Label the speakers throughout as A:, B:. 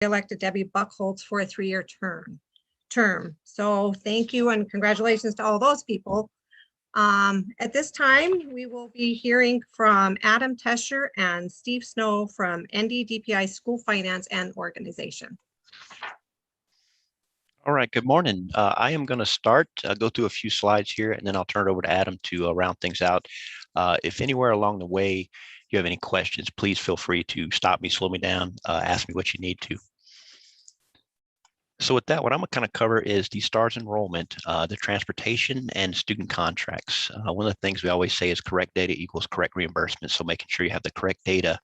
A: elected Debbie Buckholz for a 3-year term. So thank you and congratulations to all those people. At this time, we will be hearing from Adam Tesher and Steve Snow from NDDPI School Finance and Organization.
B: All right, good morning. I am going to start, go through a few slides here, and then I'll turn it over to Adam to round things out. If anywhere along the way you have any questions, please feel free to stop me, slow me down, ask me what you need to. So with that, what I'm going to kind of cover is the STARS enrollment, the transportation and student contracts. One of the things we always say is correct data equals correct reimbursement. So making sure you have the correct data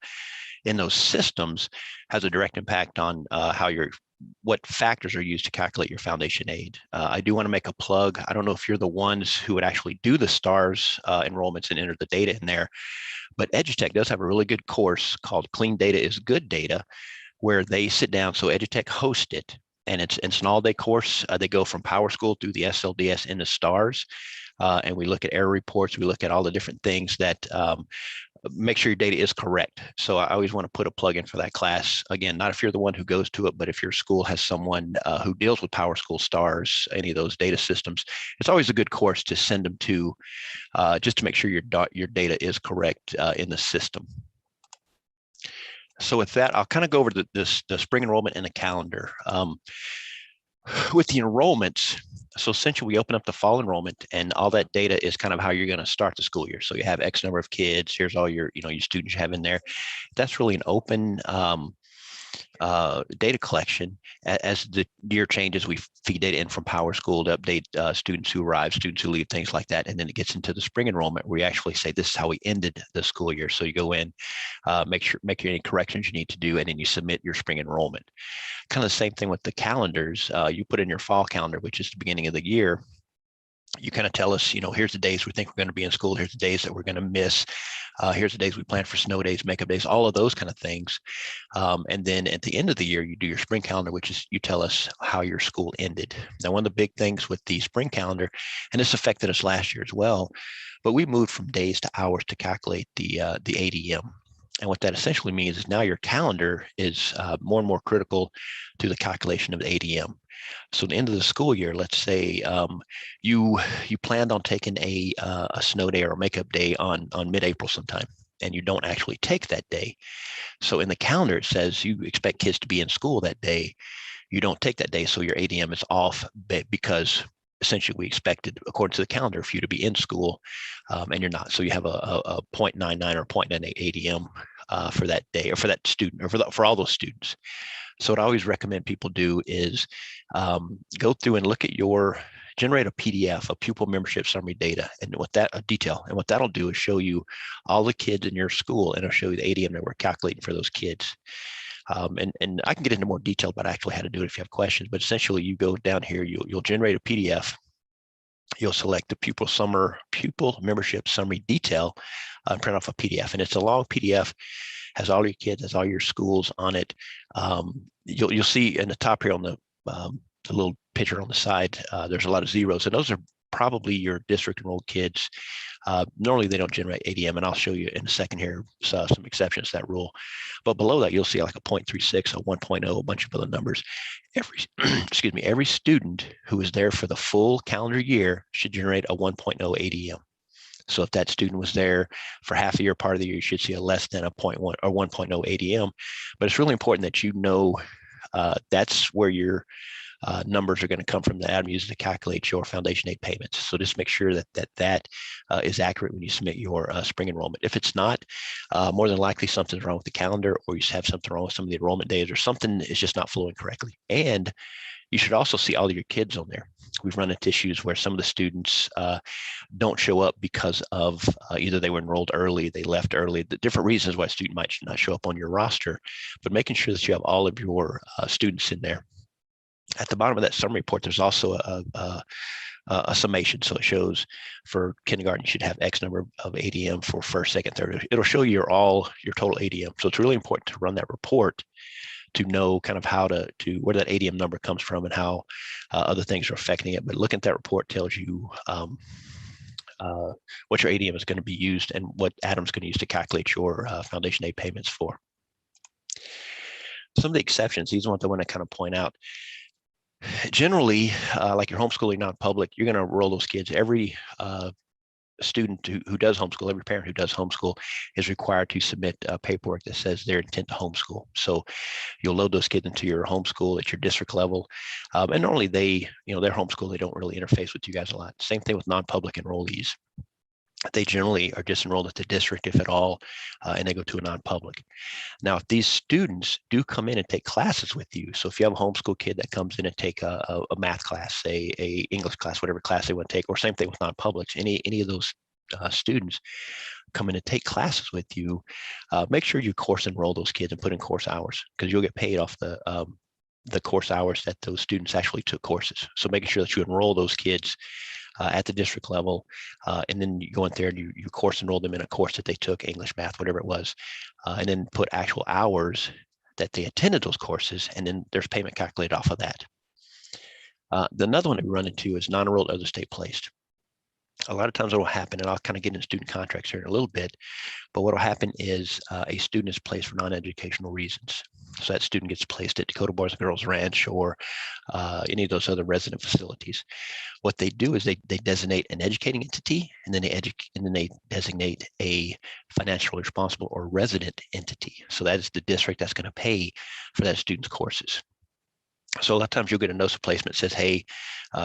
B: in those systems has a direct impact on what factors are used to calculate your foundation aid. I do want to make a plug. I don't know if you're the ones who would actually do the STARS enrollments and enter the data in there, but EduTech does have a really good course called Clean Data is Good Data, where they sit down. So EduTech hosts it, and it's an all-day course. They go from PowerSchool through the SLDS into STARS, and we look at error reports. We look at all the different things that make sure your data is correct. So I always want to put a plug in for that class. Again, not if you're the one who goes to it, but if your school has someone who deals with PowerSchool, STARS, any of those data systems, it's always a good course to send them to, just to make sure your data is correct in the system. So with that, I'll kind of go over the spring enrollment and the calendar. With the enrollments, so essentially we open up the fall enrollment, and all that data is kind of how you're going to start the school year. So you have X number of kids. Here's all your students you have in there. That's really an open data collection. As the year changes, we feed data in from PowerSchool to update students who arrive, students who leave, things like that. And then it gets into the spring enrollment, where you actually say this is how we ended the school year. So you go in, make any corrections you need to do, and then you submit your spring enrollment. Kind of the same thing with the calendars. You put in your fall calendar, which is the beginning of the year. You kind of tell us, here's the days we think we're going to be in school. Here's the days that we're going to miss. Here's the days we plan for snow days, makeup days, all of those kind of things. And then at the end of the year, you do your spring calendar, which is you tell us how your school ended. Now, one of the big things with the spring calendar, and this affected us last year as well, but we moved from days to hours to calculate the ADM. And what that essentially means is now your calendar is more and more critical to the calculation of the ADM. So at the end of the school year, let's say you planned on taking a snow day or a makeup day on mid-April sometime, and you don't actually take that day. So in the calendar, it says you expect kids to be in school that day. You don't take that day, so your ADM is off because essentially we expected, according to the calendar, for you to be in school, and you're not. So you have a 0.99 or 0.98 ADM for that day, or for that student, or for all those students. So what I always recommend people do is go through and look at generate a PDF, a pupil membership summary data, and what that'll do is show you all the kids in your school, and it'll show you the ADM that we're calculating for those kids. And I can get into more detail about actually how to do it if you have questions, but essentially you go down here, you'll generate a PDF. You'll select the pupil membership summary detail, and print off a PDF, and it's a long PDF. Has all your kids, has all your schools on it. You'll see in the top here on the little picture on the side, there's a lot of zeros, and those are probably your district enrolled kids. Normally they don't generate ADM, and I'll show you in a second here some exceptions to that rule. But below that, you'll see like a 0.36, a 1.0, a bunch of other numbers. Every student who is there for the full calendar year should generate a 1.0 ADM. So if that student was there for half a year, part of the year, you should see a less than a 0.1 or 1.0 ADM. But it's really important that you know that's where your numbers are going to come from, that Adam uses to calculate your foundation aid payments. So just make sure that is accurate when you submit your spring enrollment. If it's not, more than likely something's wrong with the calendar, or you just have something wrong with some of the enrollment days, or something is just not flowing correctly. And you should also see all of your kids on there. We've run into issues where some of the students don't show up because of either they were enrolled early, they left early, the different reasons why a student might not show up on your roster, but making sure that you have all of your students in there. At the bottom of that summary report, there's also a summation. So it shows for kindergarten, you should have X number of ADM, for first, second, third. It'll show you your total ADM. So it's really important to run that report to know kind of how to where that ADM number comes from and how other things are affecting it. But looking at that report tells you what your ADM is going to be used and what Adam's going to use to calculate your foundation aid payments for. Some of the exceptions, these are what I want to kind of point out. Generally, like your homeschooling non-public, you're going to enroll those kids. Every student who does homeschool, every parent who does homeschool is required to submit paperwork that says their intent to homeschool. So you'll load those kids into your homeschool at your district level. And normally they, their homeschool, they don't really interface with you guys a lot. Same thing with non-public enrollees. They generally are just enrolled at the district, if at all, and they go to a non-public. Now, if these students do come in and take classes with you, so if you have a homeschool kid that comes in and take a math class, a English class, whatever class they want to take, or same thing with non-publics, any of those students come in and take classes with you, make sure you course enroll those kids and put in course hours, because you'll get paid off the course hours that those students actually took courses. So making sure that you enroll those kids at the district level, and then you go in there and you course enroll them in a course that they took, English, math, whatever it was, and then put actual hours that they attended those courses, and then there's payment calculated off of that. Another one that we run into is non-enrolled other state placed. A lot of times what will happen, and I'll kind of get into student contracts here in a little bit, but what will happen is a student is placed for non-educational reasons. So that student gets placed at Dakota Boys and Girls Ranch or any of those other resident facilities. What they do is they designate an educating entity, and then they designate a financially responsible or resident entity. So that is the district that's going to pay for that student's courses. So a lot of times you'll get a notice of placement that says, hey,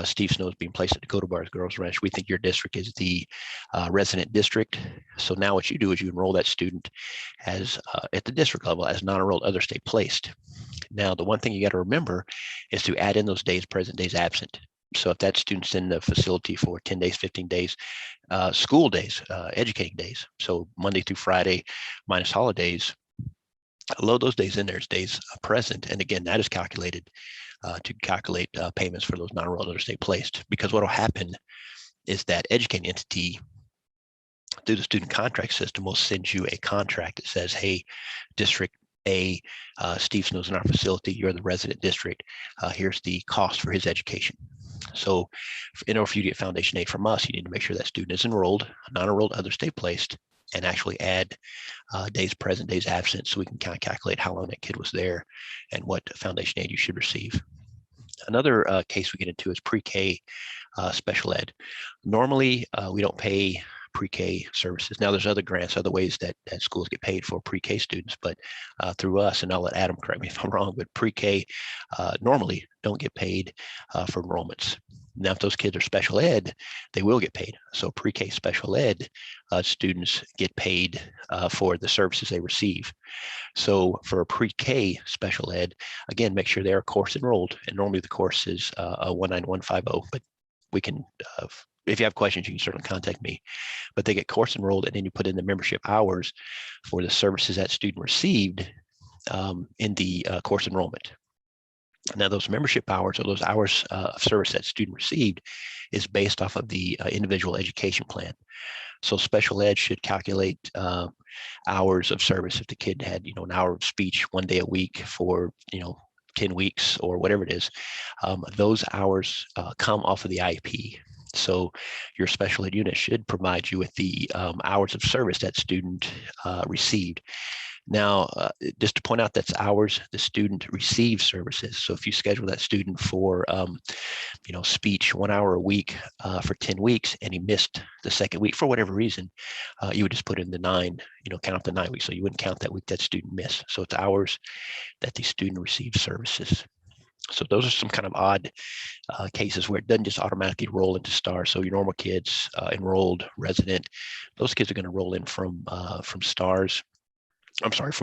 B: Steve Snow is being placed at Dakota Boys Girls Ranch. We think your district is the resident district. So now what you do is you enroll that student as at the district level as non-enrolled other state placed. Now, the one thing you got to remember is to add in those days present, days absent. So if that student's in the facility for 10 days, 15 days, school days, educating days, so Monday through Friday minus holidays, load those days in there as days present. And again, that is calculated to calculate payments for those non-enrolled other state placed, because what will happen is that educating entity through the student contract system will send you a contract that says, hey, District A, Steve Snow's in our facility, you're the resident district, here's the cost for his education. So in order for you to get foundation aid from us, you need to make sure that student is enrolled, non-enrolled other state placed, and actually add days present, days absent, so we can kind of calculate how long that kid was there and what foundation aid you should receive. Another case we get into is pre-K special ed. Normally, we don't pay pre-K services. Now, there's other grants, other ways that schools get paid for pre-K students, but through us, and I'll let Adam correct me if I'm wrong, but pre-K normally don't get paid for enrollments. Now, if those kids are special ed, they will get paid. So pre-K special ed students get paid for the services they receive. So for a pre-K special ed, again, make sure they're course enrolled. And normally the course is a 19150, but we can, if you have questions, you can certainly contact me. But they get course enrolled, and then you put in the membership hours for the services that student received in the course enrollment. Now, those membership hours, or those hours of service that student received, is based off of the individual education plan. So special ed should calculate hours of service. If the kid had, an hour of speech 1 day a week for, 10 weeks or whatever it is, those hours come off of the IEP. So your special ed unit should provide you with the hours of service that student received. Now, just to point out, that's hours the student receives services. So if you schedule that student for, speech 1 hour a week for 10 weeks, and he missed the second week for whatever reason, you would just put in the 9, count up the 9 weeks. So you wouldn't count that week that student missed. So it's hours that the student receives services. So those are some kind of odd cases where it doesn't just automatically roll into STAR. So your normal kids, enrolled, resident, those kids are going to roll in from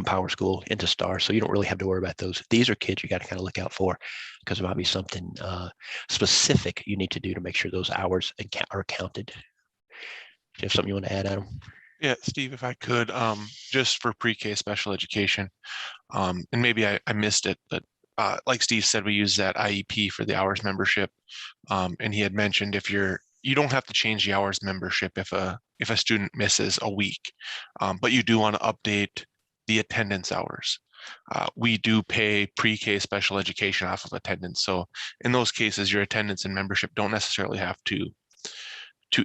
B: Power School into STAR. So you don't really have to worry about those. These are kids you got to kind of look out for, because there might be something specific you need to do to make sure those hours are counted. Do you have something you want to add, Adam?
C: Yeah, Steve, if I could, just for pre-K special education, and maybe I missed it, but like Steve said, we use that IEP for the hours membership. And he had mentioned you don't have to change the hours membership if a student misses a week, but you do want to update the attendance hours. We do pay pre-K special education off of attendance. So in those cases, your attendance and membership don't necessarily have to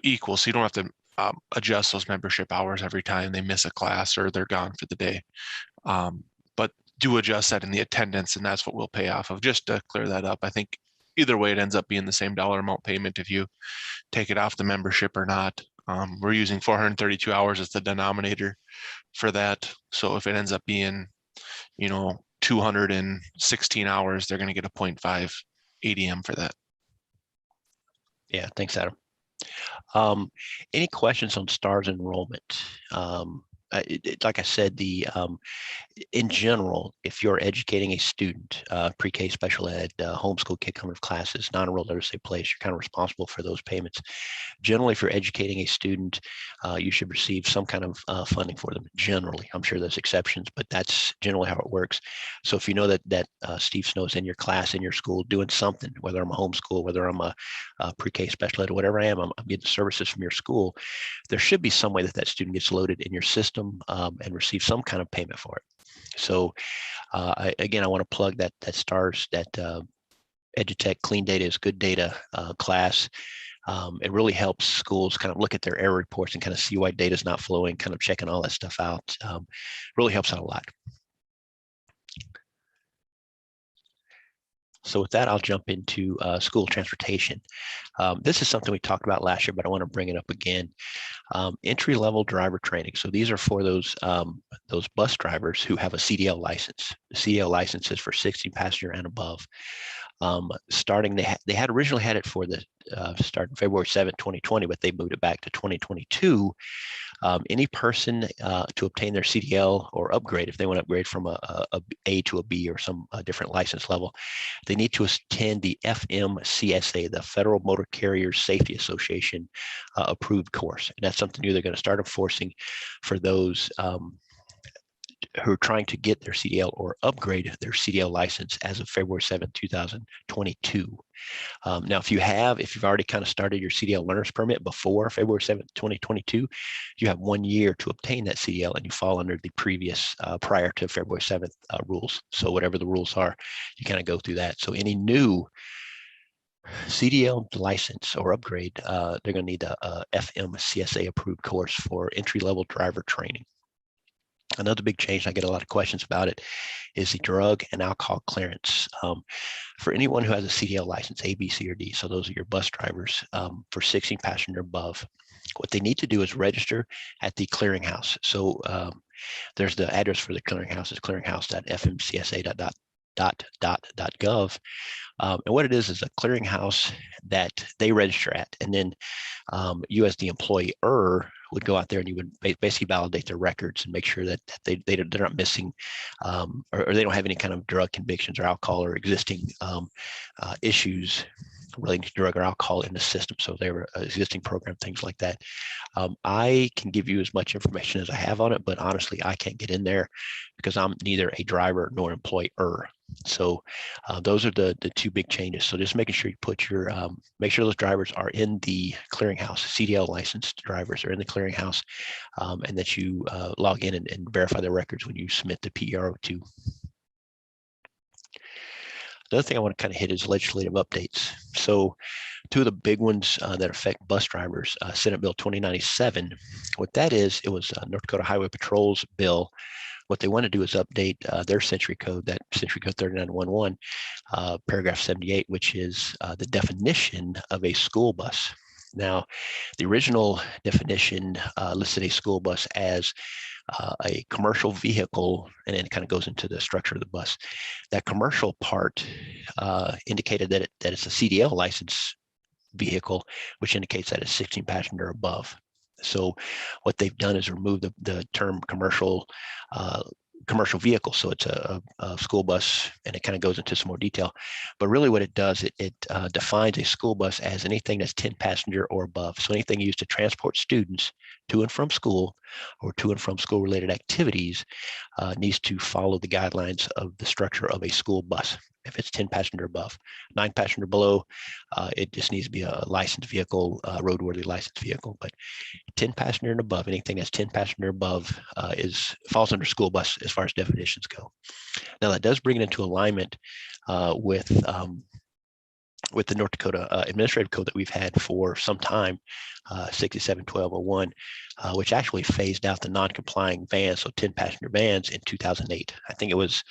C: equal. So you don't have to adjust those membership hours every time they miss a class or they're gone for the day. But do adjust that in the attendance, and that's what we'll pay off of, just to clear that up. I think either way, it ends up being the same dollar amount payment if you take it off the membership or not. We're using 432 hours as the denominator for that. So if it ends up being, 216 hours, they're going to get a 0.5 ADM for that.
B: Yeah, thanks, Adam. Any questions on STARS enrollment? Like I said, in general, if you're educating a student, pre-K special ed, homeschool kid coming to classes, non-enrolled literacy place, you're kind of responsible for those payments. Generally, if you're educating a student, you should receive some kind of funding for them. Generally, I'm sure there's exceptions, but that's generally how it works. So if you know that Steve Snow's in your class, in your school, doing something, whether I'm a homeschool, whether I'm a pre-K special ed, or whatever I am, I'm getting services from your school, there should be some way that student gets loaded in your system and receive some kind of payment for it. So again, I want to plug that STARS, that EduTech Clean Data is Good Data class. It really helps schools kind of look at their error reports and kind of see why data is not flowing, kind of checking all that stuff out. Really helps out a lot. So with that, I'll jump into school transportation. This is something we talked about last year, but I want to bring it up again. Entry-level driver training. So these are for those bus drivers who have a CDL license. The CDL license is for 16 passenger and above. Starting, they had originally had it for the starting February 7th, 2020, but they moved it back to 2022. Any person to obtain their CDL or upgrade, if they want to upgrade from a to a B or some different license level, they need to attend the FMCSA, the Federal Motor Carriers Safety Association approved course. And that's something new they're going to start enforcing for those who are trying to get their CDL or upgrade their CDL license as of February 7th, 2022. Now, if you've already kind of started your CDL learner's permit before February 7th, 2022, you have 1 year to obtain that CDL and you fall under the previous prior to February 7th rules. So whatever the rules are, you kind of go through that. So any new CDL license or upgrade, they're going to need a FMCSA approved course for entry-level driver training. Another big change, I get a lot of questions about it, is the drug and alcohol clearance. For anyone who has a CDL license, A, B, C, or D, so those are your bus drivers, for 16 passenger above, what they need to do is register at the clearinghouse. So there's the address for the clearinghouse is clearinghouse.fmcsa.gov. And what it is a clearinghouse that they register at. And then you as the employer would go out there and you would basically validate their records and make sure that they're not missing or they don't have any kind of drug convictions or alcohol or existing issues relating to drug or alcohol in the system. So they were an existing program, things like that. I can give you as much information as I have on it, but honestly, I can't get in there because I'm neither a driver nor employer. So those are the two big changes. So just making sure you put your, make sure those drivers are in the clearinghouse, CDL licensed drivers are in the clearinghouse, and that you log in and verify their records when you submit the PER02. The other thing I want to kind of hit is legislative updates. So two of the big ones that affect bus drivers, Senate Bill 2097, what that is, it was North Dakota Highway Patrol's bill. What they want to do is update their Century Code, that Century Code 3911, paragraph 78, which is the definition of a school bus. Now, the original definition listed a school bus as a commercial vehicle, and then it kind of goes into the structure of the bus. That commercial part indicated that it's a CDL license vehicle, which indicates that it's 16 passenger above. So what they've done is remove the term commercial vehicle. So it's a school bus, and it kind of goes into some more detail. But really what it does, it defines a school bus as anything that's 10 passenger or above. So anything used to transport students to and from school or to and from school related activities needs to follow the guidelines of the structure of a school bus. If it's 10 passenger above, 9 passenger below, it just needs to be a licensed vehicle, roadworthy licensed vehicle. But 10 passenger and above, anything that's 10 passenger above falls under school bus as far as definitions go. Now that does bring it into alignment with with the North Dakota administrative code that we've had for some time, 67-1201, which actually phased out the non-complying vans, so 10-passenger vans in 2008. I think it was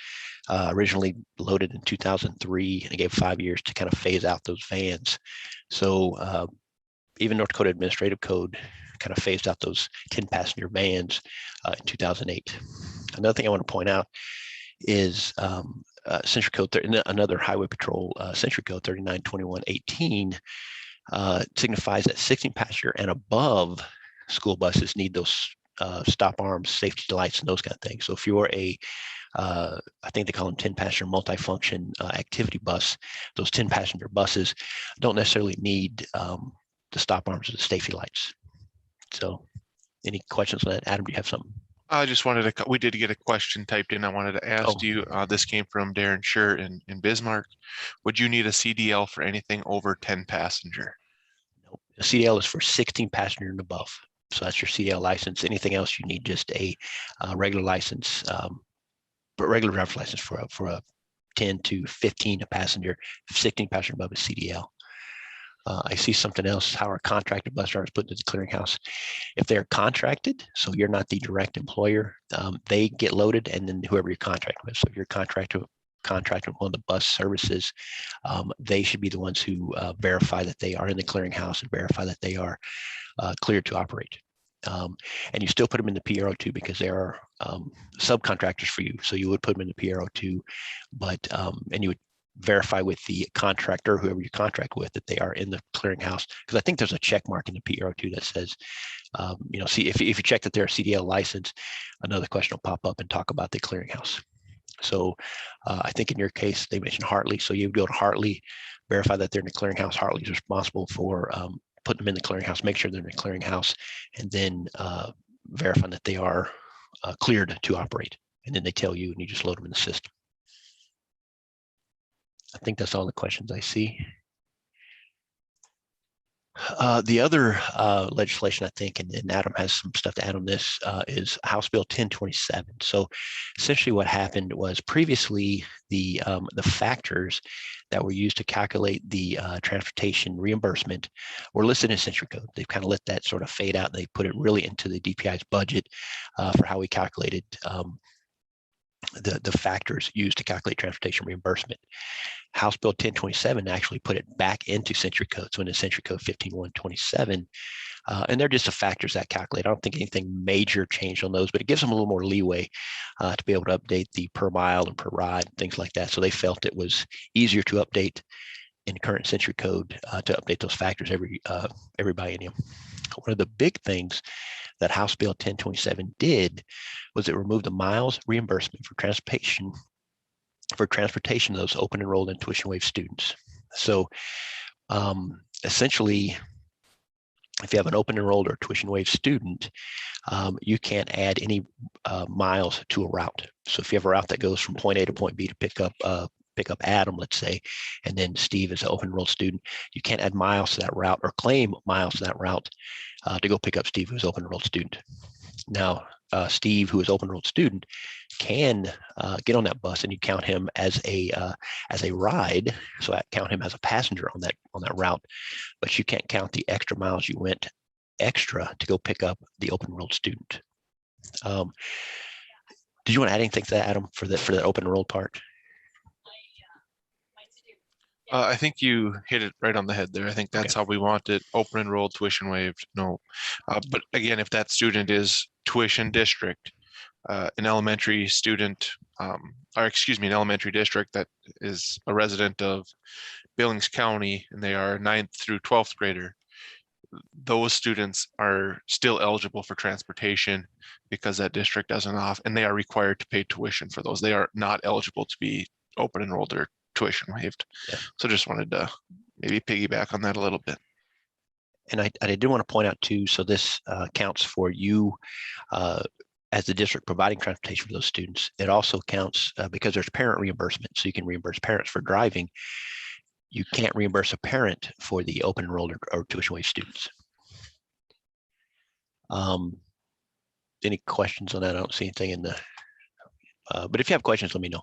B: originally loaded in 2003, and it gave 5 years to kind of phase out those vans. So even North Dakota administrative code kind of phased out those 10-passenger vans in 2008. Another thing I want to point out is Century Code, another Highway Patrol Century Code 392118 signifies that 16-passenger and above school buses need those stop arms, safety lights, and those kind of things. So if you're a I think they call them 10-passenger multifunction activity bus, those 10-passenger buses don't necessarily need the stop arms or the safety lights. So any questions on that? Adam, do you have something?
C: I just wanted to, we did get a question typed in. I wanted to ask you, this came from Darren Scher in Bismarck. Would you need a CDL for anything over 10 passenger?
B: No, a CDL is for 16 passenger and above. So that's your CDL license. Anything else, you need just a regular license, but regular driver's license for a 10 to 15 passenger, 16 passenger above a CDL. I see something else, how are contracted bus drivers put into the clearinghouse? If they're contracted, so you're not the direct employer, they get loaded, and then whoever you're contracted with. So if you're contracted with one of the bus services, they should be the ones who verify that they are in the clearinghouse and verify that they are cleared to operate. And you still put them in the PRO2 because they are subcontractors for you. So you would put them in the PRO2, but and you would verify with the contractor, whoever you contract with, that they are in the clearinghouse. Because I think there's a check mark in the PRO2 that says, see if you check that they're a CDL license, another question will pop up and talk about the clearinghouse. So I think in your case, they mentioned Hartley. So you go to Hartley, verify that they're in the clearinghouse. Hartley's responsible for putting them in the clearinghouse, make sure they're in the clearinghouse, and then verifying that they are cleared to operate. And then they tell you, and you just load them in the system. I think that's all the questions I see. The other legislation, I think, and Adam has some stuff to add on this, is House Bill 1027. So essentially what happened was previously the factors that were used to calculate the transportation reimbursement were listed in Century Code. They've kind of let that sort of fade out. They put it really into the DPI's budget for how we calculated the factors used to calculate transportation reimbursement. House Bill 1027 actually put it back into Century Code. So in the Century Code 15127, and they're just the factors that calculate. I don't think anything major changed on those, but it gives them a little more leeway to be able to update the per mile and per ride, and things like that. So they felt it was easier to update in current Century Code to update those factors every biennium. One of the big things that House Bill 1027 did was it removed the miles reimbursement for transportation of those open enrolled and tuition waived students. So essentially, if you have an open enrolled or tuition waived student, you can't add any miles to a route. So if you have a route that goes from point A to point B to pick up Adam, let's say, and then Steve is an open enrolled student, you can't add miles to that route or claim miles to that route to go pick up Steve, who's open enrolled student. Now, Steve, who is open enrolled student, can get on that bus, and you count him as a ride. So I count him as a passenger on that route, but you can't count the extra miles you went extra to go pick up the open enrolled student. Did you want to add anything to that, Adam, for the open enrolled part?
C: I think you hit it right on the head there. I think that's how we want it. Open enrolled, tuition waived, no. But again, if that student is tuition district, an elementary student, an elementary district that is a resident of Billings County, and they are 9th through 12th grader, those students are still eligible for transportation because that district doesn't offer, and they are required to pay tuition for those. They are not eligible to be open enrolled or tuition waived. Yeah. So just wanted to maybe piggyback on that a little bit.
B: And I did want to point out too, so this counts for you as the district providing transportation for those students. It also counts because there's parent reimbursement. So you can reimburse parents for driving. You can't reimburse a parent for the open enrolled or tuition waived students. Any questions on that? I don't see anything in the but if you have questions, let me know.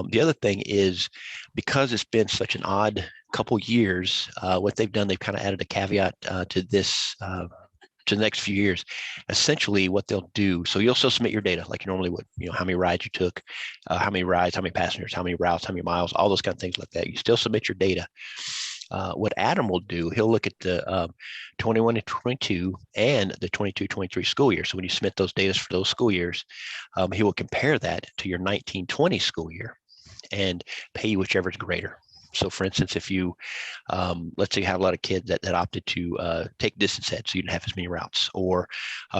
B: The other thing is, because it's been such an odd couple years, what they've done, they've kind of added a caveat to this, to the next few years. Essentially what they'll do, so you'll still submit your data like you normally would, how many rides you took, how many rides, how many passengers, how many routes, how many miles, all those kind of things like that. You still submit your data. What Adam will do, he'll look at the 21 to 22 and the 22-23 school year. So when you submit those data for those school years, he will compare that to your 19-20 school year and pay you whichever is greater. So for instance, if you, let's say you have a lot of kids that opted to take distance ed, so you didn't have as many routes, or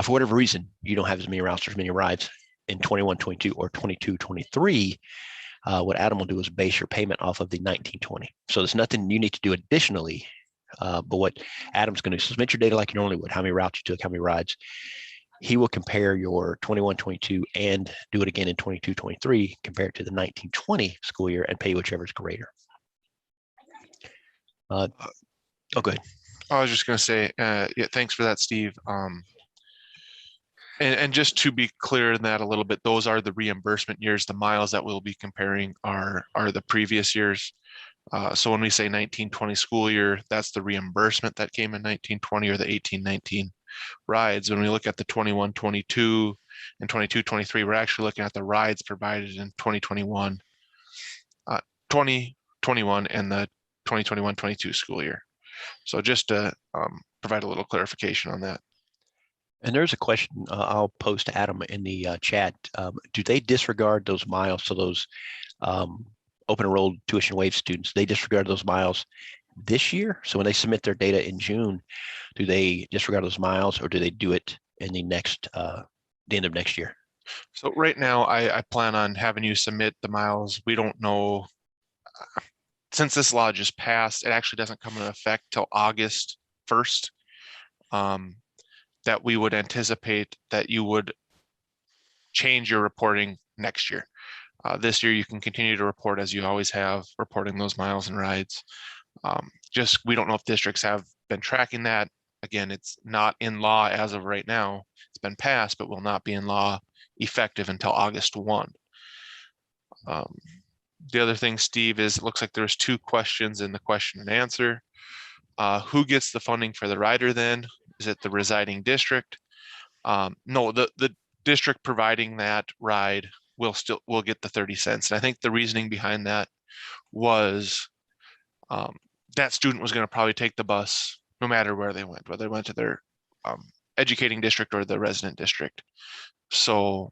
B: for whatever reason, you don't have as many routes or as many rides in 21-22 or 22-23, what Adam will do is base your payment off of the 19-20. So there's nothing you need to do additionally, but what Adam's going to submit your data like you normally would, how many routes you took, how many rides. He will compare your 21-22 and do it again in 22-23, compare it to the 19-20 school year and pay whichever is greater. Oh, good.
C: I was just going to say, yeah, thanks for that, Steve. And just to be clear in that a little bit, those are the reimbursement years. The miles that we'll be comparing are the previous years. So when we say 19-20 school year, that's the reimbursement that came in 19-20 or the 18-19 rides. When we look at the 21-22 and 22-23, we're actually looking at the rides provided in 2021 and the 2021-22 school year. So just to provide a little clarification on that.
B: And there's a question I'll post to Adam in the chat. Do they disregard those miles? So those open enrolled tuition waive students, they disregard those miles this year? So when they submit their data in June, do they disregard those miles, or do they do it in the next, the end of next year?
C: So right now, I plan on having you submit the miles. We don't know, since this law just passed, it actually doesn't come into effect till August 1st. That we would anticipate that you would change your reporting next year. This year, you can continue to report as you always have, reporting those miles and rides. Just, we don't know if districts have been tracking that. Again, it's not in law as of right now. It's been passed, but will not be in law effective until August 1. The other thing, Steve, is it looks like there's 2 questions in the question and answer. Who gets the funding for the rider then? Is it the residing district? No, the district providing that ride will get the 30 cents. And I think the reasoning behind that was that student was going to probably take the bus no matter where they went, whether they went to their educating district or the resident district. So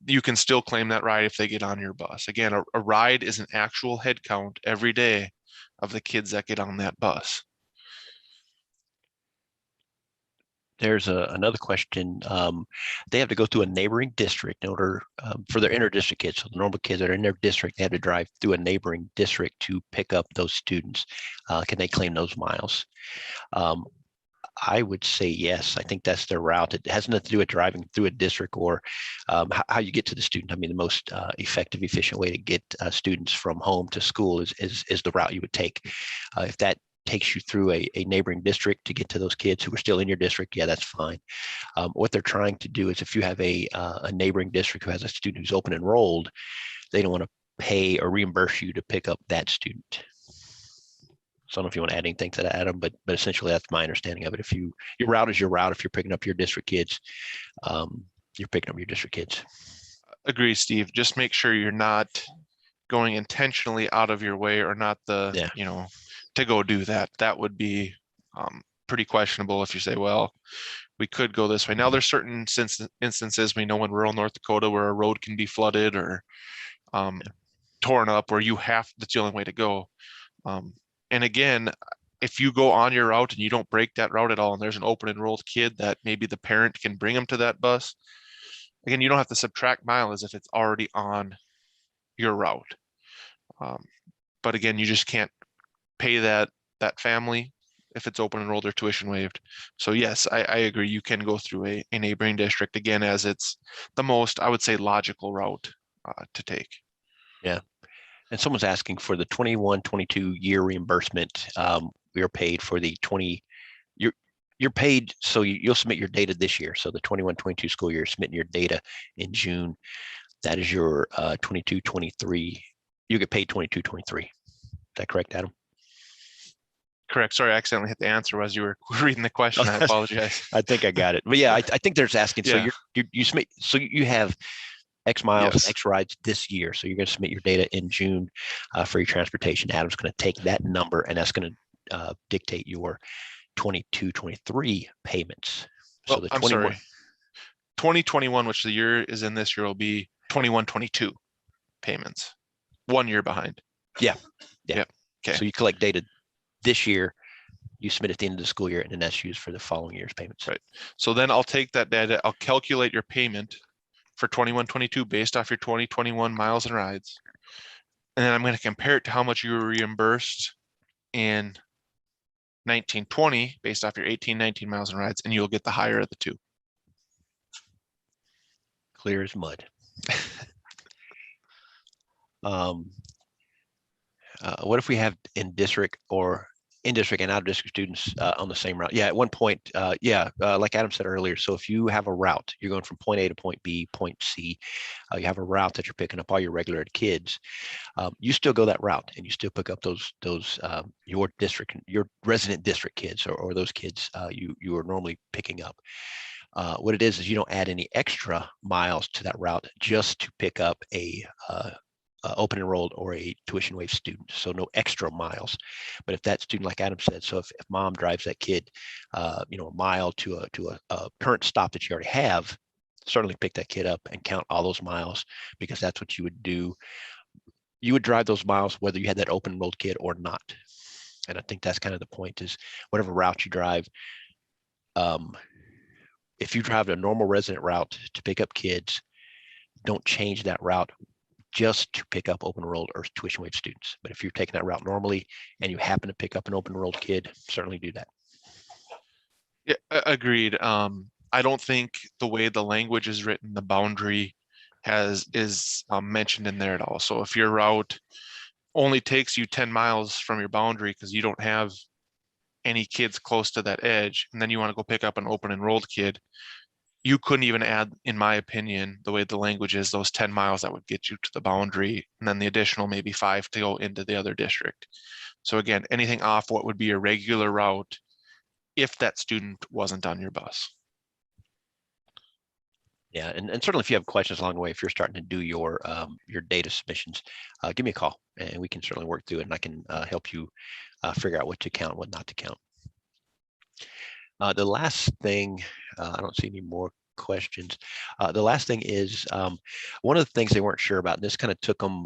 C: you can still claim that ride if they get on your bus. Again, a ride is an actual head count every day of the kids that get on that bus.
B: There's another question. They have to go through a neighboring district in order for their inter-district kids. So the normal kids that are in their district, they have to drive through a neighboring district to pick up those students. Can they claim those miles? I would say yes. I think that's their route. It has nothing to do with driving through a district or how you get to the student. I mean, the most effective, efficient way to get students from home to school is the route you would take. If that takes you through a neighboring district to get to those kids who are still in your district, yeah, that's fine. What they're trying to do is, if you have a neighboring district who has a student who's open enrolled, they don't want to pay or reimburse you to pick up that student. So I don't know if you want to add anything to that, Adam, but essentially that's my understanding of it. If your route is your route, if you're picking up your district kids, you're picking up your district kids.
C: Agree, Steve. Just make sure you're not going intentionally out of your way, or not to go do that. That would be pretty questionable if you say, well, we could go this way. Now, there's certain instances we know in rural North Dakota where a road can be flooded or torn up, where that's the only way to go. And again, if you go on your route and you don't break that route at all, and there's an open enrolled kid that maybe the parent can bring them to that bus, again, you don't have to subtract miles if it's already on your route. But again, you just can't pay that family if it's open enrolled or tuition waived. So yes, I agree. You can go through a neighboring district, again, as it's the most, I would say, logical route to take.
B: Yeah. And someone's asking for the 21-22 year reimbursement. We are paid for the 20. You're paid, so you'll submit your data this year. So the 21-22 school year, submitting your data in June. That is your 22-23. You get paid 22-23. that correct, Adam?
C: Correct. Sorry, I accidentally hit the answer as you were reading the question. I apologize.
B: I think I got it. But yeah, I think there's asking. So
C: Yeah.
B: you submit. So you have X miles,
C: Yes.
B: X rides this year. So you're going to submit your data in June for your transportation. Adam's going to take that number, and that's going to dictate your 22, 23 payments.
C: Well,
B: So the
C: I'm
B: 21.
C: sorry. 2021, which the year is in this year, will be 21, 22 payments. 1 year behind.
B: Yeah.
C: Okay.
B: So you collect data this year, you submit at the end of the school year, and then that's used for the following year's payments.
C: Right. So then I'll take that data, I'll calculate your payment for 21, 22 based off your 2021 miles and rides. And then I'm going to compare it to how much you were reimbursed in 1920 based off your 18, 19 miles and rides, and you'll get the higher of the two.
B: Clear as mud. What if we have in district and out of district students on the same route? Yeah, at one point, like Adam said earlier. So if you have a route, you're going from point A to point B, point C, you have a route that you're picking up all your regular ed kids. You still go that route, and you still pick up those your resident district kids, or those kids you are normally picking up. What it is you don't add any extra miles to that route just to pick up a open enrolled or a tuition waived student. So no extra miles. But if that student, like Adam said, so if mom drives that kid, a mile to a current stop that you already have, certainly pick that kid up and count all those miles, because that's what you would do. You would drive those miles whether you had that open enrolled kid or not. And I think that's kind of the point, is whatever route you drive, if you drive a normal resident route to pick up kids, don't change that route just to pick up open enrolled or tuition waived students. But if you're taking that route normally and you happen to pick up an open enrolled kid, certainly do that.
C: Yeah, agreed. I don't think the way the language is written, the boundary is mentioned in there at all. So if your route only takes you 10 miles from your boundary because you don't have any kids close to that edge, and then you want to go pick up an open enrolled kid, you couldn't even add, in my opinion, the way the language is, those 10 miles that would get you to the boundary, and then the additional maybe 5 to go into the other district. So again, anything off what would be a regular route if that student wasn't on your bus.
B: Yeah, and certainly if you have questions along the way, if you're starting to do your data submissions, give me a call, and we can certainly work through it, and I can help you figure out what to count, what not to count. The last thing, I don't see any more questions. The last thing is one of the things they weren't sure about, and this kind of took them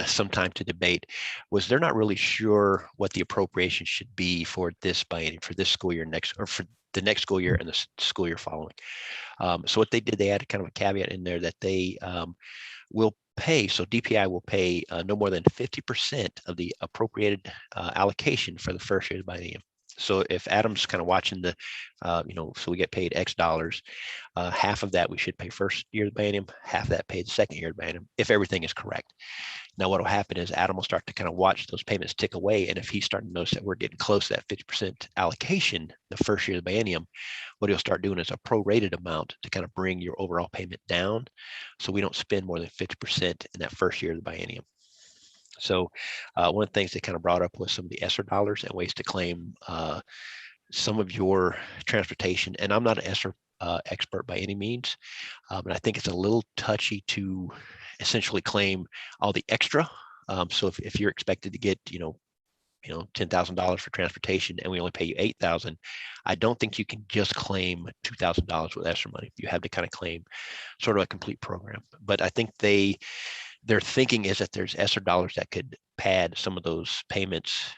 B: some time to debate, was they're not really sure what the appropriation should be for this biennium, for this school year for the next school year and the school year following. So what they did, they added kind of a caveat in there that they will pay, so DPI will pay no more than 50% of the appropriated allocation for the first year of the biennium. So if Adam's kind of watching the, so we get paid X dollars, half of that we should pay first year of the biennium, half of that paid second year of the biennium, if everything is correct. Now what will happen is Adam will start to kind of watch those payments tick away, and if he's starting to notice that we're getting close to that 50% allocation the first year of the biennium, what he'll start doing is a prorated amount to kind of bring your overall payment down, so we don't spend more than 50% in that first year of the biennium. So one of the things they kind of brought up was some of the ESSER dollars and ways to claim some of your transportation. And I'm not an ESSER expert by any means, and I think it's a little touchy to essentially claim all the extra. So if you're expected to get, $10,000 for transportation and we only pay you $8,000, I don't think you can just claim $2,000 with ESSER money. You have to kind of claim sort of a complete program. But I think their thinking is that there's ESSER dollars that could pad some of those payments,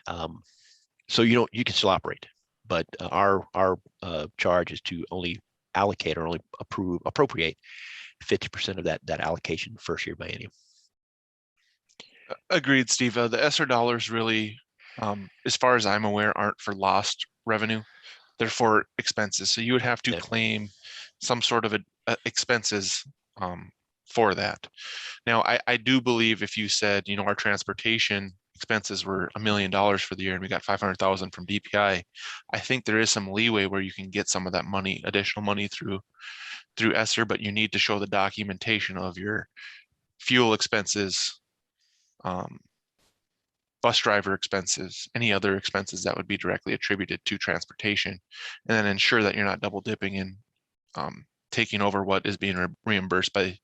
B: so you can still operate. But our charge is to only allocate or only appropriate 50% of that allocation first year biennium.
C: Agreed, Steve. The ESSER dollars really, as far as I'm aware, aren't for lost revenue. They're for expenses. So you would have to claim some sort of expenses for that. Now, I do believe if you said, our transportation expenses were $1 million for the year and we got 500,000 from DPI, I think there is some leeway where you can get some of that money, additional money through ESSER, but you need to show the documentation of your fuel expenses, bus driver expenses, any other expenses that would be directly attributed to transportation, and then ensure that you're not double dipping and taking over what is being reimbursed by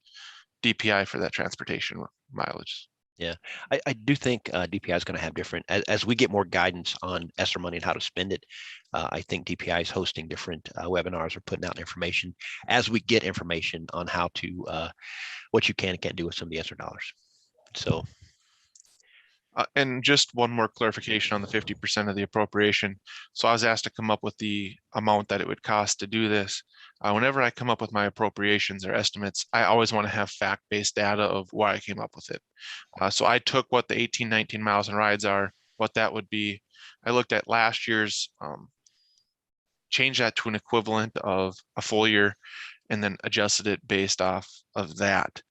C: DPI for that transportation mileage.
B: Yeah, I do think DPI is going to have different, as we get more guidance on ESSER money and how to spend it. I think DPI is hosting different webinars or putting out information as we get information on how to, what you can and can't do with some of the ESSER dollars. So.
C: And just one more clarification on the 50% of the appropriation. So I was asked to come up with the amount that it would cost to do this. Whenever I come up with my appropriations or estimates, I always want to have fact-based data of why I came up with it. So I took what the 18-19 miles and rides are, what that would be. I looked at last year's, change that to an equivalent of a full year, and then adjusted it based off of that.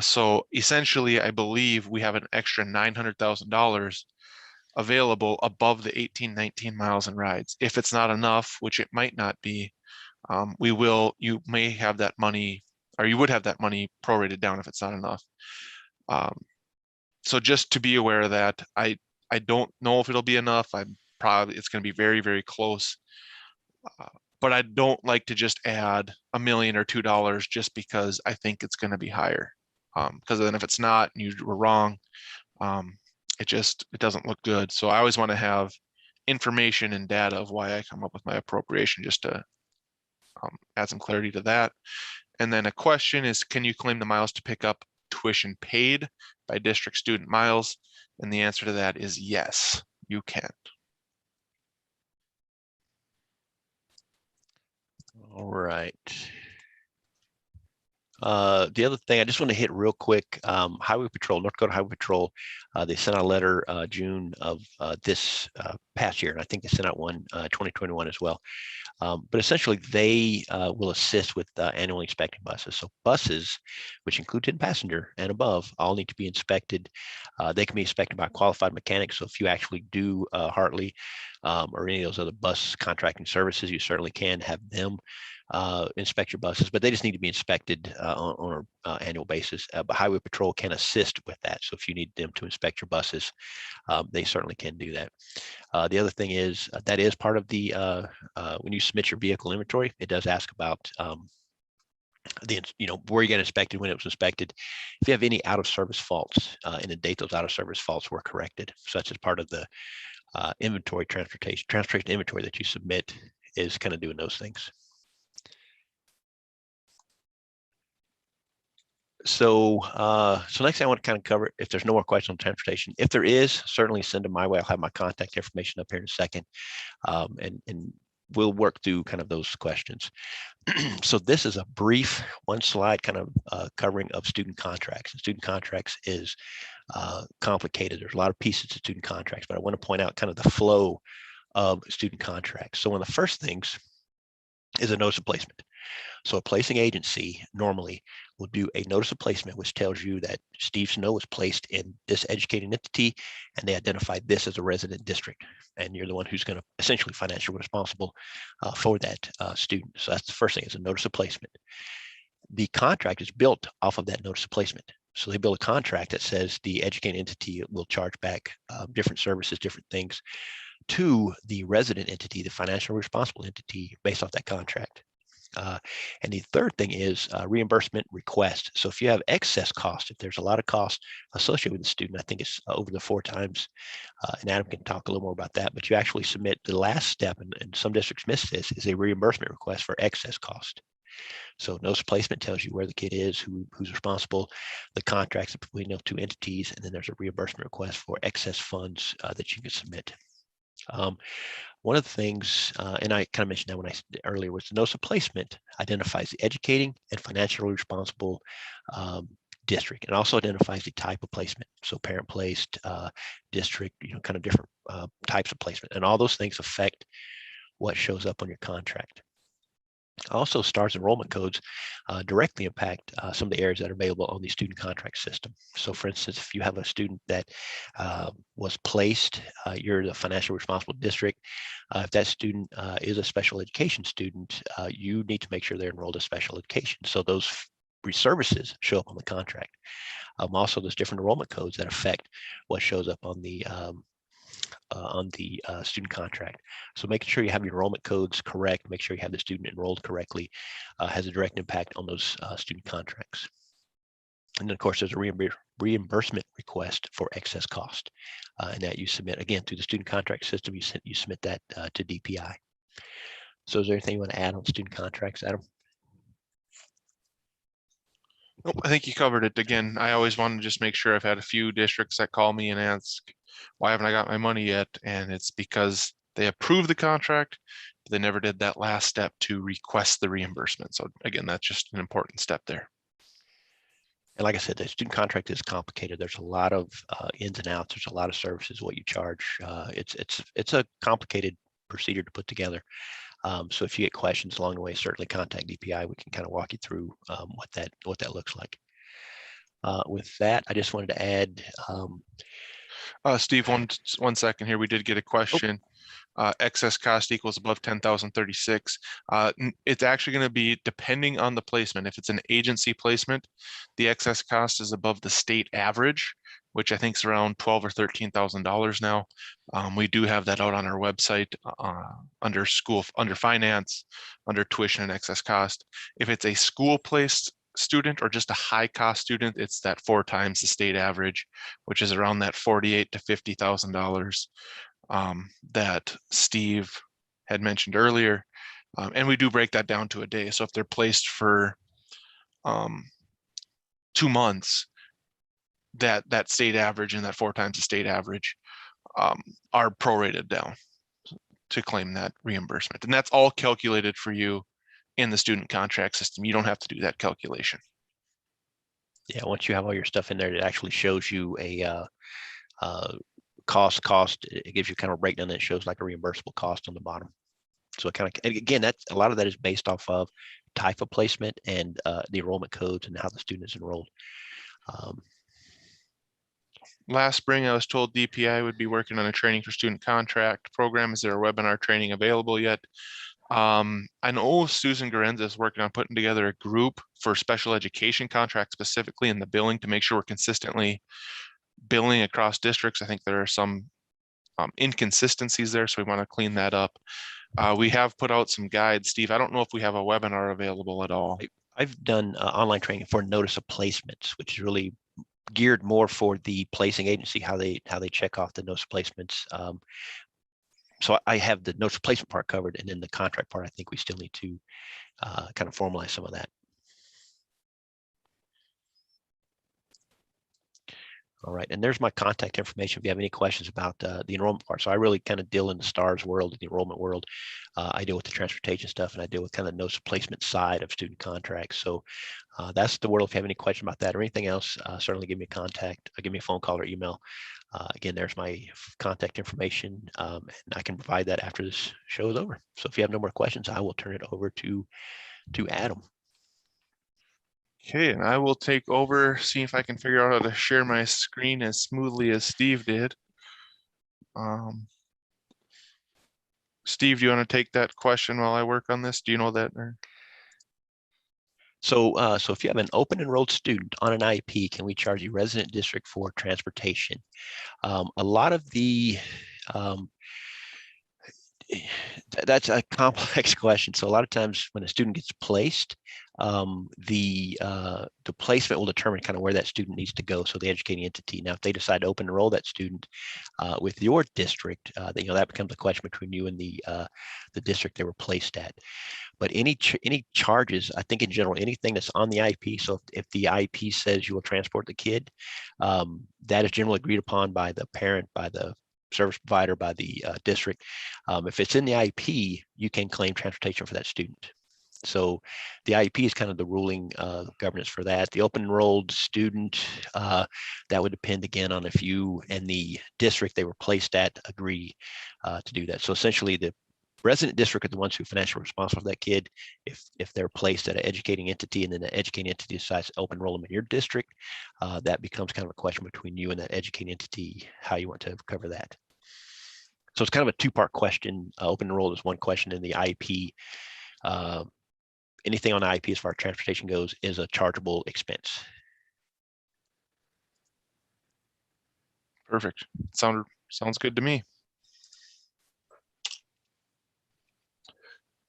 C: So essentially, I believe we have an extra $900,000 available above the 18-19 miles and rides. If it's not enough, which it might not be, you may have that money, or you would have that money prorated down if it's not enough. So just to be aware of that, I don't know if it'll be enough. It's going to be very, very close. But I don't like to just add $1 million or $2 just because I think it's going to be higher. Because then if it's not, and you were wrong, it doesn't look good. So I always want to have information and data of why I come up with my appropriation, just to add some clarity to that. And then a question is, can you claim the miles to pick up tuition paid by district student miles? And the answer to that is yes, you can.
B: All right. The other thing I just want to hit real quick, Highway Patrol, North Dakota Highway Patrol, they sent out a letter June of this past year, and I think they sent out one 2021 as well. But essentially, they will assist with annually inspecting buses. So buses, which include 10 passenger and above, all need to be inspected. They can be inspected by a qualified mechanic. So if you actually do Hartley or any of those other bus contracting services, you certainly can have them inspect your buses, but they just need to be inspected on an annual basis. But Highway Patrol can assist with that. So if you need them to inspect your buses, they certainly can do that. The other thing is that is part of the, when you submit your vehicle inventory, it does ask about where you got inspected, when it was inspected. If you have any out of service faults, and the date those out of service faults were corrected, such as part of the inventory transportation inventory that you submit, is kind of doing those things. So next thing I want to kind of cover, if there's no more questions on transportation, if there is, certainly send them my way. I'll have my contact information up here in a second, and we'll work through kind of those questions. So this is a brief one slide kind of covering of student contracts. And student contracts is complicated. There's a lot of pieces to student contracts, but I want to point out kind of the flow of student contracts. So one of the first things is a notice of placement. So a placing agency normally will do a notice of placement, which tells you that Steve Snow was placed in this educating entity, and they identified this as a resident district, and you're the one who's going to essentially financially responsible for that student. So that's the first thing, is a notice of placement. The contract is built off of that notice of placement. So they build a contract that says the educating entity will charge back different services, different things to the resident entity, the financially responsible entity, based off that contract. And the third thing is reimbursement request. So if you have excess cost, if there's a lot of cost associated with the student, I think it's over the 4 times, and Adam can talk a little more about that, but you actually submit the last step, and some districts miss this, is a reimbursement request for excess cost. So notice of placement tells you where the kid is, who's responsible, the contracts between those 2 entities, and then there's a reimbursement request for excess funds that you can submit. One of the things, and I kind of mentioned that when earlier, was the notice of placement identifies the educating and financially responsible district, and also identifies the type of placement. So parent placed, district, kind of different types of placement, and all those things affect what shows up on your contract. Also, STARS enrollment codes directly impact some of the areas that are available on the student contract system. So for instance, if you have a student that was placed, you're the financially responsible district. If that student is a special education student, you need to make sure they're enrolled in special education. So those services show up on the contract. Also, there's different enrollment codes that affect what shows up on the student contract. So making sure you have your enrollment codes correct, make sure you have the student enrolled correctly, has a direct impact on those student contracts. And then of course, there's a reimbursement request for excess cost, and that you submit again through the student contract system. You submit that to DPI. So is there anything you want to add on student contracts, Adam?
C: Nope, I think you covered it. Again, I always want to just make sure. I've had a few districts that call me and ask, why haven't I got my money yet? And it's because they approved the contract, but they never did that last step to request the reimbursement. So again, that's just an important step there.
B: And like I said, the student contract is complicated. There's a lot of ins and outs. There's a lot of services, what you charge. It's a complicated procedure to put together. So if you get questions along the way, certainly contact DPI. We can kind of walk you through what that looks like. With that, I just wanted to add.
C: Steve, one second here. We did get a question. Excess cost equals above 10,036. It's actually going to be depending on the placement. If it's an agency placement, the excess cost is above the state average, which I think is around $12,000 or $13,000 now. We do have that out on our website under finance, under tuition and excess cost. If it's a school-placed student or just a high-cost student, it's that 4 times the state average, which is around that $48,000 to $50,000 that Steve had mentioned earlier. And we do break that down to a day. So if they're placed for 2 months, that state average and that 4 times the state average are prorated down to claim that reimbursement. And that's all calculated for you in the student contract system. You don't have to do that calculation.
B: Yeah, once you have all your stuff in there, it actually shows you a cost. It gives you kind of a breakdown that shows like a reimbursable cost on the bottom. So it kind of, again, that's a lot of that is based off of type of placement and the enrollment codes and how the student is enrolled.
C: Last spring, I was told DPI would be working on a training for student contract program. Is there a webinar training available yet? I know Susan Garenza is working on putting together a group for special education contracts, specifically in the billing, to make sure we're consistently billing across districts. I think there are some inconsistencies there, so we want to clean that up. We have put out some guides. Steve, I don't know if we have a webinar available at all.
B: I've done online training for notice of placements, which is really geared more for the placing agency, how they check off the notice of placements. So I have the notice of placement part covered, and then the contract part, I think we still need to kind of formalize some of that. All right, and there's my contact information if you have any questions about the enrollment part. So I really kind of deal in the STARS world, the enrollment world. I deal with the transportation stuff, and I deal with kind of the notice of placement side of student contracts. So that's the world. If you have any question about that or anything else, certainly give me a contact, give me a phone call or email. Again, there's my contact information, and I can provide that after this show is over. So if you have no more questions, I will turn it over to Adam.
C: Okay, and I will take over, see if I can figure out how to share my screen as smoothly as Steve did. Steve, do you want to take that question while I work on this? Do you know that?
B: So, so if you have an open enrolled student on an IEP, can we charge you resident district for transportation? A lot of the that's a complex question. So a lot of times when a student gets placed, the placement will determine kind of where that student needs to go. So the educating entity. Now, if they decide to open enroll that student with your district, then, that becomes a question between you and the district they were placed at. But any charges, I think in general, anything that's on the IEP. So if the IEP says you will transport the kid, that is generally agreed upon by the parent, by the service provider, by the district. If it's in the IEP, you can claim transportation for that student. So the IEP is kind of the ruling governance for that. The open enrolled student, that would depend again on if you and the district they were placed at agree to do that. So essentially the resident district are the ones who are financially responsible for that kid. If they're placed at an educating entity and then the educating entity decides to open enroll them in your district, that becomes kind of a question between you and that educating entity, how you want to cover that. So it's kind of a two-part question. Open enroll is one question, and the IEP anything on the IEP as far as transportation goes is a chargeable expense.
C: Perfect. Sounds good to me.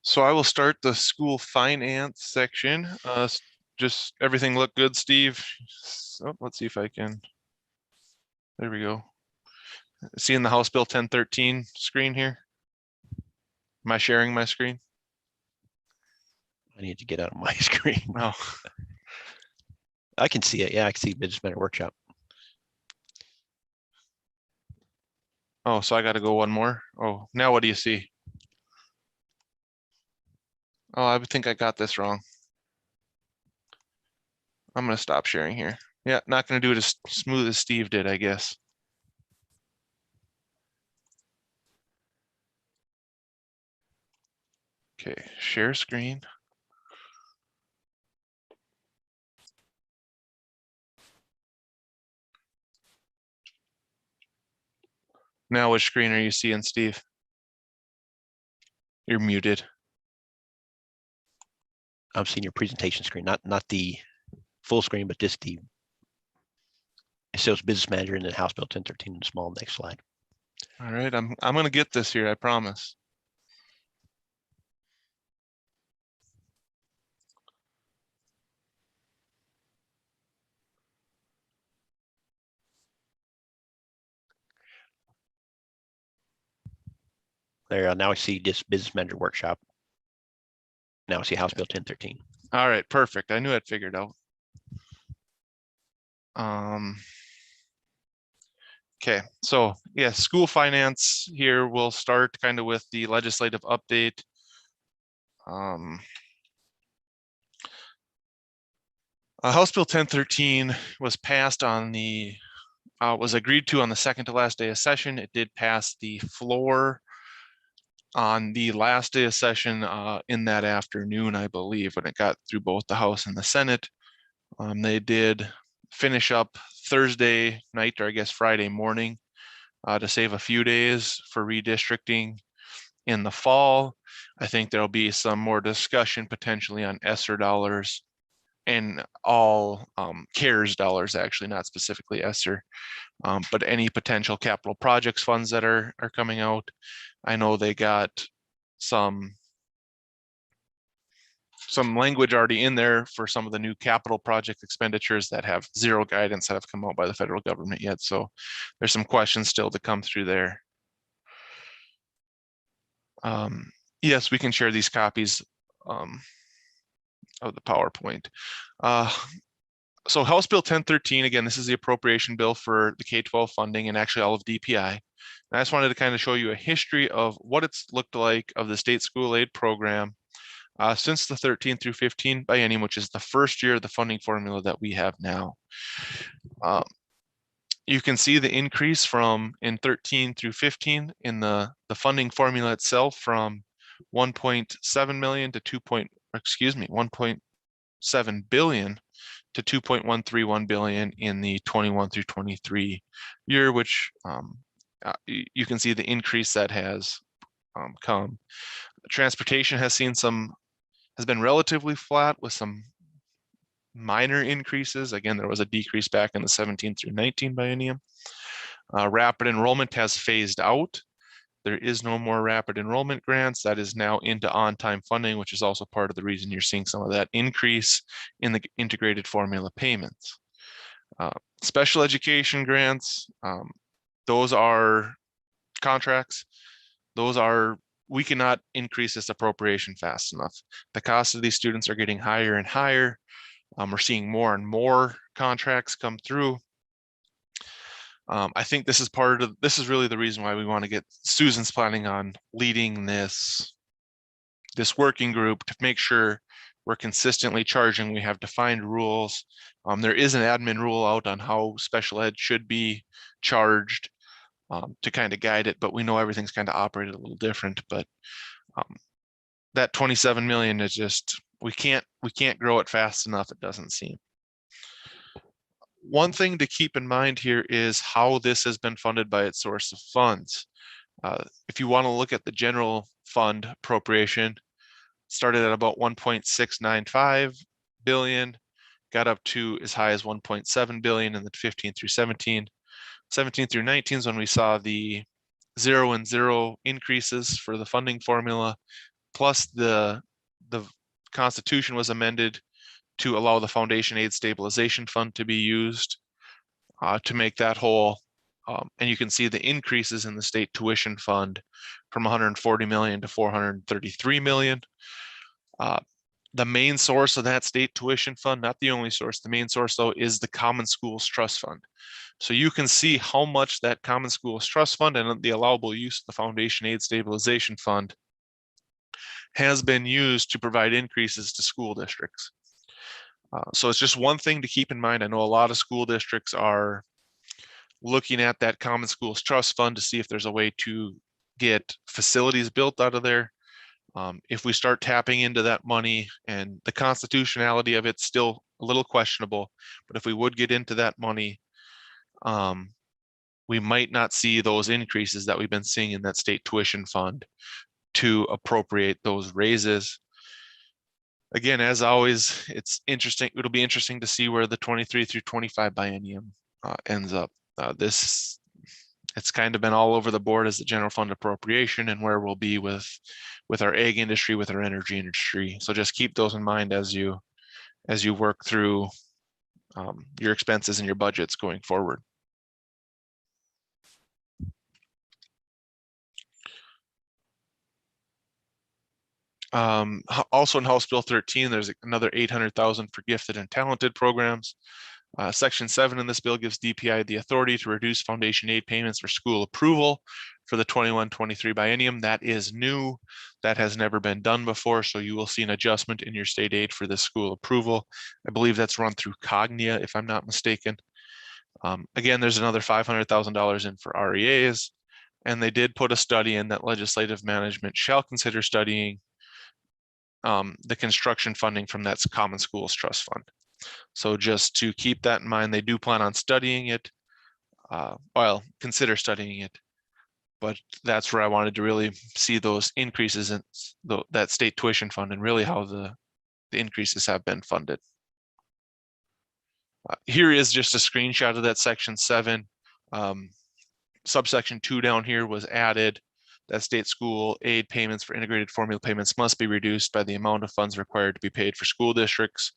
C: So I will start the school finance section. Just everything look good, Steve? So let's see if I can. There we go. Seeing the House Bill 1013 screen here? Am I sharing my screen?
B: I need to get out of my screen.
C: Oh,
B: I can see it. Yeah, I can see Business Manager Workshop.
C: oh, so I got to go one more. Oh, now what do you see? Oh, I think I got this wrong. I'm going to stop sharing here. Yeah, not going to do it as smooth as Steve did, I guess. Okay, share screen. Now which screen are you seeing, Steve? You're muted.
B: I'm seeing your presentation screen, not the full screen, but just the, it shows Business Manager and then House Bill 1013 in the small next slide.
C: All right, I'm going to get this here, I promise.
B: There, now I see this Business Manager Workshop. Now I see House Bill 1013.
C: All right, perfect. I knew I'd figured out. Okay, so yeah, school finance here. We'll start kind of with the legislative update. House Bill 1013 was passed on the, was agreed to on the second to last day of session. It did pass the floor on the last day of session in that afternoon, I believe, when it got through both the House and the Senate. They did finish up Thursday night, or I guess Friday morning, to save a few days for redistricting in the fall. I think there'll be some more discussion potentially on ESSER dollars and all CARES dollars, actually, not specifically ESSER, but any potential capital projects funds that are coming out. I know they got some language already in there for some of the new capital project expenditures that have zero guidance that have come out by the federal government yet. So there's some questions still to come through there. Yes, we can share these copies of the PowerPoint. So House Bill 1013, again, this is the appropriation bill for the K-12 funding and actually all of DPI. And I just wanted to kind of show you a history of what it's looked like of the state school aid program since the 13 through 15 biennium, which is the first year of the funding formula that we have now. You can see the increase from in 13 through 15 in the funding formula itself from 1.7 million to 1.7 billion to 2.131 billion in the 21 through 23 year, which you can see the increase that has come. Transportation has been relatively flat with some minor increases. Again, there was a decrease back in the 17 through 19 biennium. Rapid enrollment has phased out. There is no more rapid enrollment grants. That is now into on-time funding, which is also part of the reason you're seeing some of that increase in the integrated formula payments. Special education grants, those are contracts. We cannot increase this appropriation fast enough. The cost of these students are getting higher and higher. We're seeing more and more contracts come through. I think this is really the reason why we want to get, Susan's planning on leading this working group to make sure we're consistently charging. We have defined rules. There is an admin rule out on how special ed should be charged to kind of guide it, but we know everything's kind of operated a little different. But that 27 million is just, we can't grow it fast enough, it doesn't seem. One thing to keep in mind here is how this has been funded by its source of funds. If you want to look at the general fund appropriation, started at about 1.695 billion, got up to as high as 1.7 billion in the 15 through 17. 17 through 19 is when we saw the 0 and 0 increases for the funding formula, plus the Constitution was amended to allow the Foundation Aid Stabilization Fund to be used to make that whole. And you can see the increases in the state tuition fund from 140 million to 433 million. The main source of that state tuition fund, not the only source, the main source though, is the Common Schools Trust Fund. So you can see how much that Common Schools Trust Fund and the allowable use of the Foundation Aid Stabilization Fund has been used to provide increases to school districts. So it's just one thing to keep in mind. I know a lot of school districts are looking at that Common Schools Trust Fund to see if there's a way to get facilities built out of there. If we start tapping into that money, and the constitutionality of it's still a little questionable, but if we would get into that money, we might not see those increases that we've been seeing in that state tuition fund to appropriate those raises. Again, as always, it's interesting. It'll be interesting to see where the 23 through 25 biennium ends up. It's kind of been all over the board as the general fund appropriation and where we'll be with our ag industry, with our energy industry. So just keep those in mind as you work through your expenses and your budgets going forward. Also in House Bill 13, there's another 800,000 for gifted and talented programs. Section 7 in this bill gives DPI the authority to reduce foundation aid payments for school approval for the 21-23 biennium. That is new. That has never been done before. So you will see an adjustment in your state aid for this school approval. I believe that's run through Cognia, if I'm not mistaken. Again, there's another $500,000 in for REAs. And they did put a study in that legislative management shall consider studying the construction funding from that Common Schools Trust Fund. So just to keep that in mind, they do plan on studying it. Well, consider studying it, but that's where I wanted to really see those increases in that state tuition fund and really how the increases have been funded. Here is just a screenshot of that section 7. Subsection 2 down here was added. That state school aid payments for integrated formula payments must be reduced by the amount of funds required to be paid for school districts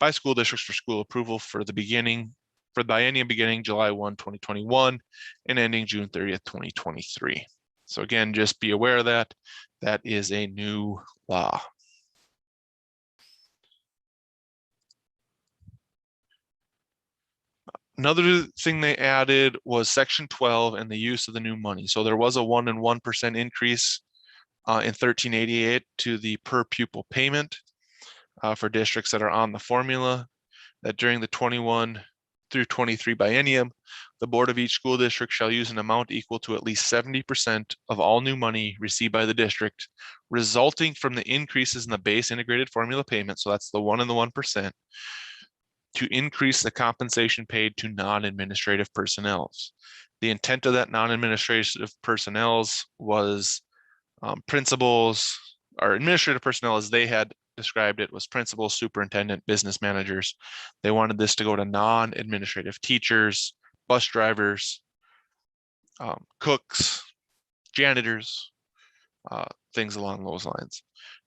C: by school districts for school approval for the biennium beginning July 1, 2021 and ending June 30th, 2023. So again, just be aware of that. That is a new law. Another thing they added was section 12 and the use of the new money. So there was a 1 and 1% increase in 1388 to the per pupil payment for districts that are on the formula, that during the 21 through 23 biennium, the board of each school district shall use an amount equal to at least 70% of all new money received by the district, resulting from the increases in the base integrated formula payment. So that's the 1 and the 1%. To increase the compensation paid to non-administrative personnel. The intent of that non-administrative personnel was principals, or administrative personnel as they had described it was principals, superintendent, business managers. They wanted this to go to non-administrative teachers, bus drivers, cooks, janitors, things along those lines.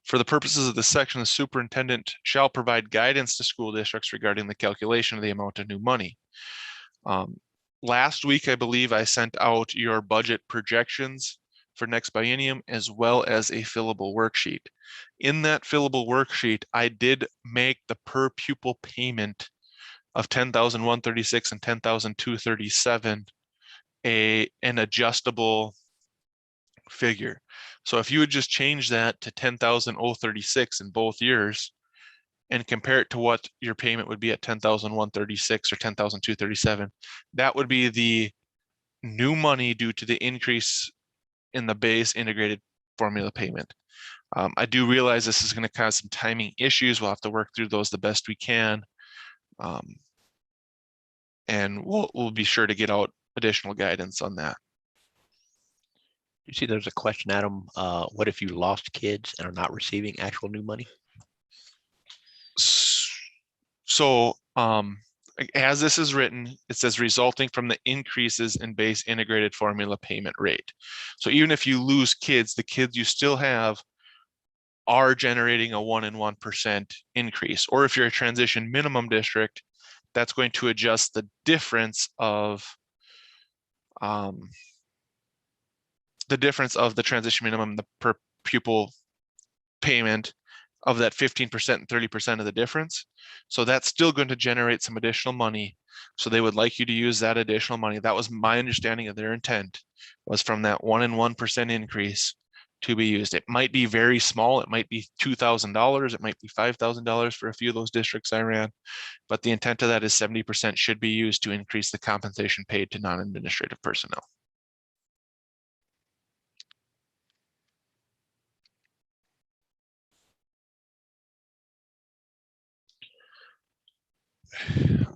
C: For the purposes of this section, the superintendent shall provide guidance to school districts regarding the calculation of the amount of new money. Last week, I believe I sent out your budget projections for next biennium, as well as a fillable worksheet. In that fillable worksheet, I did make the per pupil payment of $10,136 and $10,237 an adjustable figure. So if you would just change that to $10,036 in both years and compare it to what your payment would be at $10,136 or $10,237, that would be the new money due to the increase in the base integrated formula payment. I do realize this is going to cause some timing issues. We'll have to work through those the best we can. And we'll be sure to get out additional guidance on that.
B: You see, there's a question, Adam. What if you lost kids and are not receiving actual new money?
C: So, as this is written, it says resulting from the increases in base integrated formula payment rate. So even if you lose kids, the kids you still have are generating a 1% increase. Or if you're a transition minimum district, that's going to adjust the difference of the transition minimum, the per pupil payment of that 15% and 30% of the difference. So that's still going to generate some additional money. So they would like you to use that additional money. That was my understanding of their intent, was from that 1% increase to be used. It might be very small. It might be $2,000. It might be $5,000 for a few of those districts I ran. But the intent of that is 70% should be used to increase the compensation paid to non-administrative personnel.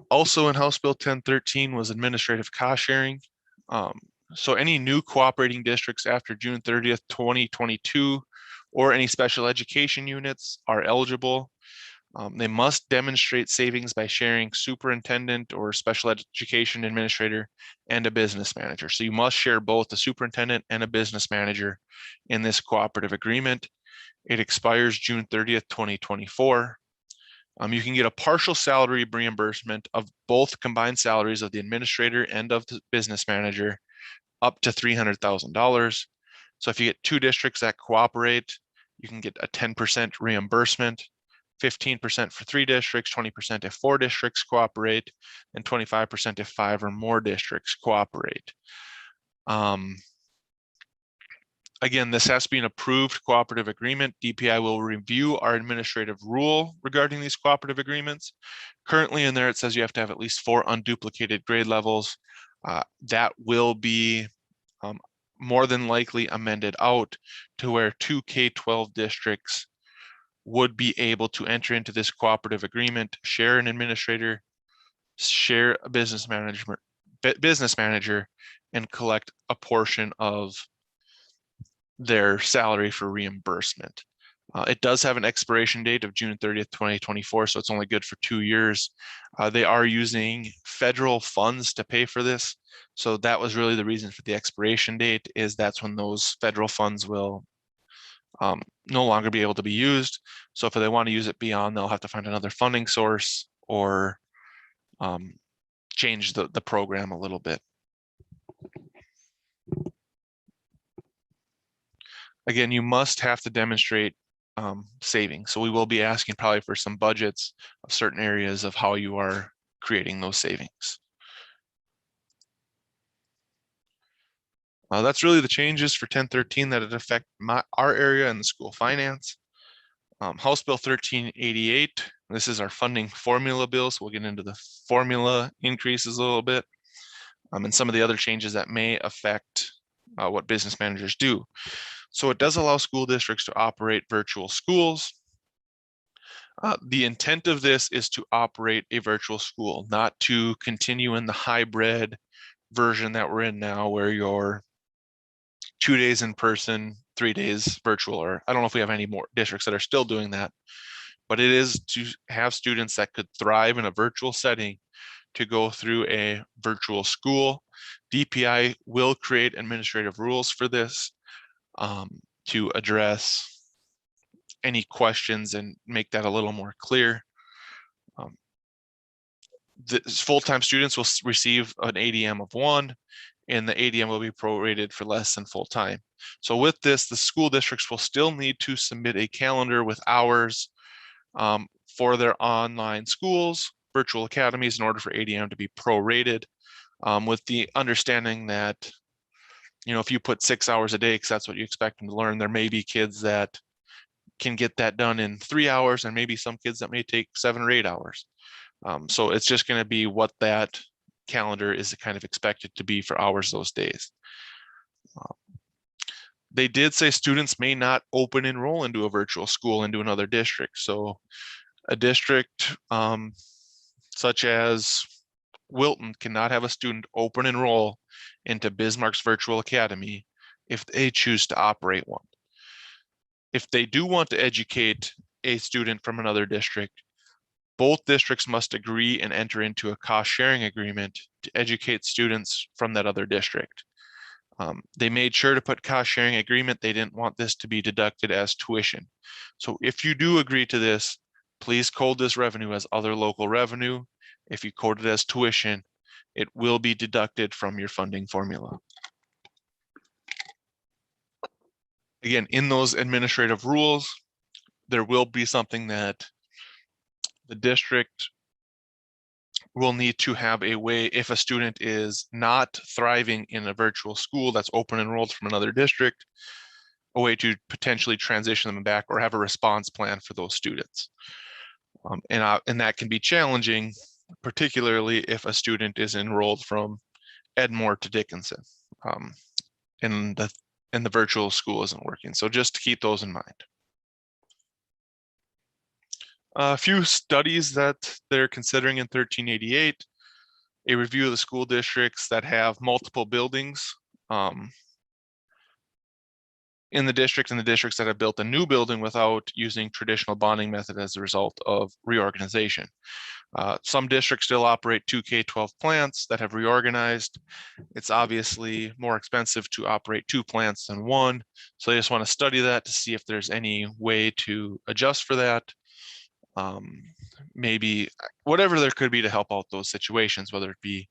C: Also in House Bill 1013 was administrative cost sharing. So any new cooperating districts after June 30th, 2022, or any special education units are eligible. They must demonstrate savings by sharing superintendent or special education administrator and a business manager. So you must share both the superintendent and a business manager in this cooperative agreement. It expires June 30th, 2024. You can get a partial salary reimbursement of both combined salaries of the administrator and of the business manager up to $300,000. So if you get two districts that cooperate, you can get a 10% reimbursement, 15% for 3 districts, 20% if 4 districts cooperate, and 25% if 5 or more districts cooperate. Again, this has to be an approved cooperative agreement. DPI will review our administrative rule regarding these cooperative agreements. Currently in there, it says you have to have at least 4 unduplicated grade levels. That will be more than likely amended out to where 2 K-12 districts would be able to enter into this cooperative agreement, share an administrator, share a business manager, and collect a portion of their salary for reimbursement. It does have an expiration date of June 30th, 2024, so it's only good for 2 years. They are using federal funds to pay for this. So that was really the reason for the expiration date, is that's when those federal funds will no longer be able to be used. So if they want to use it beyond, they'll have to find another funding source or change the program a little bit. Again, you must have to demonstrate savings. So we will be asking probably for some budgets of certain areas of how you are creating those savings. That's really the changes for 1013 that affect our area and the school finance. House Bill 1388, this is our funding formula bill, so we'll get into the formula increases a little bit, and some of the other changes that may affect what business managers do. So it does allow school districts to operate virtual schools. The intent of this is to operate a virtual school, not to continue in the hybrid version that we're in now, where you're 2 days in person, 3 days virtual, or I don't know if we have any more districts that are still doing that, but it is to have students that could thrive in a virtual setting to go through a virtual school. DPI will create administrative rules for this to address any questions and make that a little more clear. The full-time students will receive an ADM of 1, and the ADM will be prorated for less than full-time. So with this, the school districts will still need to submit a calendar with hours for their online schools, virtual academies, in order for ADM to be prorated, with the understanding that, you know, if you put 6 hours a day, because that's what you expect them to learn, there may be kids that can get that done in 3 hours, and maybe some kids that may take 7 or 8 hours. So it's just going to be what that calendar is kind of expected to be for hours those days. They did say students may not open enroll into a virtual school into another district. So a district such as Wilton cannot have a student open enroll into Bismarck's virtual academy if they choose to operate one. If they do want to educate a student from another district, both districts must agree and enter into a cost sharing agreement to educate students from that other district. They made sure to put cost sharing agreement. They didn't want this to be deducted as tuition. So if you do agree to this, please code this revenue as other local revenue. If you code it as tuition, it will be deducted from your funding formula. Again, in those administrative rules, there will be something that the district will need to have a way, if a student is not thriving in a virtual school that's open enrolled from another district, a way to potentially transition them back or have a response plan for those students. And that can be challenging, particularly if a student is enrolled from Edmore to Dickinson. And the virtual school isn't working. So just to keep those in mind. A few studies that they're considering in 1388, a review of the school districts that have multiple buildings in the district and the districts that have built a new building without using traditional bonding method as a result of reorganization. Some districts still operate 2 K-12 plants that have reorganized. It's obviously more expensive to operate 2 plants than 1. So I just want to study that to see if there's any way to adjust for that. Maybe whatever there could be to help out those situations, whether it be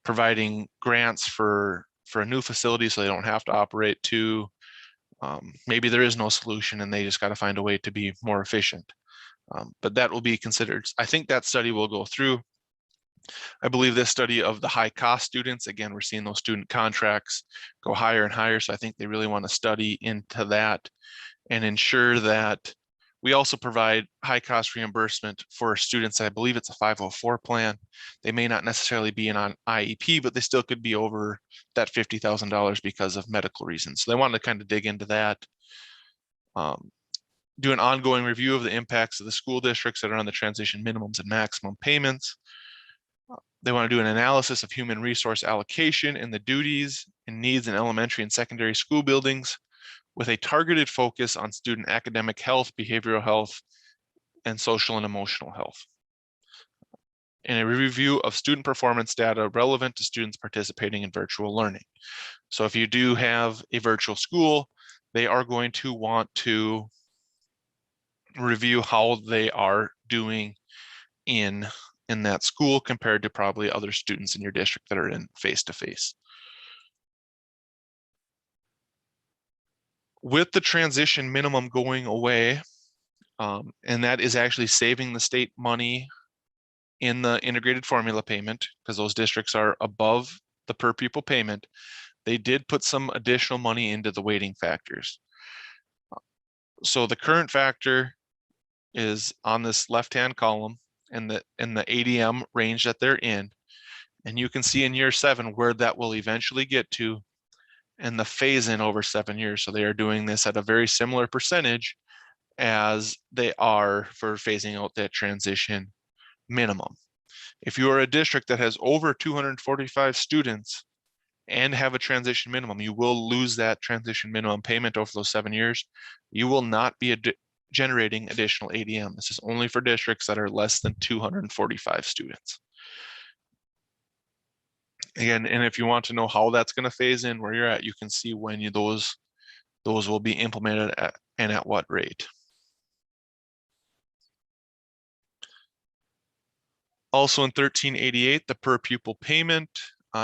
C: providing grants for a new facility so they don't have to operate 2. Maybe there is no solution and they just got to find a way to be more efficient. But that will be considered. I think that study will go through. I believe this study of the high cost students, again, we're seeing those student contracts go higher and higher. So I think they really want to study into that and ensure that we also provide high cost reimbursement for students. I believe it's a 504 plan. They may not necessarily be in on IEP, but they still could be over that $50,000 because of medical reasons. So they want to kind of dig into that. Do an ongoing review of the impacts of the school districts that are on the transition minimums and maximum payments. They want to do an analysis of human resource allocation and the duties and needs in elementary and secondary school buildings with a targeted focus on student academic health, behavioral health, and social and emotional health. And a review of student performance data relevant to students participating in virtual learning. So if you do have a virtual school, they are going to want to review how they are doing in that school compared to probably other students in your district that are in face-to-face. With the transition minimum going away, and that is actually saving the state money in the integrated formula payment because those districts are above the per pupil payment, they did put some additional money into the weighting factors. So the current factor is on this left-hand column in the ADM range that they're in. And you can see in year 7 where that will eventually get to and the phase in over 7 years. So they are doing this at a very similar percentage as they are for phasing out that transition minimum. If you are a district that has over 245 students and have a transition minimum, you will lose that transition minimum payment over those 7 years. You will not be generating additional ADM. This is only for districts that are less than 245 students. Again, and if you want to know how that's going to phase in where you're at, you can see when those will be implemented at, and at what rate. Also in 1388, the per pupil payment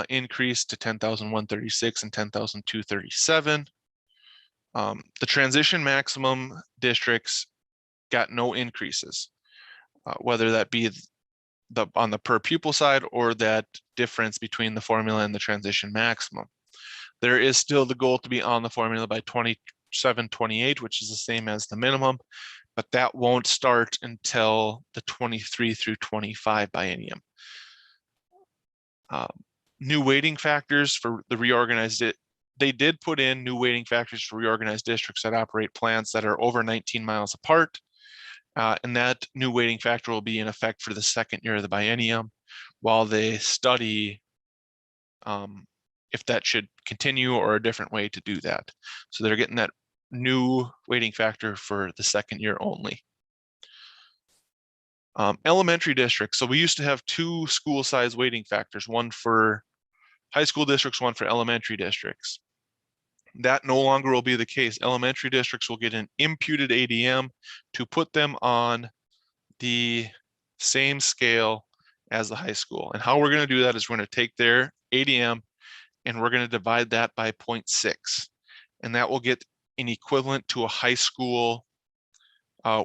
C: increased to 10,136 and 10,237. The transition maximum districts got no increases, whether that be on the per pupil side or that difference between the formula and the transition maximum. There is still the goal to be on the formula by 27-28, which is the same as the minimum, but that won't start until the 23 through 25 biennium. New weighting factors for the reorganized they did put in new weighting factors for reorganized districts that operate plants that are over 19 miles apart. And that new weighting factor will be in effect for the second year of the biennium while they study if that should continue or a different way to do that. So they're getting that new weighting factor for the second year only. Elementary districts. So we used to have 2 school size weighting factors, one for high school districts, one for elementary districts. That no longer will be the case. Elementary districts will get an imputed ADM to put them on the same scale as the high school. And how we're going to do that is we're going to take their ADM and we're going to divide that by 0.6. And that will get an equivalent to a high school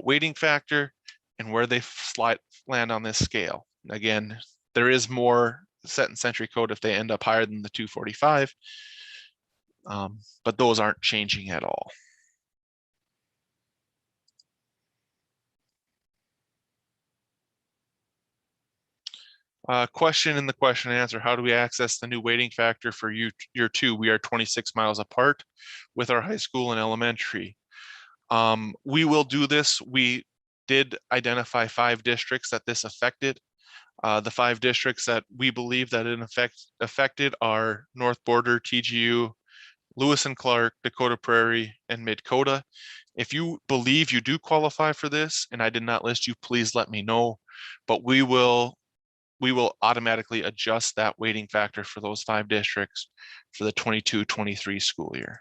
C: weighting factor and where they land on this scale. Again, there is more set in century code if they end up higher than the 245, but those aren't changing at all. Question in the question and answer: how do we access the new weighting factor for year 2? We are 26 miles apart with our high school and elementary. We will do this. We did identify 5 districts that this affected. The 5 districts that we believe that it affected are North Border, TGU, Lewis and Clark, Dakota Prairie, and Mid-Coda. If you believe you do qualify for this and I did not list you, please let me know. But we will automatically adjust that weighting factor for those 5 districts for the 22-23 school year.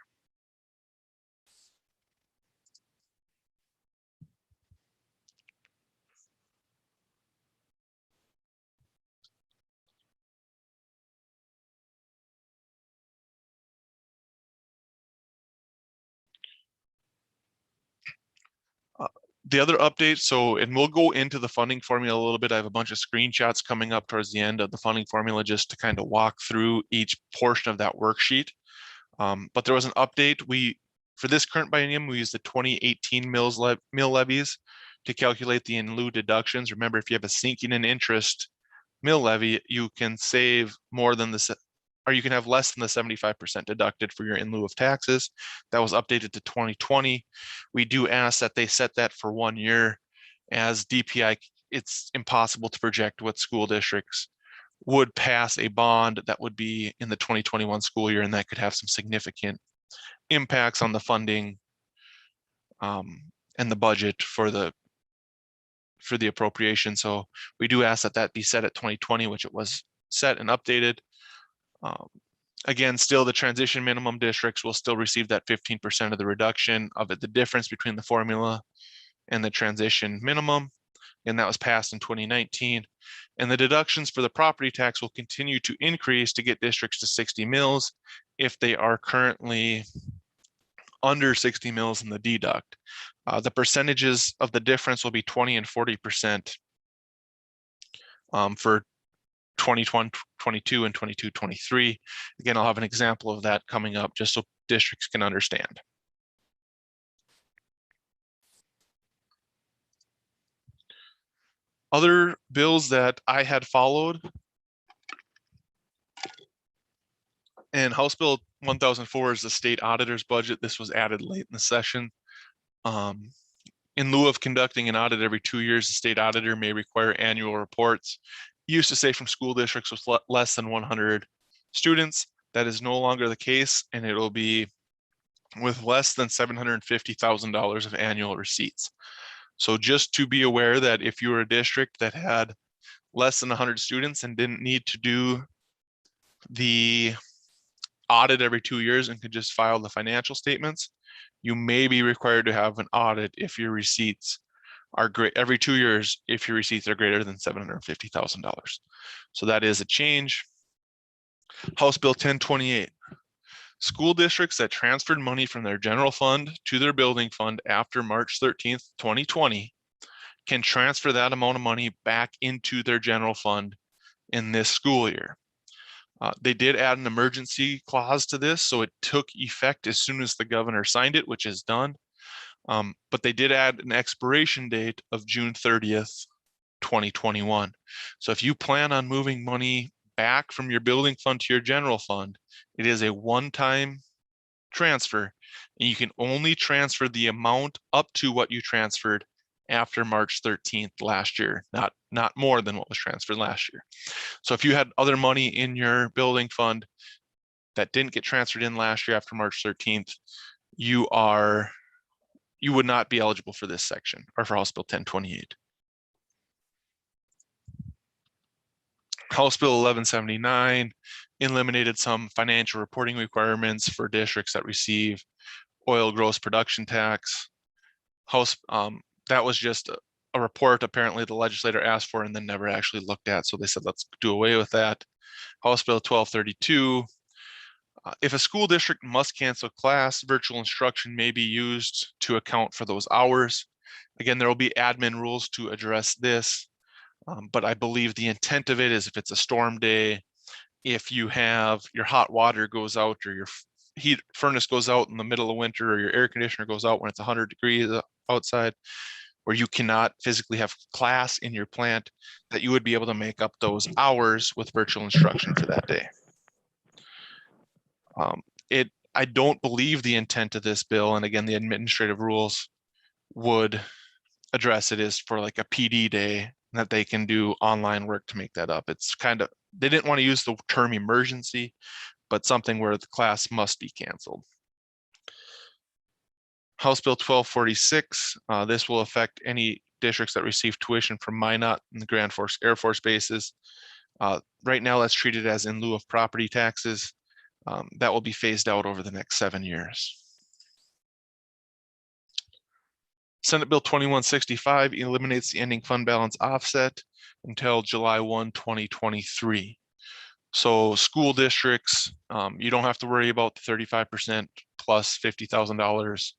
C: The other update, and we'll go into the funding formula a little bit. I have a bunch of screenshots coming up towards the end of the funding formula just to kind of walk through each portion of that worksheet. But there was an update. For this current biennium, we used the 2018 mill levies to calculate the in lieu deductions. Remember, if you have a sinking in interest mill levy, you can save more than you can have less than the 75% deducted for your in lieu of taxes. That was updated to 2020. We do ask that they set that for 1 year. As DPI, it's impossible to project what school districts would pass a bond that would be in the 2021 school year, and that could have some significant impacts on the funding and the budget for the appropriation. So we do ask that that be set at 2020, which it was set and updated. Again, still the transition minimum districts will still receive that 15% of the reduction of it, the difference between the formula and the transition minimum. And that was passed in 2019. And the deductions for the property tax will continue to increase to get districts to 60 mills if they are currently under 60 mills in the deduct. The percentages of the difference will be 20 and 40% for 2022 and 22-23. Again, I'll have an example of that coming up just so districts can understand. Other bills that I had followed, and House Bill 1004 is the state auditor's budget. This was added late in the session. In lieu of conducting an audit every 2 years, the state auditor may require annual reports. Used to say from school districts with less than 100 students. That is no longer the case, and it will be with less than $750,000 of annual receipts. So just to be aware that if you were a district that had less than 100 students and didn't need to do the audit every 2 years and could just file the financial statements, you may be required to have an audit if your receipts are great every 2 years, if your receipts are greater than $750,000. So that is a change. House Bill 1028. School districts that transferred money from their general fund to their building fund after March 13th, 2020 can transfer that amount of money back into their general fund in this school year. They did add an emergency clause to this, so it took effect as soon as the governor signed it, which is done. But they did add an expiration date of June 30th, 2021. So if you plan on moving money back from your building fund to your general fund, it is a one-time transfer, and you can only transfer the amount up to what you transferred after March 13th last year, not more than what was transferred last year. So if you had other money in your building fund that didn't get transferred in last year after March 13th, you would not be eligible for this section or for House Bill 1028. House Bill 1179 eliminated some financial reporting requirements for districts that receive oil gross production tax. That was just a report apparently the legislator asked for and then never actually looked at. So they said, let's do away with that. House Bill 1232. If a school district must cancel class, virtual instruction may be used to account for those hours. Again, there will be admin rules to address this. But I believe the intent of it is if it's a storm day, if you have your hot water goes out or your heat furnace goes out in the middle of winter or your air conditioner goes out when it's 100 degrees outside, where you cannot physically have class in your plant, that you would be able to make up those hours with virtual instruction for that day. I don't believe the intent of this bill, and again, the administrative rules would address it, is for like a PD day that they can do online work to make that up. It's kind of, they didn't want to use the term emergency, but something where the class must be canceled. House Bill 1246, this will affect any districts that receive tuition from Minot and the Grand Forks Air Force bases. Right now, that's treated as in lieu of property taxes. That will be phased out over the next 7 years. Senate Bill 2165 eliminates the ending fund balance offset until July 1, 2023. So school districts, you don't have to worry about the 35% plus $50,000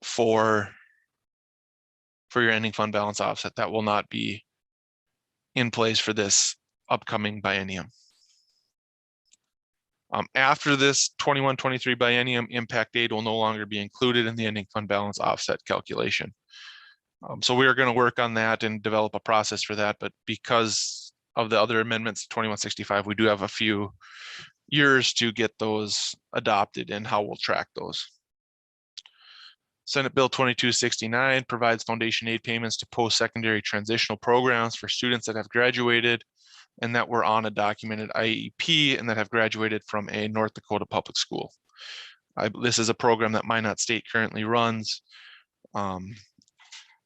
C: for your ending fund balance offset. That will not be in place for this upcoming biennium. After this 21-23 biennium, impact aid will no longer be included in the ending fund balance offset calculation. So we are going to work on that and develop a process for that. But because of the other amendments, 2165, we do have a few years to get those adopted and how we'll track those. Senate Bill 2269 provides foundation aid payments to post-secondary transitional programs for students that have graduated and that were on a documented IEP and that have graduated from a North Dakota public school. This is a program that Minot State currently runs.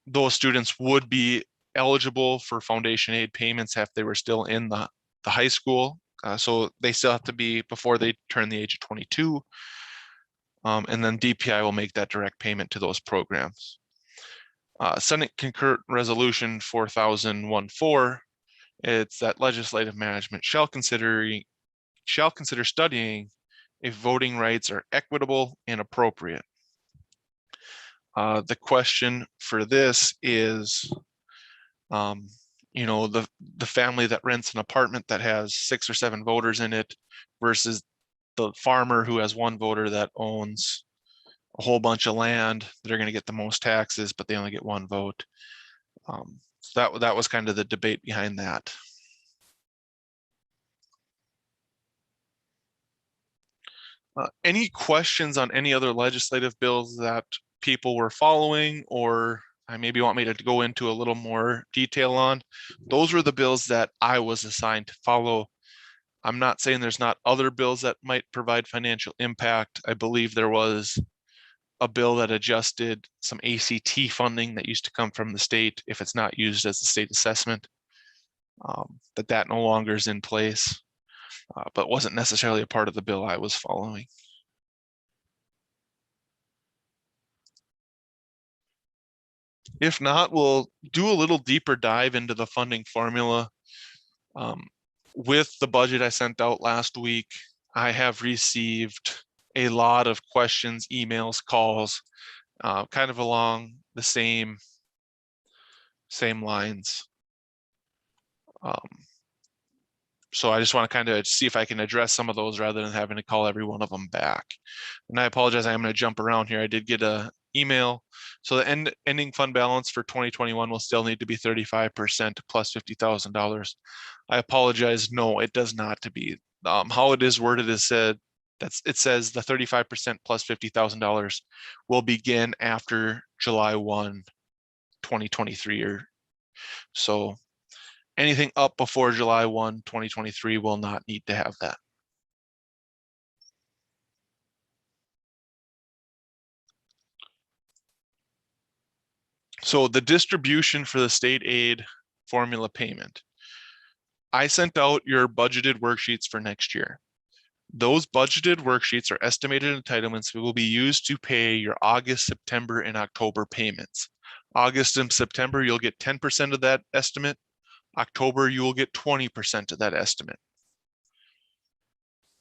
C: Those students would be eligible for foundation aid payments if they were still in the high school. So they still have to be before they turn the age of 22. And then DPI will make that direct payment to those programs. Senate Concurrent Resolution 4014, it's that legislative management shall consider studying if voting rights are equitable and appropriate. The question for this is, the family that rents an apartment that has 6 or 7 voters in it versus the farmer who has 1 voter that owns a whole bunch of land. They're going to get the most taxes, but they only get 1 vote. So that was kind of the debate behind that. Any questions on any other legislative bills that people were following, or I maybe want me to go into a little more detail on? Those were the bills that I was assigned to follow. I'm not saying there's not other bills that might provide financial impact. I believe there was a bill that adjusted some ACT funding that used to come from the state if it's not used as a state assessment, that no longer is in place, but wasn't necessarily a part of the bill I was following. If not, we'll do a little deeper dive into the funding formula. With the budget I sent out last week, I have received a lot of questions, emails, calls, kind of along the same lines. So I just want to kind of see if I can address some of those rather than having to call every one of them back. And I apologize, I'm going to jump around here. I did get an email. So the ending fund balance for 2021 will still need to be 35% plus $50,000. I apologize. No, it does not to be. How it is worded is said, it says the 35% plus $50,000 will begin after July 1, 2023. So anything up before July 1, 2023 will not need to have that. So the distribution for the state aid formula payment. I sent out your budgeted worksheets for next year. Those budgeted worksheets are estimated entitlements that will be used to pay your August, September, and October payments. August and September, you'll get 10% of that estimate. October, you will get 20% of that estimate.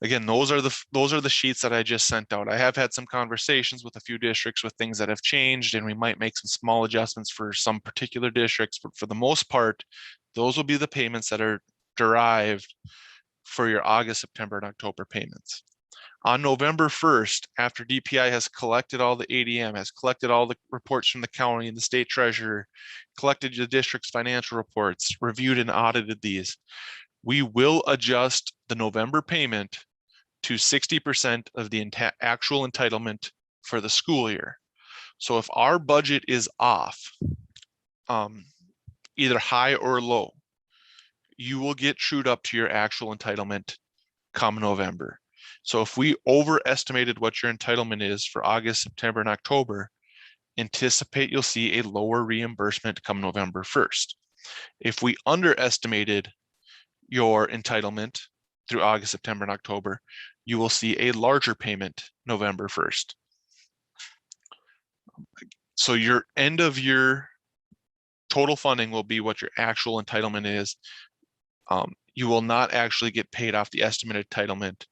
C: Again, those are the sheets that I just sent out. I have had some conversations with a few districts with things that have changed, and we might make some small adjustments for some particular districts, but for the most part, those will be the payments that are derived for your August, September, and October payments. On November 1st, after DPI has collected all the ADM, has collected all the reports from the county and the state treasurer, collected the district's financial reports, reviewed and audited these, we will adjust the November payment to 60% of the actual entitlement for the school year. So if our budget is off, either high or low, you will get trued up to your actual entitlement come November. So if we overestimated what your entitlement is for August, September, and October, anticipate you'll see a lower reimbursement come November 1st. If we underestimated your entitlement through August, September, and October, you will see a larger payment November 1st. So your end of year total funding will be what your actual entitlement is. You will not actually get paid off the estimated entitlement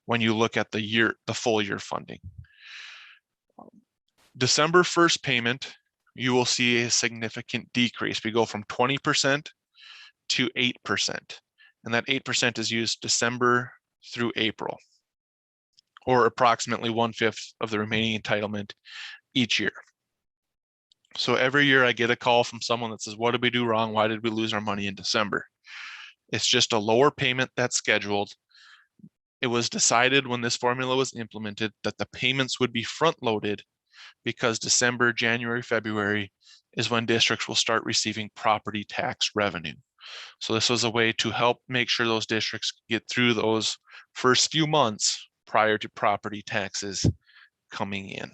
C: when you look at the full year funding. December 1st payment, you will see a significant decrease. We go from 20% to 8%. And that 8% is used December through April, or approximately 1/5 of the remaining entitlement each year. So every year I get a call from someone that says, what did we do wrong? Why did we lose our money in December? It's just a lower payment that's scheduled. It was decided when this formula was implemented that the payments would be front loaded because December, January, February is when districts will start receiving property tax revenue. So this was a way to help make sure those districts get through those first few months prior to property taxes coming in.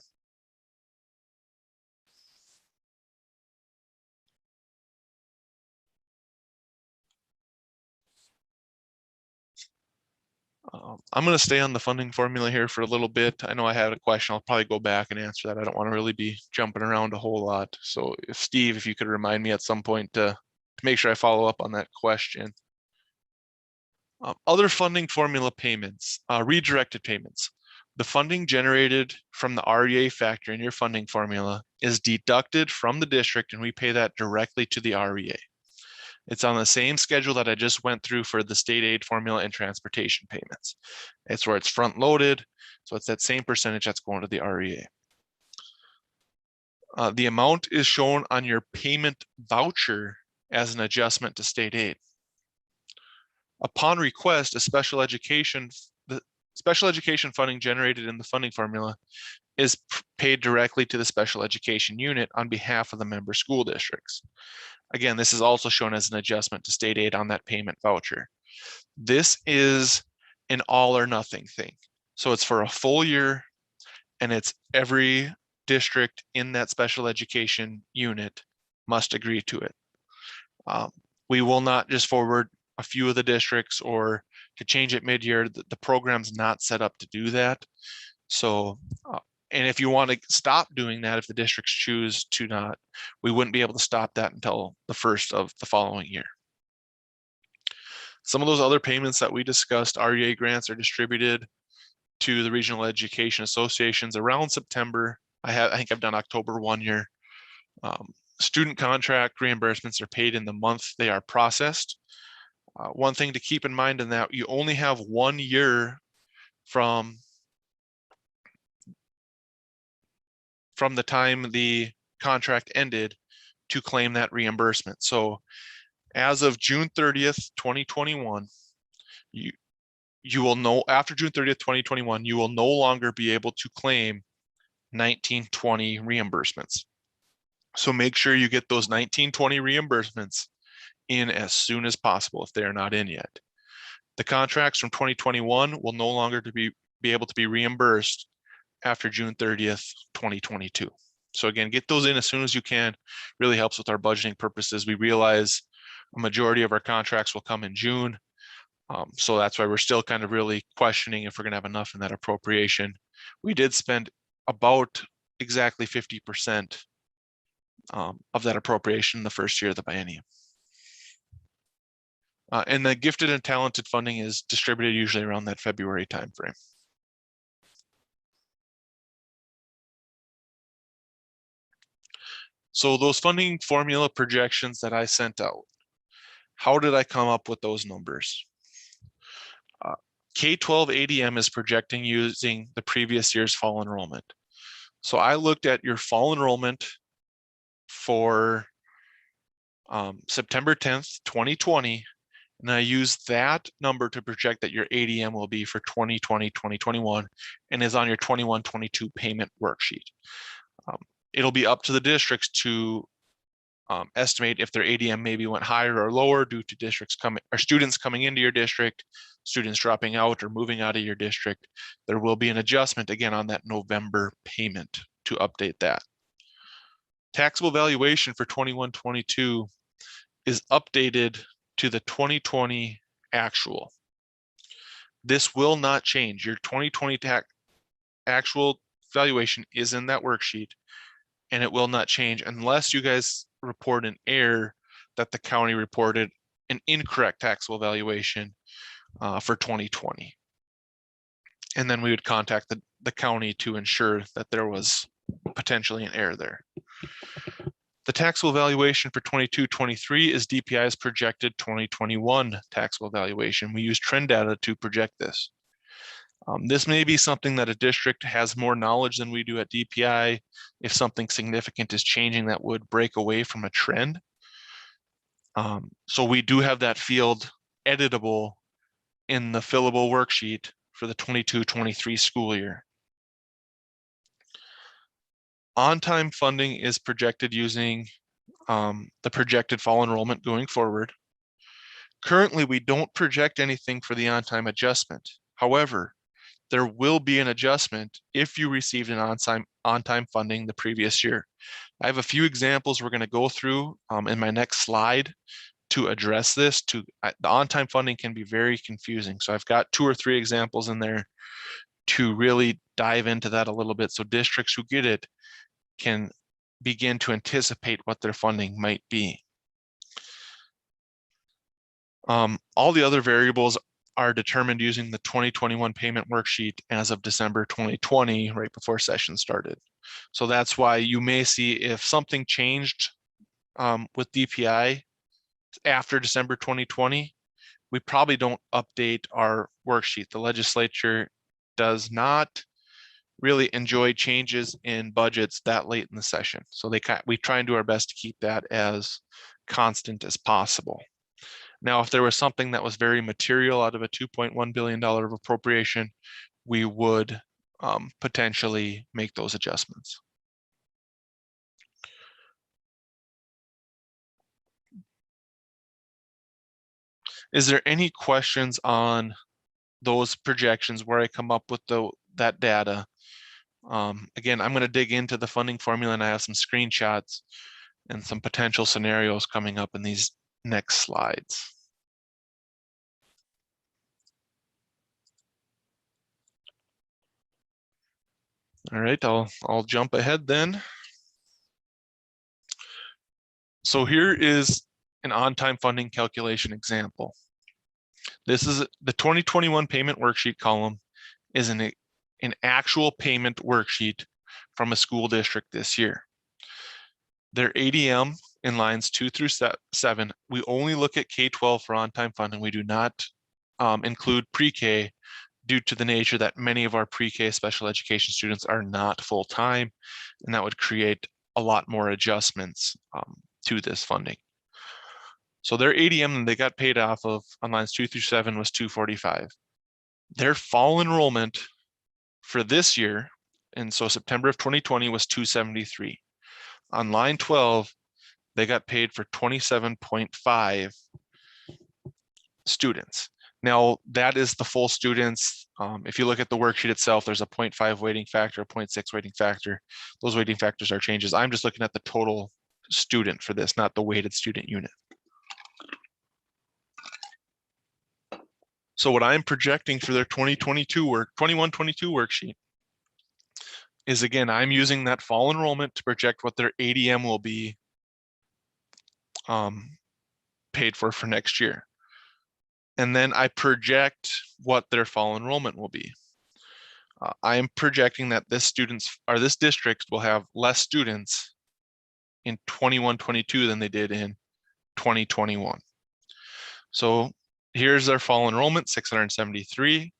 C: I'm going to stay on the funding formula here for a little bit. I know I had a question. I'll probably go back and answer that. I don't want to really be jumping around a whole lot. So if Steve, if you could remind me at some point to make sure I follow up on that question. Other funding formula payments, redirected payments. The funding generated from the REA factor in your funding formula is deducted from the district, and we pay that directly to the REA. It's on the same schedule that I just went through for the state aid formula and transportation payments. It's where it's front loaded. So it's that same percentage that's going to the REA. The amount is shown on your payment voucher as an adjustment to state aid. Upon request, the special education funding generated in the funding formula is paid directly to the special education unit on behalf of the member school districts. Again, this is also shown as an adjustment to state aid on that payment voucher. This is an all or nothing thing. So it's for a full year, and it's every district in that special education unit must agree to it. We will not just forward a few of the districts or to change it mid-year. The program's not set up to do that. So, and if you want to stop doing that, if the districts choose to not, we wouldn't be able to stop that until the first of the following year. Some of those other payments that we discussed, REA grants, are distributed to the regional education associations around September. I think I've done October 1 year. Student contract reimbursements are paid in the month they are processed. One thing to keep in mind in that, you only have 1 year from the time the contract ended to claim that reimbursement. So as of June 30th, 2021, you will know, after June 30th, 2021, you will no longer be able to claim 1920 reimbursements. So make sure you get those 1920 reimbursements in as soon as possible if they are not in yet. The contracts from 2021 will no longer be able to be reimbursed after June 30th, 2022. So again, get those in as soon as you can. Really helps with our budgeting purposes. We realize a majority of our contracts will come in June. So that's why we're still kind of really questioning if we're going to have enough in that appropriation. We did spend about exactly 50% of that appropriation the first year of the biennium. And the gifted and talented funding is distributed usually around that February timeframe. So those funding formula projections that I sent out, how did I come up with those numbers? K-12 ADM is projecting using the previous year's fall enrollment. So I looked at your fall enrollment for September 10th, 2020, and I used that number to project that your ADM will be for 2020, 2021, and is on your 21-22 payment worksheet. It'll be up to the districts to estimate if their ADM maybe went higher or lower due to districts coming or students coming into your district, students dropping out or moving out of your district. There will be an adjustment again on that November payment to update that. Taxable valuation for 21-22 is updated to the 2020 actual. This will not change. Your 2020 actual valuation is in that worksheet, and it will not change unless you guys report an error that the county reported an incorrect taxable valuation for 2020. And then we would contact the county to ensure that there was potentially an error there. The taxable valuation for 22-23 is DPI's projected 2021 taxable valuation. We use trend data to project this. This may be something that a district has more knowledge than we do at DPI. If something significant is changing, that would break away from a trend. So we do have that field editable in the fillable worksheet for the 22-23 school year. On-time funding is projected using the projected fall enrollment going forward. Currently, we don't project anything for the on-time adjustment. However, there will be an adjustment if you received an on-time funding the previous year. I have a few examples we're going to go through in my next slide to address this. The on-time funding can be very confusing. So I've got 2 or 3 examples in there to really dive into that a little bit, so districts who get it can begin to anticipate what their funding might be. All the other variables are determined using the 2021 payment worksheet as of December 2020, right before session started. So that's why you may see if something changed with DPI after December 2020, we probably don't update our worksheet. The legislature does not really enjoy changes in budgets that late in the session. So we try and do our best to keep that as constant as possible. Now, if there was something that was very material out of a $2.1 billion of appropriation, we would potentially make those adjustments. Is there any questions on those projections where I come up with that data? Again, I'm going to dig into the funding formula, and I have some screenshots and some potential scenarios coming up in these next slides. All right, I'll jump ahead then. So here is an on-time funding calculation example. This is the 2021 payment worksheet column is an actual payment worksheet from a school district this year. Their ADM in lines 2 through 7, we only look at K-12 for on-time funding. We do not include pre-K due to the nature that many of our pre-K special education students are not full-time, and that would create a lot more adjustments to this funding. So their ADM they got paid off of on lines 2 through 7 was 245. Their fall enrollment for this year, and so September of 2020 was 273. On line 12, they got paid for 27.5 students. Now that is the full students. If you look at the worksheet itself, there's a 0.5 weighting factor, a 0.6 weighting factor. Those weighting factors are changes. I'm just looking at the total student for this, not the weighted student unit. So what I'm projecting for their 21-22 worksheet is, again, I'm using that fall enrollment to project what their ADM will be paid for next year. And then I project what their fall enrollment will be. I am projecting that this district will have less students in 21-22 than they did in 2021. So here's their fall enrollment, 673.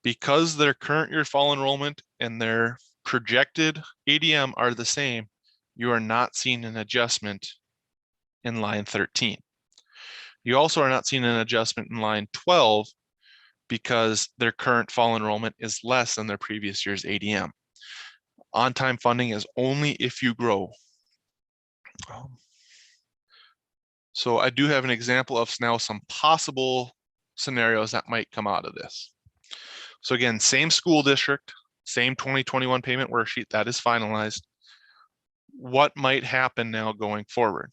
C: Because their current year fall enrollment and their projected ADM are the same, you are not seeing an adjustment in line 13. You also are not seeing an adjustment in line 12 because their current fall enrollment is less than their previous year's ADM. On-time funding is only if you grow. So I do have an example of now some possible scenarios that might come out of this. So again, same school district, same 2021 payment worksheet that is finalized. What might happen now going forward?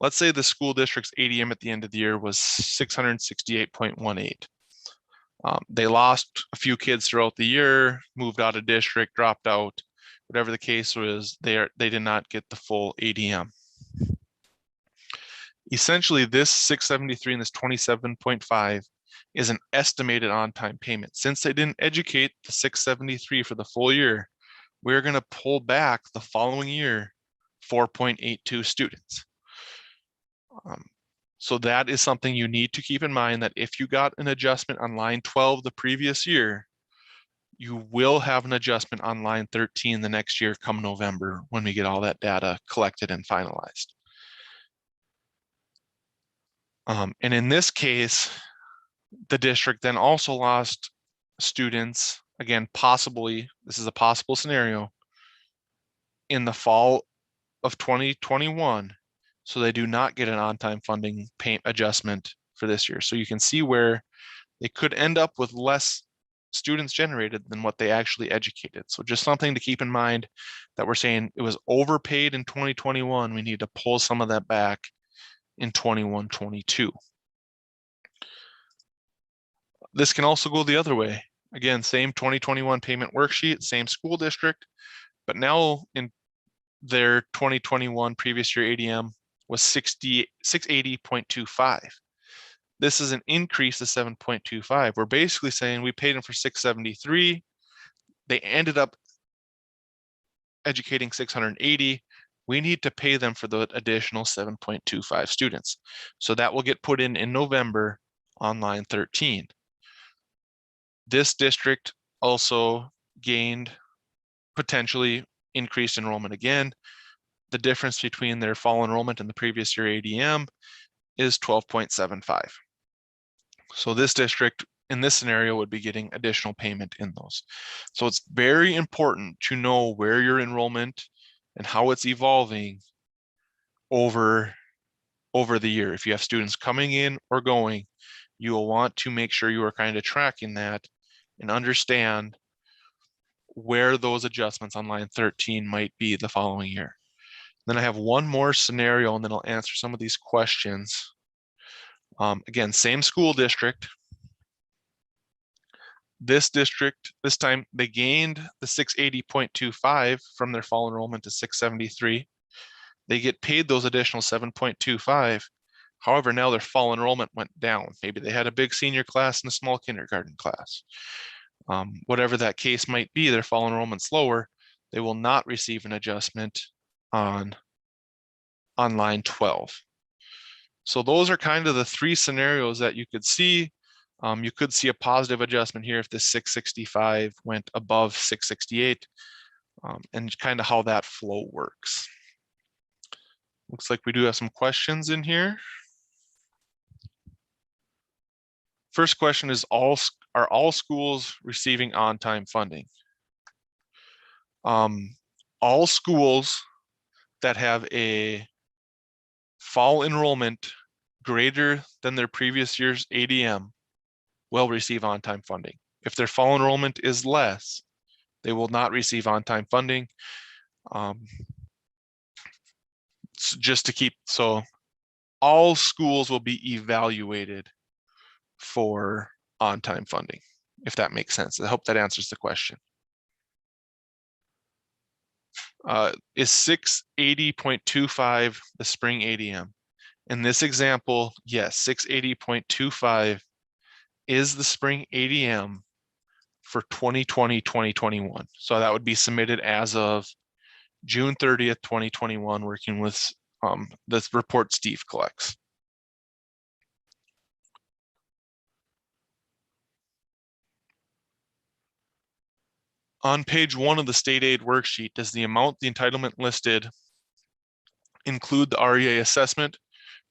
C: Let's say the school district's ADM at the end of the year was 668.18. They lost a few kids throughout the year, moved out of district, dropped out, whatever the case was, they did not get the full ADM. Essentially, this 673 and this 27.5 is an estimated on-time payment. Since they didn't educate the 673 for the full year, we're going to pull back the following year 4.82 students. So that is something you need to keep in mind, that if you got an adjustment on line 12 the previous year, you will have an adjustment on line 13 the next year come November when we get all that data collected and finalized. And in this case, the district then also lost students, again, possibly, this is a possible scenario, in the fall of 2021. So they do not get an on-time funding payment adjustment for this year. So you can see where they could end up with less students generated than what they actually educated. So just something to keep in mind, that we're saying it was overpaid in 2021. We need to pull some of that back in 21-22. This can also go the other way. Again, same 2021 payment worksheet, same school district, but now in their 2021 previous year ADM was 680.25. This is an increase of 7.25. We're basically saying we paid them for 673. They ended up educating 680. We need to pay them for the additional 7.25 students. So that will get put in November on line 13. This district also gained potentially increased enrollment again. The difference between their fall enrollment and the previous year ADM is 12.75. So this district in this scenario would be getting additional payment in those. So it's very important to know where your enrollment and how it's evolving over the year. If you have students coming in or going, you will want to make sure you are kind of tracking that and understand where those adjustments on line 13 might be the following year. Then I have one more scenario, and then I'll answer some of these questions. Again, same school district. This district, this time they gained the 680.25 from their fall enrollment to 673. They get paid those additional 7.25. However, now their fall enrollment went down. Maybe they had a big senior class and a small kindergarten class. Whatever that case might be, their fall enrollment's lower. They will not receive an adjustment on line 12. So those are kind of the three scenarios that you could see. You could see a positive adjustment here if the 665 went above 668, and kind of how that flow works. Looks like we do have some questions in here. First question is, are all schools receiving on-time funding? All schools that have a fall enrollment greater than their previous year's ADM will receive on-time funding. If their fall enrollment is less, they will not receive on-time funding. Just to keep, so all schools will be evaluated for on-time funding, if that makes sense. I hope that answers the question. Is 680.25 the spring ADM? In this example, yes, 680.25 is the spring ADM for 2020, 2021. So that would be submitted as of June 30th, 2021, working with this report Steve collects. On page 1 of the state aid worksheet, does the amount the entitlement listed include the REA assessment,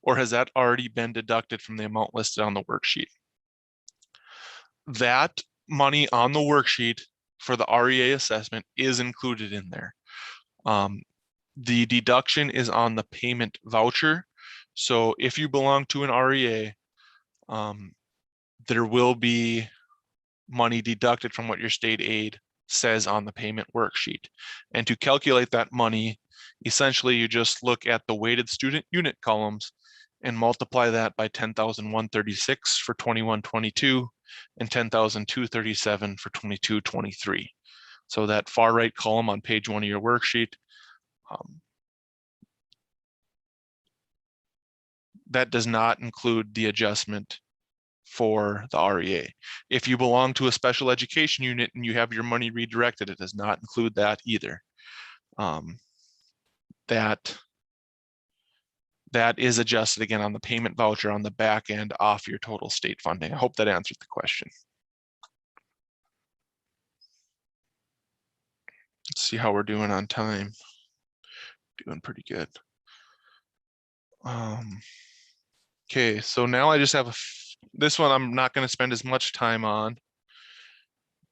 C: or has that already been deducted from the amount listed on the worksheet? That money on the worksheet for the REA assessment is included in there. The deduction is on the payment voucher. So if you belong to an REA, there will be money deducted from what your state aid says on the payment worksheet. And to calculate that money, essentially you just look at the weighted student unit columns and multiply that by 10,136 for 21-22 and 10,237 for 22-23. So that far right column on page 1 of your worksheet, that does not include the adjustment for the REA. If you belong to a special education unit and you have your money redirected, it does not include that either. That is adjusted again on the payment voucher on the back end off your total state funding. I hope that answered the question. Let's see how we're doing on time. Doing pretty good. Okay, so now I just have this one I'm not going to spend as much time on,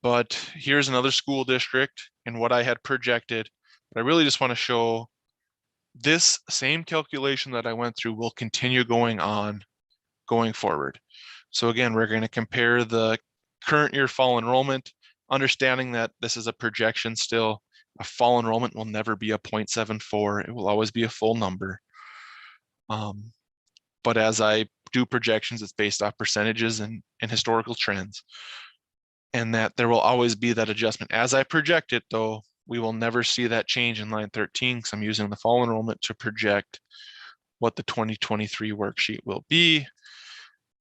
C: but here's another school district and what I had projected. But I really just want to show this same calculation that I went through will continue going forward. So again, we're going to compare the current year fall enrollment, understanding that this is a projection still. A fall enrollment will never be a 0.74. It will always be a full number. But as I do projections, it's based off percentages and historical trends. And that there will always be that adjustment. As I project it though, we will never see that change in line 13 because I'm using the fall enrollment to project what the 2023 worksheet will be.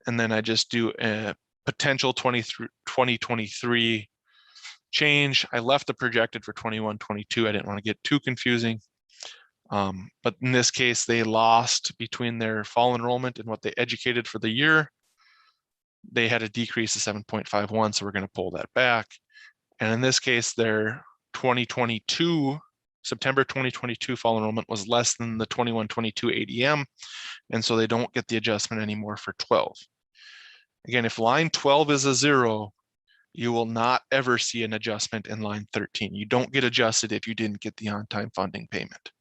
C: And then I just do a potential 2023 change. I left the projected for 21-22. I didn't want to get too confusing. But in this case, they lost between their fall enrollment and what they educated for the year. They had a decrease of 7.51, so we're going to pull that back. And in this case, their 2022, September 2022 fall enrollment was less than the 21-22 ADM, and so they don't get the adjustment anymore for 12. Again, if line 12 is a 0, you will not ever see an adjustment in line 13. You don't get adjusted if you didn't get the on-time funding payment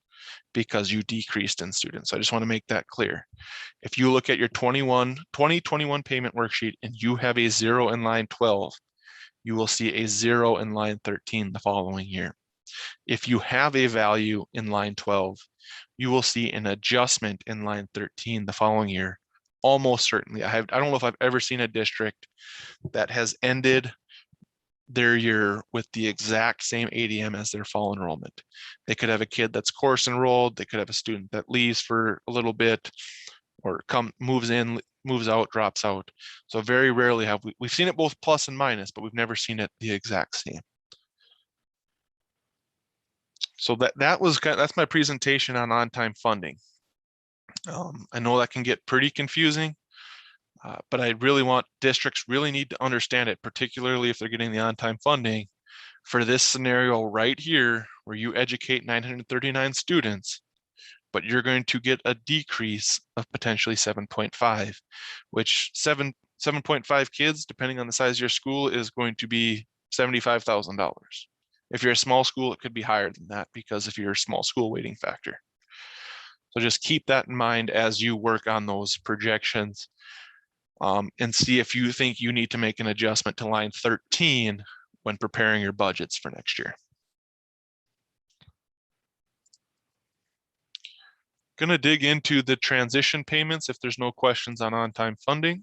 C: because you decreased in students. So I just want to make that clear. If you look at your 2021 payment worksheet and you have a 0 in line 12, you will see a 0 in line 13 the following year. If you have a value in line 12, you will see an adjustment in line 13 the following year. Almost certainly. I don't know if I've ever seen a district that has ended their year with the exact same ADM as their fall enrollment. They could have a kid that's course enrolled. They could have a student that leaves for a little bit or moves in, moves out, drops out. So very rarely have we've seen it both plus and minus, but we've never seen it the exact same. So that's my presentation on-time funding. I know that can get pretty confusing, but I really want districts really need to understand it, particularly if they're getting the on-time funding for this scenario right here, where you educate 939 students, but you're going to get a decrease of potentially 7.5, which 7.5 kids, depending on the size of your school, is going to be $75,000. If you're a small school, it could be higher than that because if you're a small school weighting factor. So just keep that in mind as you work on those projections. and see if you think you need to make an adjustment to line 13 when preparing your budgets for next year. Going to dig into the transition payments if there's no questions on-time funding.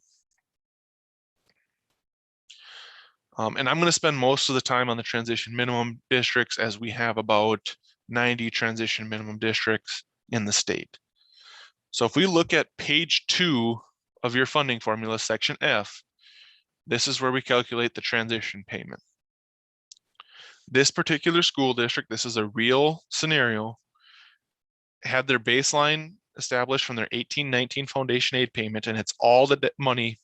C: And I'm going to spend most of the time on the transition minimum districts, as we have about 90 transition minimum districts in the state. So if we look at page 2 of your funding formula, section F, this is where we calculate the transition payment. This particular school district, this is a real scenario, had their baseline established from their 18-19 foundation aid payment, and it's all the money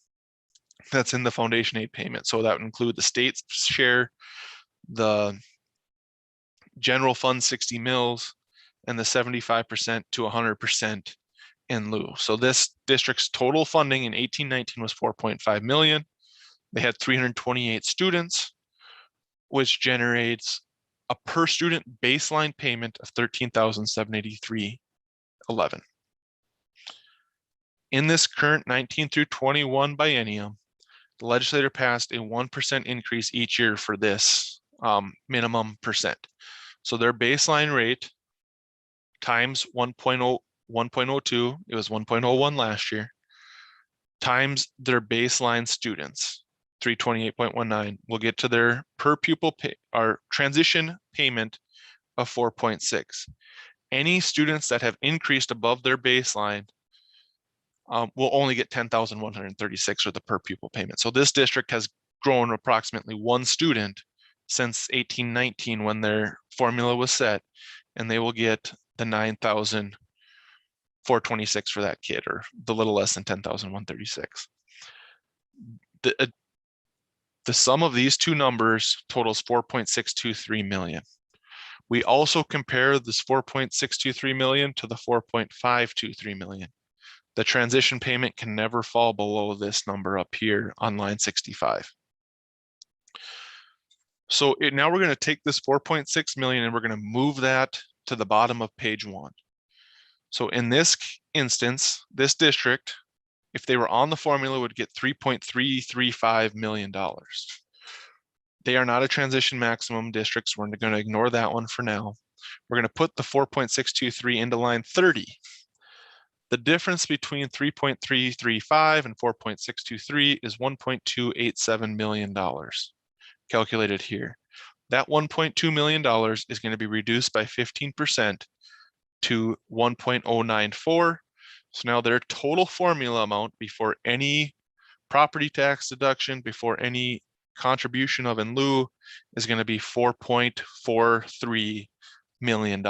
C: that's in the foundation aid payment. So that would include the state's share, the general fund 60 mils, and the 75% to 100% in lieu. So this district's total funding in 18-19 was 4.5 million. They had 328 students, which generates a per student baseline payment of $13,783.11. In this current 19 through 21 biennium, the legislature passed a 1% increase each year for this minimum percent. So their baseline rate times 1.02, it was 1.01 last year, times their baseline students, 328.19, will get to their per pupil pay, or transition payment of 4.6. Any students that have increased above their baseline will only get 10,136 for the per pupil payment. So this district has grown approximately 1 student since 18-19 when their formula was set, and they will get the 9,426 for that kid, or the little less than 10,136. The sum of these two numbers totals 4.623 million. We also compare this 4.623 million to the 4.523 million. The transition payment can never fall below this number up here on line 65. So now we're going to take this 4.6 million and we're going to move that to the bottom of page 1. So in this instance, this district, if they were on the formula, would get $3.335 million. They are not a transition maximum district, so we're going to ignore that one for now. We're going to put the 4.623 into line 30. The difference between 3.335 and 4.623 is $1.287 million, calculated here. That $1.2 million is going to be reduced by 15% to 1.094. So now their total formula amount before any property tax deduction, before any contribution of in lieu, is going to be $4.43 million.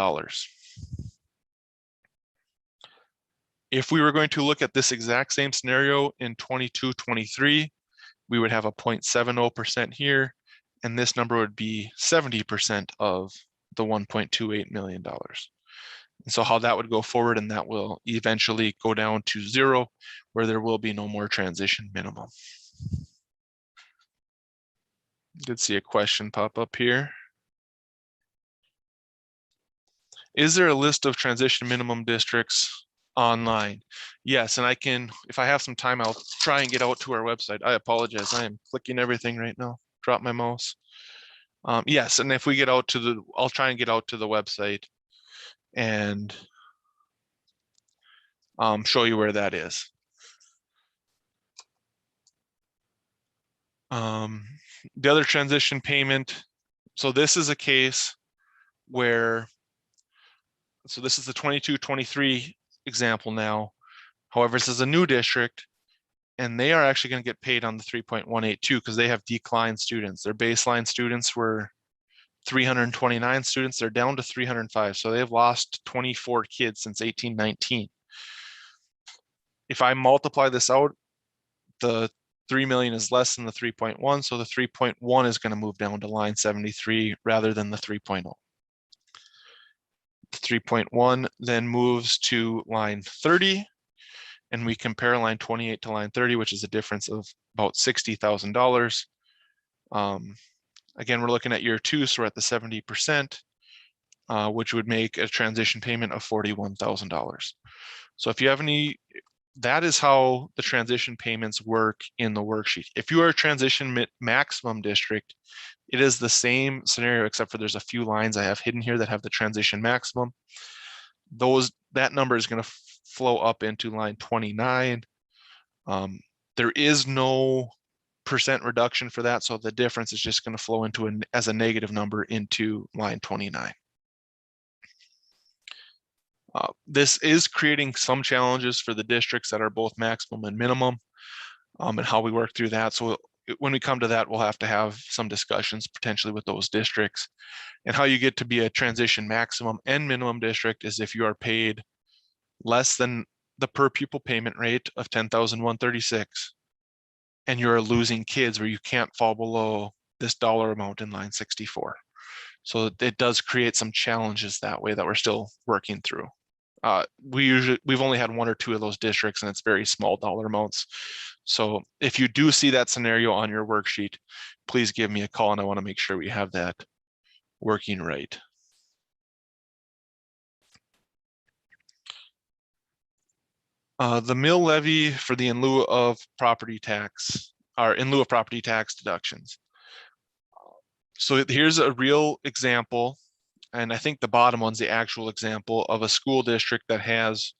C: If we were going to look at this exact same scenario in 22-23, we would have a 0.70% here, and this number would be 70% of the $1.28 million. And so how that would go forward, and that will eventually go down to 0, where there will be no more transition minimum. Did see a question pop up here. Is there a list of transition minimum districts online? Yes, and I can, if I have some time, I'll try and get out to our website. I apologize, I am clicking everything right now. Drop my mouse. Yes, and if we get out to the, I'll try and get out to the website and show you where that is. The other transition payment, so this is a case where, so this is the 22-23 example now. However, this is a new district, and they are actually going to get paid on the 3.182 because they have declined students. Their baseline students were 329 students. They're down to 305. So they've lost 24 kids since 18-19. If I multiply this out, the 3 million is less than the 3.1. So the 3.1 is going to move down to line 73 rather than the 3.0. The 3.1 then moves to line 30, and we compare line 28 to line 30, which is a difference of about $60,000. Again, we're looking at year 2, so we're at the 70%, which would make a transition payment of $41,000. So if you have any that is how the transition payments work in the worksheet. If you are a transition maximum district, it is the same scenario, except for there's a few lines I have hidden here that have the transition maximum. That number is going to flow up into line 29. There is no percent reduction for that, so the difference is just going to flow into as a negative number into line 29. This is creating some challenges for the districts that are both maximum and minimum, and how we work through that. So when we come to that, we'll have to have some discussions potentially with those districts. And how you get to be a transition maximum and minimum district is if you are paid less than the per pupil payment rate of $10,136, and you're losing kids where you can't fall below this dollar amount in line 64. So it does create some challenges that way that we're still working through. We've only had 1 or 2 of those districts, and it's very small dollar amounts. So if you do see that scenario on your worksheet, please give me a call, and I want to make sure we have that working right. The mill levy for the in lieu of property tax, or in lieu of property tax deductions. So here's a real example, and I think the bottom one's the actual example of a school district that has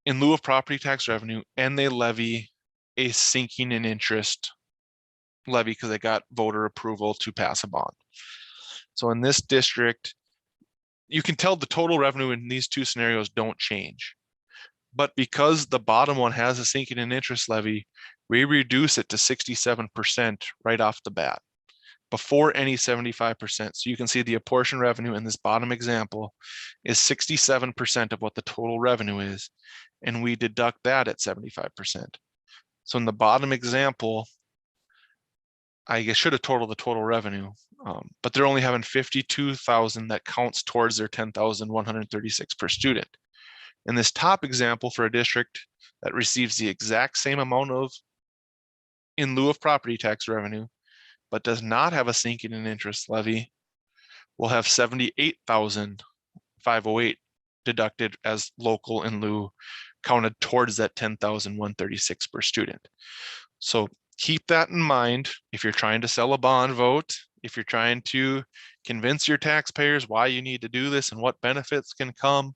C: in lieu of property tax revenue, and they levy a sinking in interest levy because they got voter approval to pass a bond. So in this district, you can tell the total revenue in these two scenarios don't change. But because the bottom one has a sinking in interest levy, we reduce it to 67% right off the bat, before any 75%. So you can see the apportioned revenue in this bottom example is 67% of what the total revenue is, and we deduct that at 75%. So in the bottom example, I guess should have totaled the total revenue, but they're only having 52,000 that counts towards their 10,136 per student. In this top example, for a district that receives the exact same amount of in lieu of property tax revenue, but does not have a sinking in interest levy, will have 78,508 deducted as local in lieu, counted towards that 10,136 per student. So keep that in mind if you're trying to sell a bond vote, if you're trying to convince your taxpayers why you need to do this and what benefits can come.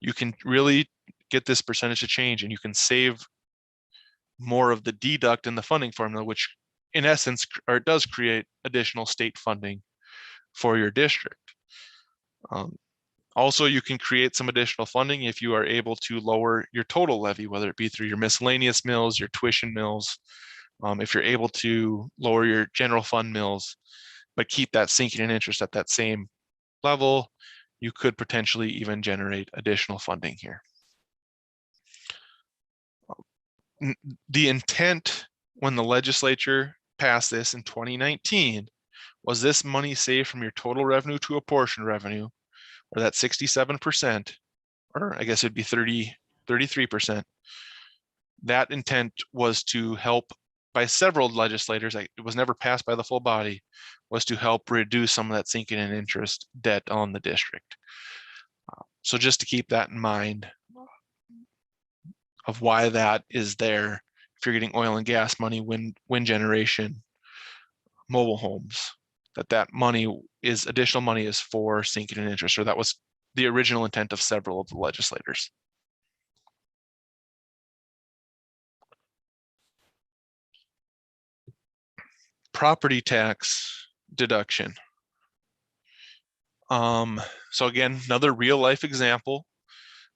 C: You can really get this percentage to change, and you can save more of the deduct in the funding formula, which in essence, or it does create additional state funding for your district. Also, you can create some additional funding if you are able to lower your total levy, whether it be through your miscellaneous mills, your tuition mills, if you're able to lower your general fund mills, but keep that sinking in interest at that same level, you could potentially even generate additional funding here. The intent when the legislature passed this in 2019 was this money saved from your total revenue to apportioned revenue, or that 67%, or I guess it'd be 33%. That intent was to help, by several legislators, it was never passed by the full body, was to help reduce some of that sinking in interest debt on the district. So just to keep that in mind of why that is there, if you're getting oil and gas money, wind generation, mobile homes, that money is additional money is for sinking in interest, or that was the original intent of several of the legislators. Property tax deduction. So again, another real life example.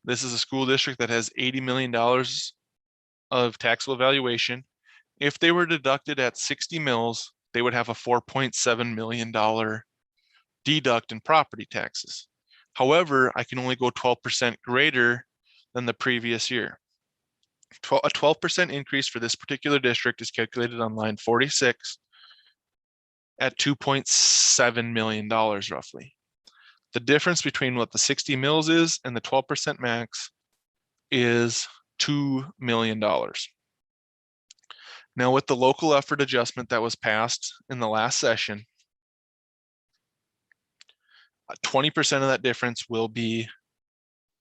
C: This is a school district that has $80 million of taxable valuation. If they were deducted at 60 mills, they would have a $4.7 million deduct in property taxes. However, I can only go 12% greater than the previous year. A 12% increase for this particular district is calculated on line 46 at $2.7 million roughly. The difference between what the 60 mills is and the 12% max is $2 million. Now, with the local effort adjustment that was passed in the last session, 20% of that difference will be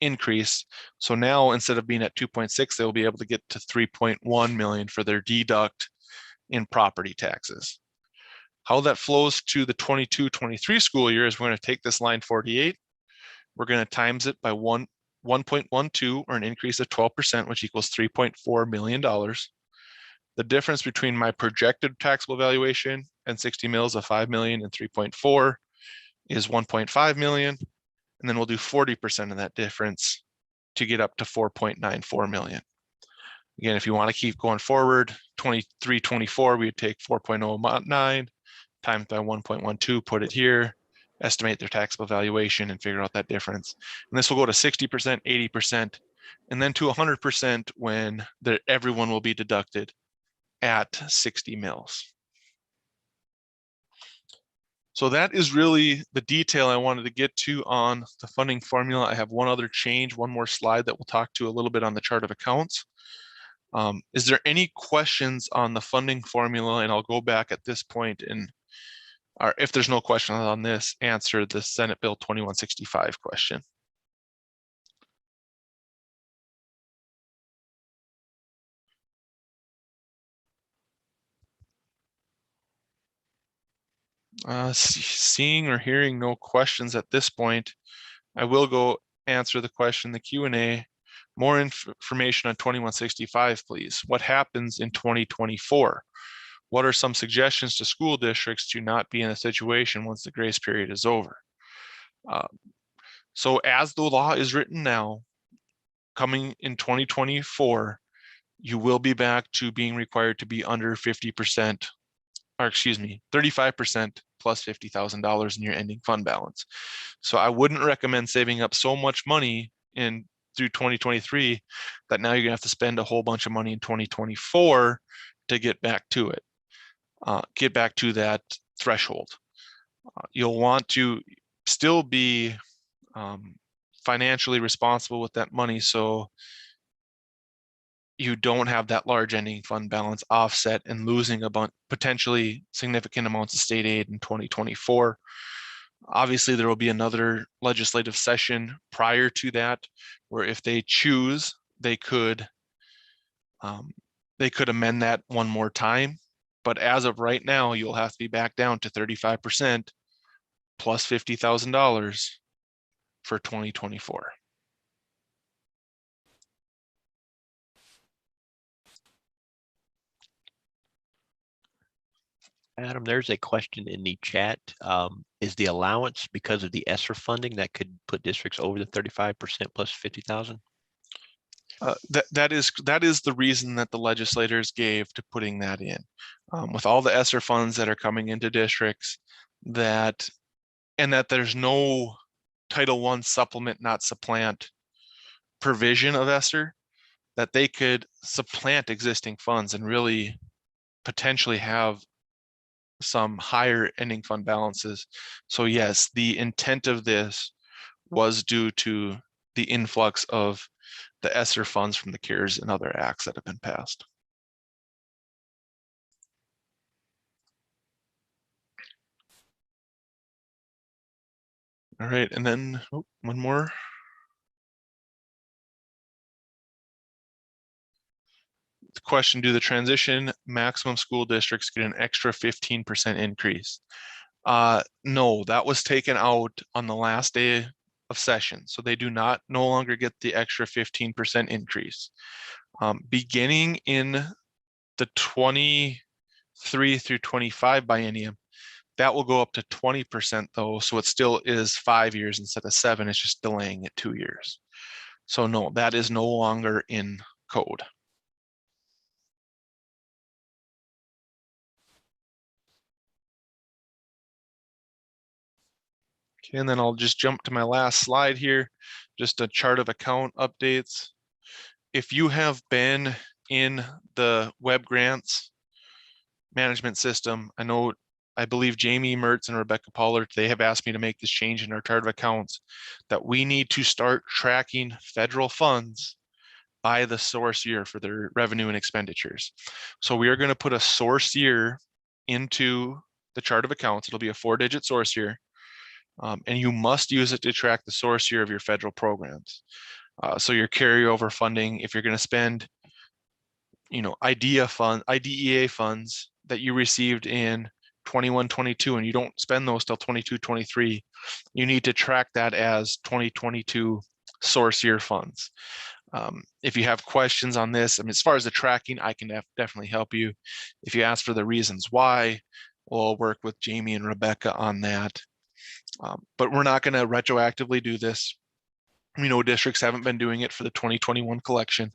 C: increase. So now instead of being at 2.6, they'll be able to get to 3.1 million for their deduct in property taxes. How that flows to the 22-23 school year is we're going to take this line 48. We're going to times it by 1.12, or an increase of 12%, which equals $3.4 million. The difference between my projected taxable valuation and 60 mils of 5 million and 3.4 is 1.5 million. And then we'll do 40% of that difference to get up to 4.94 million. Again, if you want to keep going forward, 23-24, we would take 4.09 times by 1.12, put it here, estimate their taxable valuation and figure out that difference. And this will go to 60%, 80%, and then to 100% when everyone will be deducted at 60 mils. So that is really the detail I wanted to get to on the funding formula. I have one other change, one more slide that we'll talk to a little bit on the chart of accounts. Is there any questions on the funding formula? And I'll go back at this point and, or if there's no questions on this, answer the Senate Bill 2165 question. Seeing or hearing no questions at this point, I will go answer the question, the Q&A. More information on 2165, please. What happens in 2024? What are some suggestions to school districts to not be in a situation once the grace period is over? So as the law is written now, coming in 2024, you will be back to being required to be under 50%, or excuse me, 35% plus $50,000 in your ending fund balance. So I wouldn't recommend saving up so much money in through 2023 that now you're gonna have to spend a whole bunch of money in 2024 to get back to it, get back to that threshold. You'll want to still be financially responsible with that money, so you don't have that large ending fund balance offset and losing a bunch, potentially significant amounts of state aid in 2024. Obviously, there will be another legislative session prior to that, where if they choose, they could amend that one more time. But as of right now, you'll have to be back down to 35% plus $50,000 for 2024.
B: Adam, there's a question in the chat. Is the allowance because of the ESSER funding that could put districts over the 35% plus 50,000?
C: That is the reason that the legislators gave to putting that in. With all the ESSER funds that are coming into districts, and that there's no Title I supplement, not supplant provision of ESSER, that they could supplant existing funds and really potentially have some higher ending fund balances. So yes, the intent of this was due to the influx of the ESSER funds from the CARES and other acts that have been passed. All right, and then one more. The question, do the transition maximum school districts get an extra 15% increase? No, that was taken out on the last day of session. So they do no longer get the extra 15% increase. Beginning in the 23 through 25 biennium, that will go up to 20% though. So it still is 5 years instead of 7, it's just delaying it 2 years. So no, that is no longer in code. Okay, and then I'll just jump to my last slide here, just a chart of account updates. If you have been in the web grants management system, I believe Jamie Mertz and Rebecca Pollard, they have asked me to make this change in our chart of accounts, that we need to start tracking federal funds by the source year for their revenue and expenditures. So we are going to put a source year into the chart of accounts. It'll be a 4-digit source year. And you must use it to track the source year of your federal programs. So your carryover funding, if you're going to spend, IDEA funds that you received in 21-22, and you don't spend those till 22-23, you need to track that as 2022 source year funds. If you have questions on this, I mean, as far as the tracking, I can definitely help you. If you ask for the reasons why, we'll work with Jamie and Rebecca on that. But we're not going to retroactively do this. We know districts haven't been doing it for the 2021 collection.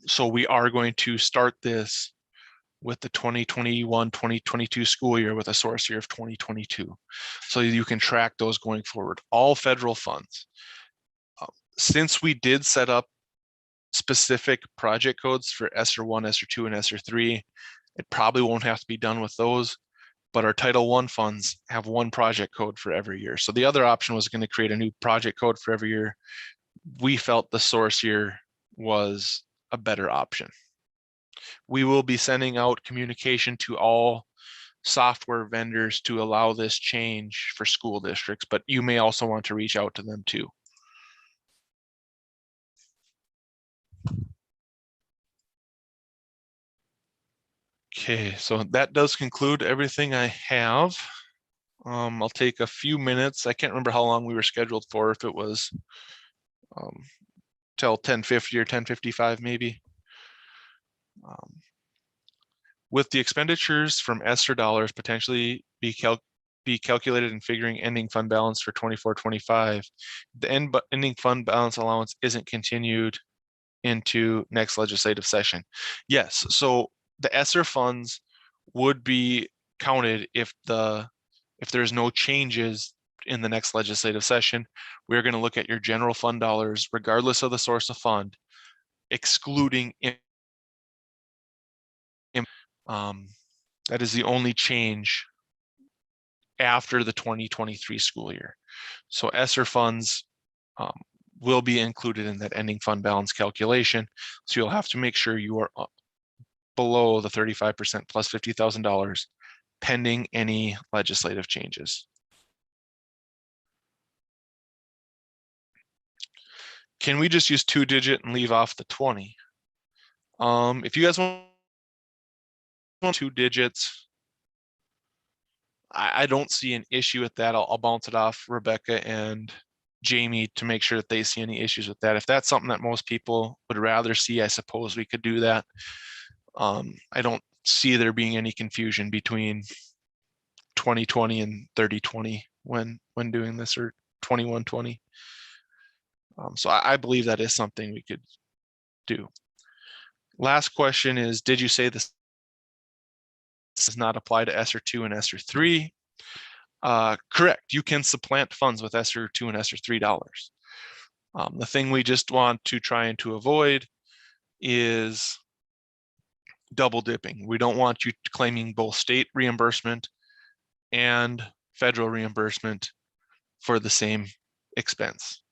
C: So we are going to start this with the 2021-2022 school year with a source year of 2022. So you can track those going forward, all federal funds. Since we did set up specific project codes for ESSER 1, ESSER 2, and ESSER 3, it probably won't have to be done with those, but our Title I funds have one project code for every year. So the other option was going to create a new project code for every year. We felt the source year was a better option. We will be sending out communication to all software vendors to allow this change for school districts, but you may also want to reach out to them too. Okay, so that does conclude everything I have. I'll take a few minutes. I can't remember how long we were scheduled for, if it was till 10:50 or 10:55 maybe. With the expenditures from ESSER dollars potentially be calculated in figuring ending fund balance for 24-25, the ending fund balance allowance isn't continued into next legislative session. Yes, so the ESSER funds would be counted if there's no changes in the next legislative session. We're going to look at your general fund dollars, regardless of the source of fund, excluding that is the only change after the 2023 school year. So ESSER funds will be included in that ending fund balance calculation. So you'll have to make sure you are below the 35% plus $50,000 pending any legislative changes. Can we just use 2-digit and leave off the 20? If you guys want 2 digits, I don't see an issue with that. I'll bounce it off Rebecca and Jamie to make sure that they see any issues with that. If that's something that most people would rather see, I suppose we could do that. I don't see there being any confusion between 2020 and 3020 when doing this, or 2120. So I believe that is something we could do. Last question is, did you say this does not apply to ESSER 2 and ESSER 3? Correct. You can supplant funds with ESSER 2 and ESSER 3 dollars. The thing we just want to try and to avoid is double dipping. We don't want you claiming both state reimbursement and federal reimbursement for the same expense.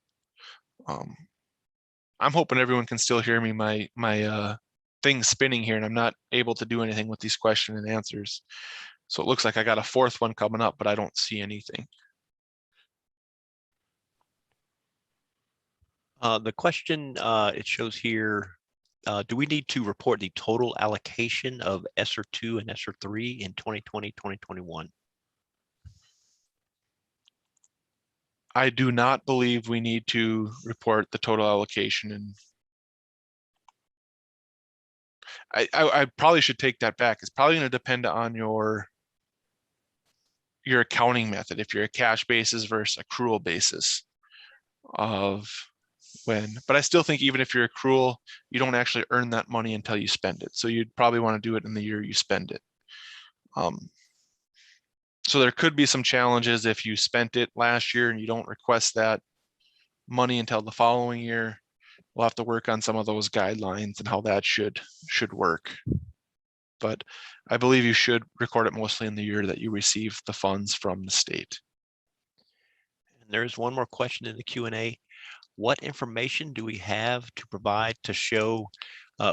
C: I'm hoping everyone can still hear me. My thing's spinning here and I'm not able to do anything with these question and answers. So it looks like I got a fourth one coming up, but I don't see anything.
B: The question, it shows here, do we need to report the total allocation of ESSER 2 and ESSER 3 in 2020, 2021?
C: I do not believe we need to report the total allocation, and I probably should take that back. It's probably going to depend on your accounting method, if you're a cash basis versus accrual basis of when. But I still think even if you're accrual, you don't actually earn that money until you spend it. So you'd probably want to do it in the year you spend it. So there could be some challenges if you spent it last year and you don't request that money until the following year. We'll have to work on some of those guidelines and how that should work. But I believe you should record it mostly in the year that you receive the funds from the state.
B: And there's one more question in the Q&A. What information do we have to provide to show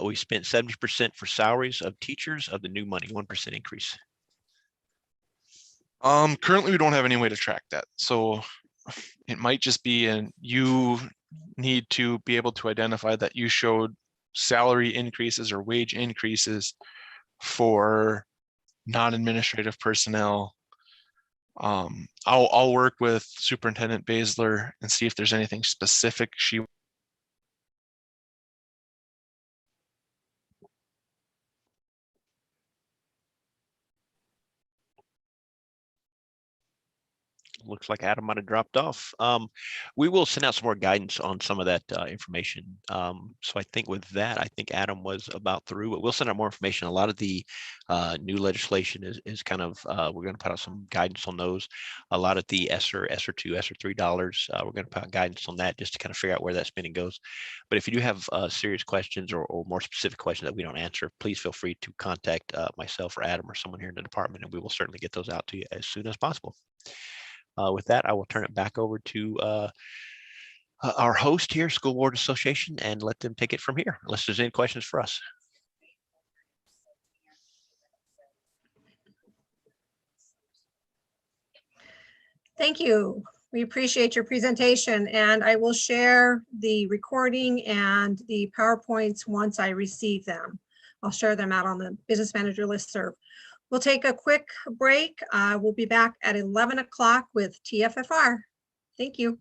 B: we spent 70% for salaries of teachers of the new money, 1% increase?
C: Currently we don't have any way to track that. So it might just be you need to be able to identify that you showed salary increases or wage increases for non-administrative personnel. I'll work with Superintendent Baszler and see if there's anything specific she
B: Looks like Adam might have dropped off. We will send out some more guidance on some of that information. So I think with that, I think Adam was about through, but we'll send out more information. A lot of the new legislation is kind of, we're going to put out some guidance on those. A lot of the ESSER, ESSER2, ESSER3 dollars, we're going to put out guidance on that just to kind of figure out where that spending goes. But if you do have serious questions or more specific questions that we don't answer, please feel free to contact myself or Adam or someone here in the department, and we will certainly get those out to you as soon as possible. With that, I will turn it back over to our host here, School Board Association, and let them take it from here, unless there's any questions for us.
A: Thank you. We appreciate your presentation, and I will share the recording and the PowerPoints once I receive them. I'll share them out on the Business Manager listserv. We'll take a quick break. We'll be back at 11 o'clock with TFFR. Thank you.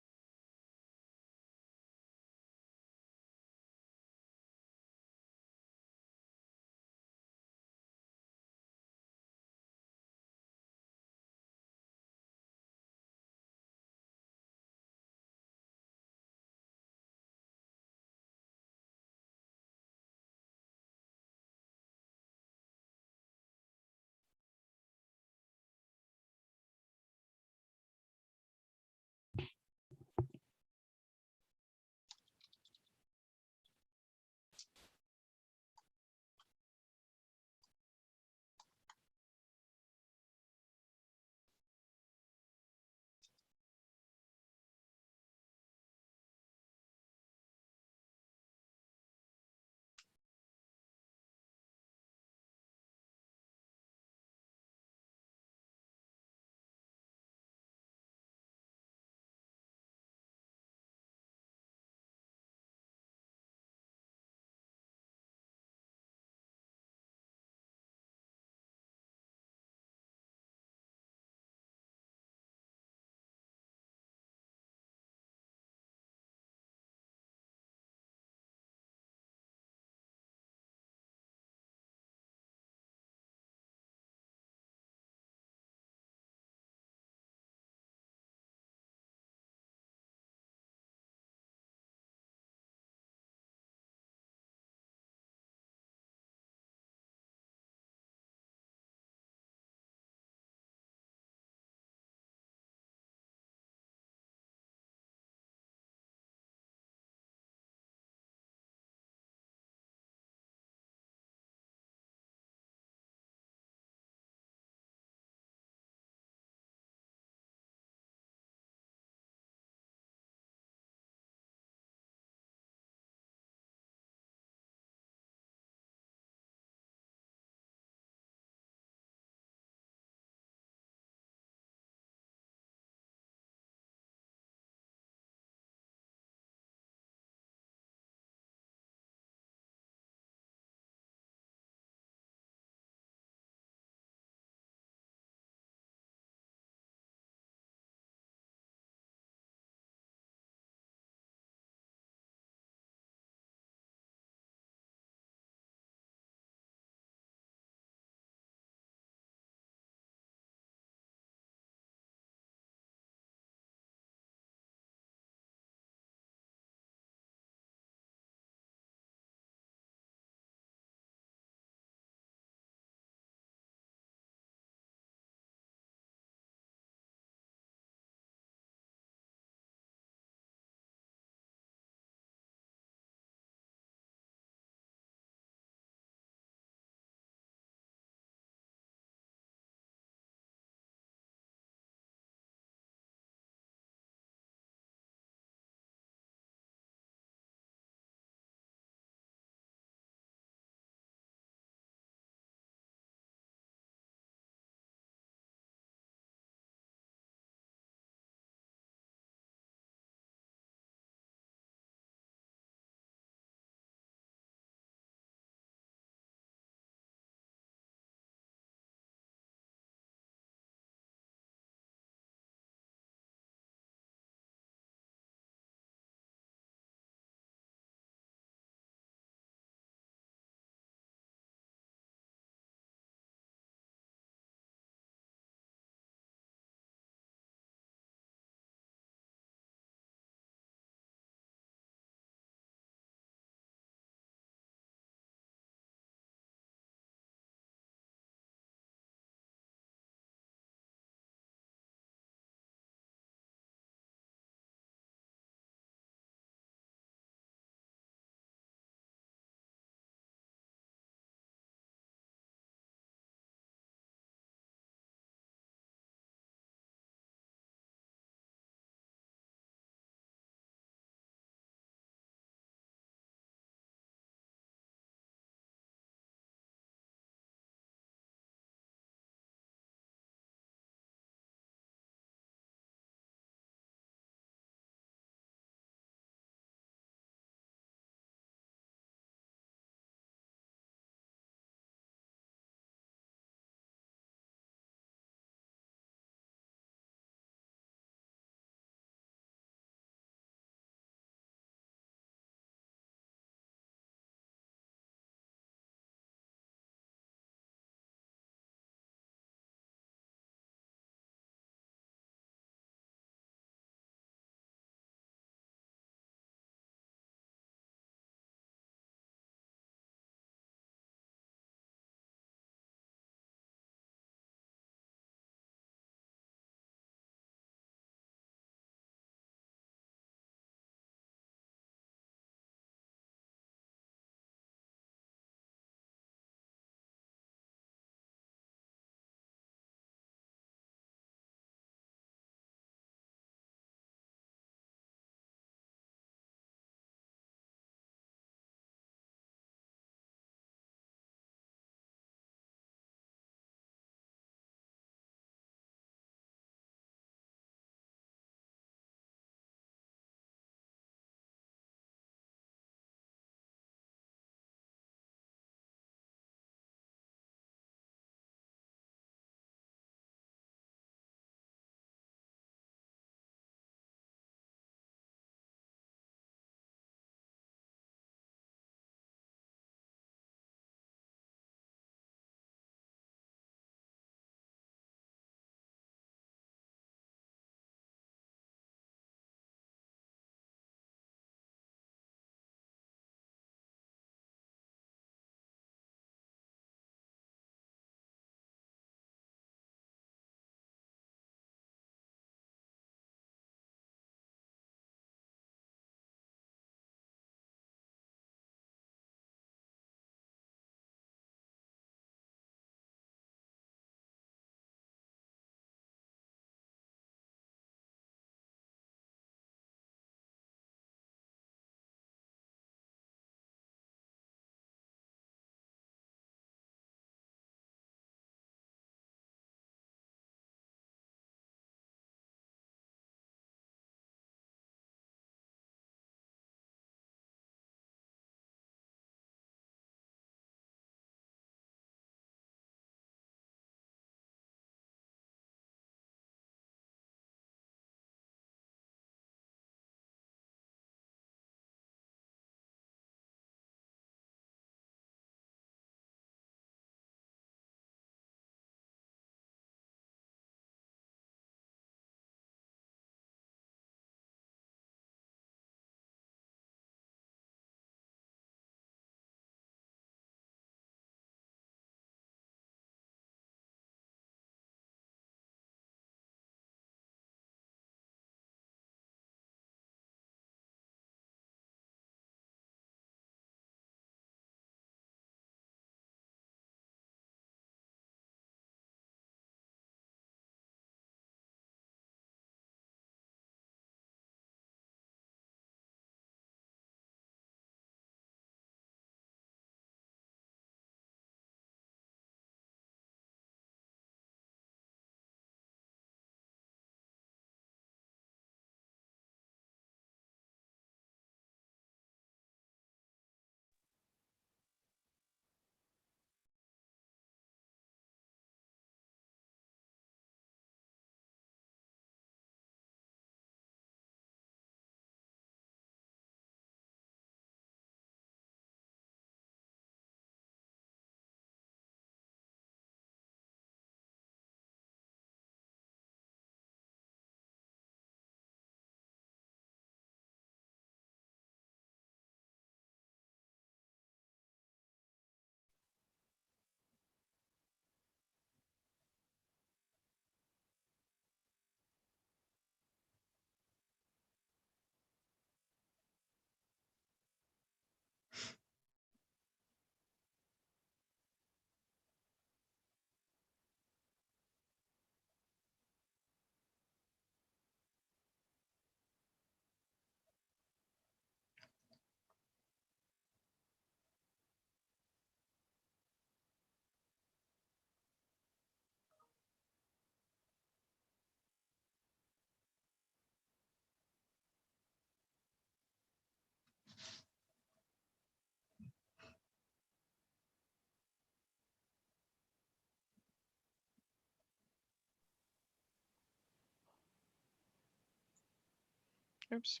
D: Oops.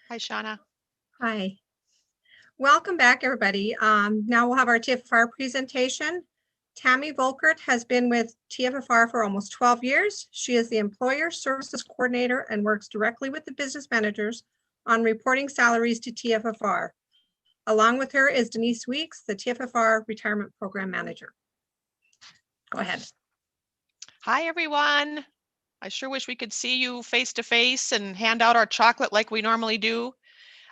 D: Hi, Shauna.
A: Hi. Welcome back, everybody. Now we'll have our TFFR presentation. Tammy Volkert has been with TFFR for almost 12 years. She is the Employer Services Coordinator and works directly with the business managers on reporting salaries to TFFR. Along with her is Denise Weeks, the TFFR Retirement Program Manager. Go ahead.
D: Hi, everyone. I sure wish we could see you face to face and hand out our chocolate like we normally do.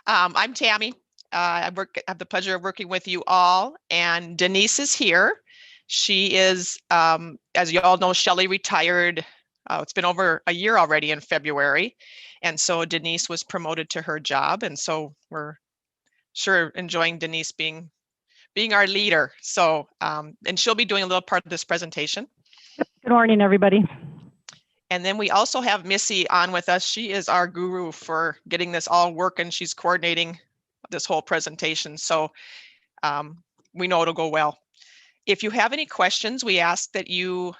D: I'm Tammy. I have the pleasure of working with you all, and Denise is here. She is, as you all know, Shelley retired. It's been over a year already in February, and so Denise was promoted to her job, and so we're sure enjoying Denise being our leader. So, and she'll be doing a little part of this presentation.
E: Good morning, everybody.
D: And then we also have Missy on with us. She is our guru for getting this all working. She's coordinating this whole presentation. So we know it'll go well. If you have any questions, we ask that you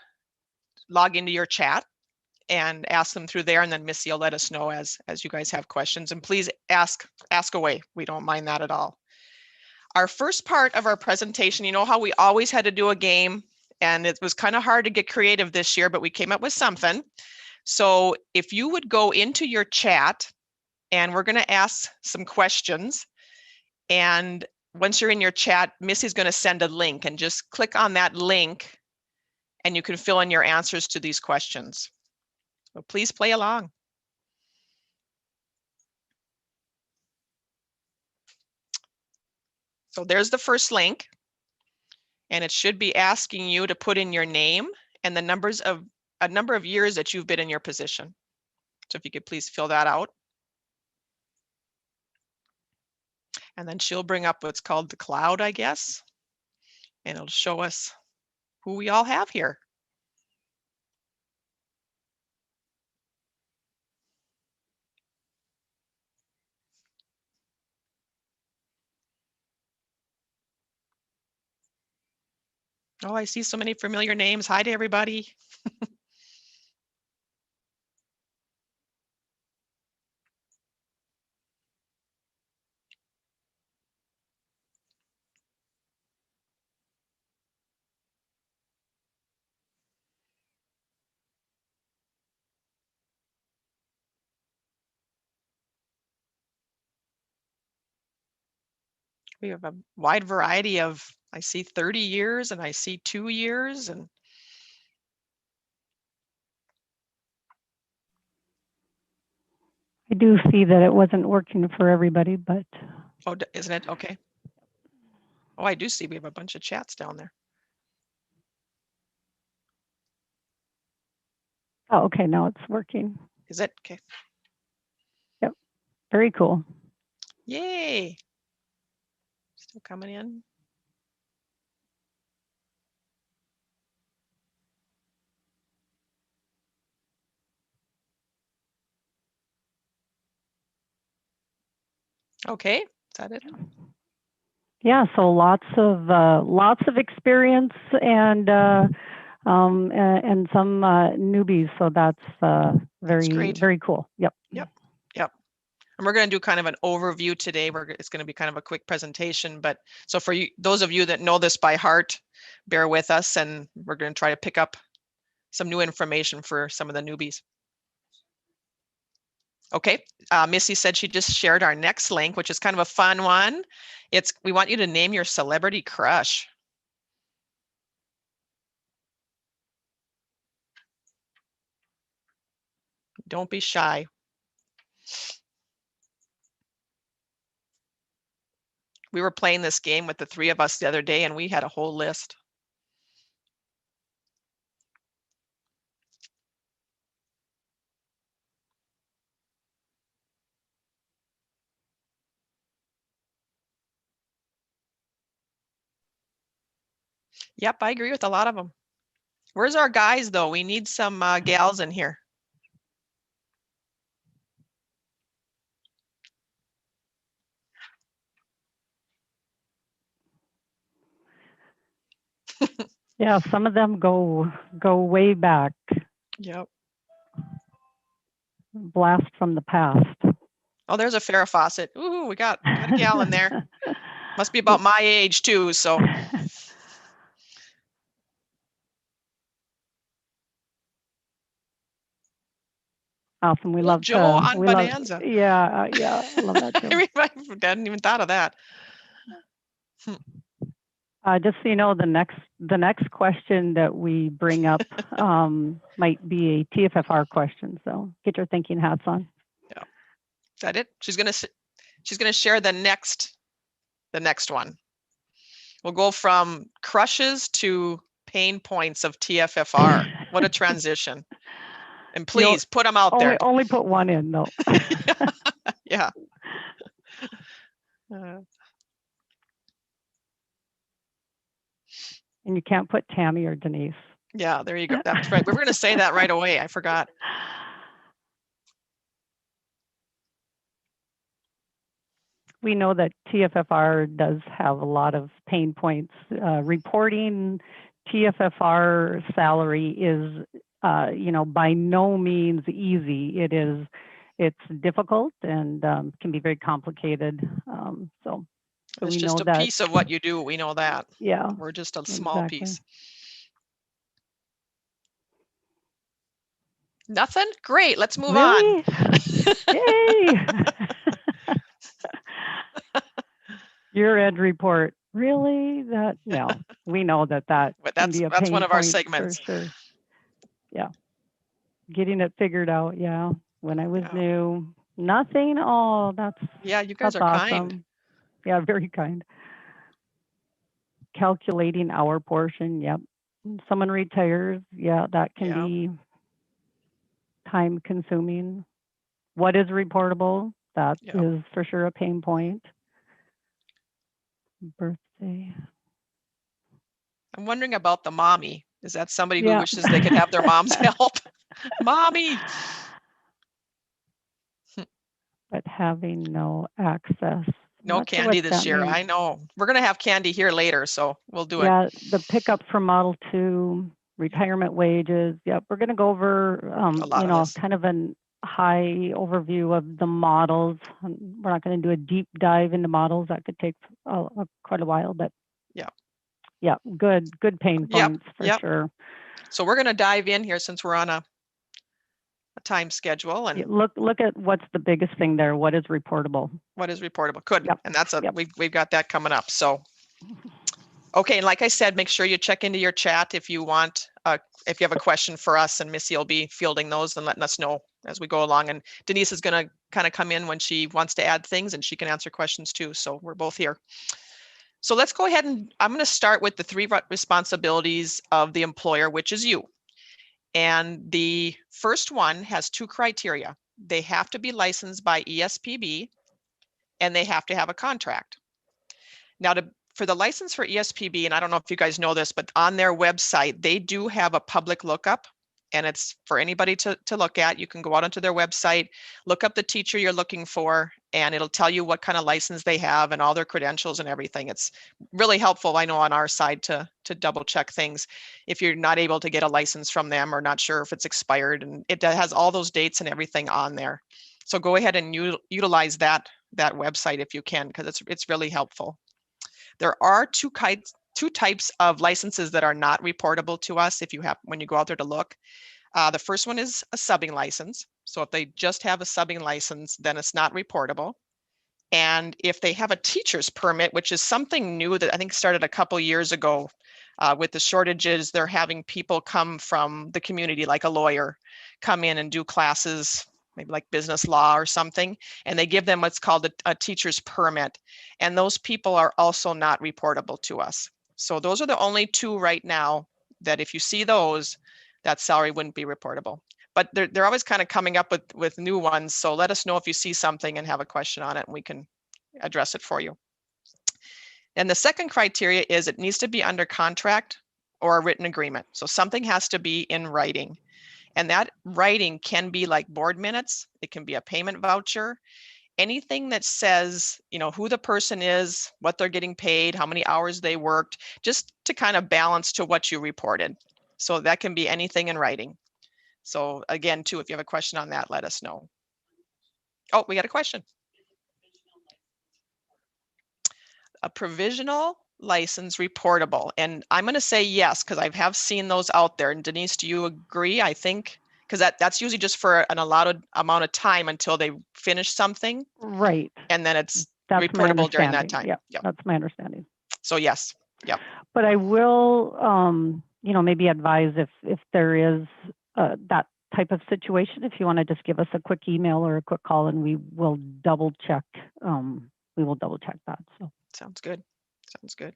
D: log into your chat and ask them through there, and then Missy will let us know as you guys have questions. And please ask away. We don't mind that at all. Our first part of our presentation, you know how we always had to do a game, and it was kind of hard to get creative this year, but we came up with something. So if you would go into your chat, and we're going to ask some questions, and once you're in your chat, Missy's going to send a link, and just click on that link and you can fill in your answers to these questions. So please play along. So there's the first link, and it should be asking you to put in your name and the number of years that you've been in your position. So if you could please fill that out. And then she'll bring up what's called the cloud, I guess, and it'll show us who we all have here. Oh, I see so many familiar names. Hi to everybody. We have a wide variety of, I see 30 years and I see 2 years, and
E: I do see that it wasn't working for everybody, but
D: oh, isn't it? Okay. Oh, I do see we have a bunch of chats down there.
E: oh, okay, now it's working.
D: Is it? Okay.
E: Very cool.
D: Yay. Still coming in. Okay, is that it?
E: Yeah, so lots of experience and some newbies. So that's very
D: great.
E: very cool. Yep.
D: And we're going to do kind of an overview today. It's going to be kind of a quick presentation, but so for you, those of you that know this by heart, bear with us, and we're going to try to pick up some new information for some of the newbies. Okay, Missy said she just shared our next link, which is kind of a fun one. We want you to name your celebrity crush. Don't be shy. We were playing this game with the 3 of us the other day, and we had a whole list. Yep, I agree with a lot of them. Where's our guys, though? We need some gals in here.
E: Yeah, some of them go way back.
D: Yep.
E: blast from the past.
D: Oh, there's a Farrah Fawcett. Ooh, we got a gal in there. Must be about my age too, so.
E: Awesome. We
D: Little
E: love
D: Joe
E: to.
D: on
E: We love.
D: Bonanza.
E: Yeah, yeah. I love that too.
D: I hadn't even thought of that.
E: Just so you know, the next question that we bring up might be a TFFR question. So get your thinking hats on.
D: Yeah. Is that it? She's gonna share the next one. We'll go from crushes to pain points of TFFR. What a transition. And please put them out there.
E: Only put one in though.
D: Yeah.
E: And you can't put Tammy or Denise.
D: Yeah, there you go. That's right. We were going to say that right away. I forgot.
E: We know that TFFR does have a lot of pain points. Reporting TFFR salary is, by no means easy. It's difficult and can be very complicated. So
D: It's
E: we
D: just
E: know
D: a piece of what you do. We know that.
E: Yeah,
D: we're just a small
E: exactly.
D: piece. Nothing? Great. Let's move
E: really?
D: on.
E: Yay! Year end report. Really? No, we know that can be a
D: that's
E: pain
D: one of our
E: point
D: segments.
E: for sure. Yeah. Getting it figured out. Yeah. When I was new, nothing. Oh,
D: yeah, you guys
E: that's
D: are
E: awesome.
D: kind.
E: Yeah, very kind. Calculating our portion. Yep. Someone retires. Yeah, that can be time consuming. What is reportable? That is for sure a pain point. Birthday.
D: I'm wondering about the mommy. Is that somebody who wishes they could have their mom's help? Mommy.
E: But having no access.
D: No candy this year. I know. We're going to have candy here later, so we'll do it.
E: Yeah, the pickup for Model 2, retirement wages. Yep, we're going to go over, kind of a high overview of the models. We're not going to do a deep dive into models. That could take quite a while, but yeah, good pain points for sure.
D: So we're going to dive in here since we're on a time schedule and
E: look at what's the biggest thing there. What is reportable?
D: What is reportable? Good. And that's we've got that coming up. So, okay. And like I said, make sure you check into your chat if you want, if you have a question for us, and Missy will be fielding those and letting us know as we go along. And Denise is going to kind of come in when she wants to add things, and she can answer questions too. So we're both here. So let's go ahead and I'm going to start with the 3 responsibilities of the employer, which is you. And the first one has 2 criteria. They have to be licensed by ESPB and they have to have a contract. Now, for the license for ESPB, and I don't know if you guys know this, but on their website, they do have a public lookup, and it's for anybody to look at. You can go out onto their website, look up the teacher you're looking for, and it'll tell you what kind of license they have and all their credentials and everything. It's really helpful, I know, on our side to double check things if you're not able to get a license from them or not sure if it's expired, and it has all those dates and everything on there. So go ahead and utilize that website if you can, because it's really helpful. There are two types of licenses that are not reportable to us when you go out there to look. The first one is a subbing license. So if they just have a subbing license, then it's not reportable. And if they have a teacher's permit, which is something new that I think started a couple years ago with the shortages, they're having people come from the community, like a lawyer, come in and do classes, maybe like business law or something, and they give them what's called a teacher's permit. And those people are also not reportable to us. So those are the only 2 right now that if you see those, that salary wouldn't be reportable. But they're always kind of coming up with new ones. So let us know if you see something and have a question on it, and we can address it for you. And the second criteria is it needs to be under contract or a written agreement. So something has to be in writing. And that writing can be like board minutes. It can be a payment voucher, anything that says, who the person is, what they're getting paid, how many hours they worked, just to kind of balance to what you reported. So that can be anything in writing. So again, too, if you have a question on that, let us know. Oh, we got a question. A provisional license reportable, and I'm going to say yes because I have seen those out there. And Denise, do you agree? I think because that's usually just for an allotted amount of time until they finish something,
E: Right.
D: and then it's
E: That's my
D: reportable during that
E: understanding.
D: time.
E: Yep.
D: Yep.
E: That's my understanding.
D: So yes. Yep.
E: But I will, you know, maybe advise if there is that type of situation, if you want to just give us a quick email or a quick call, and we will double check. We will double check that. So
D: Sounds good. Sounds good.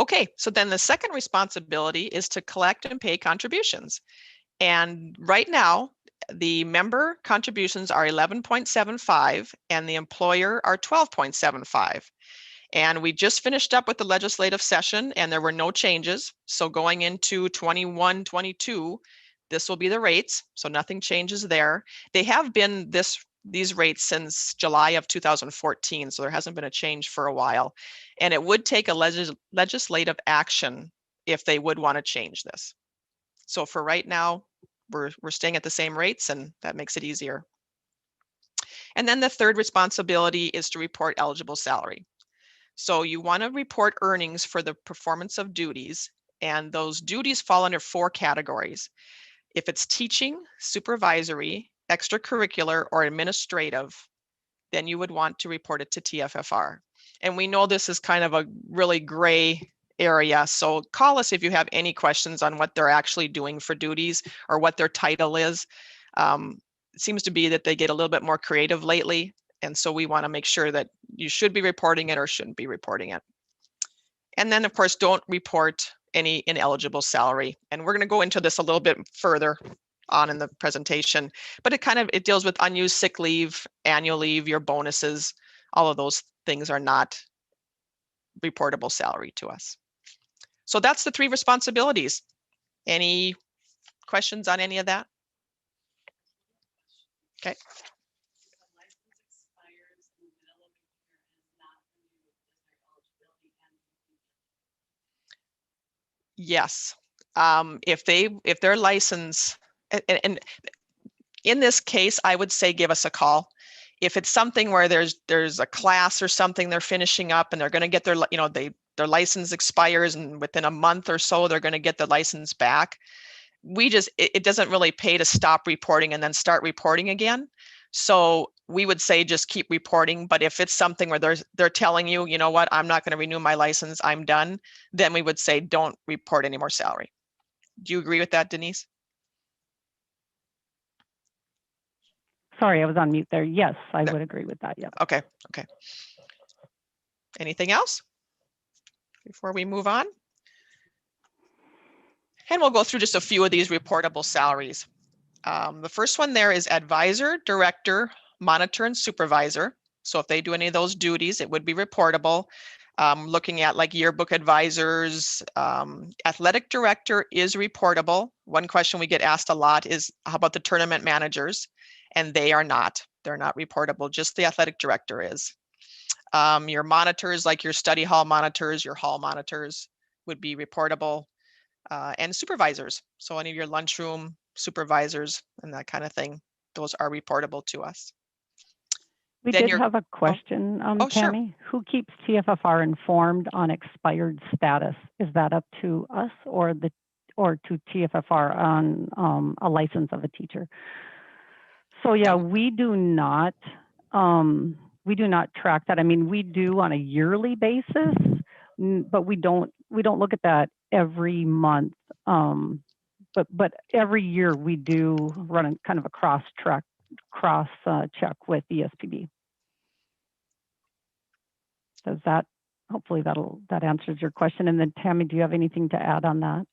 D: Okay, so then the second responsibility is to collect and pay contributions. And right now, the member contributions are 11.75 and the employer are 12.75. And we just finished up with the legislative session and there were no changes. So going into 21, 22, this will be the rates. So nothing changes there. They have been these rates since July of 2014. So there hasn't been a change for a while. And it would take a legislative action if they would want to change this. So for right now, we're staying at the same rates and that makes it easier. And then the third responsibility is to report eligible salary. So you want to report earnings for the performance of duties, and those duties fall under 4 categories. If it's teaching, supervisory, extracurricular, or administrative, then you would want to report it to TFFR. And we know this is kind of a really gray area, so call us if you have any questions on what they're actually doing for duties or what their title is. It seems to be that they get a little bit more creative lately. And so we want to make sure that you should be reporting it or shouldn't be reporting it. And then of course, don't report any ineligible salary. And we're going to go into this a little bit further on in the presentation, but it deals with unused sick leave, annual leave, your bonuses. All of those things are not reportable salary to us. So that's the 3 responsibilities. Any questions on any of that? Okay. Yes. If their license, and in this case, I would say give us a call. If it's something where there's a class or something they're finishing up and they're going to get their, their license expires and within a month or so they're going to get the license back. It doesn't really pay to stop reporting and then start reporting again. So we would say just keep reporting. But if it's something where they're telling you, you know what, I'm not going to renew my license, I'm done, then we would say don't report any more salary. Do you agree with that, Denise?
E: sorry, I was on mute there. Yes, I would agree with that. Yeah.
D: Okay. Okay. Anything else before we move on? And we'll go through just a few of these reportable salaries. The first one there is advisor, director, monitor, and supervisor. So if they do any of those duties, it would be reportable. Looking at like yearbook advisors, athletic director is reportable. One question we get asked a lot is, how about the tournament managers? And they are not. They're not reportable. Just the athletic director is. Your monitors, like your study hall monitors, your hall monitors, would be reportable. And supervisors. So any of your lunchroom supervisors and that kind of thing, those are reportable to us.
E: We
D: Then
E: did have a question,
D: Oh, sure.
E: Tammy. Who keeps TFFR informed on expired status? Is that up to us or to TFFR on a license of a teacher? So yeah, we do not track that. I mean, we do on a yearly basis, but we don't look at that every month. But every year we do run a kind of a cross check with ESPB. Does that, hopefully that answers your question. And then Tammy, do you have anything to add on that?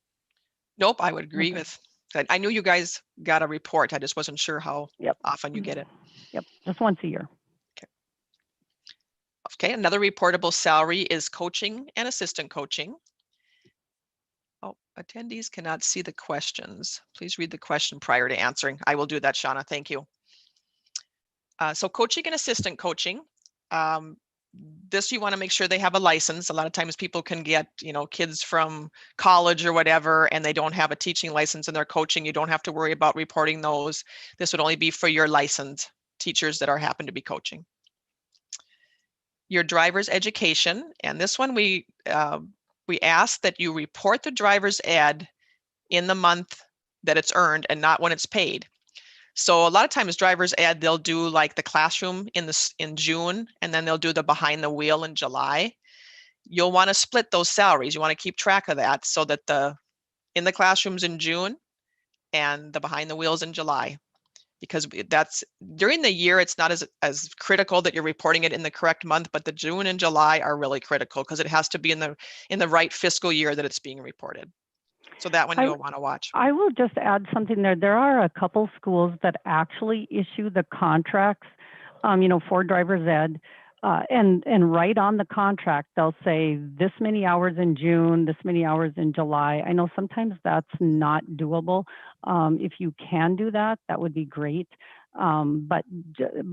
D: Nope, I would agree with that. I knew you guys got a report. I just wasn't sure how often you get it.
E: Yep, just once a year.
D: Okay, another reportable salary is coaching and assistant coaching. Oh, attendees cannot see the questions. Please read the question prior to answering. I will do that, Shauna. Thank you. So coaching and assistant coaching. this you want to make sure they have a license. A lot of times people can get, kids from college or whatever, and they don't have a teaching license and they're coaching. You don't have to worry about reporting those. This would only be for your licensed teachers that happen to be coaching. Your driver's education, and this one we ask that you report the driver's ed in the month that it's earned and not when it's paid. So a lot of times driver's ed, they'll do like the classroom in June, and then they'll do the behind the wheel in July. You'll want to split those salaries. You want to keep track of that so that in the classrooms in June and the behind the wheels in July, because that's during the year, it's not as critical that you're reporting it in the correct month, but the June and July are really critical because it has to be in the right fiscal year that it's being reported. So that one you'll want to watch.
E: I will just add something there. There are a couple schools that actually issue the contracts, for driver's ed, and right on the contract, they'll say this many hours in June, this many hours in July. I know sometimes that's not doable. If you can do that, that would be great. But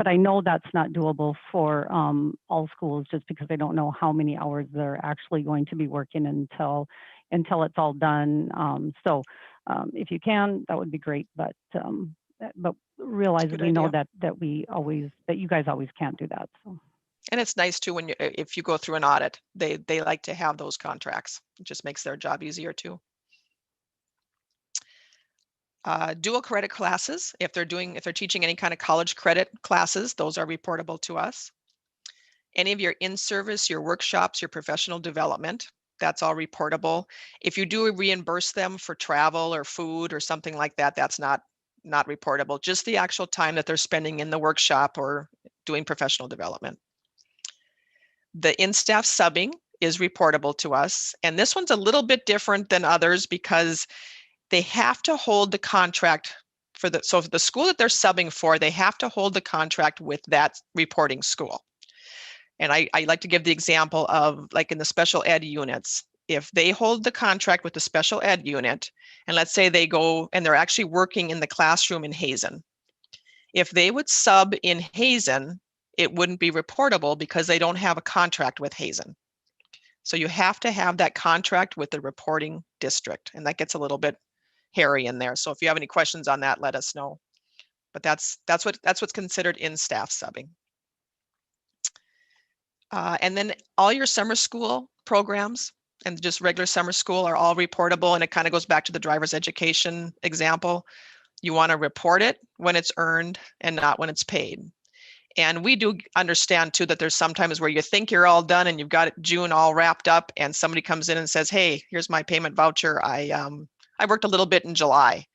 E: I know that's not doable for all schools just because I don't know how many hours they're actually going to be working until it's all done. So if you can, that would be great. But realize we know that you guys always can't do that. So.
D: And it's nice too if you go through an audit, they like to have those contracts. It just makes their job easier too. Dual credit classes, if they're teaching any kind of college credit classes, those are reportable to us. Any of your in-service, your workshops, your professional development, that's all reportable. If you do reimburse them for travel or food or something like that, that's not reportable. Just the actual time that they're spending in the workshop or doing professional development. The in-staff subbing is reportable to us. And this one's a little bit different than others because they have to hold the contract for the school that they're subbing for, they have to hold the contract with that reporting school. And I like to give the example of like in the special ed units, if they hold the contract with the special ed unit, and let's say they go and they're actually working in the classroom in Hazen. If they would sub in Hazen, it wouldn't be reportable because they don't have a contract with Hazen. So you have to have that contract with the reporting district, and that gets a little bit hairy in there. So if you have any questions on that, let us know. But that's what's considered in-staff subbing. And then all your summer school programs and just regular summer school are all reportable, and it kind of goes back to the driver's education example. You want to report it when it's earned and not when it's paid. And we do understand too that there's sometimes where you think you're all done and you've got June all wrapped up, and somebody comes in and says, "Hey, here's my payment voucher. I worked a little bit in July."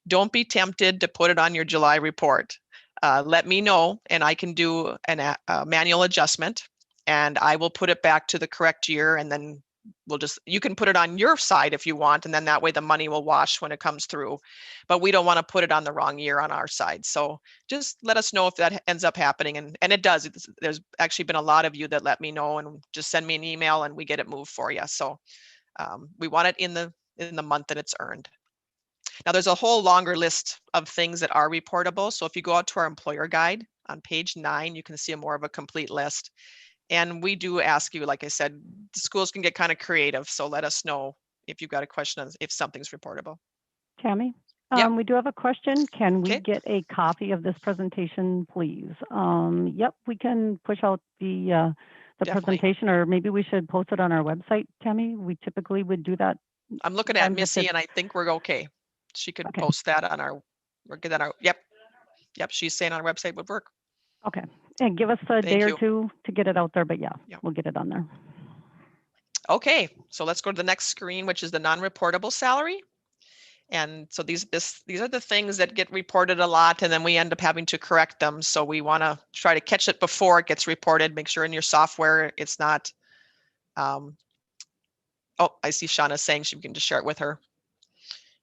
D: Don't be tempted to put it on your July report. Let me know, and I can do a manual adjustment, and I will put it back to the correct year, and then you can put it on your side if you want, and then that way the money will wash when it comes through. But we don't want to put it on the wrong year on our side. So just let us know if that ends up happening, and it does. There's actually been a lot of you that let me know, and just send me an email and we get it moved for you. So we want it in the month that it's earned. Now there's a whole longer list of things that are reportable. So if you go out to our employer guide on page 9, you can see more of a complete list. And we do ask you, like I said, the schools can get kind of creative. So let us know if you've got a question on if something's reportable.
E: Tammy,
D: Yep.
E: we do have a question. Can we
D: Okay.
E: get a copy of this presentation, please? Yep, we can push out the
D: Definitely.
E: presentation, or maybe we should post it on our website, Tammy. We typically would do that.
D: I'm looking at
E: Sometimes if
D: Missy
E: it's-
D: and I think we're okay. She could
E: Okay.
D: post that on our, yep. She's saying on our website would work.
E: Okay, and give us a day or
D: you.
E: two to get it out there, but yeah,
D: Yep.
E: we'll get it on there.
D: Okay, so let's go to the next screen, which is the non-reportable salary. And so these are the things that get reported a lot, and then we end up having to correct them. So we want to try to catch it before it gets reported. Make sure in your software it's not. Oh, I see Shauna saying she can just share it with her,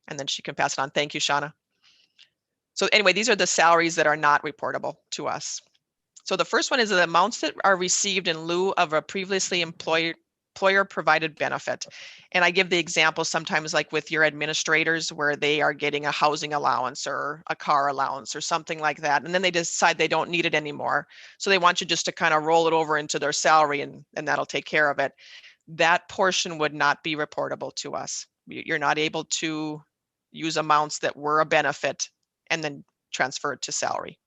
D: and then she can pass it on. Thank you, Shauna. So anyway, these are the salaries that are not reportable to us. So the first one is the amounts that are received in lieu of a previously employed employer provided benefit. And I give the example sometimes like with your administrators where they are getting a housing allowance or a car allowance or something like that. And then they decide they don't need it anymore. So they want you just to kind of roll it over into their salary and that'll take care of it. That portion would not be reportable to us. You're not able to use amounts that were a benefit and then transfer it to salary.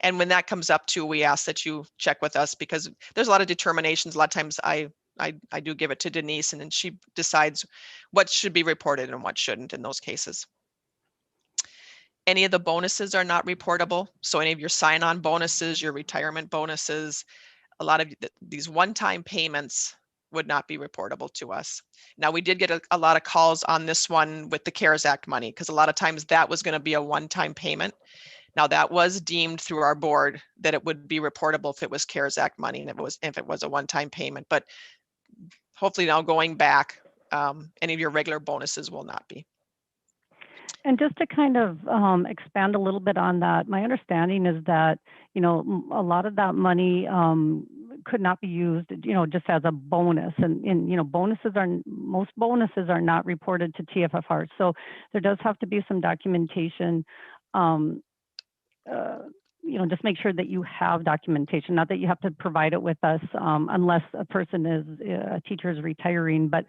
D: And when that comes up too, we ask that you check with us because there's a lot of determinations. A lot of times I do give it to Denise and then she decides what should be reported and what shouldn't in those cases. Any of the bonuses are not reportable. So any of your sign-on bonuses, your retirement bonuses, a lot of these one-time payments would not be reportable to us. Now, we did get a lot of calls on this one with the CARES Act money because a lot of times that was going to be a one-time payment. Now, that was deemed through our board that it would be reportable if it was CARES Act money and if it was a one-time payment. But hopefully now going back, any of your regular bonuses will not be.
E: And just to kind of expand a little bit on that, my understanding is that, you know, a lot of that money could not be used, you know, just as a bonus. And you know, most bonuses are not reported to TFFR. So there does have to be some documentation. You know, just make sure that you have documentation, not that you have to provide it with us unless a teacher is retiring, but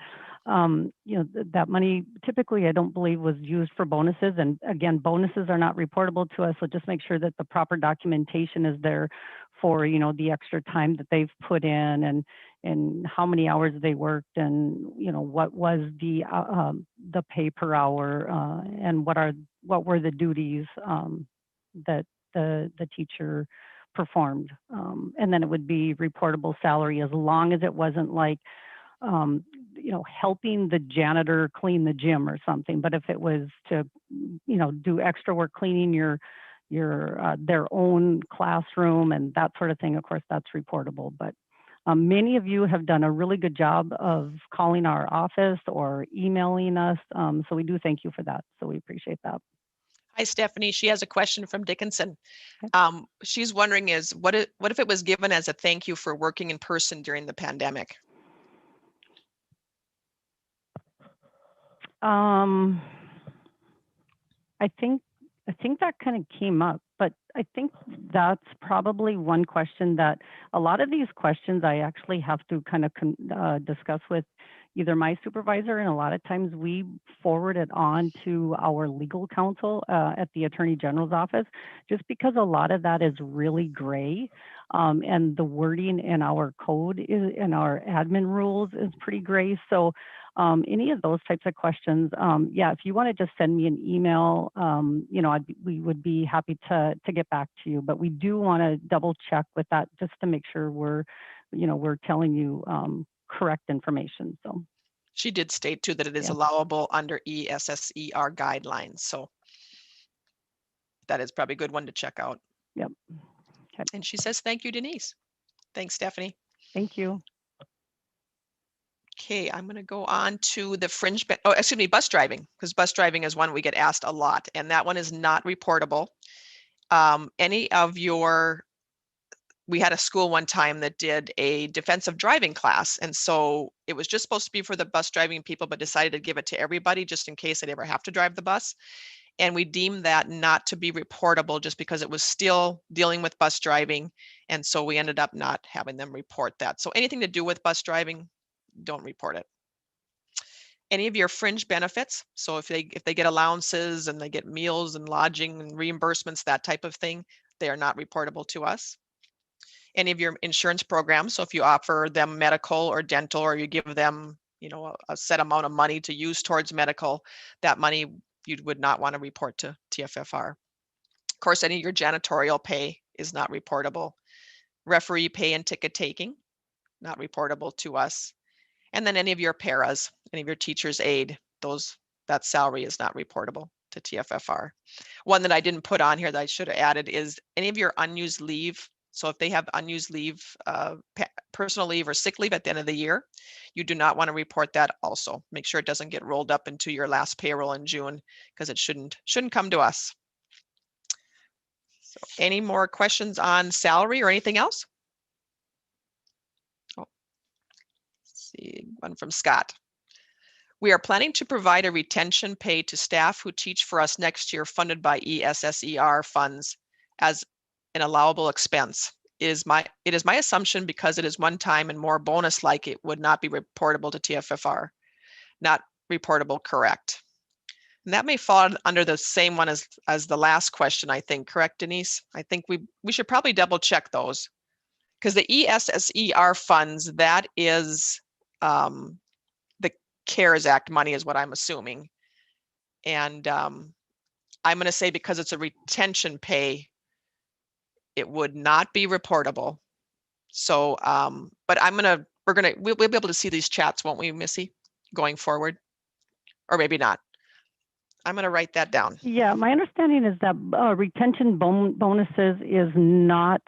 E: you know, that money typically I don't believe was used for bonuses. And again, bonuses are not reportable to us. So just make sure that the proper documentation is there for, you know, the extra time that they've put in and how many hours they worked and, you know, what was the pay per hour and what were the duties that the teacher performed. And then it would be reportable salary as long as it wasn't like, you know, helping the janitor clean the gym or something. But if it was to, you know, do extra work cleaning their own classroom and that sort of thing, of course, that's reportable. But many of you have done a really good job of calling our office or emailing us. So we do thank you for that. So we appreciate that.
D: Hi, Stephanie. She has a question from Dickinson. She's wondering what if it was given as a thank you for working in person during the pandemic?
E: I think that kind of came up, but I think that's probably one question that a lot of these questions I actually have to kind of discuss with either my supervisor, and a lot of times we forward it on to our legal counsel at the Attorney General's office, just because a lot of that is really gray. And the wording in our code in our admin rules is pretty gray. So any of those types of questions, yeah, if you want to just send me an email, you know, we would be happy to get back to you. But we do want to double check with that just to make sure we're telling you correct information. So
D: she did state too that it is allowable under ESSER guidelines. So that is probably a good one to check out.
E: Yep. Okay.
D: And she says, thank you, Denise. Thanks, Stephanie.
E: Thank you.
D: Okay, I'm going to go on to the bus driving, because bus driving is one we get asked a lot, and that one is not reportable. We had a school one time that did a defensive driving class, and so it was just supposed to be for the bus driving people, but decided to give it to everybody just in case they'd ever have to drive the bus. And we deemed that not to be reportable just because it was still dealing with bus driving, and so we ended up not having them report that. So anything to do with bus driving, don't report it. Any of your fringe benefits, so if they get allowances and they get meals and lodging and reimbursements, that type of thing, they are not reportable to us. Any of your insurance programs, so if you offer them medical or dental, or you give them, you know, a set amount of money to use towards medical, that money you would not want to report to TFFR. Of course, any of your janitorial pay is not reportable. Referee pay and ticket taking, not reportable to us. And then any of your paras, any of your teacher's aid, that salary is not reportable to TFFR. One that I didn't put on here that I should have added is any of your unused leave. So if they have unused leave, personal leave or sick leave at the end of the year, you do not want to report that also. Make sure it doesn't get rolled up into your last payroll in June, because it shouldn't come to us. So any more questions on salary or anything else? Oh. see, one from Scott. We are planning to provide a retention pay to staff who teach for us next year funded by ESSER funds as an allowable expense. It is my assumption because it is one time and more bonus like it would not be reportable to TFFR. Not reportable, correct? And that may fall under the same one as the last question, I think, correct, Denise? I think we should probably double check those because the ESSER funds, that is the CARES Act money is what I'm assuming. And I'm going to say because it's a retention pay, it would not be reportable. So, but we'll be able to see these chats, won't we, Missy, going forward? Or maybe not. I'm going to write that down.
E: Yeah, my understanding is that retention bonuses is not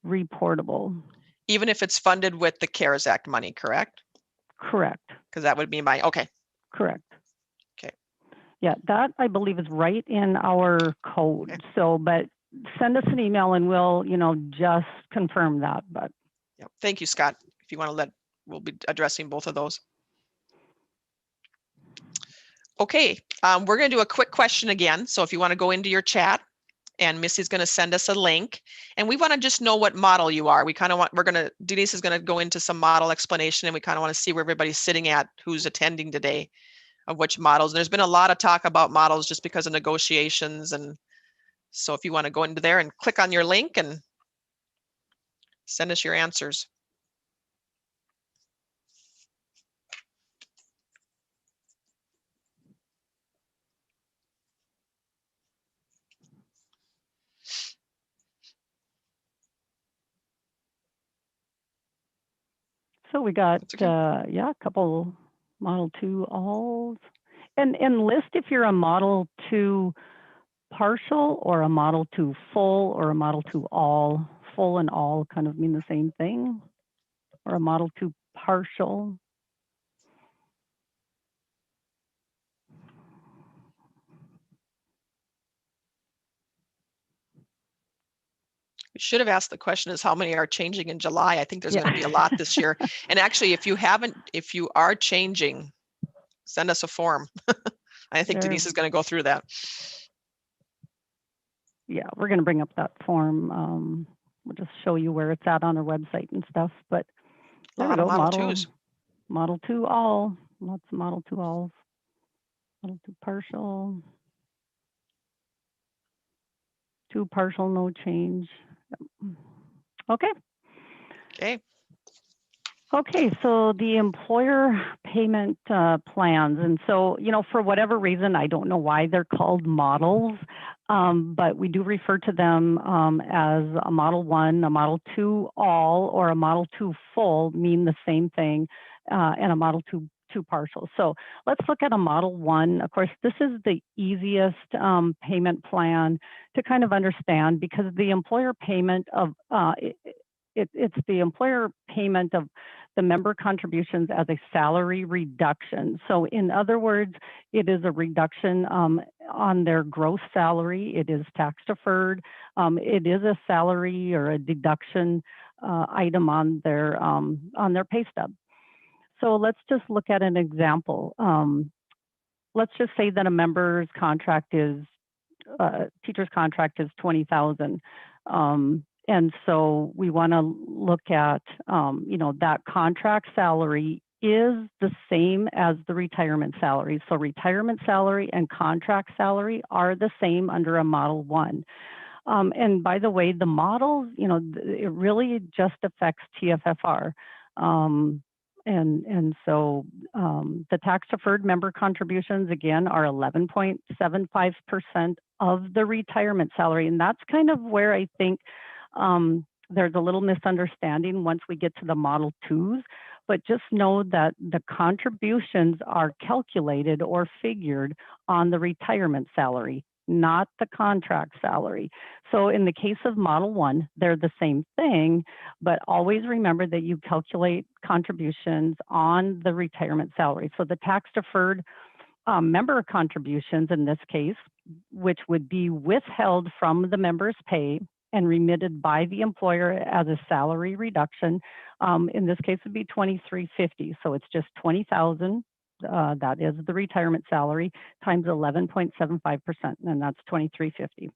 E: reportable.
D: Even if it's funded with the CARES Act money, correct?
E: Correct.
D: Because that would be okay.
E: Correct.
D: Okay.
E: Yeah, that I believe is right in our code.
D: Okay.
E: So, but send us an email and we'll, just confirm that. But
D: yeah, thank you, Scott. If you want to we'll be addressing both of those. Okay, we're going to do a quick question again. So if you want to go into your chat, and Missy's going to send us a link, and we want to just know what model you are. We kind of Denise is going to go into some model explanation, and we kind of want to see where everybody's sitting at, who's attending today, of which models. And there's been a lot of talk about models just because of negotiations. And so if you want to go into there and click on your link and send us your answers.
E: so we got,
D: That's okay.
E: a couple Model 2 alls. And list if you're a Model 2 partial or a Model 2 full or a Model 2 all. Full and all kind of mean the same thing. Or a Model 2 partial.
D: We should have asked the question is how many are changing in July. I think there's
E: Yeah.
D: going to be a lot this year. And actually, if you are changing, send us a form. I think Denise is going to go through that.
E: Yeah, we're going to bring up that form. We'll just show you where it's at on our website and stuff. But
D: A lot of Model 2s.
E: Model 2 all. Lots of Model 2 alls. Model 2 partial. 2 partial, no change. Okay.
D: Okay.
E: Okay, so the employer payment plans. And so, for whatever reason, I don't know why they're called models, but we do refer to them as a Model 1, a Model 2 all, or a Model 2 full mean the same thing, and a Model 2 partial. So let's look at a Model 1. Of course, this is the easiest payment plan to kind of understand because the employer payment of it's the employer payment of the member contributions as a salary reduction. So in other words, it is a reduction on their gross salary. It is tax deferred. It is a salary or a deduction item on their pay stub. So let's just look at an example. Let's just say that a member's contract is, teacher's contract is $20,000. And so we want to look at, that contract salary is the same as the retirement salary. So retirement salary and contract salary are the same under a Model 1. And by the way, the models, it really just affects TFFR. And so the tax deferred member contributions, again, are 11.75% of the retirement salary. And that's kind of where I think there's a little misunderstanding once we get to the Model 2s, but just know that the contributions are calculated or figured on the retirement salary, not the contract salary. So in the case of Model 1, they're the same thing, but always remember that you calculate contributions on the retirement salary. So the tax deferred member contributions in this case, which would be withheld from the member's pay, and remitted by the employer as a salary reduction. In this case, would be $2,350. So it's just $20,000. That is the retirement salary times 11.75%, and that's $2,350.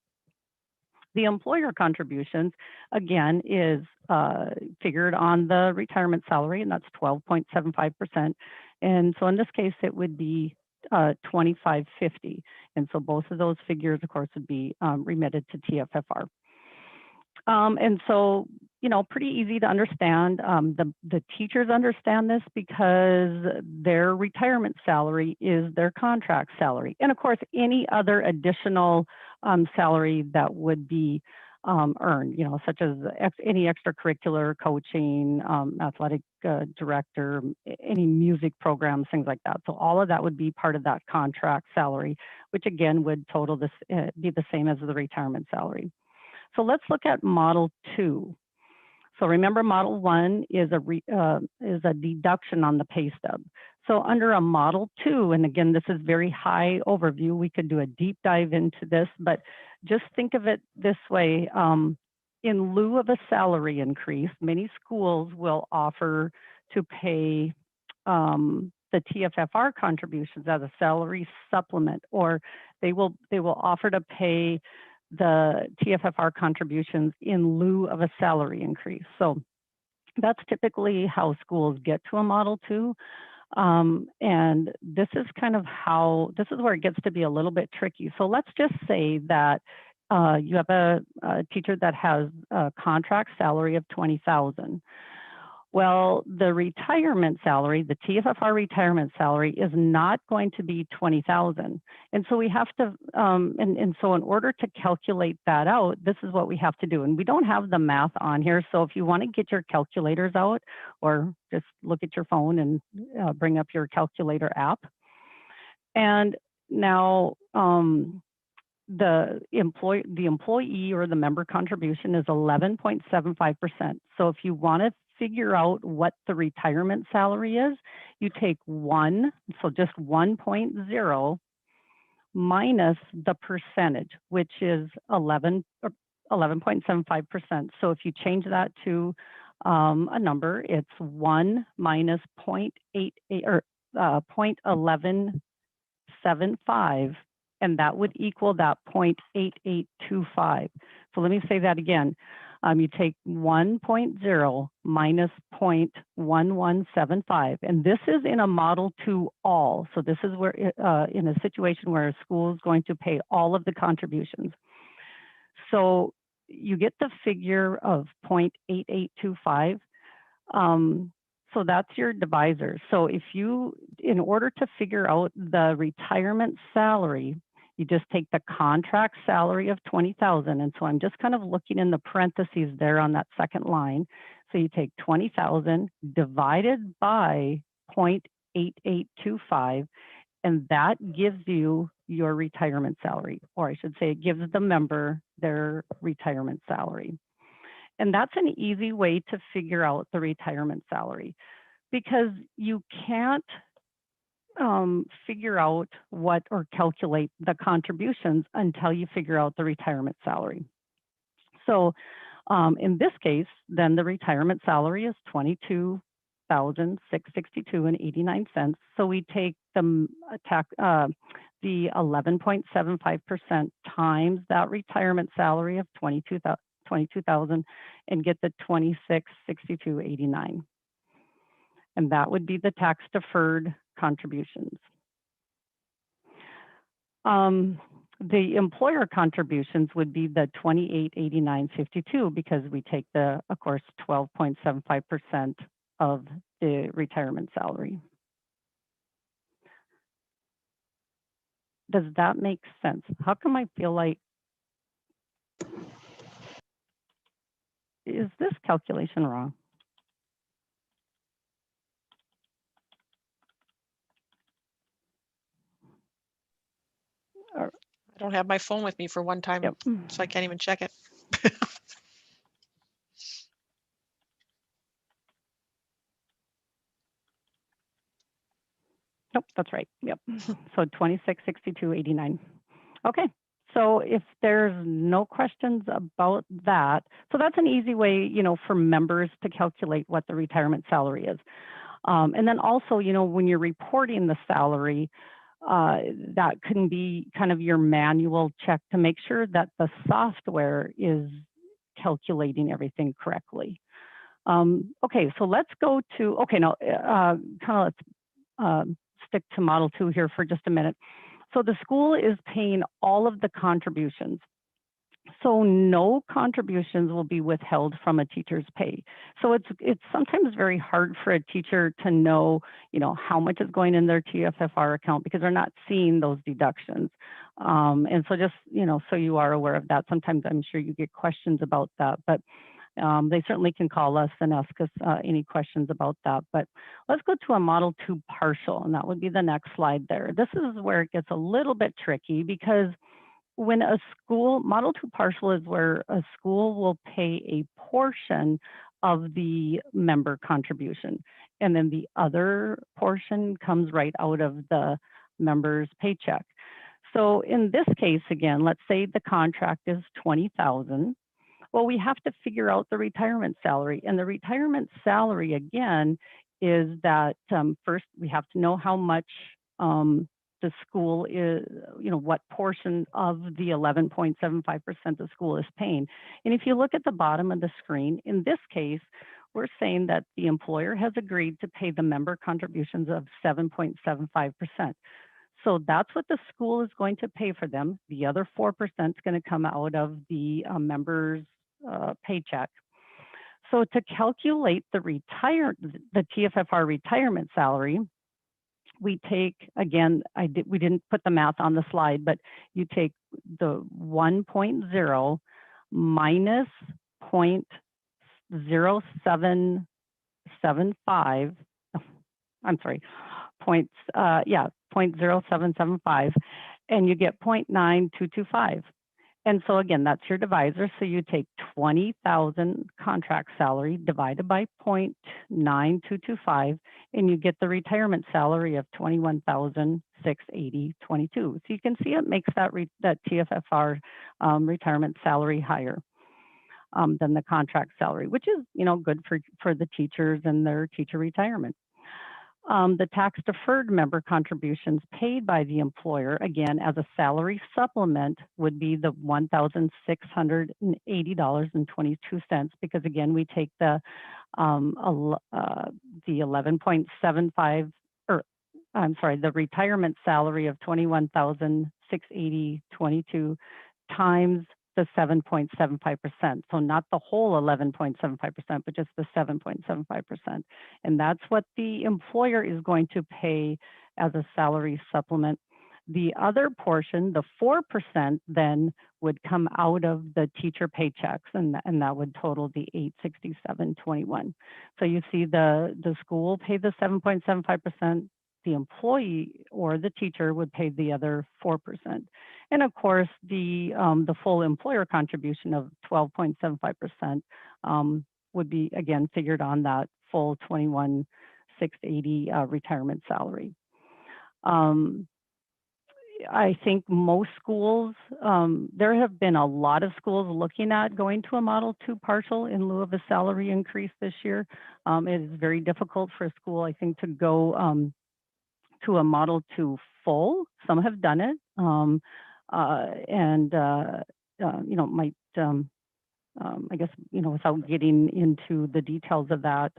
E: The employer contributions, again, is figured on the retirement salary, and that's 12.75%. And so in this case, it would be $2,550. And so both of those figures, of course, would be remitted to TFFR. And so, you know, pretty easy to understand. The teachers understand this because their retirement salary is their contract salary. And of course, any other additional salary that would be earned, you know, such as any extracurricular coaching, athletic director, any music programs, things like that. So all of that would be part of that contract salary, which again would total this be the same as the retirement salary. So let's look at Model 2. So remember, Model 1 is a deduction on the pay stub. So under a Model 2, and again, this is very high overview, we could do a deep dive into this, but just think of it this way. In lieu of a salary increase, many schools will offer to pay the TFFR contributions as a salary supplement, or they will offer to pay the TFFR contributions in lieu of a salary increase. So that's typically how schools get to a Model 2. And this is kind of this is where it gets to be a little bit tricky. So let's just say that you have a teacher that has a contract salary of $20,000. Well, the retirement salary, the TFFR retirement salary, is not going to be $20,000. And so we have to, and so in order to calculate that out, this is what we have to do. And we don't have the math on here. So if you want to get your calculators out, or just look at your phone and bring up your calculator app. And now the employee or the member contribution is 11.75%. So if you want to figure out what the retirement salary is, you take 1, so just 1.0 minus the percentage, which is 11.75%. So if you change that to a number, it's 1 minus 0.88 or 0.1175, and that would equal that 0.8825. So let me say that again. You take 1.0 minus 0.1175, and this is in a Model 2 all. So this is where, in a situation where a school is going to pay all of the contributions. So you get the figure of 0.8825. So that's your divisor. So if you, in order to figure out the retirement salary, you just take the contract salary of $20,000. And so I'm just kind of looking in the parentheses there on that second line. So you take 20,000 divided by 0.8825, and that gives you your retirement salary, or I should say it gives the member their retirement salary. And that's an easy way to figure out the retirement salary, because you can't figure out what or calculate the contributions until you figure out the retirement salary. So in this case, then the retirement salary is $22,662.89. So we take the 11.75% times that retirement salary of $22,000 and get the $26,662.89. And that would be the tax deferred contributions. The employer contributions would be the $28,8952, because we take the, of course, 12.75% of the retirement salary. Does that make sense? How come I feel like, is this calculation wrong?
D: I don't have my phone with me for one time,
E: Yep.
D: so I can't even check it.
E: Nope, that's right. Yep. So 2662.89. Okay. So if there's no questions about that, so that's an easy way, for members to calculate what the retirement salary is. And then also, when you're reporting the salary, that can be kind of your manual check to make sure that the software is calculating everything correctly. Okay, so let's go to, now kind of let's stick to Model 2 here for just a minute. So the school is paying all of the contributions. So no contributions will be withheld from a teacher's pay. So it's sometimes very hard for a teacher to know, how much is going in their TFFR account because they're not seeing those deductions. And so just, so you are aware of that. Sometimes I'm sure you get questions about that, but they certainly can call us and ask us any questions about that. But let's go to a Model 2 partial, and that would be the next slide there. This is where it gets a little bit tricky because when a school, Model 2 partial is where a school will pay a portion of the member contribution, and then the other portion comes right out of the member's paycheck. So in this case, again, let's say the contract is $20,000. Well, we have to figure out the retirement salary, and the retirement salary again is that first we have to know how much the school is, what portion of the 11.75% the school is paying. And if you look at the bottom of the screen, in this case, we're saying that the employer has agreed to pay the member contributions of 7.75%. So that's what the school is going to pay for them. The other 4% is going to come out of the member's paycheck. So to calculate the TFFR retirement salary, we take, again, we didn't put the math on the slide, but you take the 1.0 minus 0.0775, I'm sorry, 0.0775, and you get 0.9225. And so again, that's your divisor. So you take 20,000 contract salary divided by 0.9225, and you get the retirement salary of $21,680.22. So you can see it makes that TFFR retirement salary higher than the contract salary, which is good for the teachers and their teacher retirement. The tax deferred member contributions paid by the employer, again, as a salary supplement would be the $1,680.22, because again, we take the 11.75, or I'm sorry, the retirement salary of $21,680.22 times the 7.75%. So not the whole 11.75%, but just the 7.75%. And that's what the employer is going to pay as a salary supplement. The other portion, the 4%, then would come out of the teacher paychecks, and that would total the $867.21. So you see the school will pay the 7.75%, the employee or the teacher would pay the other 4%. And of course, the full employer contribution of 12.75% would be, again, figured on that full $21,680 retirement salary. I think most schools, there have been a lot of schools looking at going to a Model 2 partial in lieu of a salary increase this year. It is very difficult for a school, I think, to go to a Model 2 full. Some have done it, might, I guess, without getting into the details of that,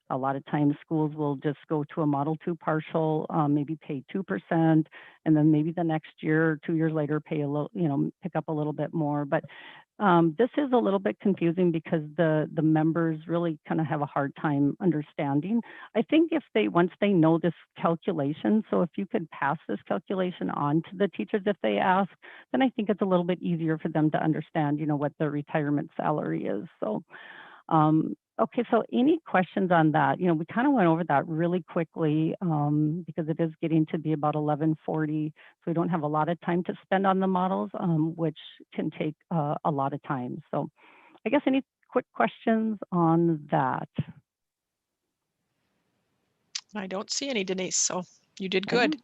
E: a lot of times schools will just go to a Model 2 partial, maybe pay 2%, and then maybe the next year or 2 years later pay a little, pick up a little bit more. But this is a little bit confusing because the members really kind of have a hard time understanding. I think once they know this calculation, so if you could pass this calculation on to the teachers if they ask, then I think it's a little bit easier for them to understand, what the retirement salary is. So. Okay, so any questions on that? We kind of went over that really quickly because it is getting to be about 11:40, so we don't have a lot of time to spend on the models, which can take a lot of time. So I guess any quick questions on that?
D: I don't see any, Denise, so you did good.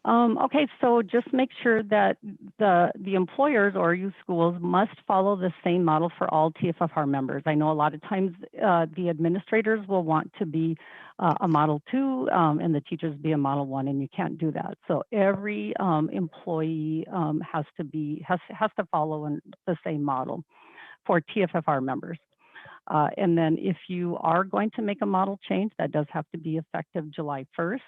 E: Okay, so just make sure that the employers or you schools must follow the same model for all TFFR members. I know a lot of times the administrators will want to be a Model 2 and the teachers be a Model 1, and you can't do that. So every employee has to follow the same model for TFFR members. And then if you are going to make a model change, that does have to be effective July 1st.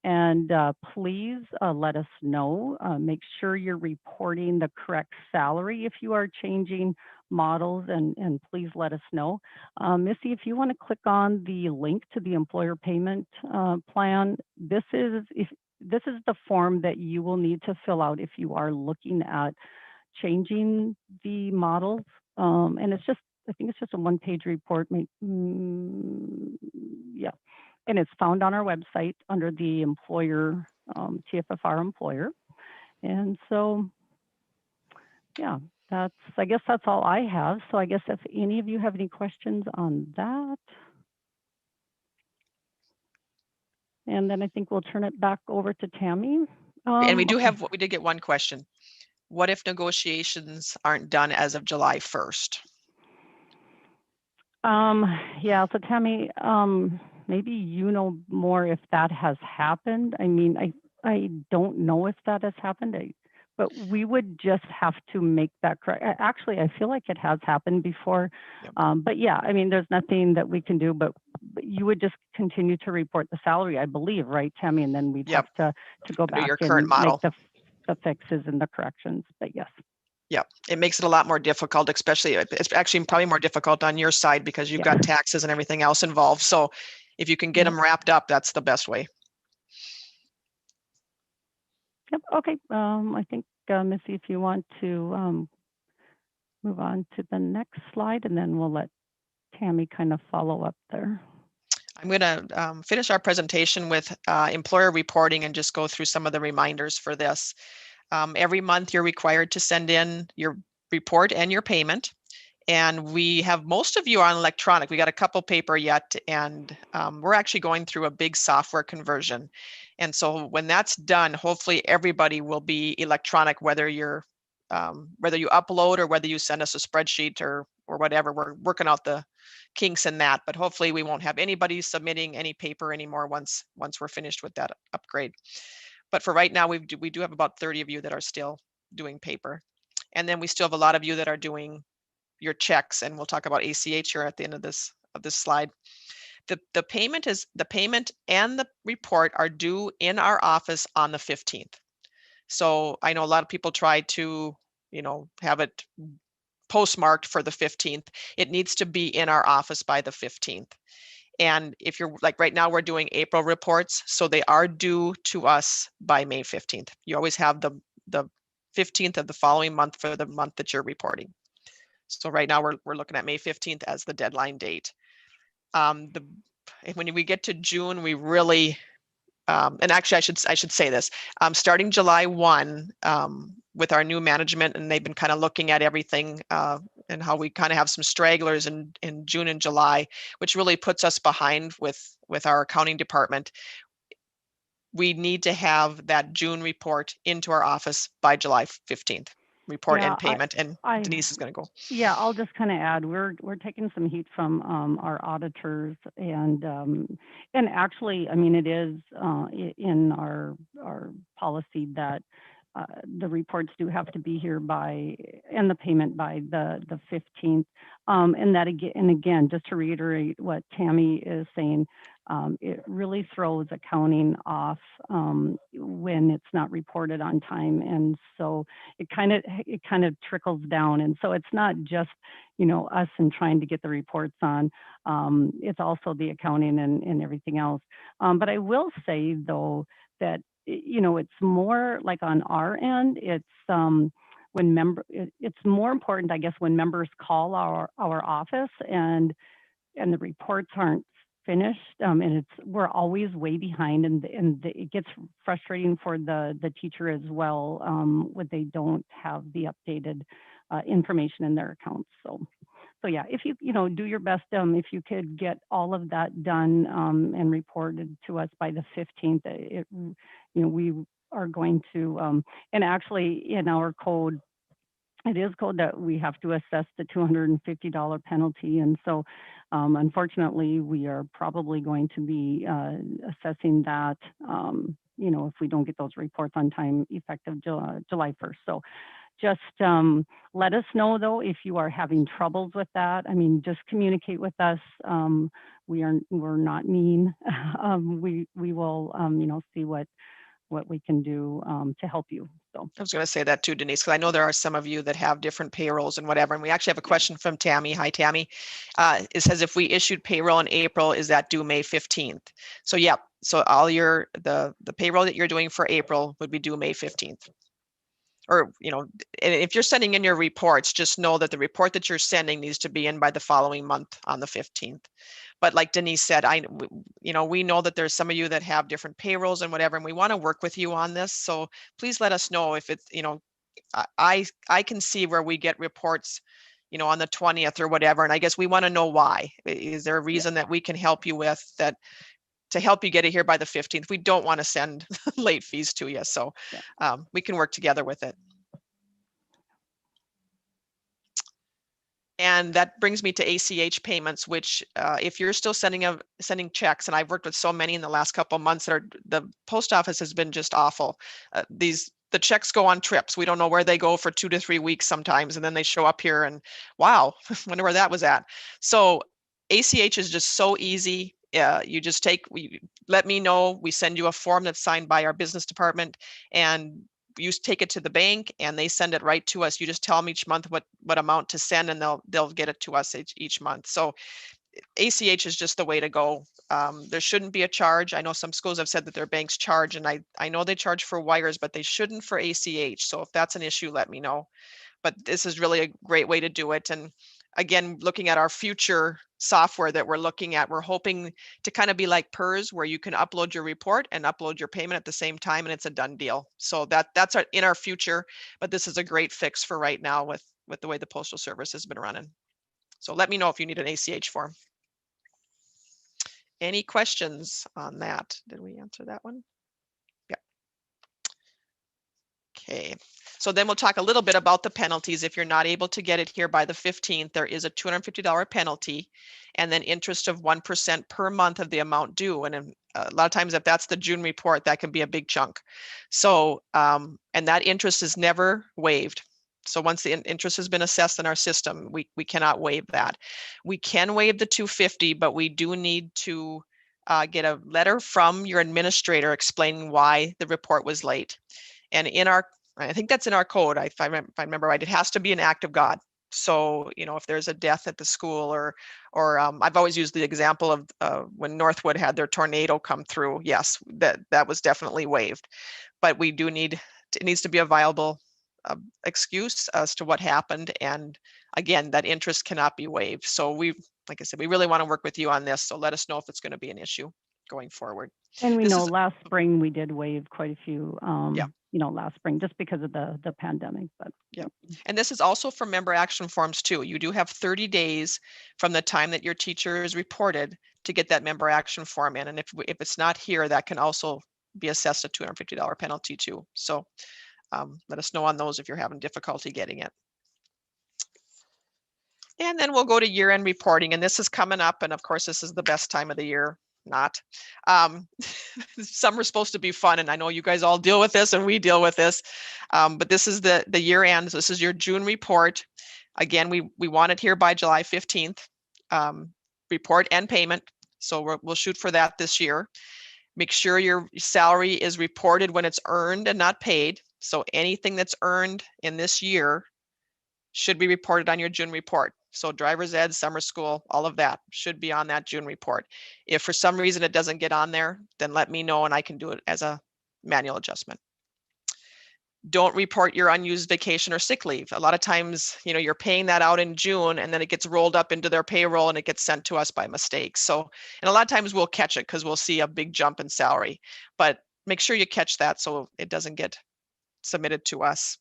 E: And please let us know. Make sure you're reporting the correct salary if you are changing models, and please let us know. Missy, if you want to click on the link to the employer payment plan, this is the form that you will need to fill out if you are looking at changing the models. And it's just, I think it's just a one-page report. Yeah. And it's found on our website under the employer, TFFR employer. And so, yeah, I guess that's all I have. So I guess if any of you have any questions on that. And then I think we'll turn it back over to Tammy.
D: And we
E: Okay.
D: did get one question. What if negotiations aren't done as of July 1st?
E: Yeah, so Tammy, maybe you know more if that has happened. I mean, I don't know if that has happened, but we would just have to make that correct. Actually, I feel like it has happened before.
D: Yep.
E: But yeah, I mean, there's nothing that we can do, but you would just continue to report the salary, I believe, right, Tammy? And then we'd
D: Yep.
E: have to go
D: Under
E: back
D: your
E: and
D: current model.
E: make the fixes and the corrections, but yes.
D: Yeah, it makes it a lot more difficult, especially it's actually probably more difficult on your side because you've got taxes and everything else involved. So if you can get them wrapped up, that's the best way.
E: Yep. Okay. I think, Missy, if you want to move on to the next slide, and then we'll let Tammy kind of follow up there.
D: I'm going to finish our presentation with employer reporting and just go through some of the reminders for this. Every month you're required to send in your report and your payment. And we have most of you on electronic. We got a couple paper yet, and we're actually going through a big software conversion. And so when that's done, hopefully everybody will be electronic, whether you upload or whether you send us a spreadsheet or whatever. We're working out the kinks in that, but hopefully we won't have anybody submitting any paper anymore once we're finished with that upgrade. But for right now, we do have about 30 of you that are still doing paper. And then we still have a lot of you that are doing your checks, and we'll talk about ACH here at the end of this slide. The payment and the report are due in our office on the 15th. So I know a lot of people try to, have it postmarked for the 15th. It needs to be in our office by the 15th. And if you're like right now, we're doing April reports, so they are due to us by May 15th. You always have the 15th of the following month for the month that you're reporting. So right now we're looking at May 15th as the deadline date. When we get to June, we really, and actually I should say this, starting July 1 with our new management, and they've been kind of looking at everything and how we kind of have some stragglers in June and July, which really puts us behind with our accounting department. We need to have that June report into our office by July 15th. Report and payment, and Denise is going to go.
E: Yeah, I'll just kind of add, we're taking some heat from our auditors, and actually, I mean, it is in our policy that the reports do have to be here and the payment by the 15th. And that again, just to reiterate what Tammy is saying, it really throws accounting off when it's not reported on time, and so it kind of trickles down. And so it's not just us and trying to get the reports on. It's also the accounting and everything else. But I will say though that it's more like on our end. It's it's more important, I guess, when members call our office and the reports aren't finished, and we're always way behind, and it gets frustrating for the teacher as well when they don't have the updated information in their accounts. So yeah, if you do your best, if you could get all of that done and reported to us by the 15th, we are going to, and actually in our code, it is code that we have to assess the $250 penalty. And so unfortunately, we are probably going to be assessing that, you know, if we don't get those reports on time effective July 1st. So just let us know though if you are having troubles with that. I mean, just communicate with us. We're not mean. We will you know, see what we can do to help you. So
D: I was going to say that too, Denise, because I know there are some of you that have different payrolls and whatever. And we actually have a question from Tammy. Hi, Tammy. It says, if we issued payroll in April, is that due May 15th? So yeah, so all the payroll that you're doing for April would be due May 15th. Or, you know, and if you're sending in your reports, just know that the report that you're sending needs to be in by the following month on the 15th. But like Denise said, you know, we know that there's some of you that have different payrolls and whatever, and we want to work with you on this. So please let us know if it's, you know, I can see where we get reports, you know, on the 20th or whatever. And I guess we want to know why. Is there a reason that we can help you with that to help you get it here by the 15th? We don't want to send late fees to you. So we can work together with it. And that brings me to ACH payments, which if you're still sending checks, and I've worked with so many in the last couple of months, that the post office has been just awful. The checks go on trips. We don't know where they go for 2 to 3 weeks sometimes, and then they show up here and wow, wonder where that was at. So ACH is just so easy. You just let me know. We send you a form that's signed by our business department, and you take it to the bank and they send it right to us. You just tell them each month what amount to send, and they'll get it to us each month. So ACH is just the way to go. There shouldn't be a charge. I know some schools have said that their banks charge, and I know they charge for wires, but they shouldn't for ACH. So if that's an issue, let me know. But this is really a great way to do it. And again, looking at our future software that we're looking at, we're hoping to kind of be like PERS, where you can upload your report and upload your payment at the same time, and it's a done deal. So that's in our future, but this is a great fix for right now with the way the Postal Service has been running. So let me know if you need an ACH form. Any questions on that? Did we answer that one? Yeah. Okay. So then we'll talk a little bit about the penalties. If you're not able to get it here by the 15th, there is a $250 penalty, and then interest of 1% per month of the amount due. And a lot of times, if that's the June report, that can be a big chunk. So, and that interest is never waived. So once the interest has been assessed in our system, we cannot waive that. We can waive the $250, but we do need to get a letter from your administrator explaining why the report was late. And I think that's in our code. If I remember right, it has to be an act of God. So, you know, if there's a death at the school, or I've always used the example of when Northwood had their tornado come through. Yes, that was definitely waived, but it needs to be a viable excuse as to what happened. And again, that interest cannot be waived. So like I said, we really want to work with you on this. So let us know if it's going to be an issue going forward.
E: And we know last spring we did waive quite a few,
D: yeah,
E: you know, last spring just because of the pandemic. But
D: yeah, and this is also for member action forms too. You do have 30 days from the time that your teacher is reported to get that member action form in. And if it's not here, that can also be assessed a $250 penalty too. So let us know on those if you're having difficulty getting it. And then we'll go to year-end reporting, and this is coming up. And of course, this is the best time of the year. Not. Some are supposed to be fun, and I know you guys all deal with this and we deal with this, but this is the year end. So this is your June report. Again, we want it here by July 15th, report and payment. So we'll shoot for that this year. Make sure your salary is reported when it's earned and not paid. So anything that's earned in this year should be reported on your June report. So driver's ed, summer school, all of that should be on that June report. If for some reason it doesn't get on there, then let me know and I can do it as a manual adjustment. Don't report your unused vacation or sick leave. A lot of times, you know, you're paying that out in June and then it gets rolled up into their payroll and it gets sent to us by mistake. So, and a lot of times we'll catch it because we'll see a big jump in salary, but make sure you catch that so it doesn't get submitted to us.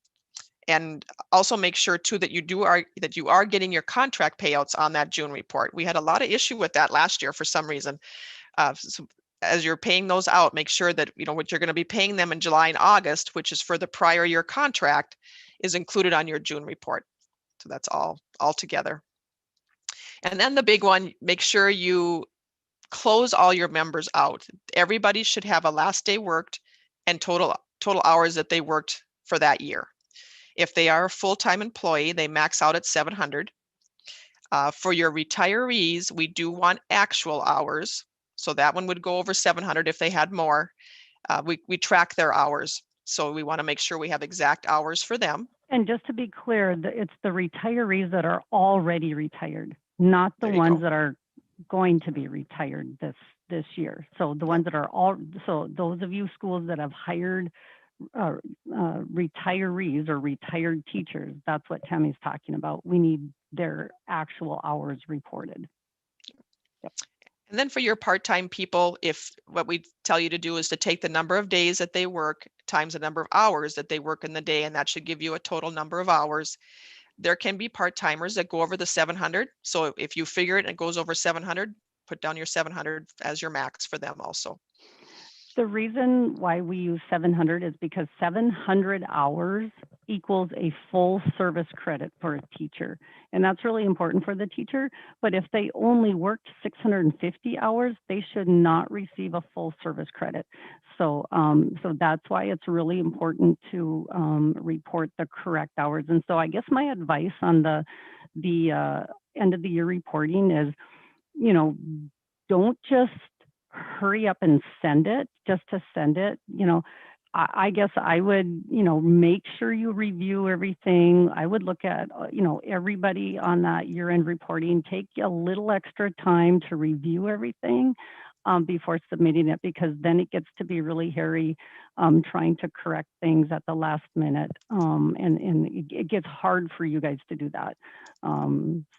D: And also make sure too that you are getting your contract payouts on that June report. We had a lot of issue with that last year for some reason. So as you're paying those out, make sure that, you know, what you're going to be paying them in July and August, which is for the prior year contract, is included on your June report. So that's all together. And then the big one, make sure you close all your members out. Everybody should have a last day worked and total hours that they worked for that year. If they are a full-time employee, they max out at 700. For your retirees, we do want actual hours. So that one would go over 700 if they had more. We track their hours. So we want to make sure we have exact hours for them.
E: And just to be clear, it's the retirees that are already retired, not the
D: There you
E: ones
D: go.
E: that are going to be retired this year. So the ones that are so those of you schools that have hired retirees or retired teachers, that's what Tammy's talking about. We need their actual hours reported. Yep.
D: And then for your part-time people, if what we tell you to do is to take the number of days that they work times the number of hours that they work in the day, and that should give you a total number of hours. There can be part-timers that go over the 700. So if you figure it and it goes over 700, put down your 700 as your max for them also.
E: The reason why we use 700 is because 700 hours equals a full service credit for a teacher. And that's really important for the teacher. But if they only worked 650 hours, they should not receive a full service credit. So, so that's why it's really important to report the correct hours. And so I guess my advice on the end of the year reporting is, you know, don't just hurry up and send it just to send it. You know, I guess I would, you know, make sure you review everything. I would look at, you know, everybody on that year-end reporting, take a little extra time to review everything before submitting it, because then it gets to be really hairy trying to correct things at the last minute. And it gets hard for you guys to do that.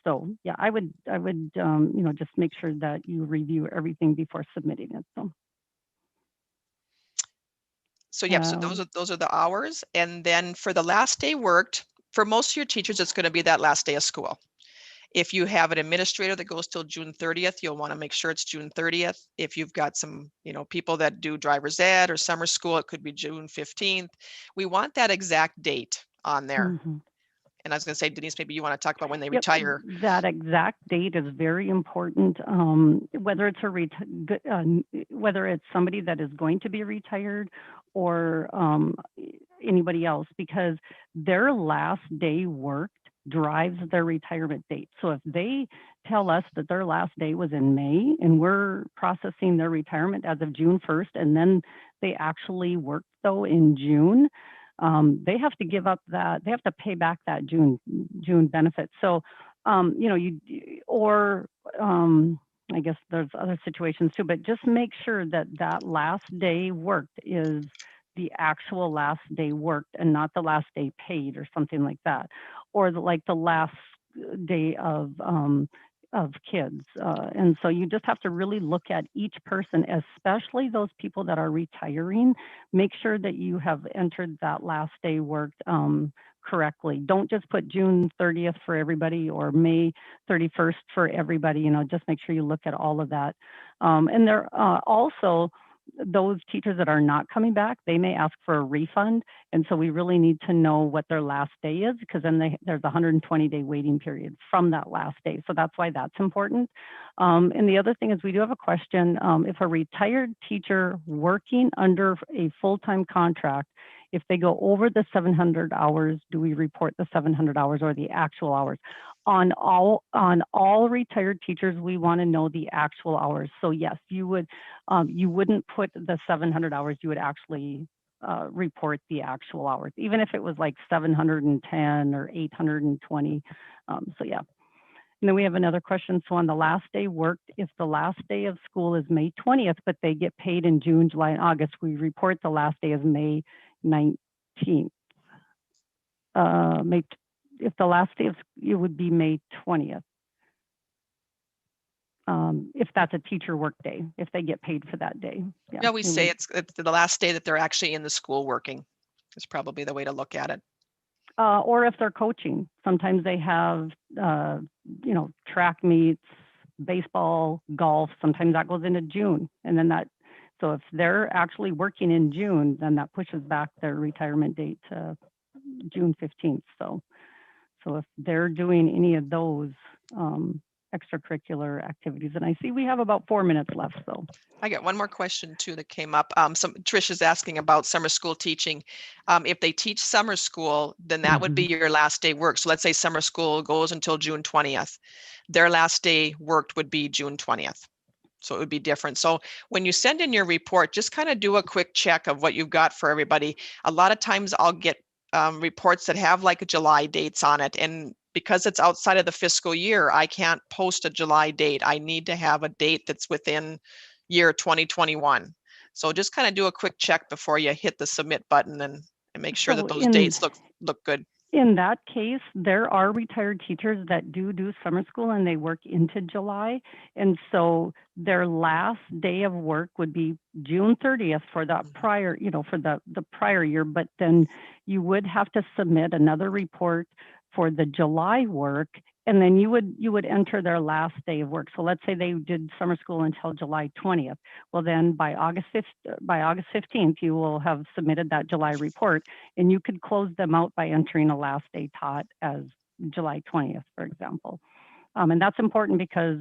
E: So yeah, I would you know, just make sure that you review everything before submitting it.
D: So yep, so those are the hours. And then for the last day worked, for most of your teachers, it's going to be that last day of school. If you have an administrator that goes till June 30th, you'll want to make sure it's June 30th. If you've got some, you know, people that do driver's ed or summer school, it could be June 15th. We want that exact date on there.
E: Mm-hmm.
D: And I was going to say, Denise, maybe you want to talk about when they retire.
E: That exact date is very important. Whether it's whether it's somebody that is going to be retired or anybody else, because their last day worked drives their retirement date. So if they tell us that their last day was in May and we're processing their retirement as of June 1st, and then they actually worked though in June, they have to give up that, they have to pay back that June benefit. So, you know, I guess there's other situations too, but just make sure that that last day worked is the actual last day worked and not the last day paid or something like that, or like the last day of kids. And so you just have to really look at each person, especially those people that are retiring. Make sure that you have entered that last day worked correctly. Don't just put June 30th for everybody or May 31st for everybody. You know, just make sure you look at all of that. And there also, those teachers that are not coming back, they may ask for a refund. And so we really need to know what their last day is, because then there's a 120-day waiting period from that last day. So that's why that's important. And the other thing is we do have a question. If a retired teacher working under a full-time contract, if they go over the 700 hours, do we report the 700 hours or the actual hours? On all retired teachers, we want to know the actual hours. So yes, you wouldn't put the 700 hours, you would actually report the actual hours, even if it was like 710 or 820. So yeah. And then we have another question. So on the last day worked, if the last day of school is May 20th, but they get paid in June, July, and August, we report the last day as May 19th. If the last day of it would be May 20th. If that's a teacher work day, if they get paid for that day.
D: Yeah, we say it's the last day that they're actually in the school working. Is probably the way to look at it.
E: Or if they're coaching, sometimes they have, you know, track meets, baseball, golf. Sometimes that goes into June, and then that So if they're actually working in June, then that pushes back their retirement date to June 15th. So if they're doing any of those extracurricular activities, and I see we have about 4 minutes left, so.
D: I got one more question too that came up. Trish is asking about summer school teaching. If they teach summer school, then that would be your last day work. So let's say summer school goes until June 20th. Their last day worked would be June 20th. So it would be different. So when you send in your report, just kind of do a quick check of what you've got for everybody. A lot of times I'll get reports that have like July dates on it. And because it's outside of the fiscal year, I can't post a July date. I need to have a date that's within year 2021. So just kind of do a quick check before you hit the submit button and make sure that those dates look good.
E: In that case, there are retired teachers that do summer school and they work into July. And so their last day of work would be June 30th for that prior, for the prior year. But then you would have to submit another report for the July work, and then you would enter their last day of work. So let's say they did summer school until July 20th. Well, then by August 15th, you will have submitted that July report, and you could close them out by entering a last day taught as July 20th, for example. And that's important because,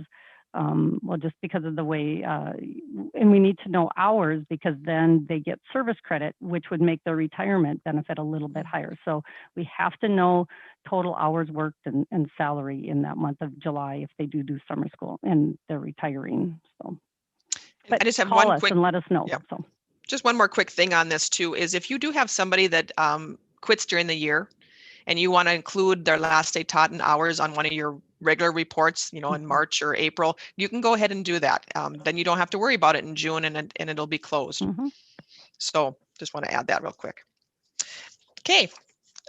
E: just because of the way, and we need to know hours, because then they get service credit, which would make their retirement benefit a little bit higher. So we have to know total hours worked and salary in that month of July if they do summer school and they're retiring. So, but
D: I just have
E: call
D: one
E: us
D: quick,
E: and let us know.
D: yeah.
E: So
D: just one more quick thing on this too, is if you do have somebody that quits during the year and you want to include their last day taught in hours on one of your regular reports, in March or April, you can go ahead and do that. Then you don't have to worry about it in June, and it'll be closed. So just want to add that real quick. Okay.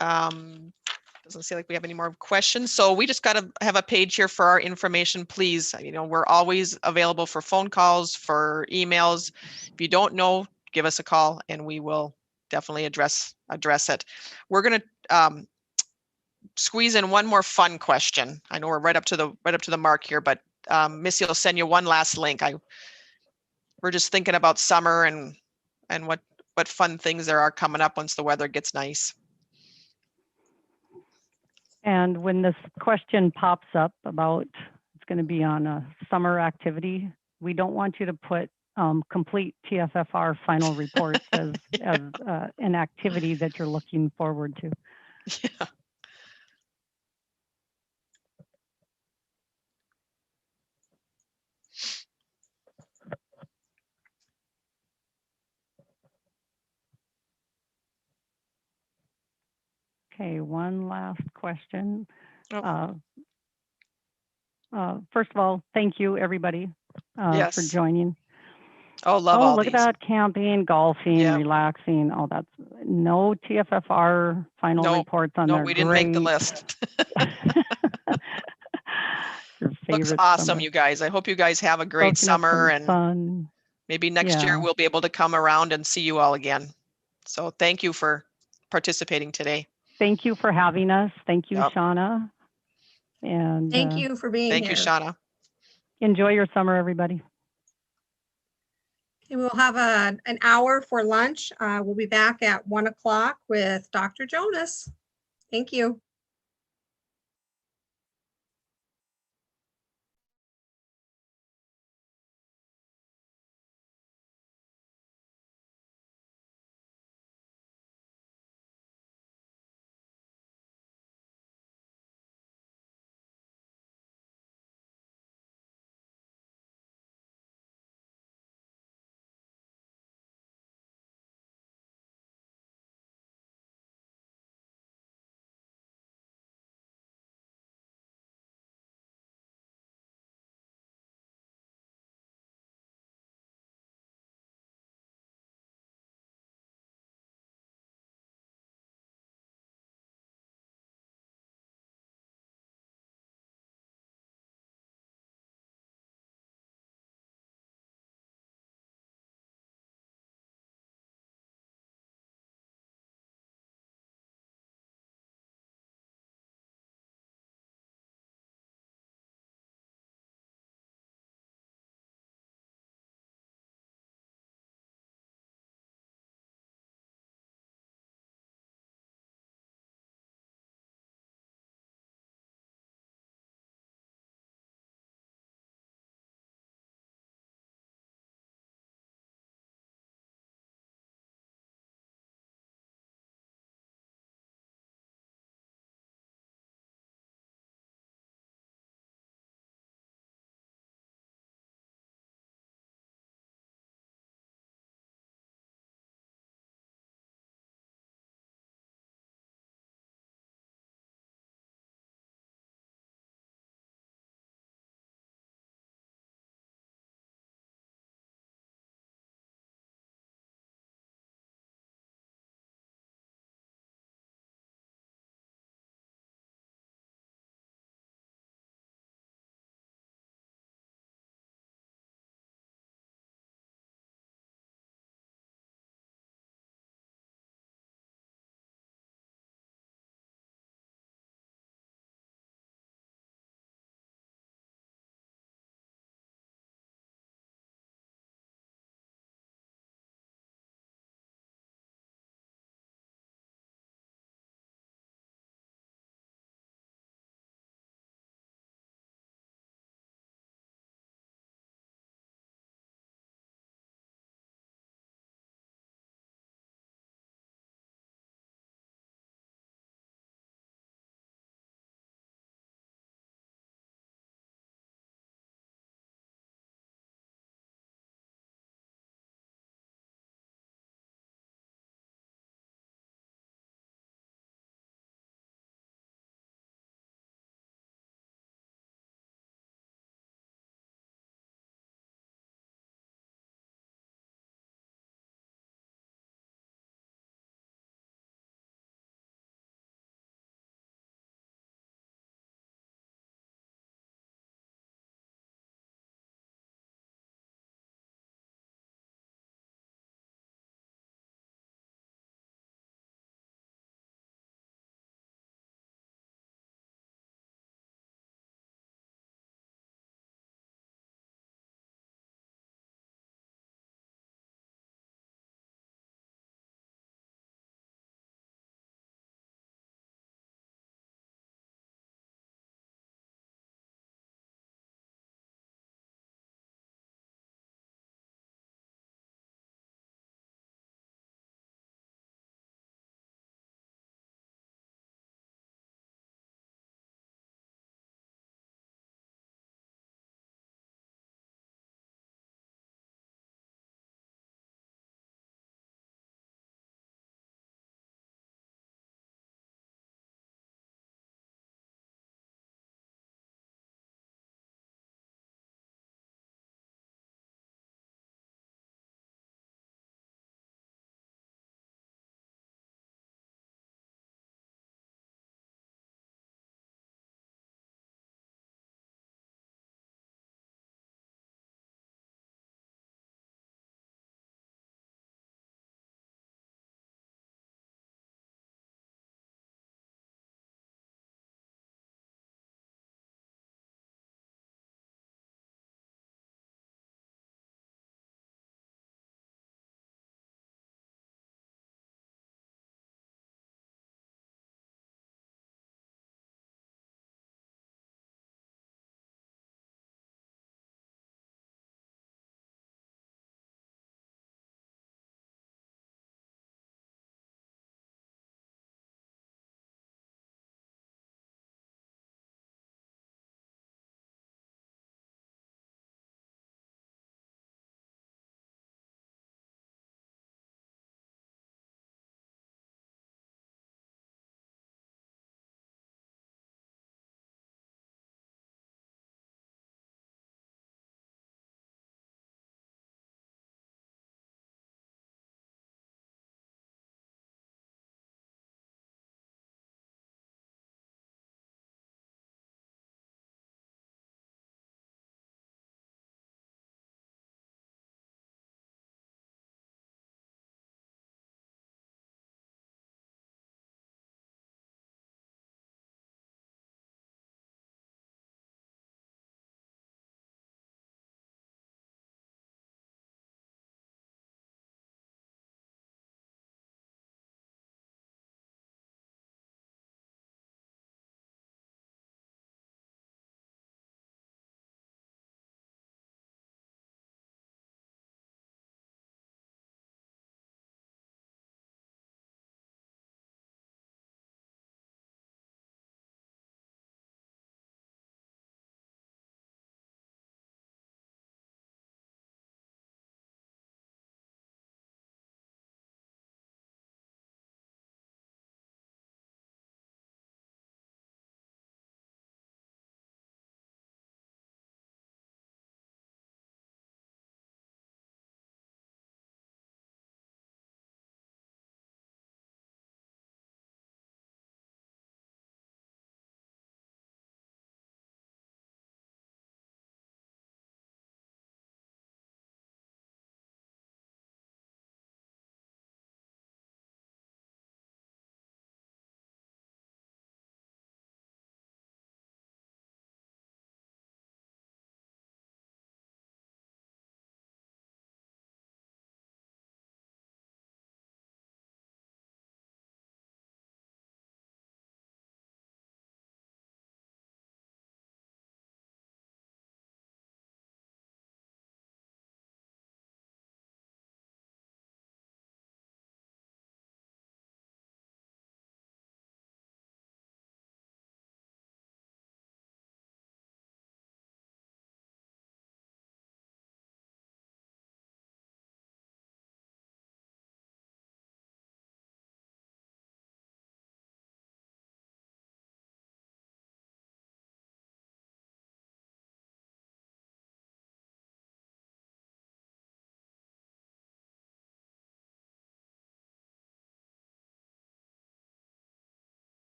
D: Doesn't seem like we have any more questions. So we just got to have a page here for our information, please. We're always available for phone calls, for emails. If you don't know, give us a call and we will definitely address it. We're going to squeeze in one more fun question. I know we're right up to the mark here, but Missy will send you one last link. We're just thinking about summer and what fun things there are coming up once the weather gets nice.
E: And when this question pops up about it's going to be on a summer activity, we don't want you to put complete TFFR final reports as an activity that you're looking forward to.
D: Yeah.
E: Okay, one last question.
D: Oh.
E: First of all, thank you everybody
D: Yes.
E: for joining.
D: Oh, love all
E: look
D: these.
E: at that, camping, golfing,
D: Yeah.
E: relaxing, all that's no TFFR final reports on there.
D: No, we didn't make the list.
E: Your
D: Looks
E: favorite
D: awesome,
E: summer.
D: you guys. I hope you guys have a great
E: Soaking up some
D: summer, and
E: sun.
D: maybe next year we'll be able to come around and see you all again. So thank you for participating today.
E: Thank you for having us. Thank you,
D: Yep.
E: Shauna. And
A: Thank you for being here.
D: Thank you, Shauna.
E: Enjoy your summer, everybody.
A: And we'll have an hour for lunch. We'll be back at 1 o'clock with Dr. Jonas. Thank you.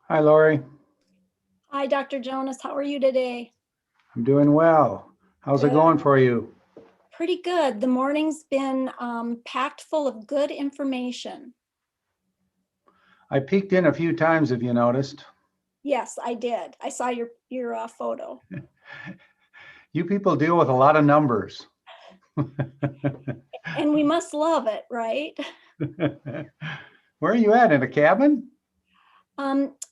F: Hi, Lori.
G: Hi, Dr. Jonas. How are you today?
F: I'm doing well. How's it
G: Good.
F: going for you?
G: Pretty good. The morning's been packed full of good information.
F: I peeked in a few times, if you noticed.
G: Yes, I did. I saw your photo.
F: You people deal with a lot of numbers.
G: And we must love it, right?
F: Where are you at? In a cabin?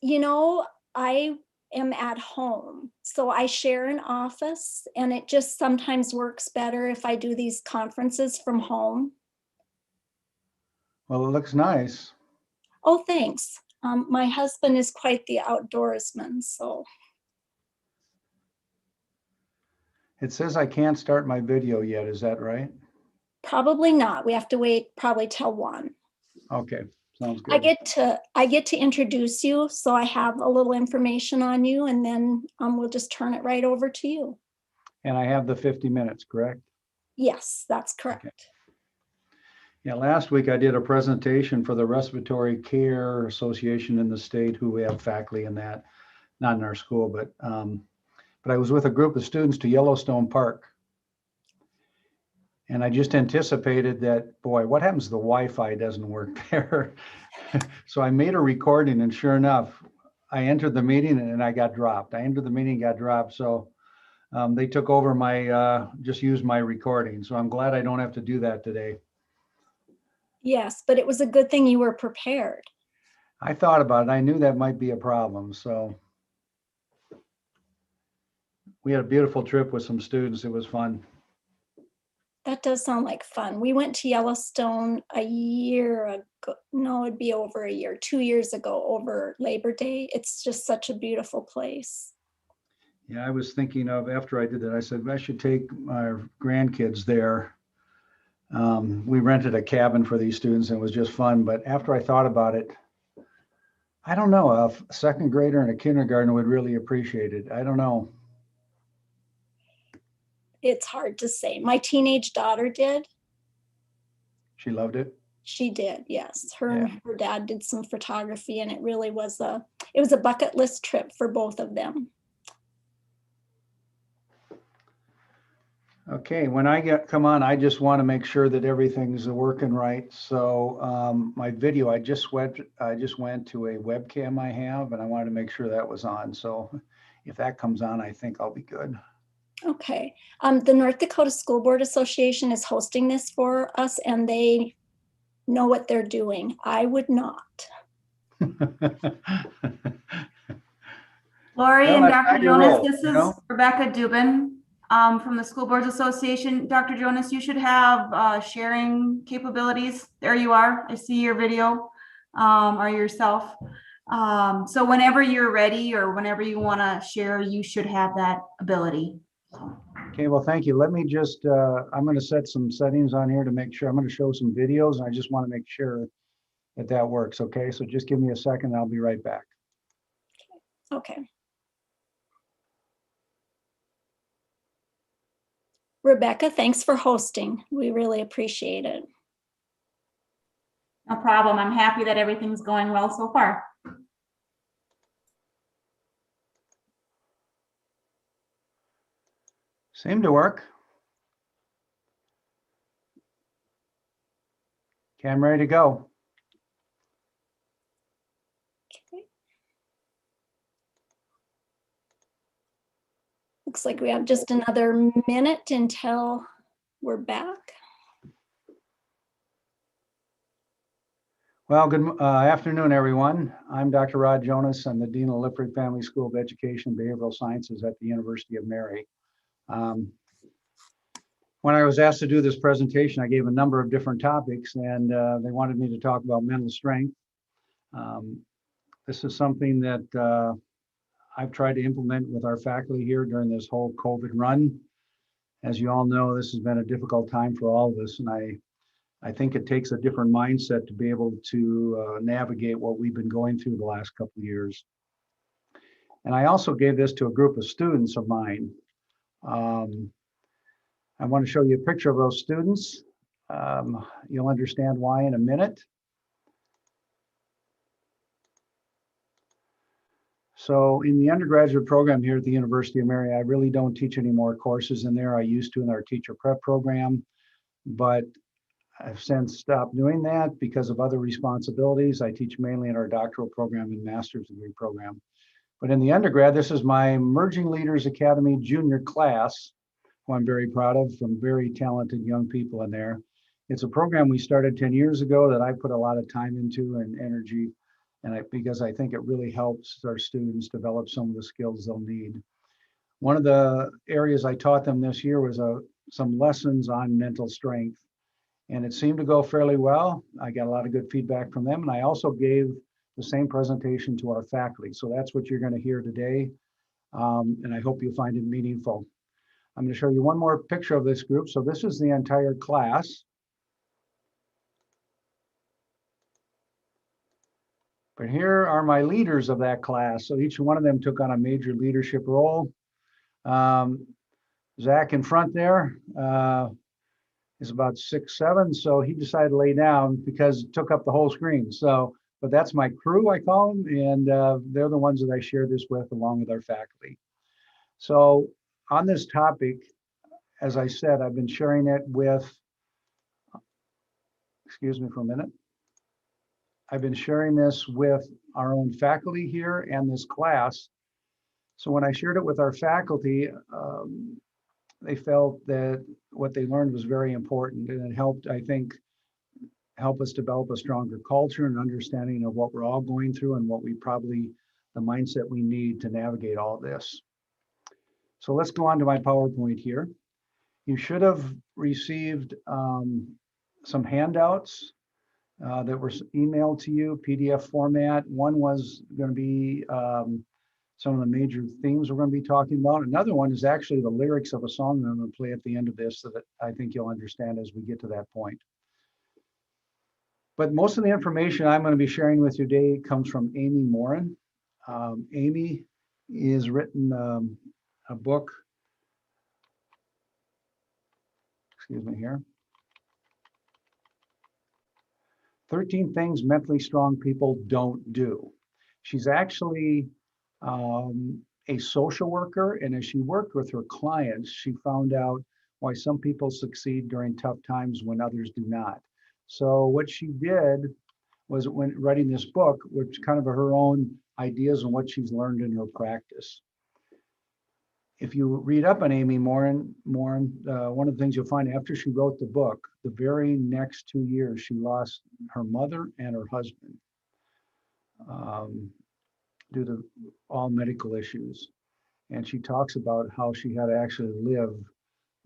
G: You know, I am at home, so I share an office, and it just sometimes works better if I do these conferences from home.
F: Well, it looks nice.
G: Oh, thanks. My husband is quite the outdoorsman, so.
F: It says I can't start my video yet. Is that right?
G: Probably not. We have to wait probably till 1.
F: Okay, sounds
G: I
F: good.
G: get to introduce you, so I have a little information on you, and then we'll just turn it right over to you.
F: And I have the 50 minutes, correct?
G: Yes, that's correct.
F: Yeah, last week I did a presentation for the Respiratory Care Association in the state, who we have faculty in that, not in our school, but I was with a group of students to Yellowstone Park. And I just anticipated that, boy, what happens if the Wi-Fi doesn't work there? So I made a recording, and sure enough, I entered the meeting and I got dropped. I entered the meeting, got dropped. So they took over my, just used my recording. So I'm glad I don't have to do that today.
G: Yes, but it was a good thing you were prepared.
F: I thought about it. I knew that might be a problem. So we had a beautiful trip with some students. It was fun.
G: That does sound like fun. We went to Yellowstone a year ago. No, it'd be over a year, 2 years ago, over Labor Day. It's just such a beautiful place.
F: Yeah, I was thinking of, after I did that, I said, I should take my grandkids there. We rented a cabin for these students and it was just fun. But after I thought about it, I don't know, a second grader and a kindergarten would really appreciate it. I don't know.
G: It's hard to say. My teenage daughter did.
F: She loved it.
G: She did, yes. Her and her dad did some photography, and it really was a bucket list trip for both of them.
F: Okay, when I come on, I just want to make sure that everything's working right. So my video, I just went to a webcam I have, and I wanted to make sure that was on. So if that comes on, I think I'll be good.
G: Okay. The North Dakota School Board Association is hosting this for us, and they know what they're doing. I would not.
H: Lori
F: Well,
H: and
F: that's how
H: Dr.
F: you
H: Jonas,
F: roll,
H: this
F: you
H: is
F: know?
H: Rebecca Dubin from the School Boards Association. Dr. Jonas, you should have sharing capabilities. There you are. I see your video or yourself. So whenever you're ready or whenever you want to share, you should have that ability.
F: Okay, well, thank you. Let me just, I'm going to set some settings on here to make sure. I'm going to show some videos, and I just want to make sure that that works. Okay, so just give me a second. I'll be right back.
G: Okay. Rebecca, thanks for hosting. We really appreciate it.
H: No problem. I'm happy that everything's going well so far.
F: Seemed to work. Okay, I'm ready to go.
G: Okay. Looks like we have just another minute until we're back.
F: Well, good afternoon, everyone. I'm Dr. Rod Jonas. I'm the Dean of Lippert Family School of Education and Behavioral Sciences at the University of Mary. When I was asked to do this presentation, I gave a number of different topics, and they wanted me to talk about mental strength. This is something that I've tried to implement with our faculty here during this whole COVID run. As you all know, this has been a difficult time for all of us, and I think it takes a different mindset to be able to navigate what we've been going through the last couple of years. And I also gave this to a group of students of mine. I want to show you a picture of those students. You'll understand why in a minute. So in the undergraduate program here at the University of Mary, I really don't teach any more courses in there. I used to in our teacher prep program, but I've since stopped doing that because of other responsibilities. I teach mainly in our doctoral program and master's degree program. But in the undergrad, this is my Emerging Leaders Academy junior class, who I'm very proud of, some very talented young people in there. It's a program we started 10 years ago that I put a lot of time into and energy, and because I think it really helps our students develop some of the skills they'll need. One of the areas I taught them this year was some lessons on mental strength, and it seemed to go fairly well. I got a lot of good feedback from them, and I also gave the same presentation to our faculty. So that's what you're going to hear today, and I hope you find it meaningful. I'm going to show you one more picture of this group. So this is the entire class. But here are my leaders of that class. So each one of them took on a major leadership role. Zach in front there is about 6'7", so he decided to lay down because it took up the whole screen. So, but that's my crew, I call them, and they're the ones that I share this with along with our faculty. So on this topic, as I said, I've been sharing it with, excuse me for a minute. I've been sharing this with our own faculty here and this class. So when I shared it with our faculty, they felt that what they learned was very important, and it helped, I think, help us develop a stronger culture and understanding of what we're all going through and what we probably, the mindset we need to navigate all this. So let's go on to my PowerPoint here. You should have received some handouts that were emailed to you, PDF format. One was going to be some of the major themes we're going to be talking about. Another one is actually the lyrics of a song that I'm going to play at the end of this, so that I think you'll understand as we get to that point. But most of the information I'm going to be sharing with you today comes from Amy Morin. Amy has written a book, excuse me here, 13 Things Mentally Strong People Don't Do. She's actually a social worker, and as she worked with her clients, she found out why some people succeed during tough times when others do not. So what she did was, when writing this book, which kind of her own ideas on what she's learned in her practice. If you read up on Amy Morin, one of the things you'll find after she wrote the book, the very next 2 years, she lost her mother and her husband due to all medical issues. And she talks about how she had to actually live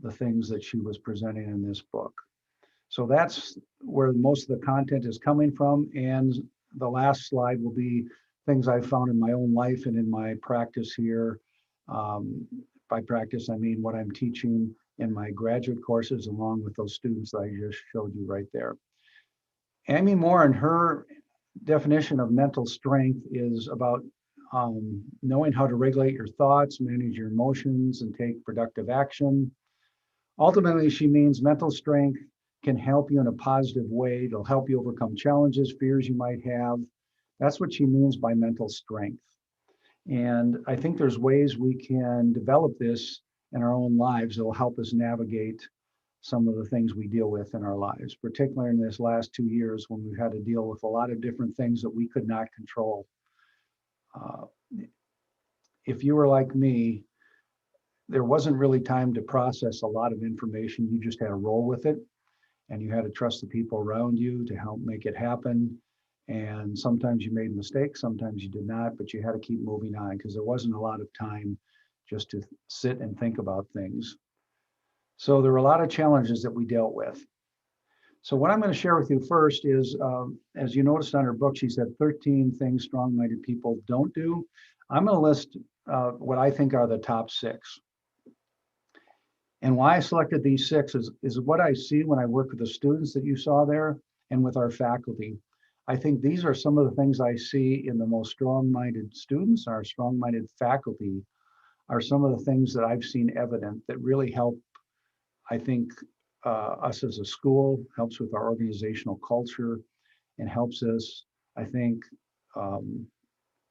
F: the things that she was presenting in this book. So that's where most of the content is coming from. And the last slide will be things I've found in my own life and in my practice here. By practice, I mean what I'm teaching in my graduate courses, along with those students that I just showed you right there. Amy Morin, her definition of mental strength is about knowing how to regulate your thoughts, manage your emotions, and take productive action. Ultimately, she means mental strength can help you in a positive way. It'll help you overcome challenges, fears you might have. That's what she means by mental strength. And I think there's ways we can develop this in our own lives that will help us navigate some of the things we deal with in our lives, particularly in this last 2 years when we've had to deal with a lot of different things that we could not control. If you were like me, there wasn't really time to process a lot of information. You just had to roll with it, and you had to trust the people around you to help make it happen. And sometimes you made mistakes, sometimes you did not, but you had to keep moving on because there wasn't a lot of time just to sit and think about things. So there were a lot of challenges that we dealt with. So what I'm going to share with you first is, as you noticed on her book, she said 13 things strong-minded people don't do. I'm going to list what I think are the top 6. And why I selected these 6 is what I see when I work with the students that you saw there and with our faculty. I think these are some of the things I see in the most strong-minded students, our strong-minded faculty, are some of the things that I've seen evident that really help, I think, us as a school, helps with our organizational culture, and helps us, I think,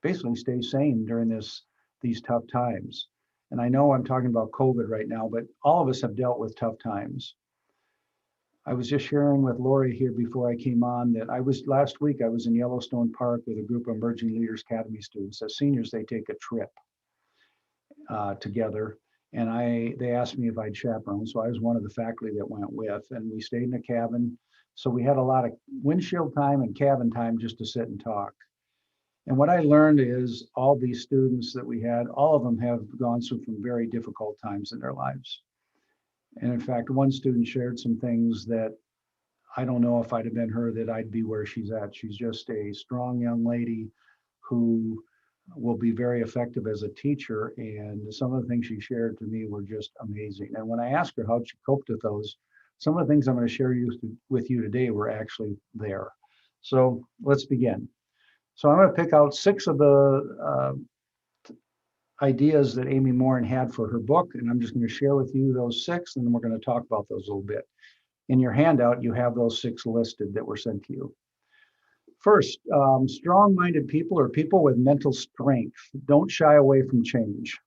F: basically stay sane during these tough times. And I know I'm talking about COVID right now, but all of us have dealt with tough times. I was just sharing with Lori here before I came on that last week, I was in Yellowstone Park with a group of Emerging Leaders Academy students. As seniors, they take a trip together. And they asked me if I'd chaperone. So I was one of the faculty that went with, and we stayed in a cabin. So we had a lot of windshield time and cabin time just to sit and talk. And what I learned is all these students that we had, all of them have gone through some very difficult times in their lives. And in fact, one student shared some things that I don't know if I'd have been her that I'd be where she's at. She's just a strong young lady who will be very effective as a teacher. And some of the things she shared to me were just amazing. And when I asked her how she coped with those, some of the things I'm going to share with you today were actually there. So let's begin. So I'm going to pick out 6 of the ideas that Amy Morin had for her book, and I'm just going to share with you those 6, and then we're going to talk about those a little bit. In your handout, you have those 6 listed that were sent to you. First, strong-minded people or people with mental strength don't shy away from change.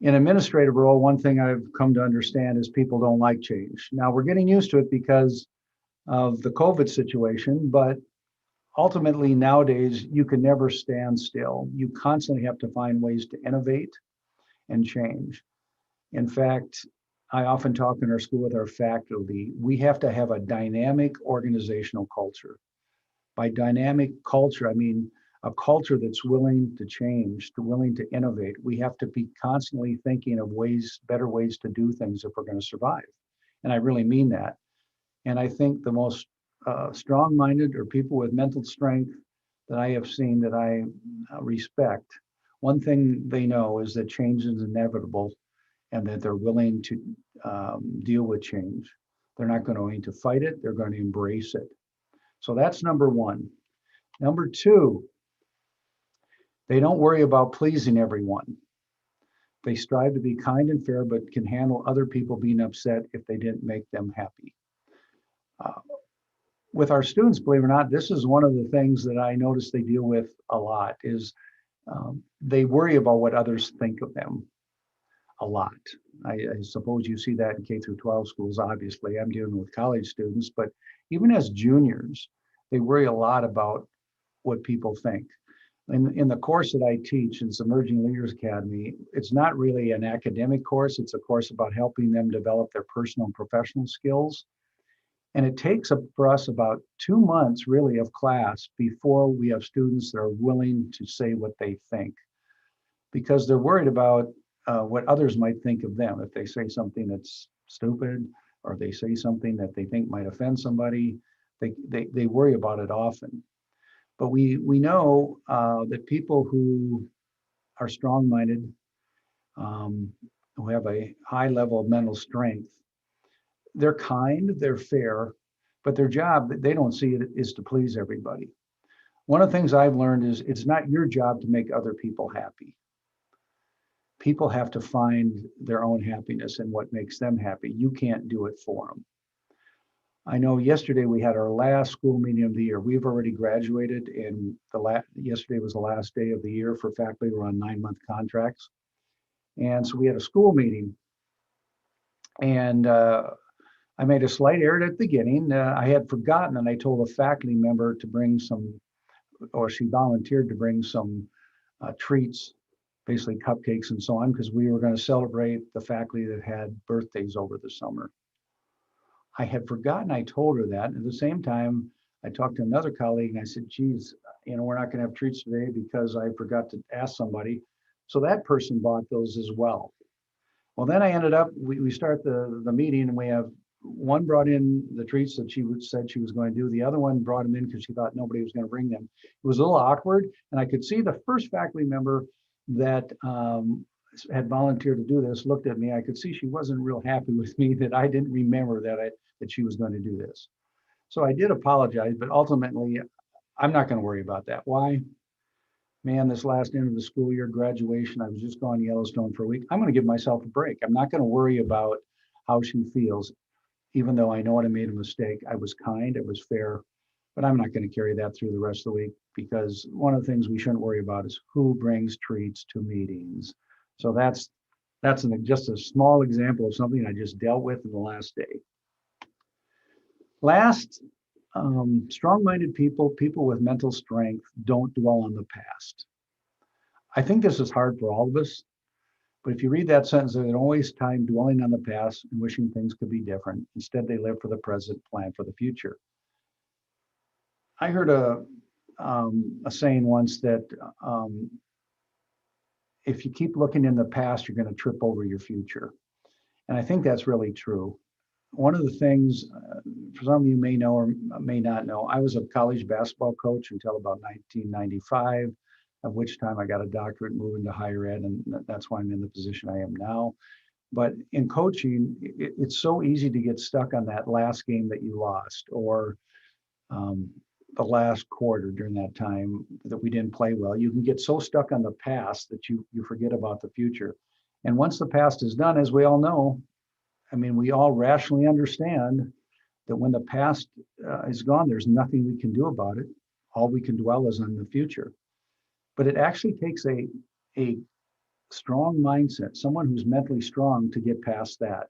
F: In administrative role, one thing I've come to understand is people don't like change. Now, we're getting used to it because of the COVID situation, but ultimately nowadays, you can never stand still. You constantly have to find ways to innovate and change. In fact, I often talk in our school with our faculty, we have to have a dynamic organizational culture. By dynamic culture, I mean a culture that's willing to change, willing to innovate. We have to be constantly thinking of better ways to do things if we're going to survive. And I really mean that. And I think the most strong-minded or people with mental strength that I have seen that I respect, one thing they know is that change is inevitable and that they're willing to deal with change. They're not going to fight it, they're going to embrace it. So that's number 1. Number 2, they don't worry about pleasing everyone. They strive to be kind and fair, but can handle other people being upset if they didn't make them happy. With our students, believe it or not, this is one of the things that I notice they deal with a lot is they worry about what others think of them a lot. I suppose you see that in K through 12 schools, obviously. I'm dealing with college students, but even as juniors, they worry a lot about what people think. In the course that I teach, it's Emerging Leaders Academy, it's not really an academic course. It's a course about helping them develop their personal and professional skills. And it takes for us about 2 months really of class before we have students that are willing to say what they think, because they're worried about what others might think of them. If they say something that's stupid or they say something that they think might offend somebody, they worry about it often. But we know that people who are strong-minded, who have a high level of mental strength, they're kind, they're fair, but their job, they don't see it, is to please everybody. One of the things I've learned is it's not your job to make other people happy. People have to find their own happiness and what makes them happy. You can't do it for them. I know yesterday we had our last school meeting of the year. We've already graduated, and yesterday was the last day of the year for faculty who are on 9-month contracts. And so we had a school meeting, and I made a slight error at the beginning. I had forgotten, and I told a faculty member to bring some, or she volunteered to bring some treats, basically cupcakes and so on, because we were going to celebrate the faculty that had birthdays over the summer. I had forgotten I told her that. At the same time, I talked to another colleague and I said, geez, we're not going to have treats today because I forgot to ask somebody. So that person bought those as well. Well, then I ended up, we start the meeting and we have one brought in the treats that she said she was going to do. The other one brought them in because she thought nobody was going to bring them. It was a little awkward. And I could see the first faculty member that had volunteered to do this looked at me. I could see she wasn't real happy with me that I didn't remember that she was going to do this. So I did apologize, but ultimately I'm not going to worry about that. Why? Man, this last end of the school year, graduation, I was just gone to Yellowstone for a week. I'm going to give myself a break. I'm not going to worry about how she feels, even though I know I made a mistake. I was kind, it was fair, but I'm not going to carry that through the rest of the week because one of the things we shouldn't worry about is who brings treats to meetings. So that's just a small example of something I just dealt with in the last day. Last, strong-minded people with mental strength don't dwell on the past. I think this is hard for all of us, but if you read that sentence, they don't waste time dwelling on the past and wishing things could be different. Instead, they live for the present, plan for the future. I heard a saying once that if you keep looking in the past, you're going to trip over your future. And I think that's really true. One of the things, for some of you may know or may not know, I was a college basketball coach until about 1995, at which time I got a doctorate, moving to higher ed, and that's why I'm in the position I am now. But in coaching, it's so easy to get stuck on that last game that you lost, or the last quarter during that time that we didn't play well. You can get so stuck on the past that you forget about the future. And once the past is done, as we all know, I mean, we all rationally understand that when the past is gone, there's nothing we can do about it. All we can dwell is on the future. But it actually takes a strong mindset, someone who's mentally strong, to get past that.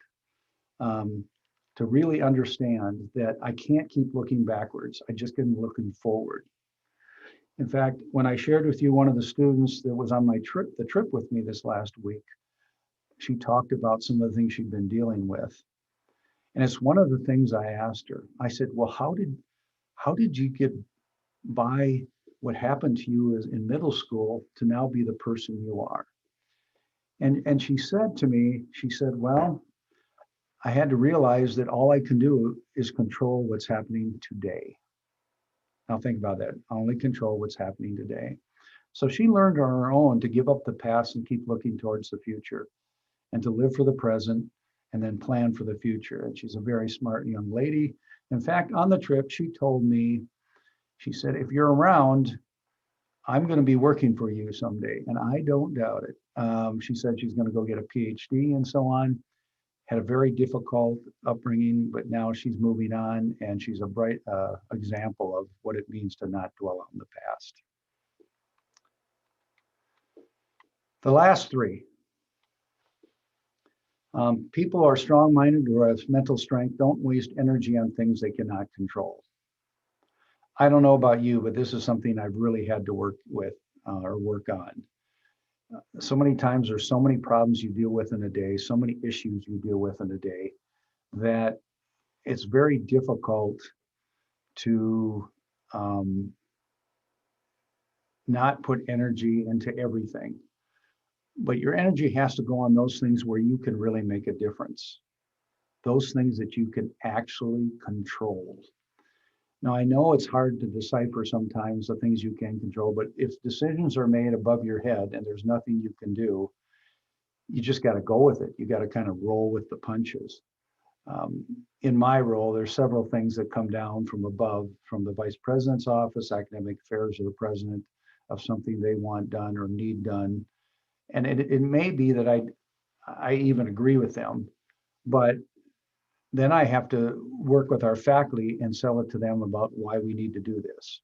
F: To really understand that I can't keep looking backwards. I just get looking forward. In fact, when I shared with you one of the students that was on my trip, the trip with me this last week, she talked about some of the things she'd been dealing with. And it's one of the things I asked her. I said, well, how did you get by what happened to you in middle school to now be the person you are? And she said to me, she said, well, I had to realize that all I can do is control what's happening today. Now think about that. I only control what's happening today. So she learned on her own to give up the past and keep looking towards the future, and to live for the present and then plan for the future. And she's a very smart young lady. In fact, on the trip, she told me, she said, if you're around, I'm going to be working for you someday. And I don't doubt it. She said she's going to go get a PhD and so on. Had a very difficult upbringing, but now she's moving on, and she's a bright example of what it means to not dwell on the past. The last three. People are strong-minded or have mental strength don't waste energy on things they cannot control. I don't know about you, but this is something I've really had to work with or work on. So many times there's so many problems you deal with in a day, so many issues you deal with in a day, that it's very difficult to not put energy into everything. But your energy has to go on those things where you can really make a difference. Those things that you can actually control. Now, I know it's hard to decipher sometimes the things you can control, but if decisions are made above your head and there's nothing you can do, you just got to go with it. You got to kind of roll with the punches. In my role, there's several things that come down from above, from the vice president's office, academic affairs of the president, of something they want done or need done. And it may be that I even agree with them, but then I have to work with our faculty and sell it to them about why we need to do this.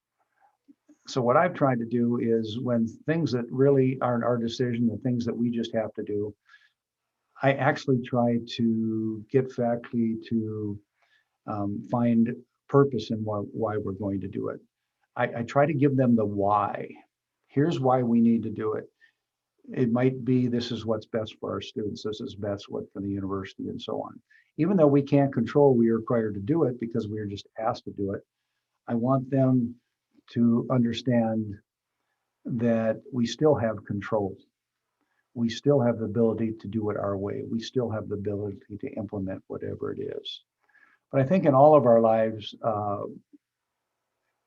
F: So what I've tried to do is, when things that really aren't our decision, the things that we just have to do, I actually try to get faculty to find purpose in why we're going to do it. I try to give them the why. Here's why we need to do it. It might be, this is what's best for our students. This is best for the university, and so on. Even though we can't control, we are required to do it because we are just asked to do it. I want them to understand that we still have control. We still have the ability to do it our way. We still have the ability to implement whatever it is. But I think in all of our lives,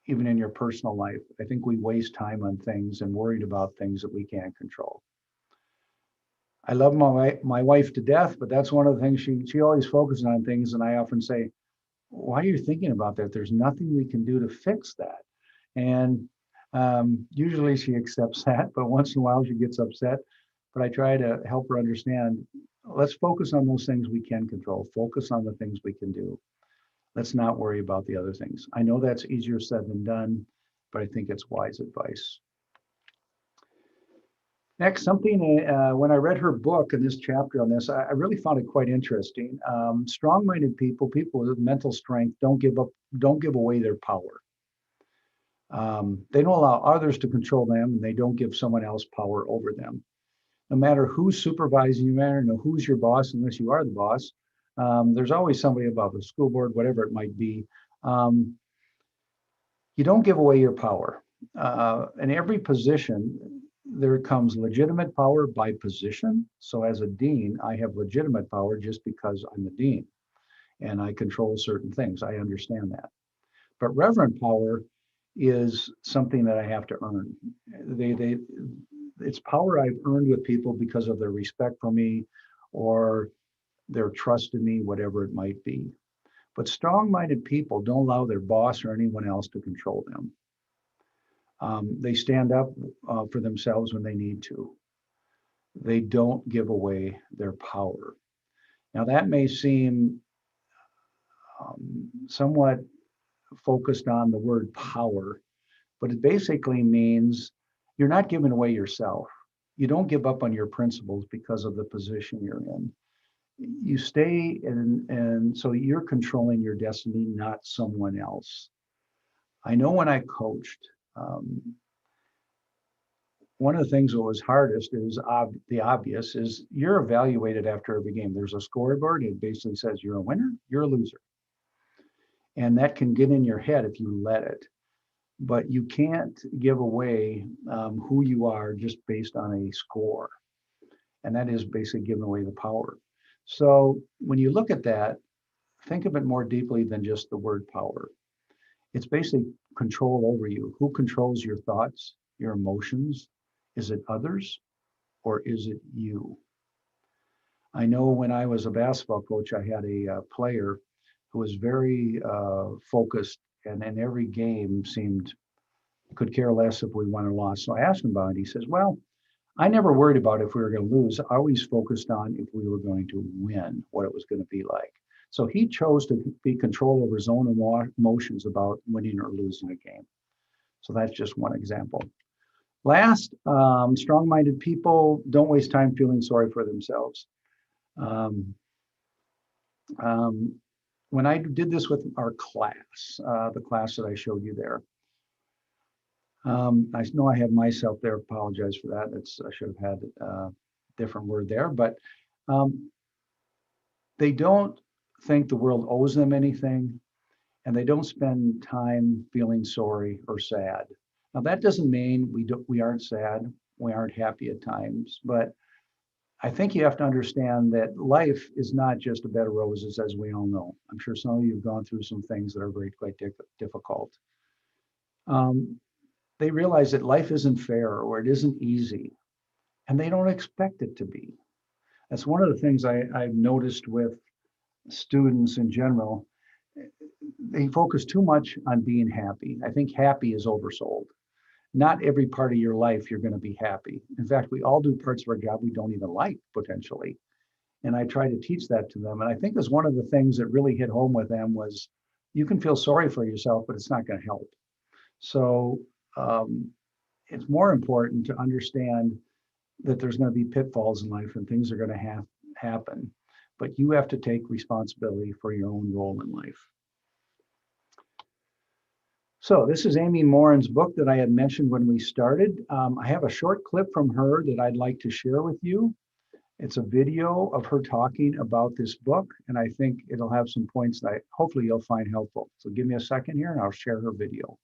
F: even in your personal life, I think we waste time on things and worried about things that we can't control. I love my wife to death, but that's one of the things she always focuses on things. And I often say, why are you thinking about that? There's nothing we can do to fix that. And usually she accepts that, but once in a while she gets upset. But I try to help her understand, let's focus on those things we can control, focus on the things we can do. Let's not worry about the other things. I know that's easier said than done, but I think it's wise advice. Next, something, when I read her book and this chapter on this, I really found it quite interesting. Strong-minded people, people with mental strength, don't give away their power. They don't allow others to control them, and they don't give someone else power over them. No matter who's supervising you, no matter who's your boss, unless you are the boss, there's always somebody above the school board, whatever it might be. You don't give away your power. In every position, there comes legitimate power by position. So as a dean, I have legitimate power just because I'm a dean and I control certain things. I understand that. But reverent power is something that I have to earn. It's power I've earned with people because of their respect for me or their trust in me, whatever it might be. But strong-minded people don't allow their boss or anyone else to control them. They stand up for themselves when they need to. They don't give away their power. Now that may seem somewhat focused on the word power, but it basically means you're not giving away yourself. You don't give up on your principles because of the position you're in. You stay and so you're controlling your destiny, not someone else. I know when I coached, one of the things that was hardest is the obvious is you're evaluated after every game. There's a scoreboard. It basically says you're a winner, you're a loser. And that can get in your head if you let it. But you can't give away who you are just based on a score. And that is basically giving away the power. So when you look at that, think of it more deeply than just the word power. It's basically control over you. Who controls your thoughts, your emotions? Is it others or is it you? I know when I was a basketball coach, I had a player who was very focused and in every game could care less if we won or lost. So I asked him about it. He says, well, I never worried about if we were going to lose. I always focused on if we were going to win, what it was going to be like. So he chose to be control over his own emotions about winning or losing a game. So that's just one example. Last, strong-minded people don't waste time feeling sorry for themselves. When I did this with our class, the class that I showed you there, I know I have myself there, apologize for that. I should have had a different word there, but they don't think the world owes them anything, and they don't spend time feeling sorry or sad. Now that doesn't mean we aren't sad, we aren't happy at times, but I think you have to understand that life is not just a bed of roses, as we all know. I'm sure some of you have gone through some things that are quite difficult. They realize that life isn't fair or it isn't easy, and they don't expect it to be. That's one of the things I've noticed with students in general. They focus too much on being happy. I think happy is oversold. Not every part of your life you're going to be happy. In fact, we all do parts of our job we don't even like, potentially. And I try to teach that to them. And I think that's one of the things that really hit home with them was you can feel sorry for yourself, but it's not going to help. So it's more important to understand that there's going to be pitfalls in life and things are going to happen, but you have to take responsibility for your own role in life. So this is Amy Morin's book that I had mentioned when we started. I have a short clip from her that I'd like to share with you. It's a video of her talking about this book, and I think it'll have some points that hopefully you'll find helpful. So give me a second here and I'll share her video.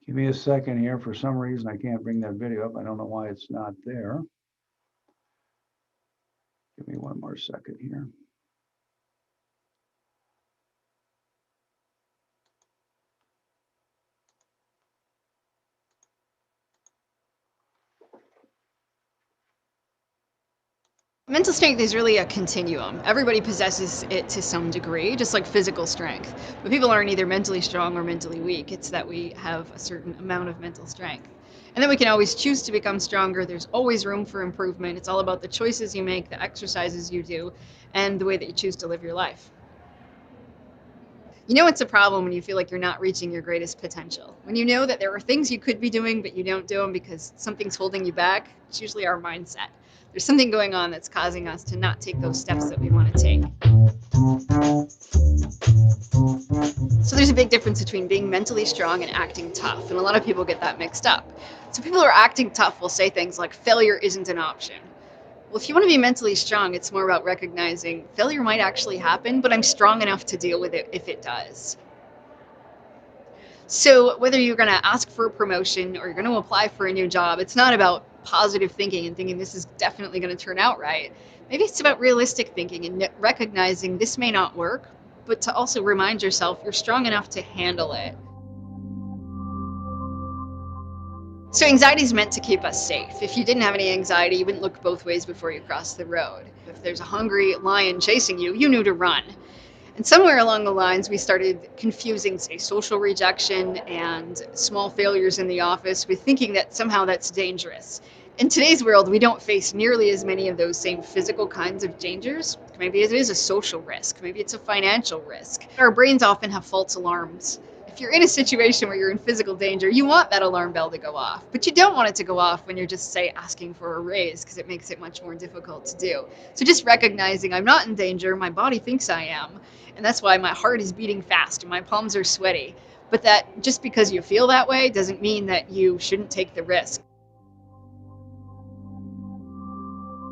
F: Give me a second here. For some reason, I can't bring that video up. I don't know why it's not there. Give me one more second here.
I: Mental strength is really a continuum. Everybody possesses it to some degree, just like physical strength. But people aren't either mentally strong or mentally weak. It's that we have a certain amount of mental strength. And then we can always choose to become stronger. There's always room for improvement. It's all about the choices you make, the exercises you do, and the way that you choose to live your life. You know it's a problem when you feel like you're not reaching your greatest potential. When you know that there are things you could be doing, but you don't do them because something's holding you back, it's usually our mindset. There's something going on that's causing us to not take those steps that we want to take. So there's a big difference between being mentally strong and acting tough, and a lot of people get that mixed up. So people who are acting tough will say things like, failure isn't an option. Well, if you want to be mentally strong, it's more about recognizing failure might actually happen, but I'm strong enough to deal with it if it does. So whether you're going to ask for a promotion or you're going to apply for a new job, it's not about positive thinking and thinking this is definitely going to turn out right. Maybe it's about realistic thinking and recognizing this may not work, but to also remind yourself you're strong enough to handle it. So anxiety is meant to keep us safe. If you didn't have any anxiety, you wouldn't look both ways before you crossed the road. If there's a hungry lion chasing you, you knew to run. And somewhere along the lines, we started confusing, say, social rejection and small failures in the office with thinking that somehow that's dangerous. In today's world, we don't face nearly as many of those same physical kinds of dangers. Maybe it is a social risk. Maybe it's a financial risk. Our brains often have false alarms. If you're in a situation where you're in physical danger, you want that alarm bell to go off, but you don't want it to go off when you're just, say, asking for a raise, because it makes it much more difficult to do. So just recognizing I'm not in danger, my body thinks I am, and that's why my heart is beating fast and my palms are sweaty. But that just because you feel that way doesn't mean that you shouldn't take the risk.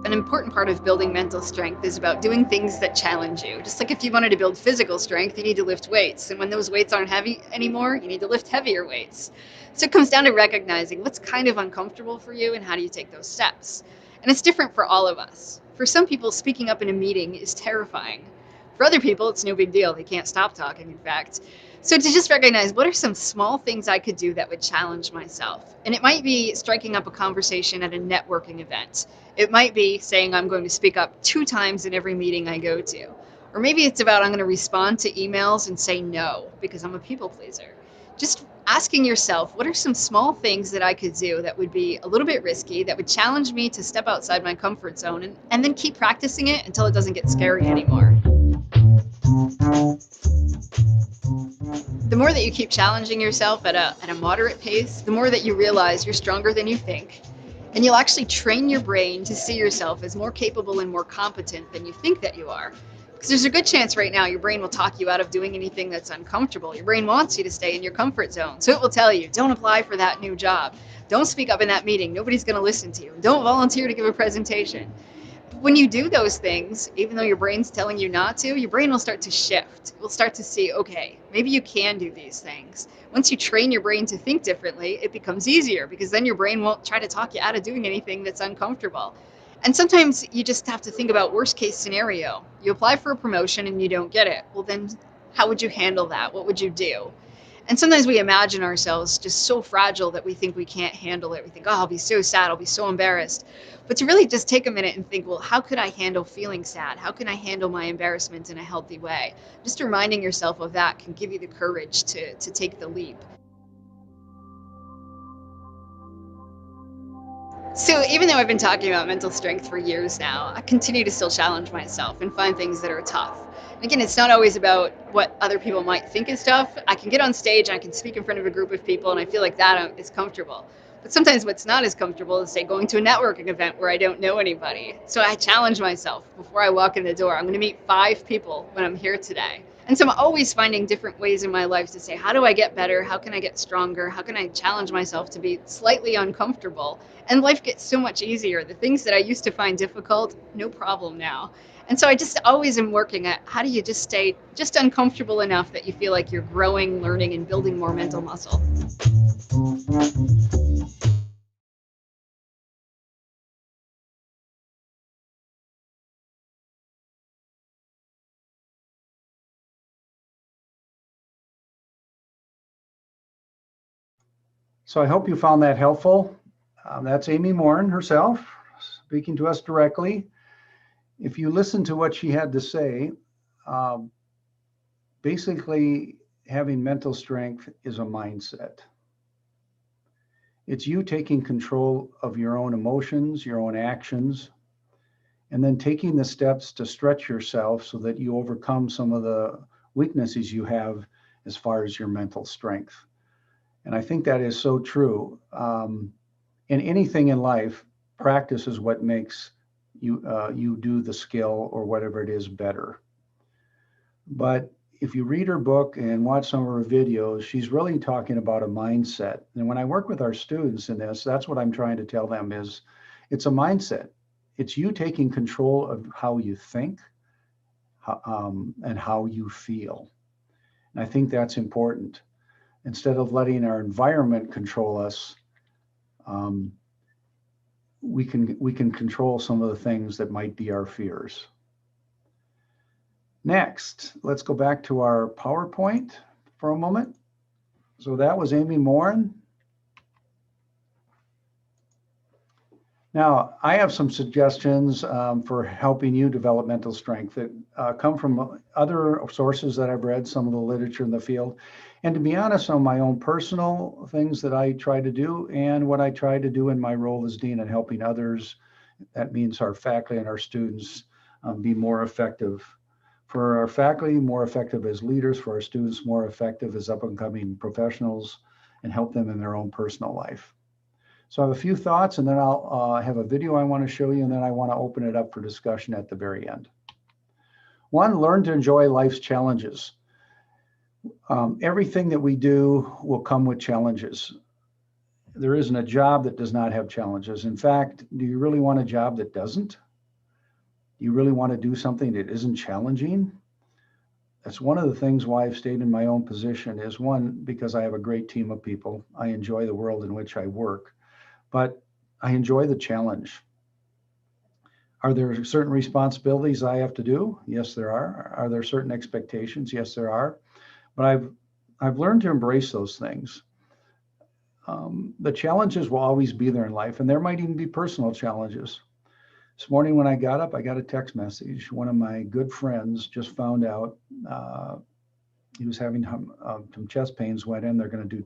I: An important part of building mental strength is about doing things that challenge you. Just like if you wanted to build physical strength, you need to lift weights. And when those weights aren't heavy anymore, you need to lift heavier weights. So it comes down to recognizing what's kind of uncomfortable for you and how do you take those steps. And it's different for all of us. For some people, speaking up in a meeting is terrifying. For other people, it's no big deal. They can't stop talking, in fact. So to just recognize what are some small things I could do that would challenge myself. And it might be striking up a conversation at a networking event. It might be saying I'm going to speak up 2 times in every meeting I go to. Or maybe it's about I'm going to respond to emails and say no because I'm a people pleaser. Just asking yourself, what are some small things that I could do that would be a little bit risky, that would challenge me to step outside my comfort zone, and then keep practicing it until it doesn't get scary anymore. The more that you keep challenging yourself at a moderate pace, the more that you realize you're stronger than you think. And you'll actually train your brain to see yourself as more capable and more competent than you think that you are. Because there's a good chance right now your brain will talk you out of doing anything that's uncomfortable. Your brain wants you to stay in your comfort zone. So it will tell you, don't apply for that new job. Don't speak up in that meeting. Nobody's going to listen to you. Don't volunteer to give a presentation. When you do those things, even though your brain's telling you not to, your brain will start to shift. It will start to see, okay, maybe you can do these things. Once you train your brain to think differently, it becomes easier because then your brain won't try to talk you out of doing anything that's uncomfortable. And sometimes you just have to think about worst case scenario. You apply for a promotion and you don't get it. Well, then how would you handle that? What would you do? And sometimes we imagine ourselves just so fragile that we think we can't handle it. We think, oh, I'll be so sad, I'll be so embarrassed. But to really just take a minute and think, well, how could I handle feeling sad? How can I handle my embarrassment in a healthy way? Just reminding yourself of that can give you the courage to take the leap. So even though I've been talking about mental strength for years now, I continue to still challenge myself and find things that are tough. And again, it's not always about what other people might think is tough. I can get on stage, I can speak in front of a group of people, and I feel like that is comfortable. But sometimes what's not as comfortable is, say, going to a networking event where I don't know anybody. So I challenge myself before I walk in the door. I'm going to meet 5 people when I'm here today. And so I'm always finding different ways in my life to say, how do I get better? How can I get stronger? How can I challenge myself to be slightly uncomfortable? And life gets so much easier. The things that I used to find difficult, no problem now. And so I just always am working at how do you just stay just uncomfortable enough that you feel like you're growing, learning, and building more mental muscle.
F: So I hope you found that helpful. That's Amy Morin herself speaking to us directly. if you listen to what she had to say, basically having mental strength is a mindset. It's you taking control of your own emotions, your own actions, and then taking the steps to stretch yourself so that you overcome some of the weaknesses you have as far as your mental strength. And I think that is so true. In anything in life, practice is what makes you do the skill or whatever it is better. But if you read her book and watch some of her videos, she's really talking about a mindset. And when I work with our students in this, that's what I'm trying to tell them is it's a mindset. It's you taking control of how you think and how you feel. And I think that's important. Instead of letting our environment control us, we can control some of the things that might be our fears. Next, let's go back to our PowerPoint for a moment. So that was Amy Morin. Now, I have some suggestions for helping you develop mental strength that come from other sources that I've read, some of the literature in the field. And to be honest, on my own personal things that I try to do and what I try to do in my role as dean and helping others, that means our faculty and our students be more effective. For our faculty, more effective as leaders, for our students, more effective as up-and-coming professionals, and help them in their own personal life. So I have a few thoughts, and then I'll have a video I want to show you, and then I want to open it up for discussion at the very end. One, learn to enjoy life's challenges. Everything that we do will come with challenges. There isn't a job that does not have challenges. In fact, do you really want a job that doesn't? Do you really want to do something that isn't challenging? That's one of the things why I've stayed in my own position is one, because I have a great team of people. I enjoy the world in which I work, but I enjoy the challenge. Are there certain responsibilities I have to do? Yes, there are. Are there certain expectations? Yes, there are. But I've learned to embrace those things. The challenges will always be there in life, and there might even be personal challenges. This morning when I got up, I got a text message. One of my good friends just found out he was having some chest pains, went in, they're going to do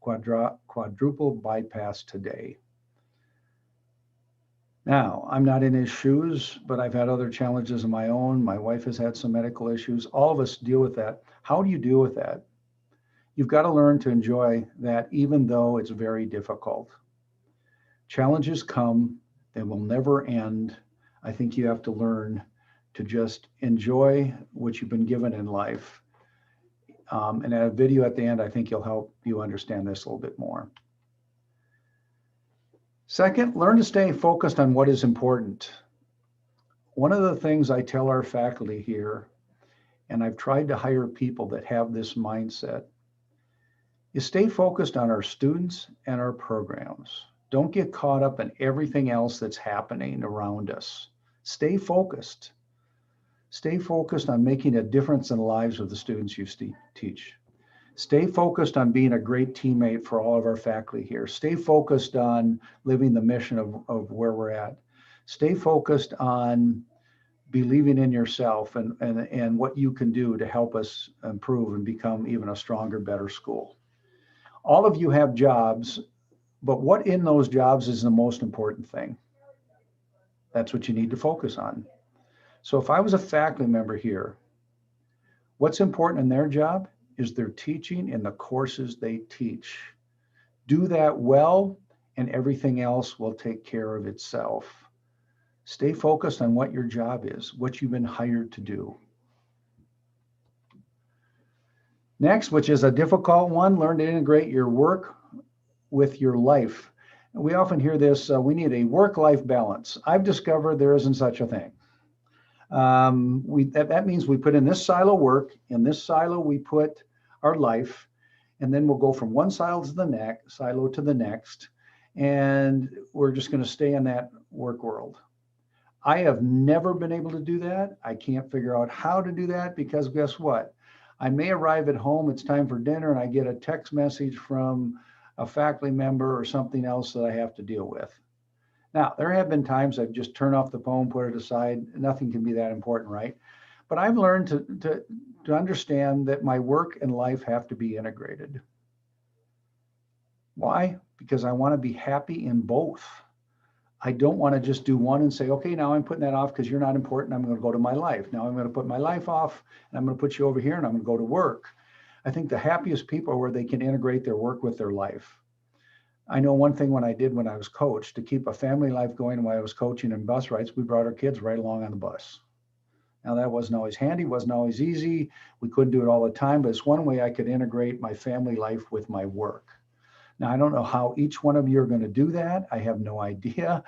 F: quadruple bypass today. Now, I'm not in his shoes, but I've had other challenges of my own. My wife has had some medical issues. All of us deal with that. How do you deal with that? You've got to learn to enjoy that, even though it's very difficult. Challenges come, they will never end. I think you have to learn to just enjoy what you've been given in life. And a video at the end, I think will help you understand this a little bit more. Second, learn to stay focused on what is important. One of the things I tell our faculty here, and I've tried to hire people that have this mindset, is stay focused on our students and our programs. Don't get caught up in everything else that's happening around us. Stay focused. Stay focused on making a difference in the lives of the students you teach. Stay focused on being a great teammate for all of our faculty here. Stay focused on living the mission of where we're at. Stay focused on believing in yourself and what you can do to help us improve and become even a stronger, better school. All of you have jobs, but what in those jobs is the most important thing? That's what you need to focus on. So if I was a faculty member here, what's important in their job is their teaching in the courses they teach. Do that well, and everything else will take care of itself. Stay focused on what your job is, what you've been hired to do. Next, which is a difficult one, learn to integrate your work with your life. We often hear this, we need a work-life balance. I've discovered there isn't such a thing. That means we put in this silo work, in this silo we put our life, and then we'll go from one silo to the next, and we're just going to stay in that work world. I have never been able to do that. I can't figure out how to do that because guess what? I may arrive at home, it's time for dinner, and I get a text message from a faculty member or something else that I have to deal with. Now, there have been times I've just turned off the phone, put it aside. Nothing can be that important, right? But I've learned to understand that my work and life have to be integrated. Why? Because I want to be happy in both. I don't want to just do one and say, okay, now I'm putting that off because you're not important. I'm going to go to my life. Now I'm going to put my life off and I'm going to put you over here and I'm going to go to work. I think the happiest people are where they can integrate their work with their life. I know one thing when I did when I was coach, to keep a family life going while I was coaching in bus rides, we brought our kids right along on the bus. Now that wasn't always handy, wasn't always easy. We couldn't do it all the time, but it's one way I could integrate my family life with my work. Now, I don't know how each one of you are going to do that. I have no idea,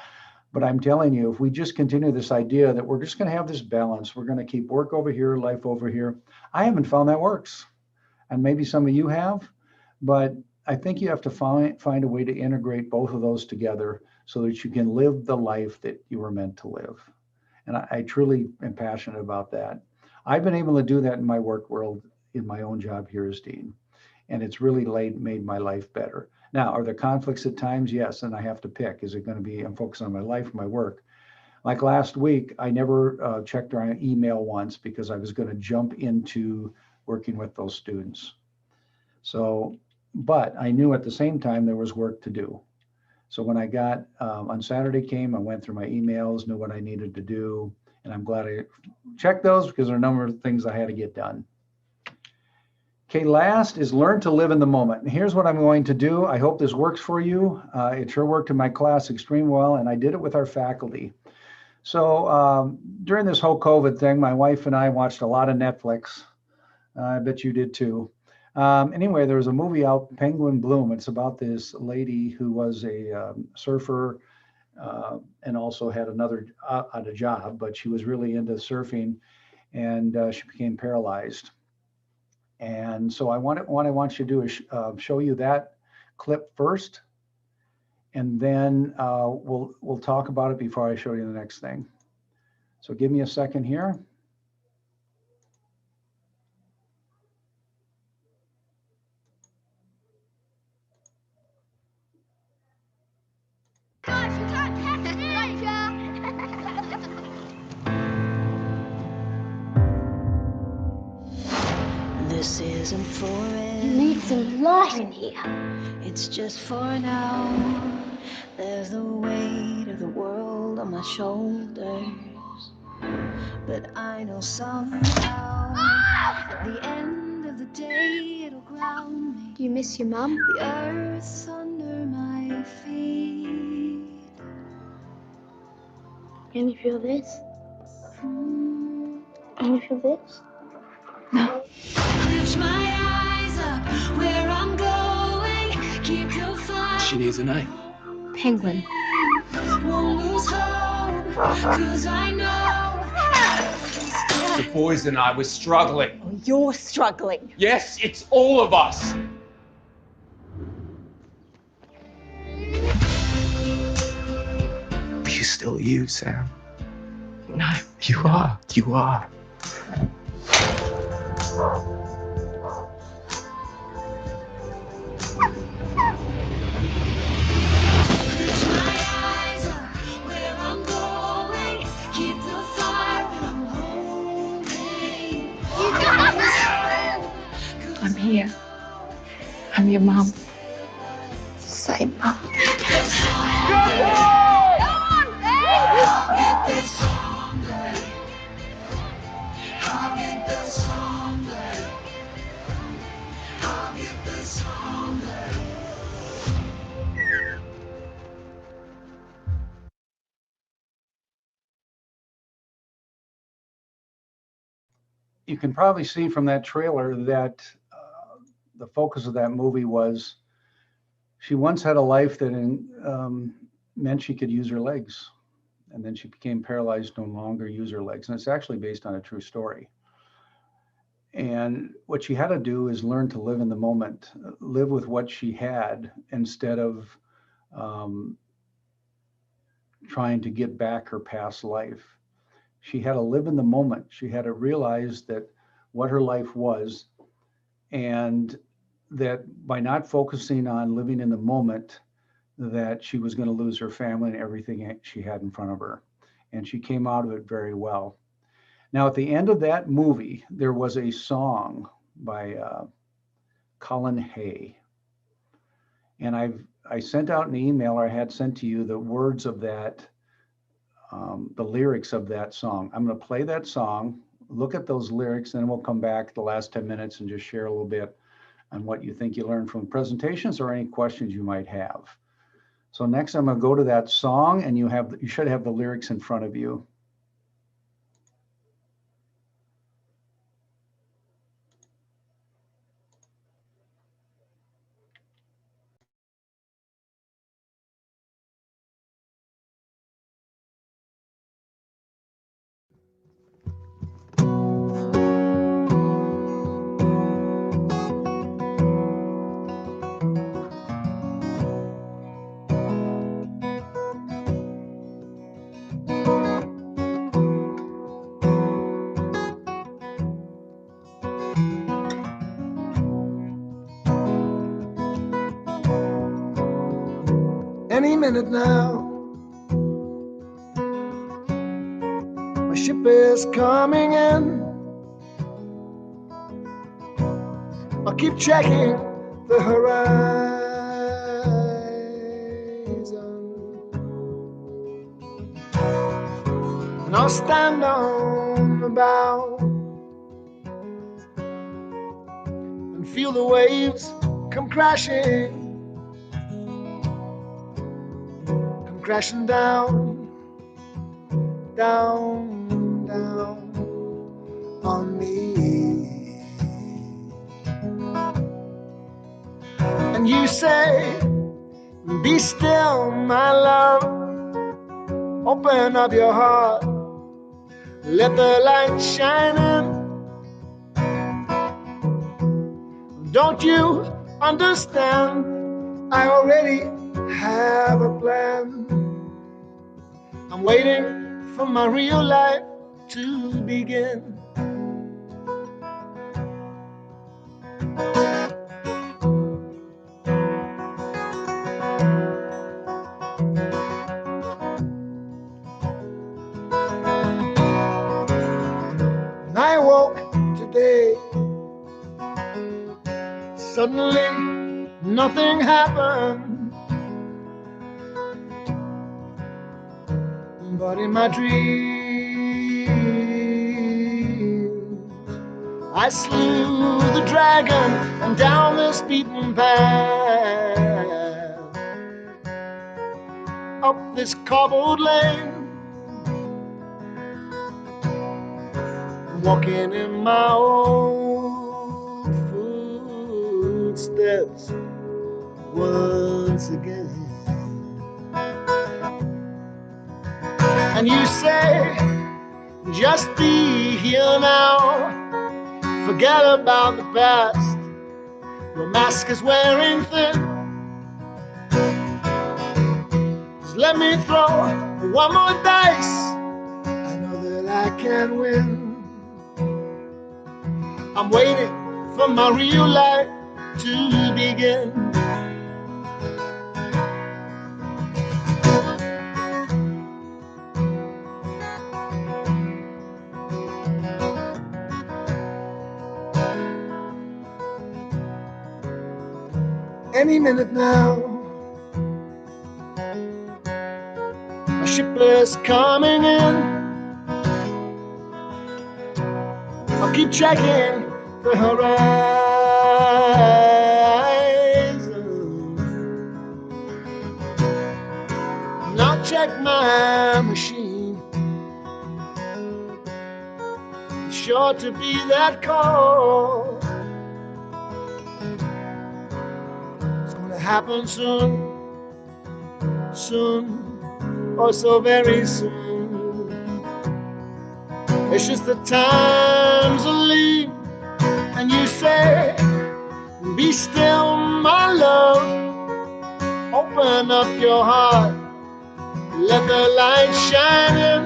F: but I'm telling you, if we just continue this idea that we're just going to have this balance, we're going to keep work over here, life over here. I haven't found that works. And maybe some of you have, but I think you have to find a way to integrate both of those together so that you can live the life that you were meant to live. And I truly am passionate about that. I've been able to do that in my work world in my own job here as dean. And it's really made my life better. Now, are there conflicts at times? Yes, and I have to pick. Is it going to be, I'm focused on my life, my work. Like last week, I never checked our email once because I was going to jump into working with those students. So, but I knew at the same time there was work to do. So when I got, on Saturday came, I went through my emails, knew what I needed to do. And I'm glad I checked those because there are a number of things I had to get done. Okay, last is learn to live in the moment. And here's what I'm going to do. I hope this works for you. It sure worked in my class extremely well, and I did it with our faculty. So during this whole COVID thing, my wife and I watched a lot of Netflix. I bet you did too. Anyway, there was a movie out, Penguin Bloom. It's about this lady who was a surfer and also had another job, but she was really into surfing, and she became paralyzed. And so what I want you to do is show you that clip first, and then we'll talk about it before I show you the next thing. So give me a second here.
J: This isn't forever.
K: You need some light in here.
J: It's just for now. There's the weight of the world on my shoulders. But I know somehow at the end of the day it'll ground me.
K: Do you miss your mum?
J: The earth's under my feet.
K: Can you feel this? Can you feel this? No.
J: Lift my eyes up where I'm going. Keep your fire.
L: She needs a name.
K: Penguin.
J: Won't lose hope, 'cause I know.
L: The boys and I were struggling.
M: Oh, you're struggling.
L: Yes, it's all of us. Are you still you, Sam?
M: No.
L: You are. You are.
K: I'm here. I'm your mum. Say mum.
F: You can probably see from that trailer that the focus of that movie was she once had a life that meant she could use her legs, and then she became paralyzed, no longer use her legs. And it's actually based on a true story. And what she had to do is learn to live in the moment, live with what she had instead of trying to get back her past life. She had to live in the moment. She had to realize that what her life was, and that by not focusing on living in the moment, that she was going to lose her family and everything she had in front of her. And she came out of it very well. Now, at the end of that movie, there was a song by Colin Hay. And I sent out an email, or I had sent to you the words of that, the lyrics of that song. I'm going to play that song, look at those lyrics, and then we'll come back the last 10 minutes and just share a little bit on what you think you learned from the presentations or any questions you might have. So next I'm going to go to that song, and you should have the lyrics in front of you.
N: Any minute now, my ship is coming in. I'll keep checking the horizon, and I'll stand on the bow and feel the waves come crashing down, down, down on me. And you say, be still, my love. Open up your heart, let the light shine in. Don't you understand? I already have a plan. I'm waiting for my real life to begin. And I woke today, suddenly nothing happened. But in my dreams, I slew the dragon and down this beaten path, up this cobbled lane, walking in my own footsteps once again. And you say, just be here now, forget about the past, your mask is wearing thin. Just let me throw one more dice, I know that I can win. I'm waiting for my real life to begin. Any minute now, my ship is coming in. I'll keep checking the horizon, and I'll check my machine. It's sure to be that call. Happen soon, soon, oh so very soon. It's just the times are leave, and you say, be still, my love. Open up your heart, let the light shine in.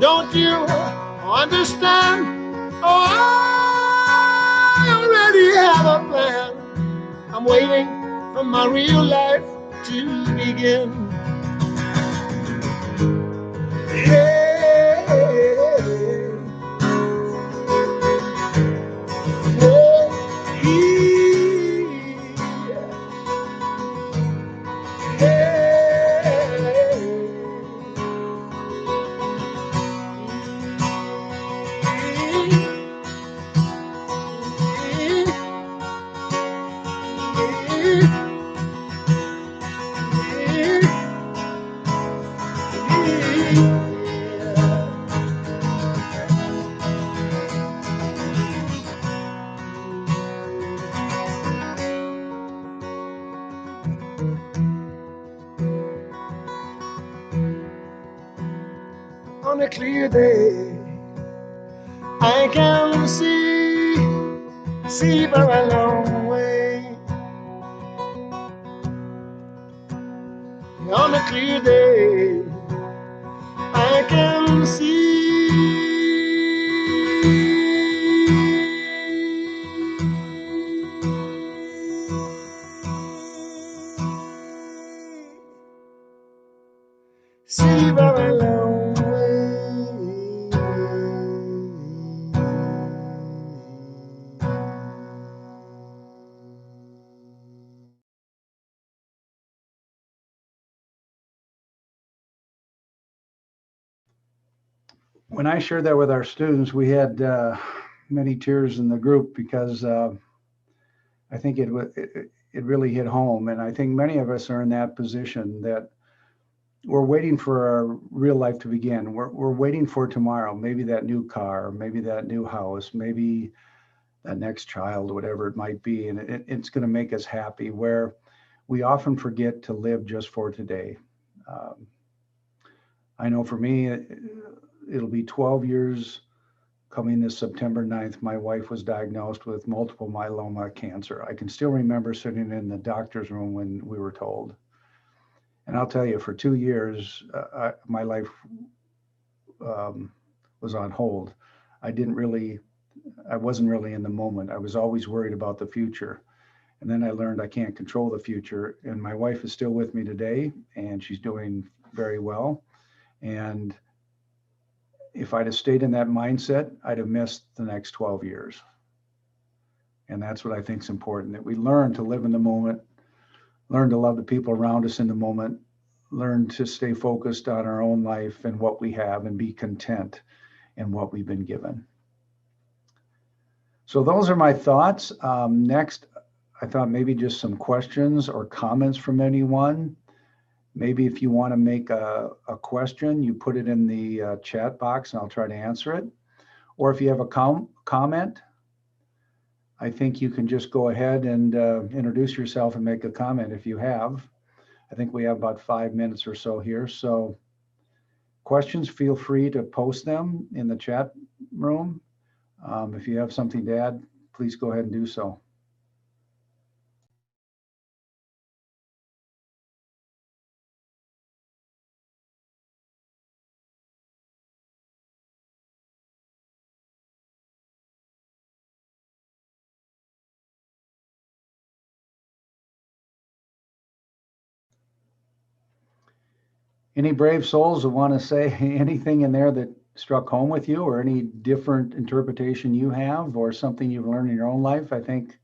N: Don't you understand? Oh, I already have a plan. I'm waiting for my real life to begin. Hey, on a clear day, I can see for a long way. On a clear day, I can see. See for a long
F: When I shared that with our students, we had many tears in the group because I think it really hit home. And I think many of us are in that position that we're waiting for our real life to begin. We're waiting for tomorrow, maybe that new car, maybe that new house, maybe that next child, whatever it might be. And it's going to make us happy, where we often forget to live just for today. I know for me, it'll be 12 years coming this September 9th. My wife was diagnosed with multiple myeloma cancer. I can still remember sitting in the doctor's room when we were told. And I'll tell you, for 2 years, my life was on hold. I wasn't really in the moment. I was always worried about the future. And then I learned I can't control the future. And my wife is still with me today, and she's doing very well. And if I'd have stayed in that mindset, I'd have missed the next 12 years. And that's what I think is important, that we learn to live in the moment, learn to love the people around us in the moment, learn to stay focused on our own life and what we have, and be content in what we've been given. So those are my thoughts. Next, I thought maybe just some questions or comments from anyone. Maybe if you want to make a question, you put it in the chat box and I'll try to answer it. Or if you have a comment, I think you can just go ahead and introduce yourself and make a comment if you have. I think we have about 5 minutes or so here. So questions, feel free to post them in the chat room. If you have something to add, please go ahead and do so. Any brave souls that want to say anything in there that struck home with you, or any different interpretation you have, or something you've learned in your own life? I think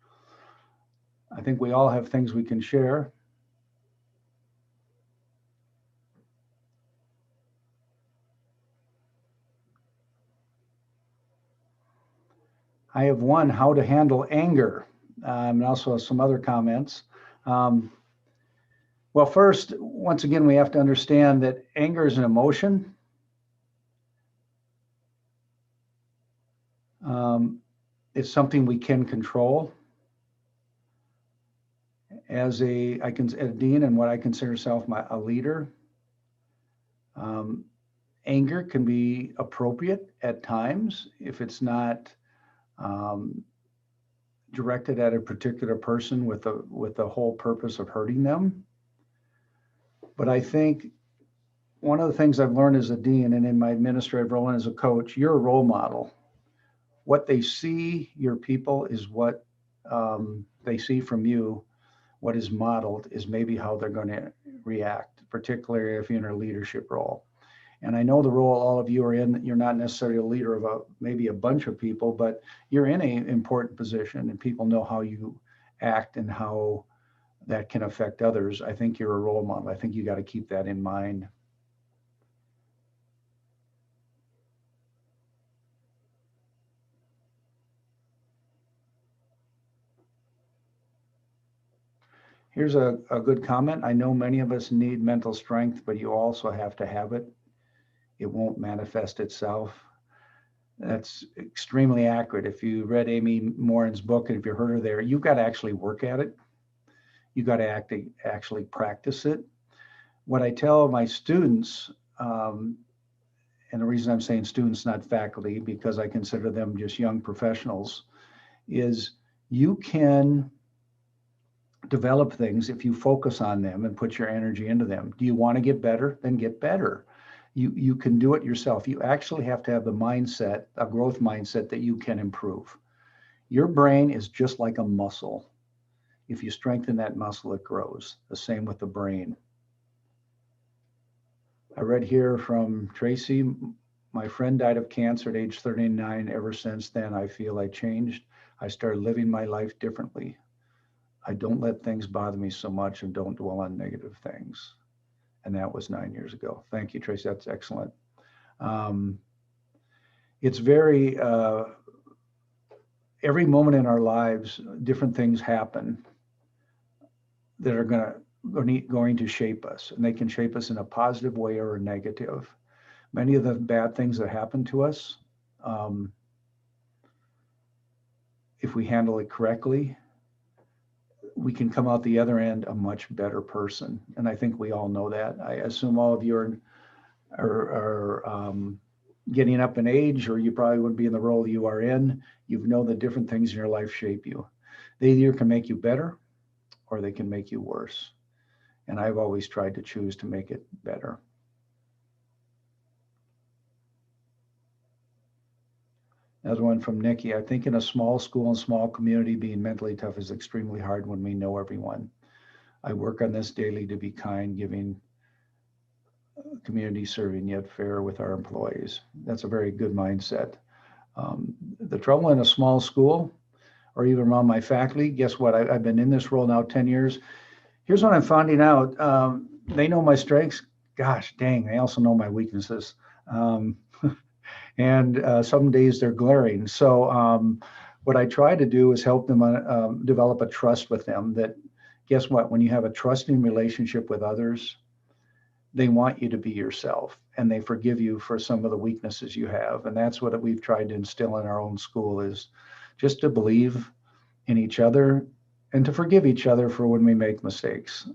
F: we all have things we can share. I have one, how to handle anger, and also some other comments. Well, first, once again, we have to understand that anger is an emotion. It's something we can control. As a dean and what I consider myself a leader, anger can be appropriate at times if it's not directed at a particular person with the whole purpose of hurting them. But I think one of the things I've learned as a dean and in my administrative role and as a coach, you're a role model. What they see your people is what they see from you. what is modeled is maybe how they're going to react, particularly if you're in a leadership role. And I know the role all of you are in, you're not necessarily a leader of maybe a bunch of people, but you're in an important position and people know how you act and how that can affect others. I think you're a role model. I think you got to keep that in mind. Here's a good comment. I know many of us need mental strength, but you also have to have it. It won't manifest itself. That's extremely accurate. If you read Amy Morin's book, and if you heard her there, you've got to actually work at it. You've got to actually practice it. What I tell my students, and the reason I'm saying students, not faculty, because I consider them just young professionals, is you can develop things if you focus on them and put your energy into them. Do you want to get better? Then get better. You can do it yourself. You actually have to have the mindset, a growth mindset, that you can improve. Your brain is just like a muscle. If you strengthen that muscle, it grows. The same with the brain. I read here from Tracy, my friend died of cancer at age 39. Ever since then, I feel I changed. I started living my life differently. I don't let things bother me so much and don't dwell on negative things. And that was 9 years ago. Thank you, Tracy. That's excellent. It's very, every moment in our lives, different things happen that are going to shape us. And they can shape us in a positive way or a negative. Many of the bad things that happen to us, if we handle it correctly, we can come out the other end a much better person. And I think we all know that. I assume all of you are getting up in age, or you probably would be in the role you are in. You know that different things in your life shape you. They either can make you better or they can make you worse. And I've always tried to choose to make it better. Another one from Nikki. I think in a small school and small community, being mentally tough is extremely hard when we know everyone. I work on this daily to be kind, giving, community serving, yet fair with our employees. That's a very good mindset. The trouble in a small school, or even around my faculty, guess what? I've been in this role now 10 years. Here's what I'm finding out. They know my strengths. Gosh dang, they also know my weaknesses. And some days they're glaring. So what I try to do is help them develop a trust with them that, guess what, when you have a trusting relationship with others, they want you to be yourself and they forgive you for some of the weaknesses you have. And that's what we've tried to instill in our own school, is just to believe in each other and to forgive each other for when we make mistakes.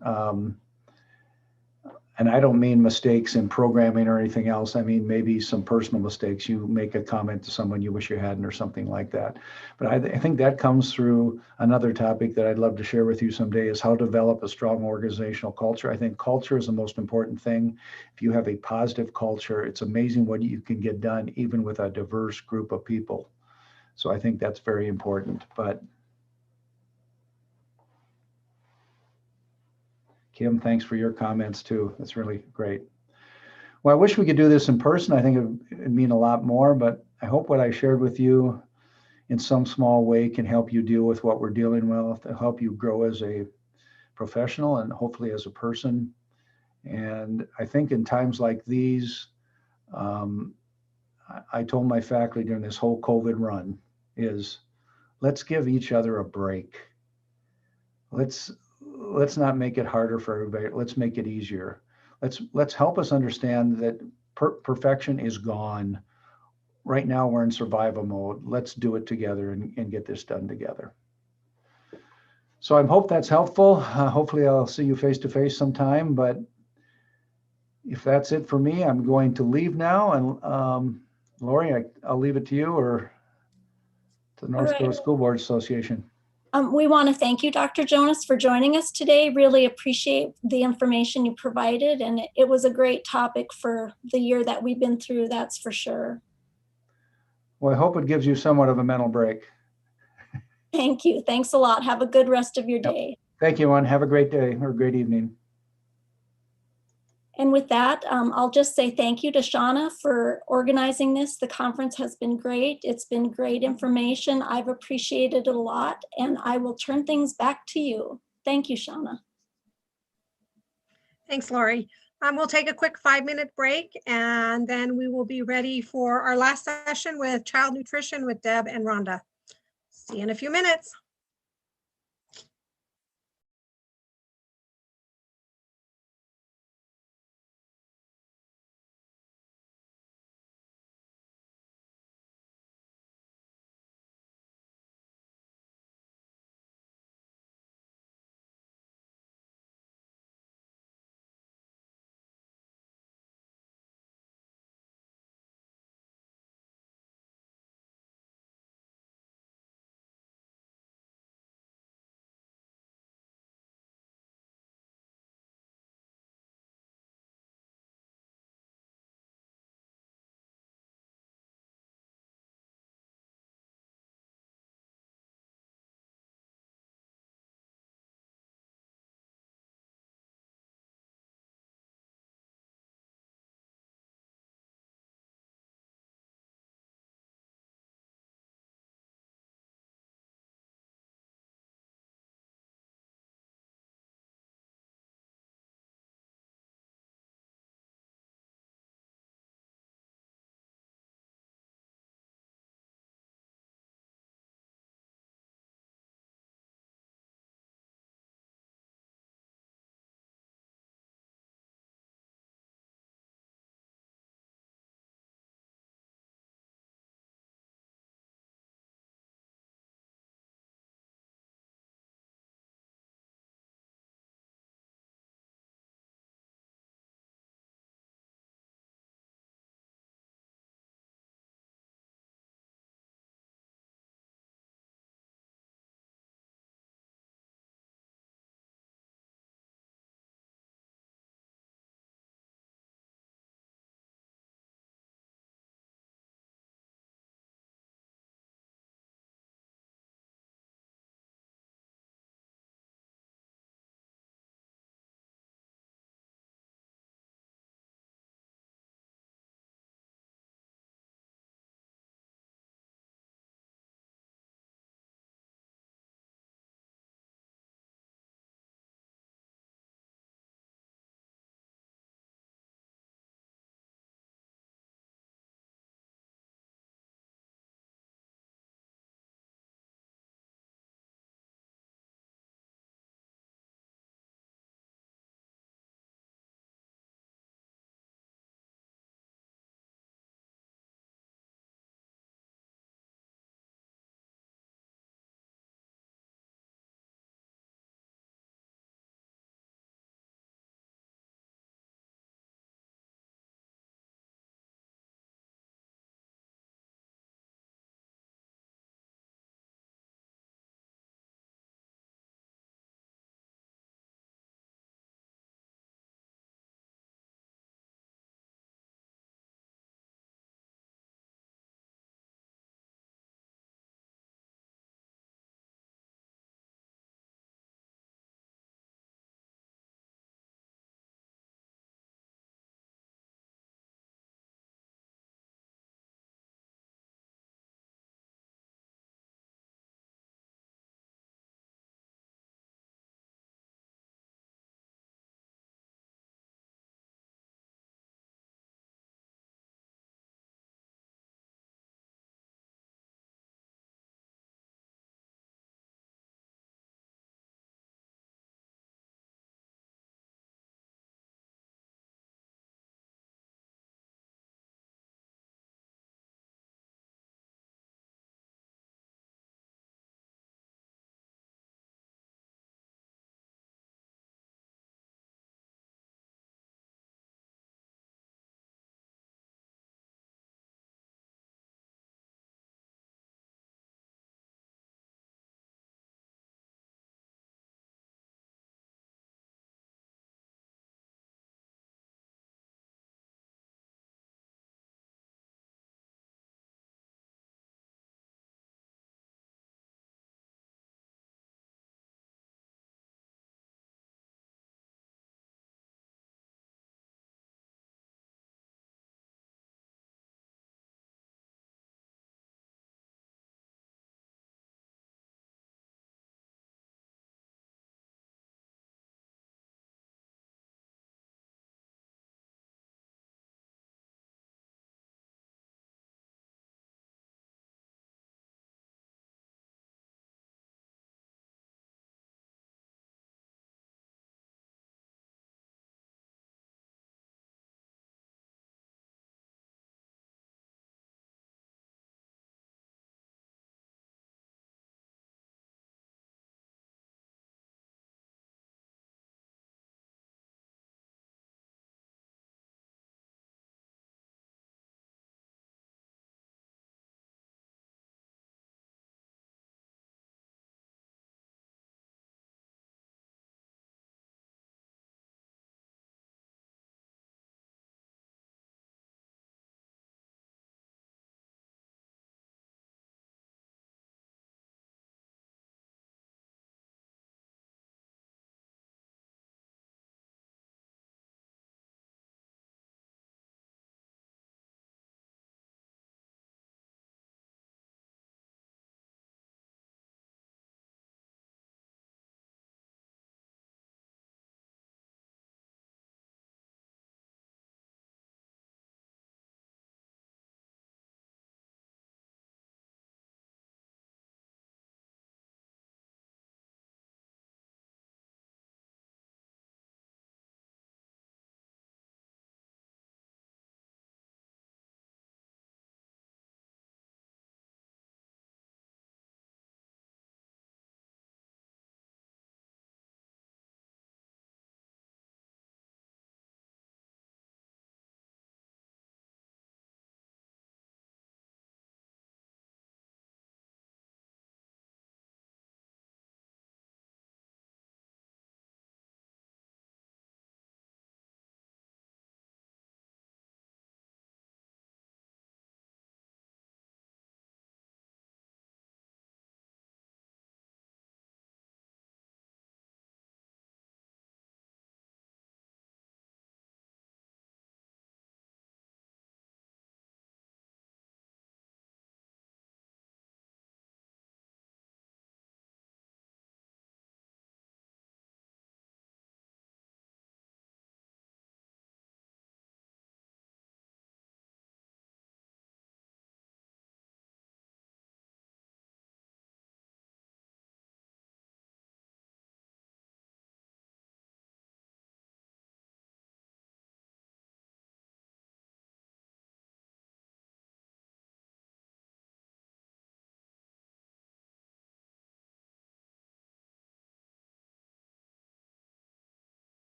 F: And I don't mean mistakes in programming or anything else. I mean, maybe some personal mistakes. You make a comment to someone you wish you hadn't or something like that. But I think that comes through another topic that I'd love to share with you someday, is how to develop a strong organizational culture. I think culture is the most important thing. If you have a positive culture, it's amazing what you can get done even with a diverse group of people. So I think that's very important. But Kim, thanks for your comments too. That's really great. Well, I wish we could do this in person. I think it'd mean a lot more, but I hope what I shared with you in some small way can help you deal with what we're dealing with, to help you grow as a professional and hopefully as a person. And I think in times like these, I told my faculty during this whole COVID run is, let's give each other a break. Let's not make it harder for everybody. Let's make it easier. Let's help us understand that perfection is gone. Right now we're in survival mode. Let's do it together and get this done together. So I hope that's helpful. Hopefully I'll see you face to face sometime, but if that's it for me, I'm going to leave now. And Lori, I'll leave it to you or to the North Dakota School Board Association.
G: We want to thank you, Dr. Jonas, for joining us today. Really appreciate the information you provided, and it was a great topic for the year that we've been through, that's for sure.
F: Well, I hope it gives you somewhat of a mental break.
G: Thank you. Thanks a lot. Have a good rest of your day.
F: Thank you, and have a great day or great evening.
G: And with that, I'll just say thank you to Shauna for organizing this. The conference has been great. It's been great information. I've appreciated it a lot, and I will turn things back to you. Thank you, Shauna.
A: Thanks, Lori. We'll take a quick 5-minute break, and then we will be ready for our last session with child nutrition with Deb and Rhonda. See you in a few minutes.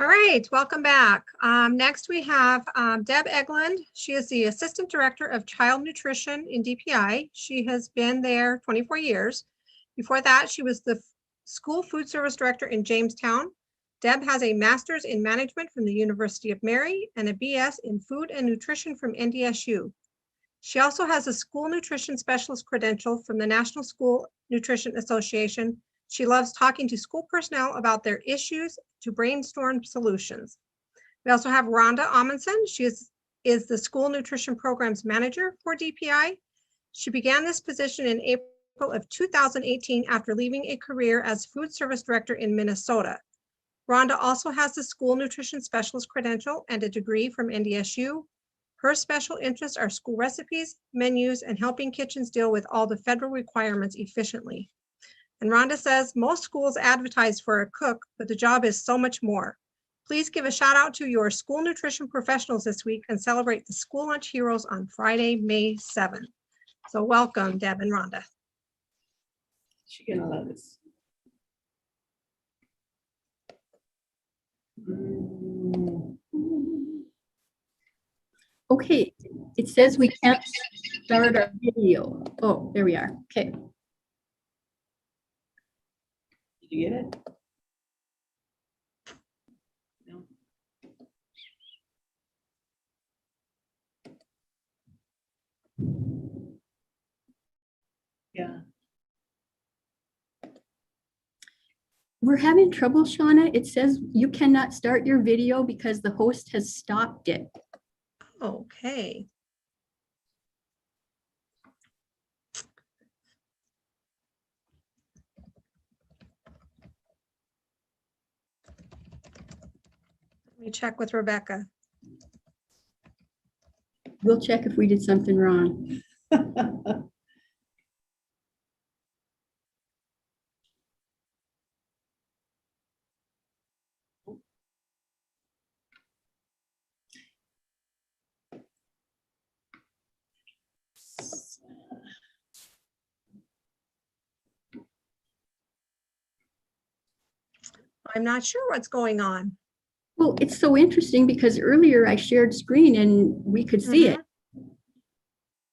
A: All right, welcome back. Next we have Deb Eglund. She is the Assistant Director of Child Nutrition in DPI. She has been there 24 years. Before that, she was the School Food Service Director in Jamestown. Deb has a Master's in Management from the University of Mary and a BS in Food and Nutrition from NDSU. She also has a School Nutrition Specialist credential from the National School Nutrition Association. She loves talking to school personnel about their issues to brainstorm solutions. We also have Rhonda Amundsen. She is the School Nutrition Programs Manager for DPI. She began this position in April of 2018 after leaving a career as Food Service Director in Minnesota. Rhonda also has the School Nutrition Specialist credential and a degree from NDSU. Her special interests are school recipes, menus, and helping kitchens deal with all the federal requirements efficiently. And Rhonda says, most schools advertise for a cook, but the job is so much more. Please give a shout out to your school nutrition professionals this week and celebrate the School Lunch Heroes on Friday, May 7th. So welcome, Deb and Rhonda.
O: She's gonna love this.
P: Okay, it says we can't start our video. Oh, there we are. Okay.
O: Did you get it? No. Yeah.
P: We're having trouble, Shauna. It says you cannot start your video because the host has stopped it.
A: Okay. Let me check with Rebecca.
P: We'll check if we did something wrong.
A: I'm not sure what's going on.
P: Well, it's so interesting because earlier I shared screen and we could see it.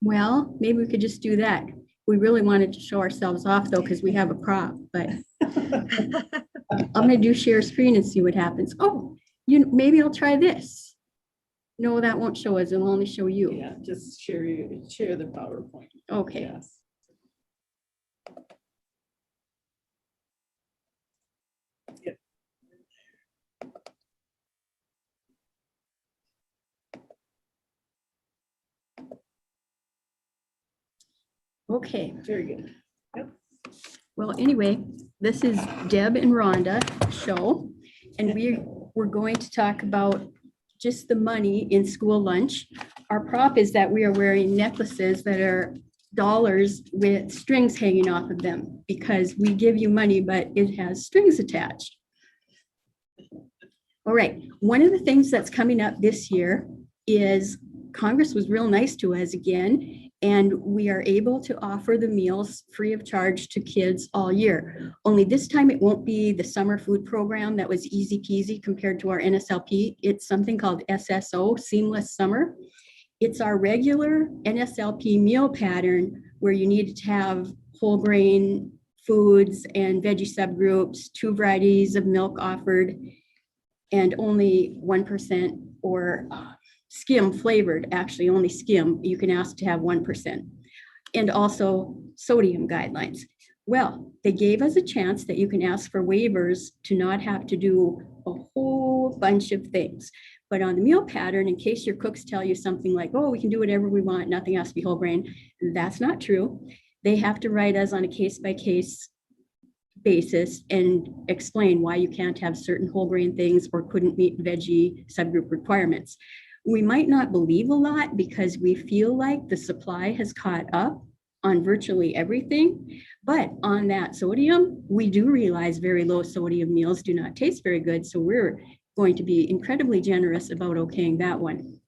P: Well, maybe we could just do that. We really wanted to show ourselves off though, because we have a prop, but I'm gonna do share screen and see what happens. Oh, maybe I'll try this. No, that won't show us. It'll only show you.
O: Yeah, just share the PowerPoint.
P: Okay.
O: Yes.
P: Okay.
O: Very good. Yep.
P: Well, anyway, this is Deb and Rhonda show, and we're going to talk about just the money in school lunch. Our prop is that we are wearing necklaces that are dollars with strings hanging off of them because we give you money, but it has strings attached. All right, one of the things that's coming up this year is Congress was real nice to us again, and we are able to offer the meals free of charge to kids all year. Only this time it won't be the summer food program that was easy peasy compared to our NSLP. It's something called SSO, Seamless Summer. It's our regular NSLP meal pattern where you need to have whole grain foods and veggie subgroups, 2 varieties of milk offered, and only 1% or skim flavored, actually only skim, you can ask to have 1%, and also sodium guidelines. Well, they gave us a chance that you can ask for waivers to not have to do a whole bunch of things. But on the meal pattern, in case your cooks tell you something like, oh, we can do whatever we want, nothing has to be whole grain, that's not true. They have to write us on a case-by-case basis and explain why you can't have certain whole grain things or couldn't meet veggie subgroup requirements. We might not believe a lot because we feel like the supply has caught up on virtually everything, but on that sodium, we do realize very low sodium meals do not taste very good, so we're going to be incredibly generous about okaying that one.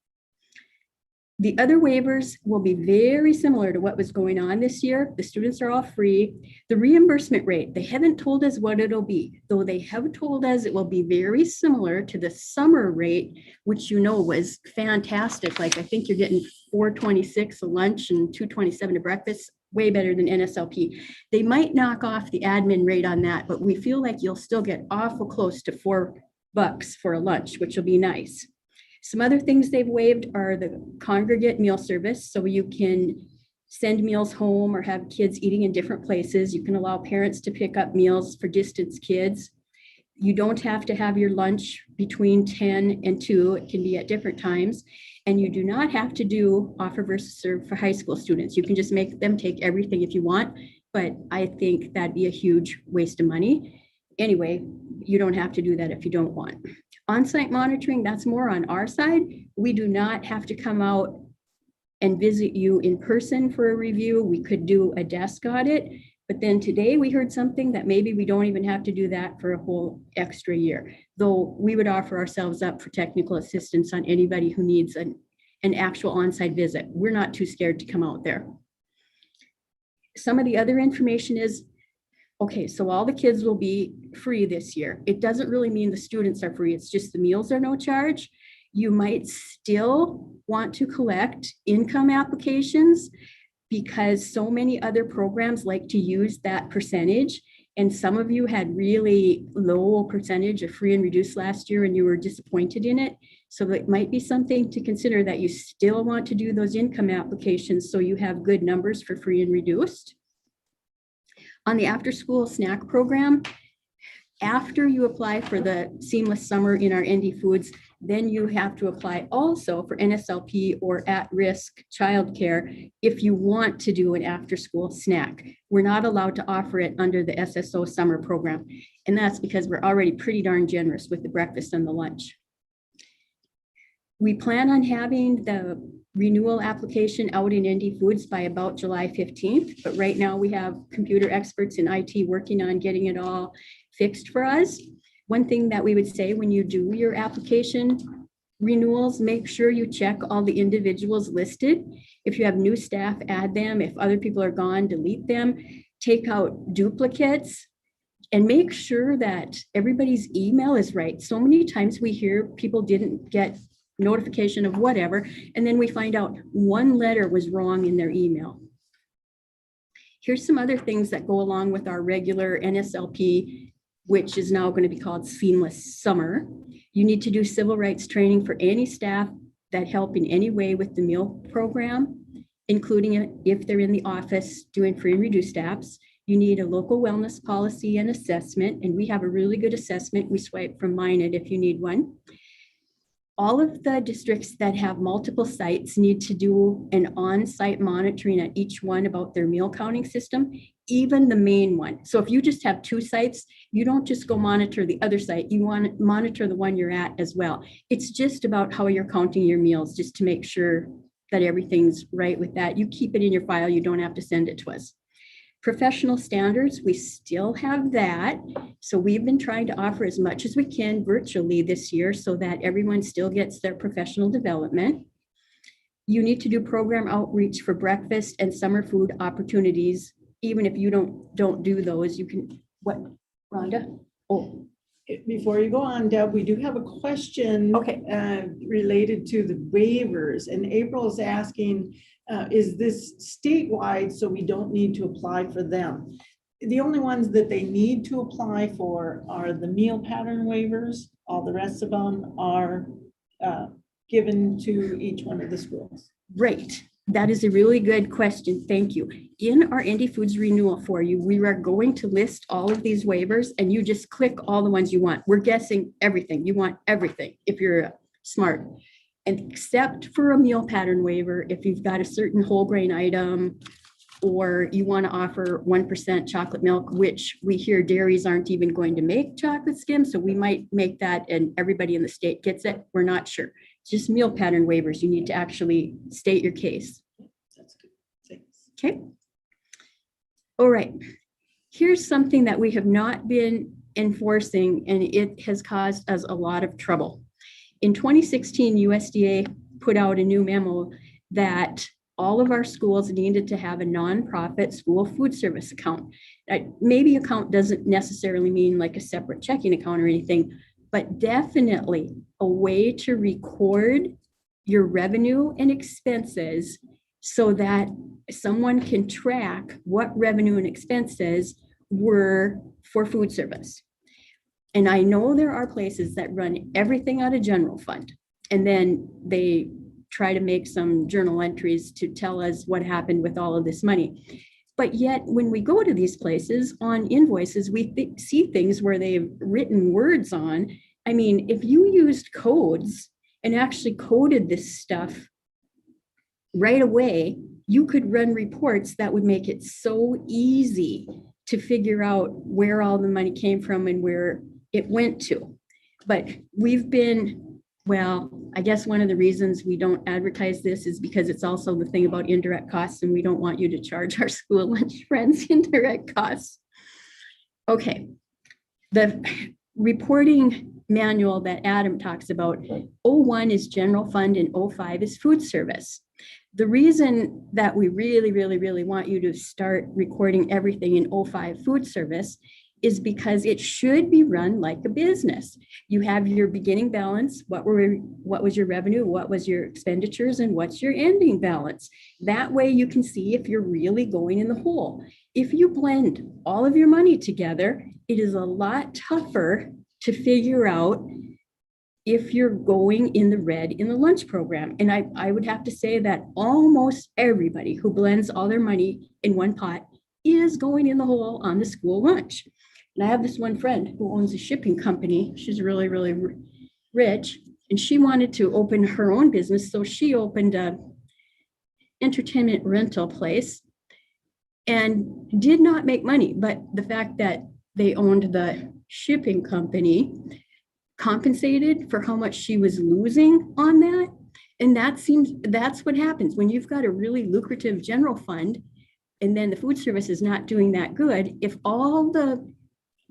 P: The other waivers will be very similar to what was going on this year. The students are all free. The reimbursement rate, they haven't told us what it'll be, though they have told us it will be very similar to the summer rate, which was fantastic. Like I think you're getting $4.26 a lunch and $2.27 a breakfast, way better than NSLP. They might knock off the admin rate on that, but we feel like you'll still get awful close to $4 for a lunch, which will be nice. Some other things they've waived are the congregate meal service. So you can send meals home or have kids eating in different places. You can allow parents to pick up meals for distance kids. You don't have to have your lunch between 10 and 2. It can be at different times. And you do not have to do offer versus serve for high school students. You can just make them take everything if you want, but I think that'd be a huge waste of money. Anyway, you don't have to do that if you don't want. On-site monitoring, that's more on our side. We do not have to come out and visit you in person for a review. We could do a desk audit, but then today we heard something that maybe we don't even have to do that for a whole extra year, though we would offer ourselves up for technical assistance on anybody who needs an actual on-site visit. We're not too scared to come out there. Some of the other information is, okay, so all the kids will be free this year. It doesn't really mean the students are free. It's just the meals are no charge. You might still want to collect income applications because so many other programs like to use that percentage. And some of you had really low percentage of free and reduced last year and you were disappointed in it. So it might be something to consider that you still want to do those income applications so you have good numbers for free and reduced. On the after-school snack program, after you apply for the Seamless Summer in our ND Foods, then you have to apply also for NSLP or at-risk childcare if you want to do an after-school snack. We're not allowed to offer it under the SSO summer program, and that's because we're already pretty darn generous with the breakfast and the lunch. We plan on having the renewal application out in ND Foods by about July 15th, but right now we have computer experts in IT working on getting it all fixed for us. One thing that we would say when you do your application renewals, make sure you check all the individuals listed. If you have new staff, add them. If other people are gone, delete them. Take out duplicates and make sure that everybody's email is right. So many times we hear people didn't get notification of whatever, and then we find out one letter was wrong in their email. Here's some other things that go along with our regular NSLP, which is now going to be called Seamless Summer. You need to do civil rights training for any staff that help in any way with the meal program, including if they're in the office doing free and reduced apps. You need a local wellness policy and assessment, and we have a really good assessment. We swipe from Minot if you need one. All of the districts that have multiple sites need to do an on-site monitoring at each one about their meal counting system, even the main one. So if you just have 2 sites, you don't just go monitor the other site, you want to monitor the one you're at as well. It's just about how you're counting your meals, just to make sure that everything's right with that. You keep it in your file, you don't have to send it to us. Professional standards, we still have that. So we've been trying to offer as much as we can virtually this year so that everyone still gets their professional development. You need to do program outreach for breakfast and summer food opportunities. Even if you don't do those, you can, what, Rhonda? Oh.
O: Before you go on, Deb, we do have a question related to the waivers, and April is asking, is this statewide so we don't need to apply for them? The only ones that they need to apply for are the meal pattern waivers. All the rest of them are given to each one of the schools.
P: Right. That is a really good question. Thank you. In our ND Foods renewal for you, we are going to list all of these waivers and you just click all the ones you want. We're guessing everything. You want everything if you're smart. And except for a meal pattern waiver, if you've got a certain whole grain item or you want to offer 1% chocolate milk, which we hear dairies aren't even going to make chocolate skim. So we might make that and everybody in the state gets it. We're not sure. It's just meal pattern waivers. You need to actually state your case.
O: That's good. Thanks.
P: Okay. All right. Here's something that we have not been enforcing, and it has caused us a lot of trouble. In 2016, USDA put out a new memo that all of our schools needed to have a nonprofit school food service account. Maybe account doesn't necessarily mean like a separate checking account or anything, but definitely a way to record your revenue and expenses so that someone can track what revenue and expenses were for food service. And I know there are places that run everything out of general fund, and then they try to make some journal entries to tell us what happened with all of this money. But yet, when we go to these places on invoices, we see things where they've written words on. I mean, if you used codes and actually coded this stuff right away, you could run reports that would make it so easy to figure out where all the money came from and where it went to. But we've been, well, I guess one of the reasons we don't advertise this is because it's also the thing about indirect costs, and we don't want you to charge our school lunch friends indirect costs. Okay, the reporting manual that Adam talks about, 01 is general fund and 05 is food service. The reason that we really want you to start recording everything in 05 food service is because it should be run like a business. You have your beginning balance, what was your revenue, what was your expenditures, and what's your ending balance. That way you can see if you're really going in the hole. If you blend all of your money together, it is a lot tougher to figure out if you're going in the red in the lunch program. And I would have to say that almost everybody who blends all their money in one pot is going in the hole on the school lunch. And I have this one friend who owns a shipping company. She's really rich, and she wanted to open her own business. So she opened a entertainment rental place and did not make money. But the fact that they owned the shipping company compensated for how much she was losing on that. And that's what happens when you've got a really lucrative general fund, and then the food service is not doing that good. If all the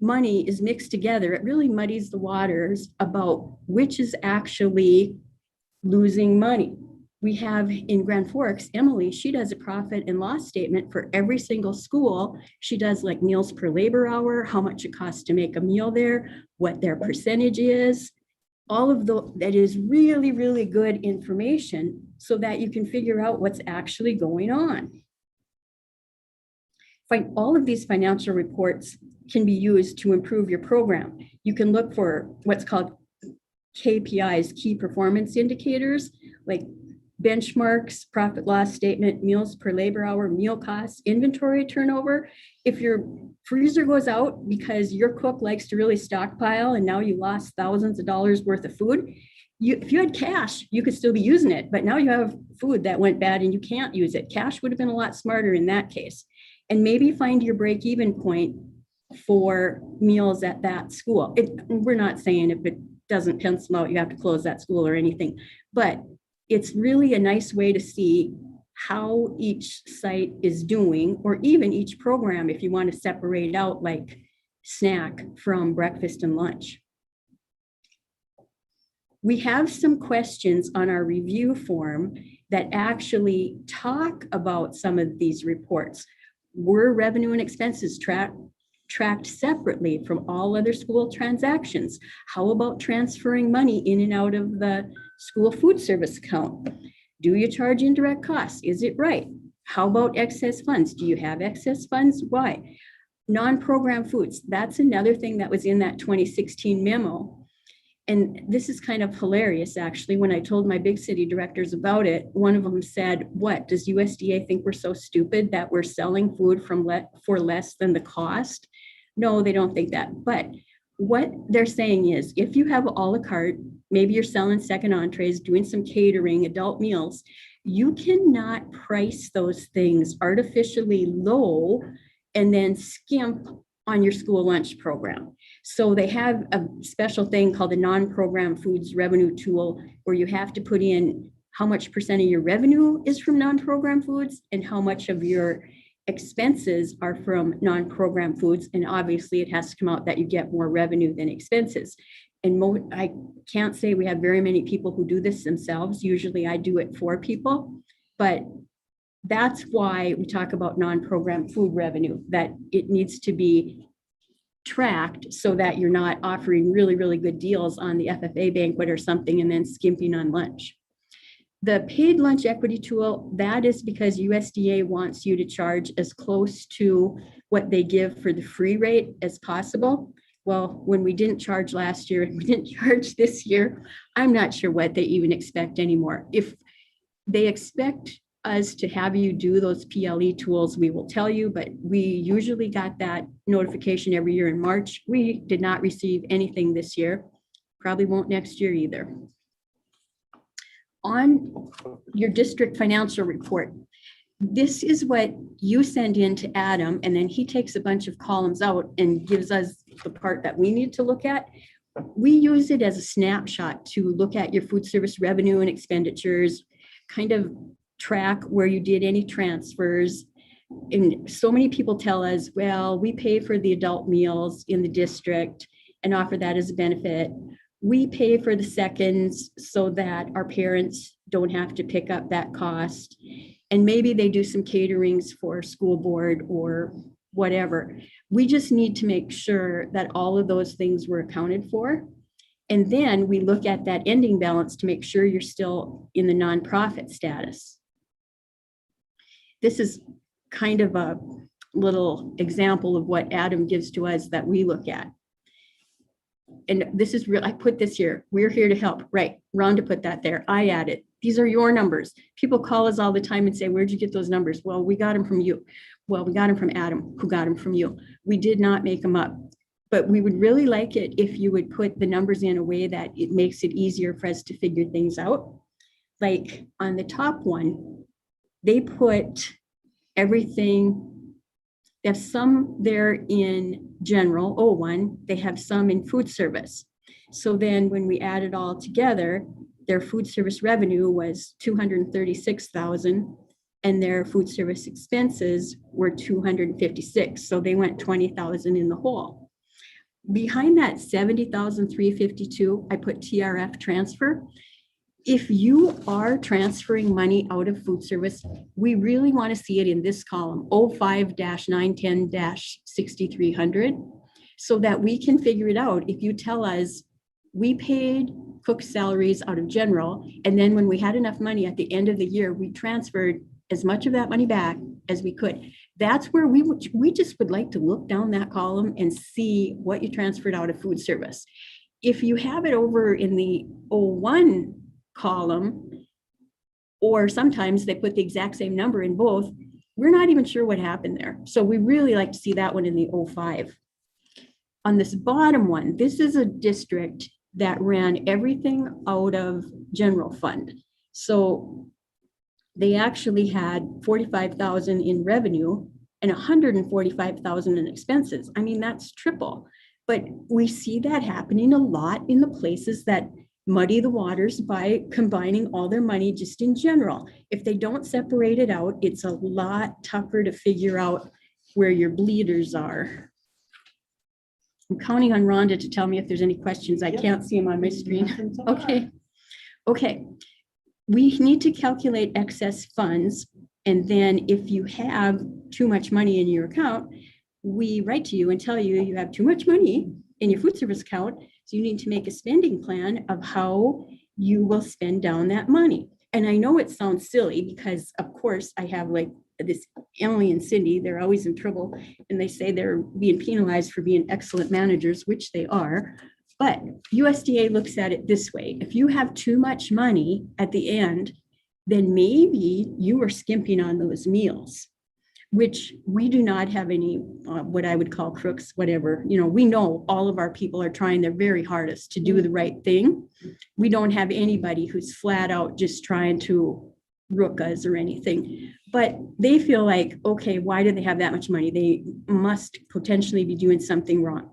P: money is mixed together, it really muddies the waters about which is actually losing money. We have in Grand Forks, Emily, she does a profit and loss statement for every single school. She does like meals per labor hour, how much it costs to make a meal there, what their percentage is. All of that is really good information so that you can figure out what's actually going on. All of these financial reports can be used to improve your program. You can look for what's called KPIs, key performance indicators, like benchmarks, profit loss statement, meals per labor hour, meal costs, inventory turnover. If your freezer goes out because your cook likes to really stockpile and now you lost thousands of dollars worth of food, if you had cash, you could still be using it, but now you have food that went bad and you can't use it. Cash would have been a lot smarter in that case. And maybe find your break-even point for meals at that school. We're not saying if it doesn't pencil out, you have to close that school or anything, but it's really a nice way to see how each site is doing, or even each program if you want to separate out like snack from breakfast and lunch. We have some questions on our review form that actually talk about some of these reports. Were revenue and expenses tracked separately from all other school transactions? How about transferring money in and out of the school food service account? Do you charge indirect costs? Is it right? How about excess funds? Do you have excess funds? Why? Non-program foods, that's another thing that was in that 2016 memo. And this is kind of hilarious, actually. When I told my big city directors about it, one of them said, what, does USDA think we're so stupid that we're selling food for less than the cost? No, they don't think that. But what they're saying is, if you have a la carte, maybe you're selling second entrees, doing some catering, adult meals, you cannot price those things artificially low and then skimp on your school lunch program. So they have a special thing called the non-program foods revenue tool, where you have to put in how much percent of your revenue is from non-program foods and how much of your expenses are from non-program foods. And obviously it has to come out that you get more revenue than expenses. And I can't say we have very many people who do this themselves. Usually I do it for people, But that's why we talk about non-program food revenue, that it needs to be tracked so that you're not offering really, really good deals on the FFA banquet or something and then skimping on lunch. The paid lunch equity tool, that is because USDA wants you to charge as close to what they give for the free rate as possible. Well, when we didn't charge last year and we didn't charge this year, I'm not sure what they even expect anymore. If they expect us to have you do those PLE tools, we will tell you, but we usually got that notification every year in March. We did not receive anything this year, probably won't next year either. On your district financial report, this is what you send in to Adam, and then he takes a bunch of columns out and gives us the part that we need to look at. We use it as a snapshot to look at your food service revenue and expenditures, kind of track where you did any transfers. And so many people tell us, well, we pay for the adult meals in the district and offer that as a benefit. We pay for the seconds so that our parents don't have to pick up that cost. And maybe they do some caterings for school board or whatever. We just need to make sure that all of those things were accounted for. And then we look at that ending balance to make sure you're still in the nonprofit status. This is kind of a little example of what Adam gives to us that we look at. And this is real, I put this here. We're here to help, right? Rhonda put that there. I added. These are your numbers. People call us all the time and say, where'd you get those numbers? Well, we got them from you. Well, we got them from Adam, who got them from you. We did not make them up. But we would really like it if you would put the numbers in a way that it makes it easier for us to figure things out. Like on the top one, they put everything, they have some there in general, O1, they have some in food service. So then when we add it all together, their food service revenue was 236,000 and their food service expenses were 256. So they went 20,000 in the hole. Behind that 70,352, I put TRF transfer. If you are transferring money out of food service, we really want to see it in this column, 05-910-6300, so that we can figure it out. If you tell us we paid cook salaries out of general, and then when we had enough money at the end of the year, we transferred as much of that money back as we could. That's where we just would like to look down that column and see what you transferred out of food service. If you have it over in the 01 column, or sometimes they put the exact same number in both, we're not even sure what happened there. So we really like to see that one in the 05. On this bottom one, this is a district that ran everything out of general fund. So they actually had 45,000 in revenue and 145,000 in expenses. I mean, that's triple. But we see that happening a lot in the places that muddy the waters by combining all their money just in general. If they don't separate it out, it's a lot tougher to figure out where your bleeders are. I'm counting on Rhonda to tell me if there's any questions. I can't see them on my screen. Okay. We need to calculate excess funds. And then if you have too much money in your account, we write to you and tell you you have too much money in your food service account. So you need to make a spending plan of how you will spend down that money. And I know it sounds silly because of course I have like this Emily and Cindy, they're always in trouble and they say they're being penalized for being excellent managers, which they are. But USDA looks at it this way. If you have too much money at the end, then maybe you are skimping on those meals, which we do not have any, what I would call crooks, whatever. You know, we know all of our people are trying their very hardest to do the right thing. We don't have anybody who's flat out just trying to rook us or anything. But they feel like, okay, why do they have that much money? They must potentially be doing something wrong.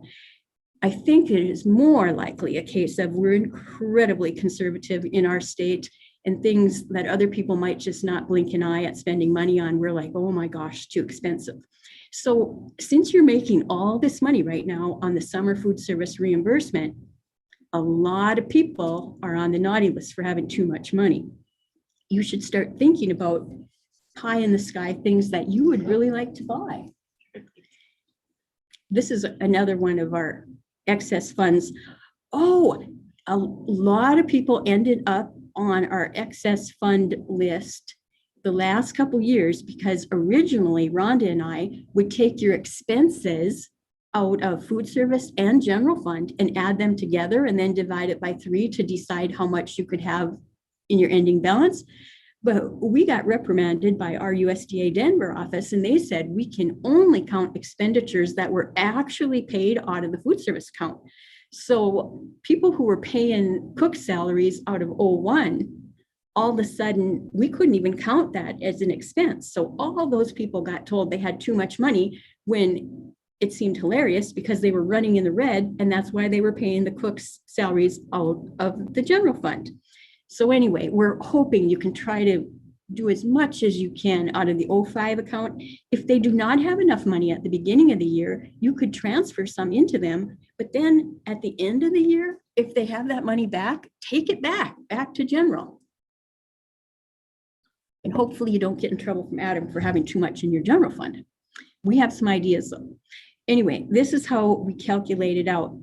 P: I think it is more likely a case of we're incredibly conservative in our state, and things that other people might just not blink an eye at spending money on, we're like, oh my gosh, too expensive. So since you're making all this money right now on the summer food service reimbursement, a lot of people are on the naughty list for having too much money. you should start thinking about pie in the sky things that you would really like to buy. This is another one of our excess funds. Oh, a lot of people ended up on our excess fund list the last couple years because originally Rhonda and I would take your expenses out of food service and general fund and add them together and then divide it by 3 to decide how much you could have in your ending balance. But we got reprimanded by our USDA Denver office, and they said we can only count expenditures that were actually paid out of the food service account. So people who were paying cook salaries out of 01, all of a sudden, we couldn't even count that as an expense. So all those people got told they had too much money when it seemed hilarious because they were running in the red, and that's why they were paying the cooks' salaries out of the general fund. So anyway, we're hoping you can try to do as much as you can out of the 05 account. If they do not have enough money at the beginning of the year, you could transfer some into them. But then at the end of the year, if they have that money back, take it back to general. And hopefully you don't get in trouble from Adam for having too much in your general fund. We have some ideas though. Anyway, this is how we calculate it out.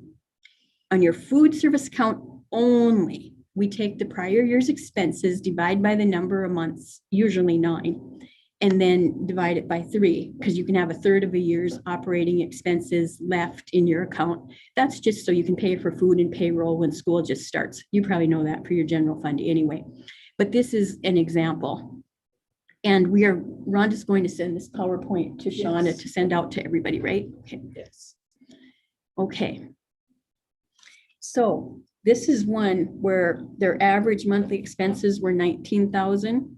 P: On your food service account only, we take the prior year's expenses, divide by the number of months, usually 9, and then divide it by 3, because you can have a third of a year's operating expenses left in your account. That's just so you can pay for food and payroll when school just starts. You probably know that for your general fund anyway. But this is an example. And Rhonda's going to send this PowerPoint to Shauna to send out to everybody, right? Okay.
O: Yes.
P: Okay. So this is one where their average monthly expenses were 19,000.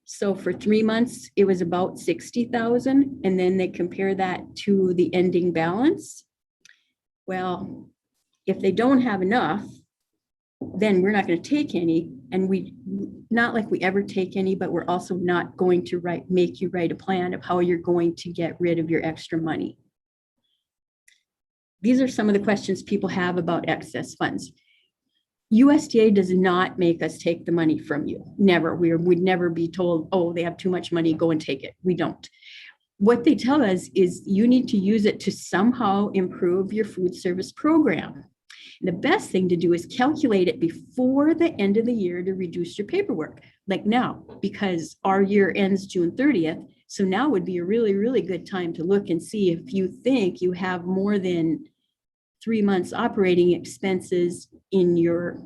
P: So for 3 months, it was about 60,000. And then they compare that to the ending balance. Well, if they don't have enough, then we're not going to take any. And not like we ever take any, but we're also not going to make you write a plan of how you're going to get rid of your extra money. These are some of the questions people have about excess funds. USDA does not make us take the money from you. Never. We'd never be told, oh, they have too much money, go and take it. We don't. What they tell us is you need to use it to somehow improve your food service program. The best thing to do is calculate it before the end of the year to reduce your paperwork, like now, because our year ends June 30th. So now would be a really, really good time to look and see if you think you have more than 3 months operating expenses in your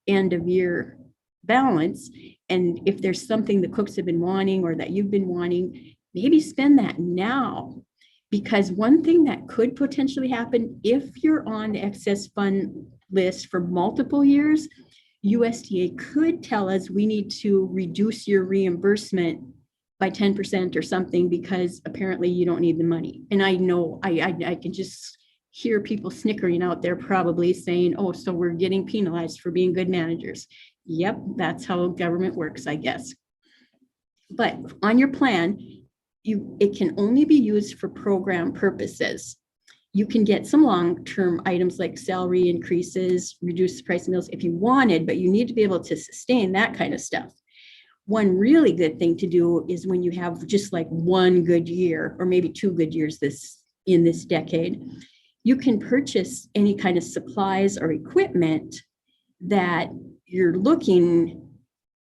P: end of year balance. And if there's something the cooks have been wanting or that you've been wanting, maybe spend that now. Because one thing that could potentially happen if you're on the excess fund list for multiple years, USDA could tell us we need to reduce your reimbursement by 10% or something because apparently you don't need the money. And I know I can just hear people snickering out there probably saying, oh, so we're getting penalized for being good managers. Yep, that's how government works, I guess. But on your plan, it can only be used for program purposes. You can get some long-term items like salary increases, reduce the price of meals if you wanted, but you need to be able to sustain that kind of stuff. One really good thing to do is when you have just like one good year or maybe 2 good years in this decade, you can purchase any kind of supplies or equipment that you're looking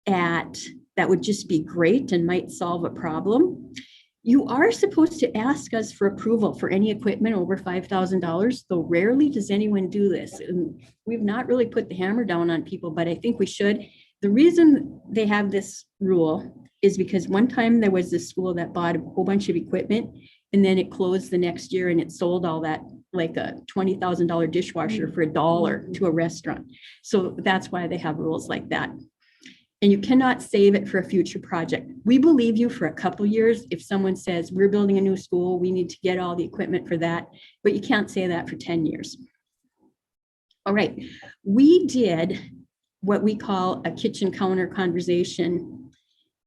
P: at that would just be great and might solve a problem. You are supposed to ask us for approval for any equipment over $5,000, though rarely does anyone do this. And we've not really put the hammer down on people, but I think we should. The reason they have this rule is because one time there was this school that bought a whole bunch of equipment and then it closed the next year and it sold all that like a $20,000 dishwasher for $1 to a restaurant. So that's why they have rules like that. And you cannot save it for a future project. We believe you for a couple years. If someone says we're building a new school, we need to get all the equipment for that, but you can't say that for 10 years. All right, we did what we call a kitchen counter conversation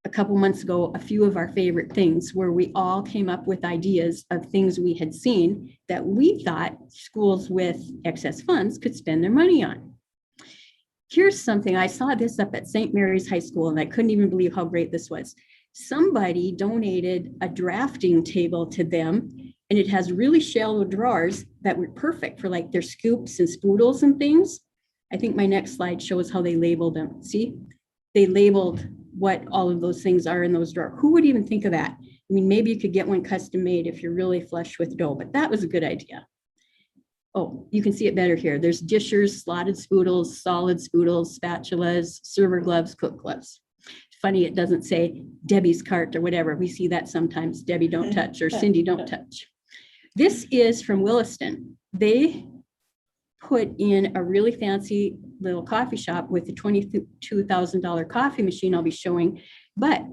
P: a couple months ago, a few of our favorite things where we all came up with ideas of things we had seen that we thought schools with excess funds could spend their money on. Here's something, I saw this up at St. Mary's High School and I couldn't even believe how great this was. Somebody donated a drafting table to them and it has really shallow drawers that were perfect for like their scoops and spoodles and things. I think my next slide shows how they labeled them. See, they labeled what all of those things are in those drawers. Who would even think of that? I mean, maybe you could get one custom made if you're really flush with dough, but that was a good idea. Oh, you can see it better here. There's dishers, slotted spoodles, solid spoodles, spatulas, server gloves, cook gloves. Funny, it doesn't say Debbie's cart or whatever. We see that sometimes, Debbie don't touch or Cindy don't touch. This is from Williston. They put in a really fancy little coffee shop with a $22,000 coffee machine I'll be showing, but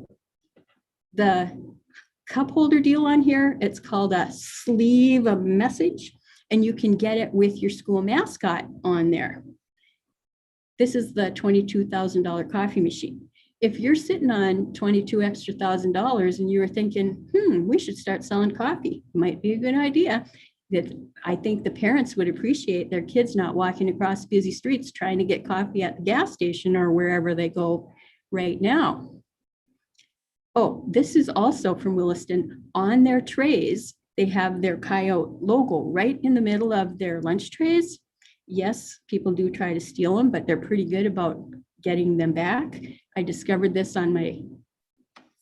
P: the cup holder deal on here, it's called a sleeve of message, and you can get it with your school mascot on there. This is the $22,000 coffee machine. If you're sitting on $22,000 extra and you were thinking, we should start selling coffee, might be a good idea. That I think the parents would appreciate their kids not walking across busy streets trying to get coffee at the gas station or wherever they go right now. Oh, this is also from Williston. On their trays, they have their Coyote logo right in the middle of their lunch trays. Yes, people do try to steal them, but they're pretty good about getting them back. I discovered this on my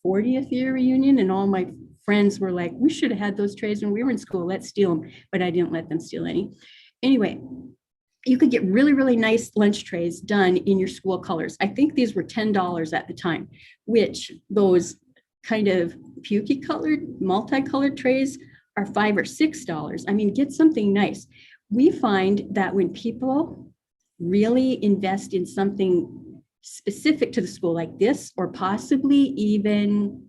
P: 40th year reunion, and all my friends were like, we should have had those trays when we were in school, let's steal them, but I didn't let them steal any. Anyway, you could get really, really nice lunch trays done in your school colors. I think these were $10 at the time, which those kind of pukey colored, multicolored trays are $5 or $6. I mean, get something nice. We find that when people really invest in something specific to the school like this, or possibly even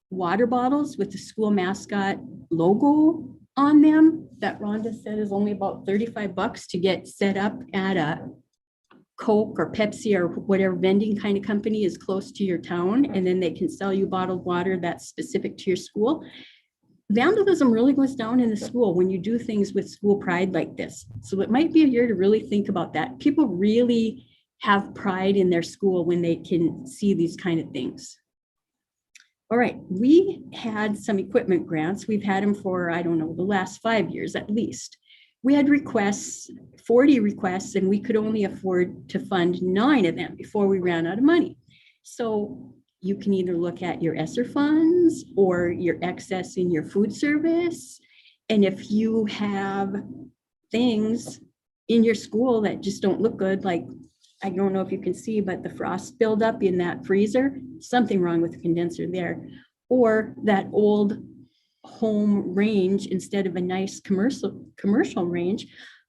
P: water bottles with the school mascot logo on them, that Rhonda said is only about $35 to get set up at a Coke or Pepsi or whatever vending kind of company is close to your town, and then they can sell you bottled water that's specific to your school. Vandalism really goes down in the school when you do things with school pride like this. So it might be a year to really think about that. People really have pride in their school when they can see these kind of things. All right, we had some equipment grants. We've had them for, I don't know, the last 5 years at least. We had requests, 40 requests, and we could only afford to fund 9 of them before we ran out of money. So you can either look at your ESSER funds or your excess in your food service. And if you have things in your school that just don't look good, like, I don't know if you can see, but the frost buildup in that freezer, something wrong with the condenser there, or that old home range instead of a nice commercial range,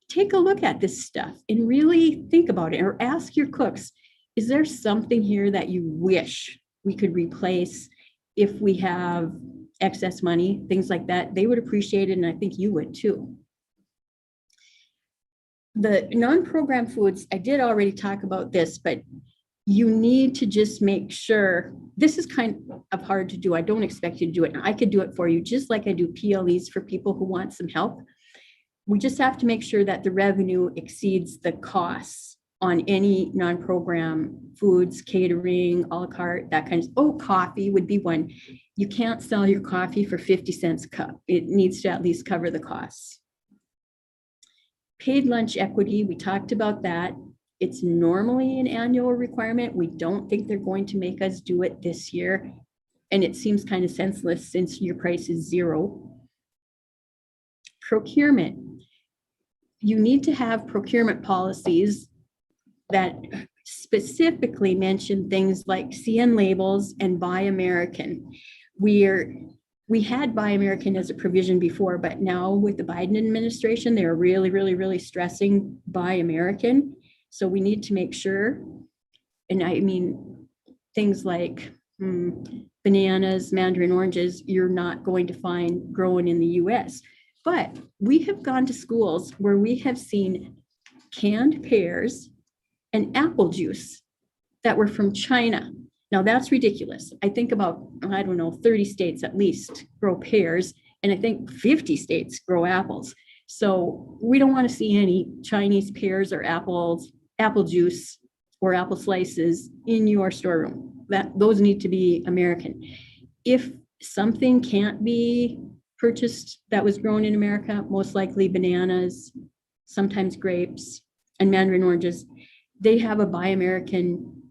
P: take a look at this stuff and really think about it, or ask your cooks, is there something here that you wish we could replace if we have excess money, things like that? They would appreciate it, and I think you would too. The non-program foods, I did already talk about this, but you need to just make sure, this is kind of hard to do. I don't expect you to do it. I could do it for you, just like I do PLEs for people who want some help. We just have to make sure that the revenue exceeds the costs on any non-program foods, catering, a la carte, that kind of, coffee would be one. You can't sell your coffee for 50 cents a cup. It needs to at least cover the costs. Paid lunch equity, we talked about that. It's normally an annual requirement. We don't think they're going to make us do it this year. And it seems kind of senseless since your price is $0. Procurement. You need to have procurement policies that specifically mention things like CN labels and Buy American. We had Buy American as a provision before, but now with the Biden administration, they're really, really, really stressing Buy American. So we need to make sure, and I mean, things like bananas, mandarin oranges, you're not going to find growing in the US. But we have gone to schools where we have seen canned pears and apple juice that were from China. Now that's ridiculous. I think about, I don't know, 30 states at least grow pears, and I think 50 states grow apples. So we don't want to see any Chinese pears or apple juice or apple slices in your storeroom. Those need to be American. If something can't be purchased that was grown in America, most likely bananas, sometimes grapes, and mandarin oranges, they have a Buy American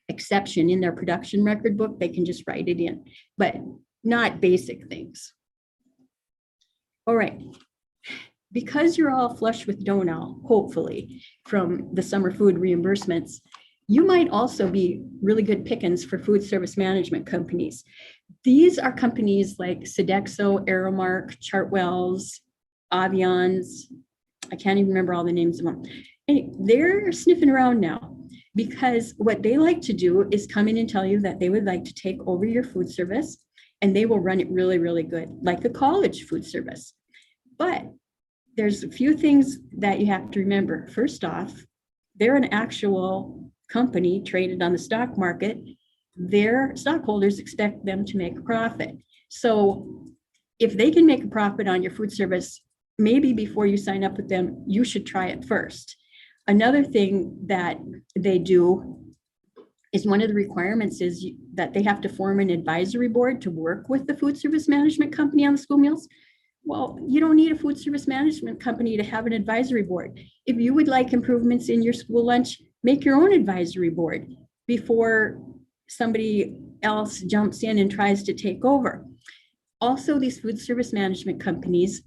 P: exception in their production record book. They can just write it in, but not basic things. All right. Because you're all flush with dough now, hopefully, from the summer food reimbursements, you might also be really good pickings for food service management companies. These are companies like Sodexo, Aramark, Chartwells, Avians. I can't even remember all the names of them. And they're sniffing around now because what they like to do is come in and tell you that they would like to take over your food service, and they will run it really, really good, like a college food service. But there's a few things that you have to remember. First off, they're an actual company traded on the stock market. Their stockholders expect them to make a profit. So if they can make a profit on your food service, maybe before you sign up with them, you should try it first. Another thing that they do is one of the requirements is that they have to form an advisory board to work with the food service management company on the school meals. Well, you don't need a food service management company to have an advisory board. If you would like improvements in your school lunch, make your own advisory board before somebody else jumps in and tries to take over. Also, these food service management companies,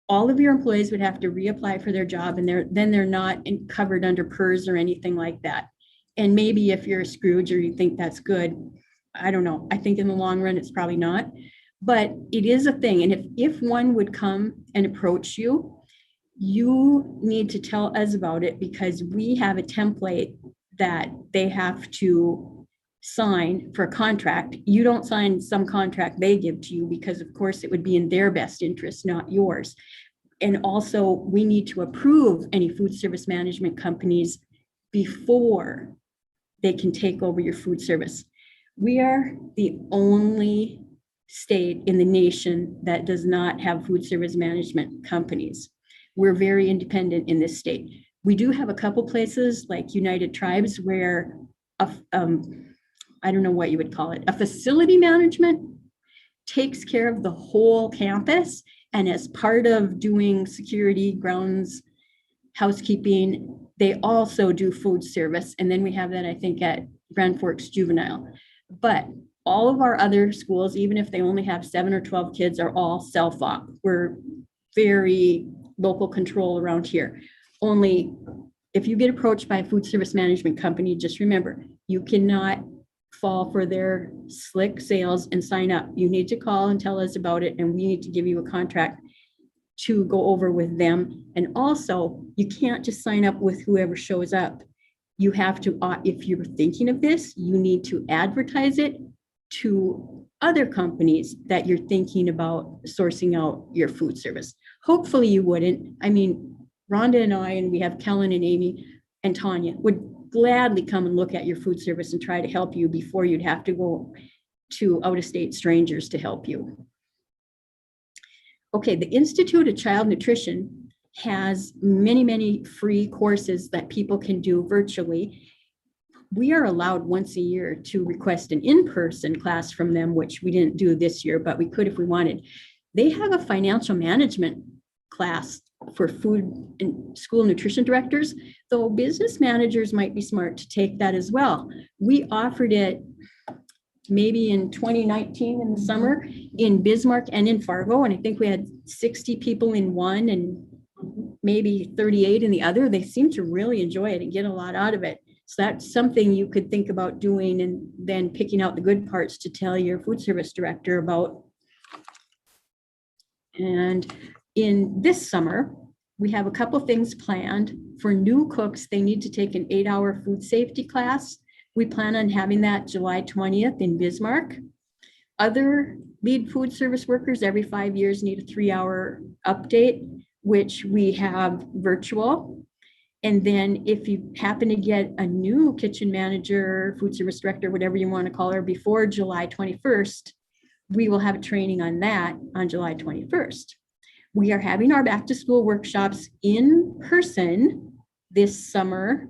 P: all of your employees would have to reapply for their job, and then they're not covered under PERS or anything like that. And maybe if you're a Scrooge or you think that's good, I don't know. I think in the long run, it's probably not. But it is a thing. And if one would come and approach you, you need to tell us about it, because we have a template that they have to sign for a contract. You don't sign some contract they give to you, because of course it would be in their best interest, not yours. And also we need to approve any food service management companies before they can take over your food service. We are the only state in the nation that does not have food service management companies. We're very independent in this state. We do have a couple places like United Tribes where I don't know what you would call it, a facility management takes care of the whole campus, and as part of doing security, grounds, housekeeping, they also do food service. And then we have that, I think, at Grand Forks Juvenile. But all of our other schools, even if they only have 7 or 12 kids, are all self-op. We're very local control around here. Only if you get approached by a food service management company, just remember, you cannot fall for their slick sales and sign up. You need to call and tell us about it, and we need to give you a contract to go over with them. And also, you can't just sign up with whoever shows up. You have to, if you're thinking of this, you need to advertise it to other companies that you're thinking about sourcing out your food service. Hopefully you wouldn't. I mean, Rhonda and I, and we have Kellen and Amy and Tanya, would gladly come and look at your food service and try to help you before you'd have to go to out-of-state strangers to help you. Okay, the Institute of Child Nutrition has many, many free courses that people can do virtually. We are allowed once a year to request an in-person class from them, which we didn't do this year, but we could if we wanted. They have a financial management class for food and school nutrition directors, though business managers might be smart to take that as well. We offered it maybe in 2019 in the summer in Bismarck and in Fargo, and I think we had 60 people in one and maybe 38 in the other. They seem to really enjoy it and get a lot out of it. So that's something you could think about doing, and then picking out the good parts to tell your food service director about. And in this summer, we have a couple things planned. For new cooks, they need to take an 8-hour food safety class. We plan on having that July 20th in Bismarck. Other lead food service workers every 5 years need a 3-hour update, which we have virtual. And then if you happen to get a new kitchen manager, food service director, whatever you want to call her, before July 21st, we will have training on that on July 21st. We are having our back to school workshops in person this summer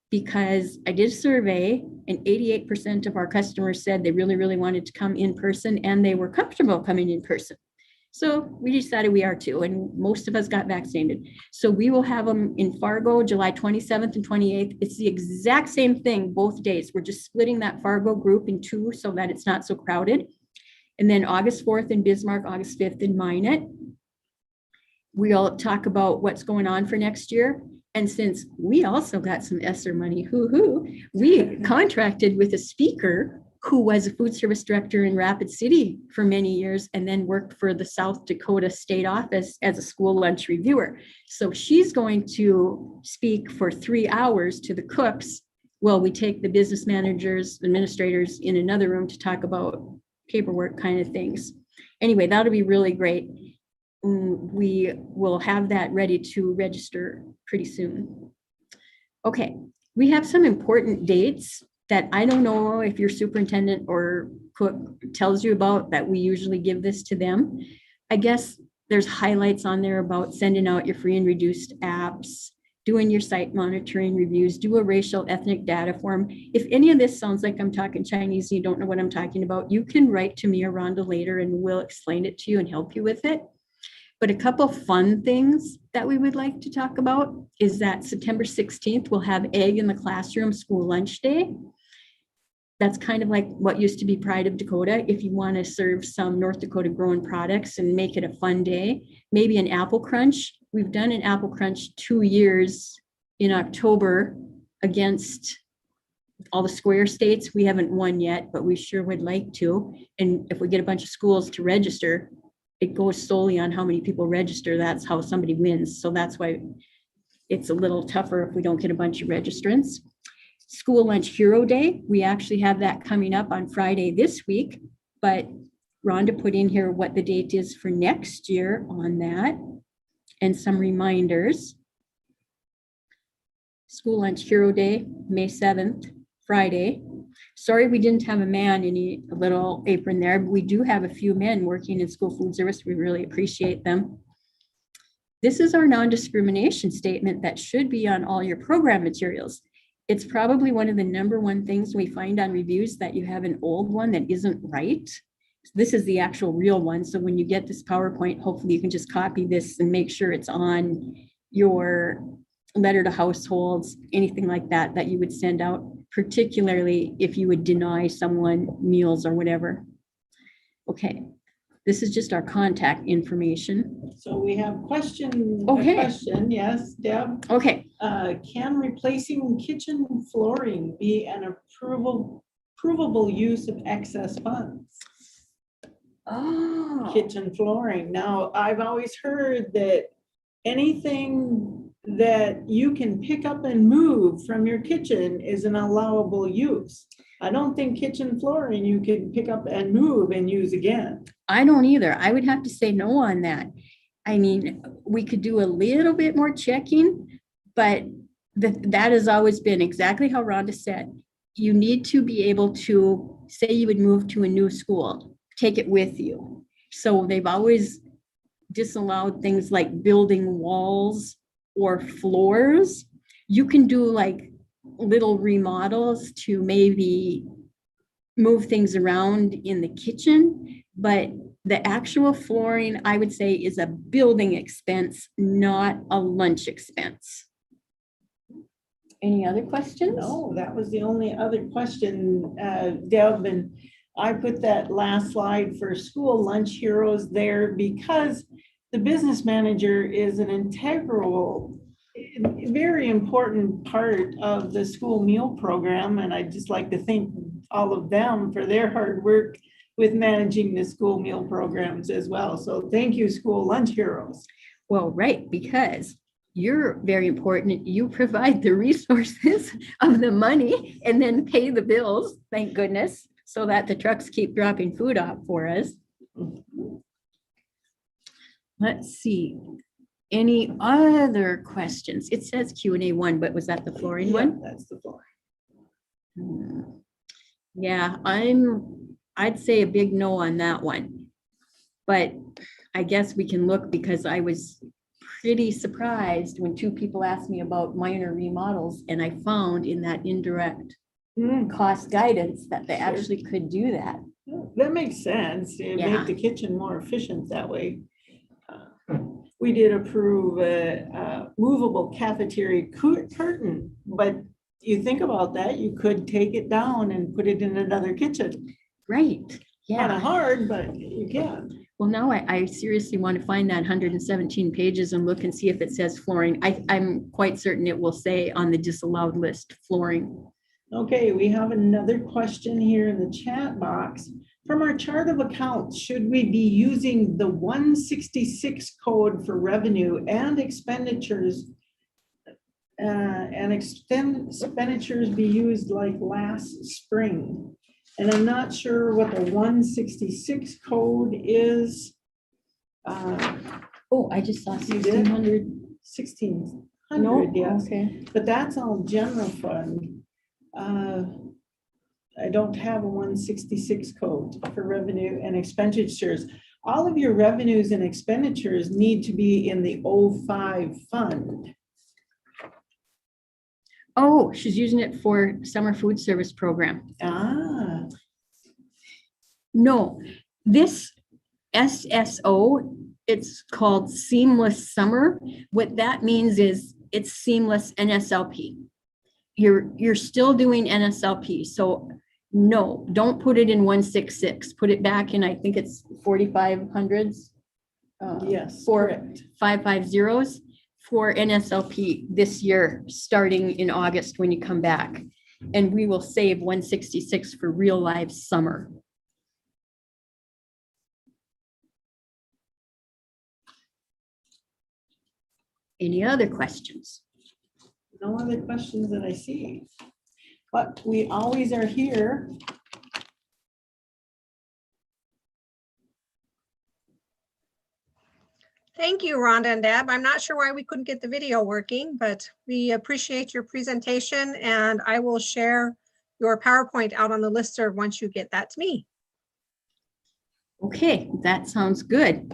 P: because I did a survey and 88% of our customers said they really, really wanted to come in person and they were comfortable coming in person. So we decided we are too, and most of us got vaccinated. So we will have them in Fargo, July 27th and 28th. It's the exact same thing both days. We're just splitting that Fargo group in two so that it's not so crowded. And then August 4th in Bismarck, August 5th in Minot. We'll talk about what's going on for next year. And since we also got some ESSER money, we contracted with a speaker who was a food service director in Rapid City for many years and then worked for the South Dakota State Office as a school lunch reviewer. So she's going to speak for 3 hours to the cooks while we take the business managers, administrators in another room to talk about paperwork kind of things. Anyway, that'll be really great. We will have that ready to register pretty soon. Okay, we have some important dates that I don't know if your superintendent or cook tells you about, that we usually give this to them. I guess there's highlights on there about sending out your free and reduced apps, doing your site monitoring reviews, do a racial ethnic data form. If any of this sounds like I'm talking Chinese and you don't know what I'm talking about, you can write to me or Rhonda later and we'll explain it to you and help you with it. But a couple fun things that we would like to talk about is that September 16th, we'll have Egg in the Classroom School Lunch Day. That's kind of like what used to be Pride of Dakota. If you want to serve some North Dakota grown products and make it a fun day, maybe an apple crunch. We've done an apple crunch 2 years in October against all the square states. We haven't won yet, but we sure would like to. And if we get a bunch of schools to register, it goes solely on how many people register. That's how somebody wins. So that's why it's a little tougher if we don't get a bunch of registrants. School Lunch Hero Day, we actually have that coming up on Friday this week, but Rhonda put in here what the date is for next year on that and some reminders. School Lunch Hero Day, May 7th, Friday. Sorry we didn't have a man in a little apron there, but we do have a few men working in school food service. We really appreciate them. This is our non-discrimination statement that should be on all your program materials. It's probably one of the #1 things we find on reviews, that you have an old one that isn't right. This is the actual real one. So when you get this PowerPoint, hopefully you can just copy this and make sure it's on your letter to households, anything like that, that you would send out, particularly if you would deny someone meals or whatever. Okay, this is just our contact information.
O: So we have question.
P: Okay.
O: A question, yes, Deb.
P: Okay.
O: Can replacing kitchen flooring be an provable use of excess funds?
P: Oh.
O: Kitchen flooring. Now, I've always heard that anything that you can pick up and move from your kitchen is an allowable use. I don't think kitchen flooring you can pick up and move and use again.
P: I don't either. I would have to say no on that. I mean, we could do a little bit more checking, but that has always been exactly how Rhonda said. You need to be able to, say you would move to a new school, take it with you. So they've always disallowed things like building walls or floors. You can do like little remodels to maybe move things around in the kitchen, but the actual flooring, I would say, is a building expense, not a lunch expense. Any other questions?
O: No, that was the only other question, Deb, and I put that last slide for School Lunch Heroes there because the business manager is an integral, very important part of the school meal program. And I'd just like to thank all of them for their hard work with managing the school meal programs as well. So thank you, School Lunch Heroes.
P: Well, right, because you're very important. You provide the resources of the money and then pay the bills, thank goodness, so that the trucks keep dropping food off for us. Let's see. Any other questions? It says Q&A 1, but was that the flooring one?
O: That's the flooring.
P: Yeah, I'd say a big no on that one. But I guess we can look because I was pretty surprised when two people asked me about minor remodels, and I found in that indirect cost guidance that they actually could do that.
O: That makes sense. It
P: Yeah.
O: make the kitchen more efficient that way. We did approve a movable cafeteria curtain, but you think about that, you could take it down and put it in another kitchen.
P: Right,
O: Kind
P: yeah.
O: of hard, but you can.
P: Well, now I seriously want to find that 117 pages and look and see if it says flooring. I'm quite certain it will say on the disallowed list flooring.
O: Okay, we have another question here in the chat box. From our chart of accounts, should we be using the 166 code for revenue and expenditures? Expenditures be used like last spring? And I'm not sure what the 166 code is.
P: Oh, I just saw
O: You did?
P: 1600.
O: 1600,
P: No,
O: yes.
P: okay.
O: But that's all general fund. I don't have a 166 code for revenue and expenditures. All of your revenues and expenditures need to be in the 05 fund.
P: Oh, she's using it for summer food service program.
O: Ah,
P: No, this SSO, it's called Seamless Summer. What that means is it's seamless NSLP. You're still doing NSLP, so no, don't put it in 166. Put it back in, I think it's 4500s.
O: yes,
P: For
O: correct.
P: 550s for NSLP this year, starting in August when you come back. And we will save 166 for real live summer. Any other questions?
O: No other questions that I see. But we always are here.
A: Thank you, Rhonda and Deb. I'm not sure why we couldn't get the video working, but we appreciate your presentation, and I will share your PowerPoint out on the listserv once you get that to me.
P: Okay, that sounds good.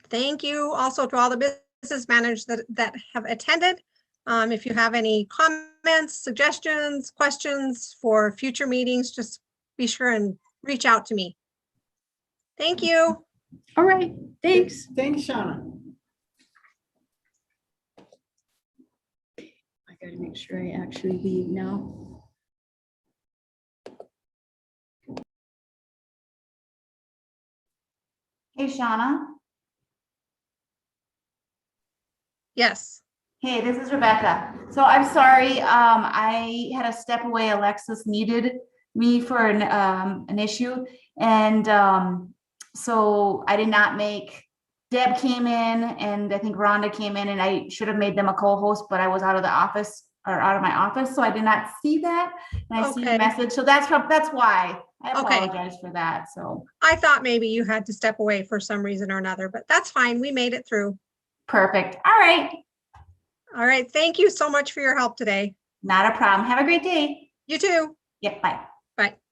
A: Thank you also to all the business managers that have attended. If you have any comments, suggestions, questions for future meetings, just be sure and reach out to me. Thank you.
P: All right, thanks.
O: Thanks, Shauna.
P: I gotta make sure I actually leave now.
H: Hey, Shauna.
A: Yes.
H: Hey, this is Rebecca. So I'm sorry, I had to step away. Alexis needed me for an issue. And so I did not make, Deb came in and I think Rhonda came in, and I should have made them a co-host, but I was out of the office or out of my office. So I did not see that. And I see your
A: Okay.
H: message. So that's why I
A: Okay.
H: apologize for that. So
A: I thought maybe you had to step away for some reason or another, but that's fine. We made it through.
H: perfect. All right.
A: All right. Thank you so much for your help today.
H: Not a problem. Have a great day.
A: You too.
H: Yep. Bye.
A: Bye.